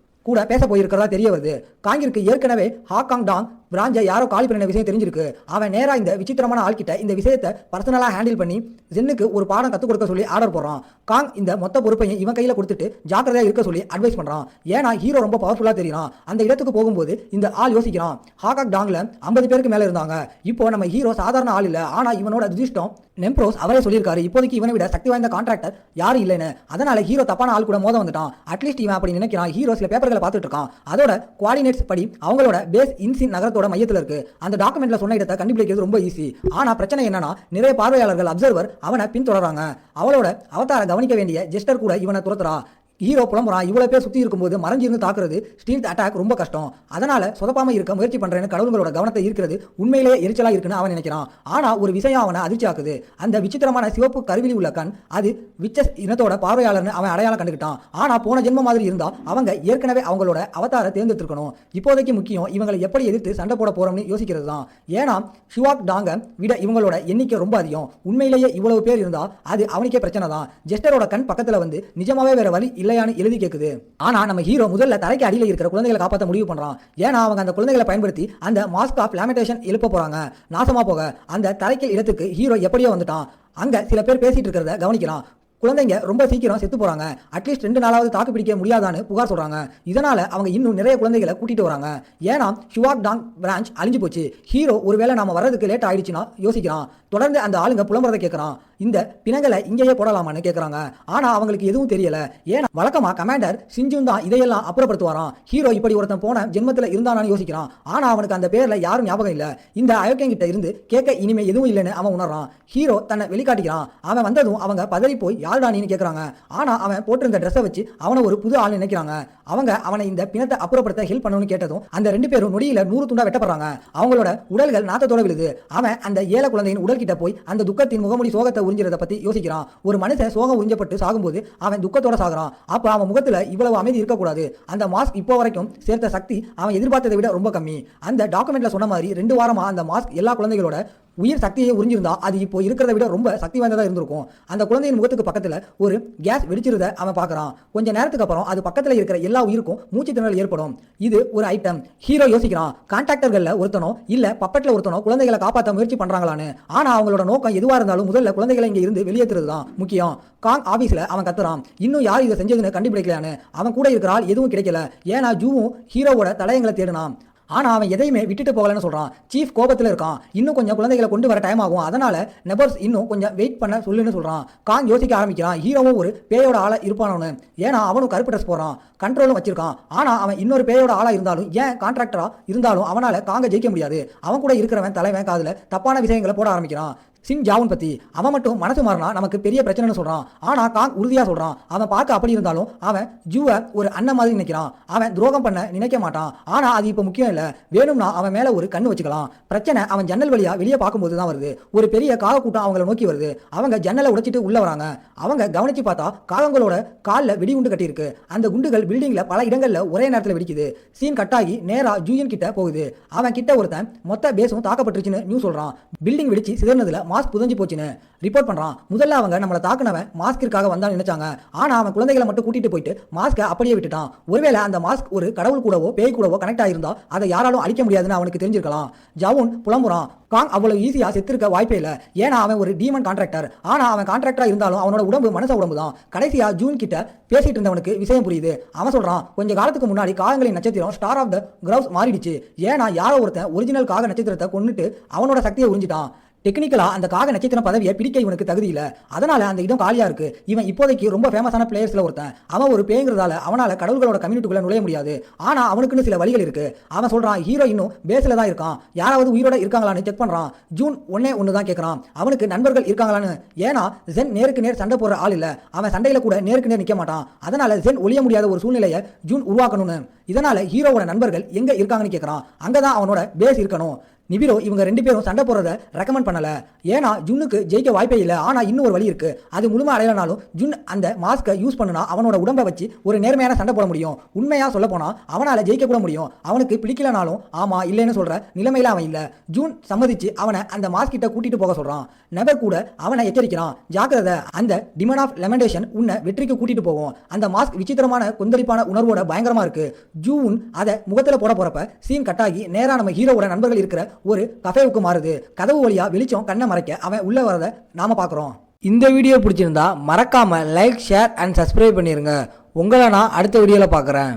A: கூட பேச போயிருக்கிறதா தெரிய வருது. காங்கிற்கு ஏற்கனவே ஹாங்காங் டாங் பிரான்ச்சை யாரோ காலி பண்ணின விஷயம் தெரிஞ்சிருக்கு. அவன் நேரா இந்த விசித்திரமான ஆள்கிட்ட இந்த விஷயத்தை பர்சனலா ஹேண்டில் பண்ணி ஜென்னுக்கு ஒரு பாடம் கற்றுக் கொடுக்க சொல்லி ஆர்டர் போடுறான். காங் இந்த மொத்த பொறுப்பையும் இவன் கையில கொடுத்துட்டு ஜாக்கிரதையா இருக்க சொல்லி அட்வைஸ் பண்றான். ஏன்னா ஹீரோ ரொம்ப பவர்ஃபுல்லா தெரியும். அந்த இடத்துக்கு போகும்போது இந்த ஆள் யோசிக்கிறான், ஹாங்காங் டாங்ல 50 பேருக்கு மேல இருந்தாங்க. இப்போ நம்ம ஹீரோ சாதாரண ஆள் இல்ல. ஆனா இவனோட அதிர்ஷ்டம் நெம்ப்ரோஸ் அவரே சொல்லியிருக்காரு, இப்போதைக்கு இவனை விட சக்தி வாய்ந்த கான்ட்ராக்டர் யாரும் இல்லைன்னு. அதனால ஹீரோ தப்பான ஆள் கூட மோத வந்துட்டான். அட்லீஸ்ட் இவன் அப்படி நினைக்கிறான். ஹீரோ சில பேப்பர்களை பார்த்துட்டு இருக்கான். அதோட குவாடினேட்ஸ் படி அவங்களோட பேஸ் இன்சின் நகரத்தோட மையத்தில் இருக்கு. அந்த டாக்குமெண்ட்ல சொன்ன இடத்தை கண்டுபிடிக்கிறது ரொம்ப ஈஸி. ஆனா பிரச்சனை என்னன்னா நிறைய பார்வையாளர்கள் அப்சர்வர் அவனை பின்தொடர்றாங்க. அவளோட அவதார கவனிக்க வேண்டிய ஜெஸ்டர் கூட இவனை துரத்துறா. ஹீரோ புலம்புறான், இவ்வளவு பேர் சுத்தி இருக்கும்போது மறைஞ்சிருந்து தாக்குறது ஸ்டீல்த் அட்டாக் ரொம்ப கஷ்டம். அதனால சொதப்பாம இருக்க முயற்சி பண்றேன்னு கடவுளோட கவனத்தை ஈர்க்கிறது உண்மையிலேயே எரிச்சலா இருக்குன்னு அவன் நினைக்கிறான். ஆனா ஒரு விஷயம் அவனை அதிர்ச்சி ஆக்குது. அந்த விசித்திரமான சிவப்பு கருவிலி உள்ள கண் அது விச்சஸ் இனத்தோட பார்வையாளர்னு அவன் அடையாளம் கண்டுக்கிட்டான். ஆனா போன ஜென்ம மாதிரி இருந்தா அவங்க ஏற்கனவே அவங்களோட அவதார தேர்ந்தெடுத்திருக்கணும். இப்போதைக்கு முக்கியம் இவங்களை எப்படி எதிர்த்து சண்டை போட போறோம்னு யோசிக்கிறது தான். ஏன்னா ஷிவாக் டாங்க விட இவங்களோட எண்ணிக்கை ரொம்ப அதிகம். உண்மையிலேயே இவ்வளவு பேர் இருந்தா அது அவனுக்கே பிரச்சனை தான். ஜெஸ்டரோட கண் பக்கத்துல வந்து நிஜமாவே வேற வழி இல்லையான்னு எழுதி கேக்குது. ஆனா நம்ம ஹீரோ முதல்ல தரைக்கு அடியில இருக்கிற குழந்தைகளை காப்பாற்ற முடிவு பண்றான். ஏன்னா அவங்க அந்த குழந்தைகளை பயன்படுத்தி அந்த மாஸ்க் ஆஃப் லாமினேஷன் எழுப்ப போறாங்க. நாசமா போக அந்த தரைக்கல் இடத்துக்கு ஹீரோ எப்படியோ வந்துட்டான். அங்க சில பேர் பேசிட்டு இருக்கிறத கவனிக்கிறான். குழந்தைங்க ரொம்ப சீக்கிரம் செத்து போறாங்க. அட்லீஸ்ட் 2 நாளாவது தாக்கு பிடிக்க முடியாதான்னு புகார் சொல்றாங்க. இதனால அவங்க இன்னும் நிறைய குழந்தைகளை கூட்டிட்டு வராங்க. ஏன்னா ஷுவாக் டாங் பிரான்ச் அழிஞ்சு போச்சு. ஹீரோ ஒருவேளை நாம வர்றதுக்கு லேட் ஆயிடுச்சுன்னா யோசிக்கிறான். தொடர்ந்து அந்த ஆளுங்க புலம்புறதை கேட்கறான். இந்த பிணங்களை இங்கேயே போடலாமான்னு கேட்கறாங்க. ஆனா அவங்களுக்கு எதுவும் தெரியல. ஏன்னா வழக்கமா கமாண்டர் சிஞ்சுன் தான் இதையெல்லாம் அப்புறப்படுத்துவாராம். ஹீரோ இப்படி ஒருத்தன் போன ஜென்மத்துல இருந்தானு யோசிக்கிறான். ஆனா அவனுக்கு அந்த பேர்ல யாரும் ஞாபகம் இல்ல. இந்த அயோக்கியங்கிட்ட இருந்து கேட்க இனிமே எதுவும் இல்லைன்னு அவன் உணர்றான். ஹீரோ தன்னை வெளிக்காட்டிக்கிறான். அவன் வந்ததும் அவங்க பதறி போய் யாருடானின்னு கேட்கறாங்க. ஆனா அவன் போட்டிருந்த ட்ரெஸ்ஸை வச்சு அவனை ஒரு புது ஆள் நினைக்கிறாங்க. அவங்க அவனை இந்த பிணத்தை அப்புறப்படுத்த ஹெல்ப் பண்ணணும்னு கேட்டதும் அந்த 2 பேரும் நொடியில 100 துண்டா வெட்டப்படுறாங்க. அவங்களோட உடல்கள் நாத்தத்தோட விழுது. அவன் அந்த ஏழை குழந்தையின் உடல் கிட்ட போய் அந்த துக்கத்தின் முகமுடி சோகத்தை உறிஞ்சிறத பத்தி யோசிக்கிறான். ஒரு மனுஷன் சோகம் உறிஞ்சப்பட்டு சாகும்போது அவன் துக்கத்தோட சாகுறான். அப்ப அவன் முகத்துல இவ்வளவு அமைதி இருக்கக்கூடாது. அந்த மாஸ்க் இப்போ வரைக்கும் சேர்த்த சக்தி அவன் எதிர்பார்த்ததை விட ரொம்ப கம்மி. அந்த டாக்குமெண்ட்ல சொன்ன மாதிரி 2 வாரமா அந்த மாஸ்க் எல்லா குழந்தைகளோட உயிர் சக்தியை உறிஞ்சிருந்தா அது இப்போ இருக்கிறத விட ரொம்ப சக்தி வாய்ந்ததா இருந்திருக்கும். அந்த குழந்தையின் முகத்துக்கு பக்கத்துல ஒரு கேஸ் வெடிச்சிருந்த அவன் பார்க்கறான். கொஞ்ச நேரத்துக்கு அப்புறம் அது பக்கத்துல இருக்கிற எல்லா உயிருக்கும் மூச்சு திணறல் ஏற்படும். இது ஒரு ஐட்டம். ஹீரோ யோசிக்கிறான், கான்ட்ராக்டர்கள்ல ஒருத்தனோ இல்ல பப்பட்ல ஒருத்தனோ குழந்தைகளை காப்பாற்ற முயற்சி பண்றாங்களான்னு. ஆனா அவங்களோட நோக்கம் எதுவா இருந்தாலும் முதல்ல குழந்தைகளை இங்க இருந்து வெளியேற்றுறது தான் முக்கியம். காங் ஆபீஸ்ல அவன் கத்துறான், இன்னும் யார் இதை செஞ்சதுன்னு கண்டுபிடிக்கலான்னு. அவன் கூட இருக்கிற ஆள் எதுவும் கிடைக்கல. ஏன்னா ஜூவும் ஹீரோவோட தடயங்களை தேடினான். ஆனா அவன் எதையுமே விட்டுட்டு போகலன்னு சொல்றான். சீஃப் கோபத்துல இருக்கான். இன்னும் கொஞ்சம் குழந்தைகளை கொண்டு வர டைம் ஆகும். அதனால நெபர்ஸ் இன்னும் கொஞ்சம் வெயிட் பண்ண சொல்லுன்னு சொல்றான். காங் யோசிக்க ஆரம்பிக்கிறான். ஹீரோவும் ஒரு பேயோட ஆளா இருப்பானு. ஏன்னா அவனும் கருப்பு ட்ரெஸ் போறான், கண்ட்ரோலும் வச்சிருக்கான். ஆனா அவன் இன்னொரு பேயோட ஆளா இருந்தாலும் ஏன் கான்ட்ராக்டரா இருந்தாலும் அவனால காங்க ஜெயிக்க முடியாது. அவன் கூட இருக்கிறவன் தலைவன் காதுல தப்பான விஷயங்களை போட ஆரம்பிக்கிறான். சின் ஜாவுன் பத்தி அவன் மட்டும் மனசு மாறினா நமக்கு பெரிய பிரச்சனைன்னு சொல்றான். ஆனா காங் உறுதியா சொல்றான். அவன் பார்க்க அப்படி இருந்தாலும் அவன் ஜூவை ஒரு அண்ணன் மாதிரி நினைக்கிறான். அவன் துரோகம் பண்ண நினைக்க மாட்டான். ஆனா அது இப்ப முக்கியம் இல்ல. வேணும்னா அவன் மேல ஒரு கண்ணு வச்சுக்கலாம். பிரச்சனை அவன் ஜன்னல் வழியா வெளியே பார்க்கும்போது தான் வருது. ஒரு பெரிய காக கூட்டம் அவங்கள நோக்கி வருது. அவங்க ஜன்னலை உடைச்சிட்டு உள்ள வராங்க. அவங்க கவனிச்சு பார்த்தா காகங்களோட காலில் வெடி குண்டு கட்டியிருக்கு. அந்த குண்டுகள் பில்டிங்ல பல இடங்கள்ல ஒரே நேரத்தில் வெடிக்குது. சீன் கட்டாகி நேரா ஜூயன் கிட்ட போகுது. அவன் கிட்ட ஒருத்தன் மொத்த பேஸும் தாக்கப்பட்டுருச்சுன்னு நியூஸ் சொல்றான். பில்டிங் வெடிச்சு சிதறனதுல மாஸ்க் புதஞ்சு போச்சுன்னு ரிப்போர்ட் பண்றான். முதல்ல அவங்க நம்மளை தாக்குனவன் மாஸ்கிற்காக வந்தான்னு நினைச்சாங்க. ஆனா அவன் குழந்தைகளை மட்டும் கூட்டிட்டு போயிட்டு மாஸ்கை அப்படியே விட்டுட்டான். ஒருவேளை அந்த மாஸ்க் ஒரு கடவுள் கூடவோ பேய் கூடவோ கனெக்ட் ஆயிருந்தா அதை யாராலும் அழிக்க முடியாதுன்னு அவனுக்கு தெரிஞ்சிருக்கலாம். ஜவுன் புலம்புறான். காங் அவ்வளவு ஈஸியா செத்திருக்க வாய்ப்பே இல்லை. ஏன்னா அவன் ஒரு டீமன் கான்ட்ராக்டர். ஆனா அவன் கான்ட்ராக்டரா இருந்தாலும் அவனோட உடம்பு மனுஷ உடம்பு தான். கடைசியா ஜூன் கிட்ட பேசிட்டு இருந்தவனுக்கு விஷயம் புரியுது. அவன் சொல்றான், கொஞ்ச காலத்துக்கு முன்னாடி காகங்களின் நட்சத்திரம் ஸ்டார் ஆஃப் த கிரவுஸ் மாறிடுச்சு. ஏன்னா யாரோ ஒருத்தன் ஒரிஜினல் காக நட்சத்திரத்தை கொண்டுட்டு அவனோட சக்தியை உறிஞ்சிட்டான். டெக்னிக்கலா அந்த காக நட்சத்திரம் பதவியை பிடிக்க இவனுக்கு தகுதி இல்ல. அதனால அந்த இடம் காலியா இருக்கு. இவன் இப்போதைக்கு ரொம்ப ஃபேமஸான பிளேயர்ஸ்ல ஒருத்தன். அவன் ஒரு பேங்கிறதால அவனால கடவுள்களோட கம்யூனிட்டிக்குள்ள நுழைய முடியாது. ஆனா அவனுக்குன்னு சில வழிகள் இருக்கு. அவன் சொல்றான், ஹீரோ இன்னும் பேஸ்ல தான் இருக்கான். யாராவது உயிரோட இருக்காங்களான்னு செக் பண்றான். ஜூன் ஒன்னு தான் கேட்கறான், அவனுக்கு நண்பர்கள் இருக்காங்களான்னு. ஏன்னா ஜென் நேருக்கு நேர் சண்டை போடுற ஆள் இல்ல. அவன் சண்டையில கூட நேருக்கு நேர் நிக்க மாட்டான். அதனால ஜென் ஒளிய முடியாத ஒரு சூழ்நிலையை ஜூன் உருவாக்கணும்னு. இதனால ஹீரோவோட நண்பர்கள் எங்க இருக்காங்கன்னு கேட்கறான். அங்கதான் அவனோட பேஸ் இருக்கணும். நிபிரோ இவங்க 2 பேரும் சண்டை போறத ரெக்கமெண்ட் பண்ணல. ஏன்னா ஜுன்னுக்கு ஜெயிக்க வாய்ப்பே இல்லை. ஆனா இன்னும் ஒரு வழி இருக்கு. அது முழுமை அடையலனாலும் ஜுன் அந்த மாஸ்கை யூஸ் பண்ணா அவனோட உடம்பை வச்சு ஒரு நேர்மையான சண்டை போட முடியும். உண்மையா சொல்ல போனா அவனால ஜெயிக்க கூட முடியும். அவனுக்கு பிடிக்கலனாலும் ஆமா இல்லைன்னு சொல்ற நிலைமையில அவன் இல்ல. ஜூன் சம்மதிச்சு அவனை அந்த மாஸ்க் கிட்ட கூட்டிட்டு போக சொல்றான். நெவர் கூட அவனை எச்சரிக்கிறான், ஜாக்கிரதை, அந்த டிமன் ஆஃப் லெமெண்டேஷன் உன்னை வெற்றிக்கு கூட்டிட்டு போகும். அந்த மாஸ்க் விசித்திரமான கொந்தளிப்பான உணர்வோட பயங்கரமா இருக்கு. ஜூன் அதை முகத்துல போறப்ப சீன் கட்டாகி நேரா நம்ம ஹீரோவோட நண்பர்கள் இருக்கிற ஒரு கஃபேவுக்கு மாறுது. கதவு வழியா வெளிச்சம் கண்ணை மறைக்க அவன் உள்ள வரத நாம பார்க்குறோம். இந்த வீடியோ பிடிச்சிருந்தா மறக்காம லைக், ஷேர் அண்ட் சப்ஸ்கிரைப் பண்ணிருங்க. உங்களை நான் அடுத்த வீடியோல பார்க்குறேன்.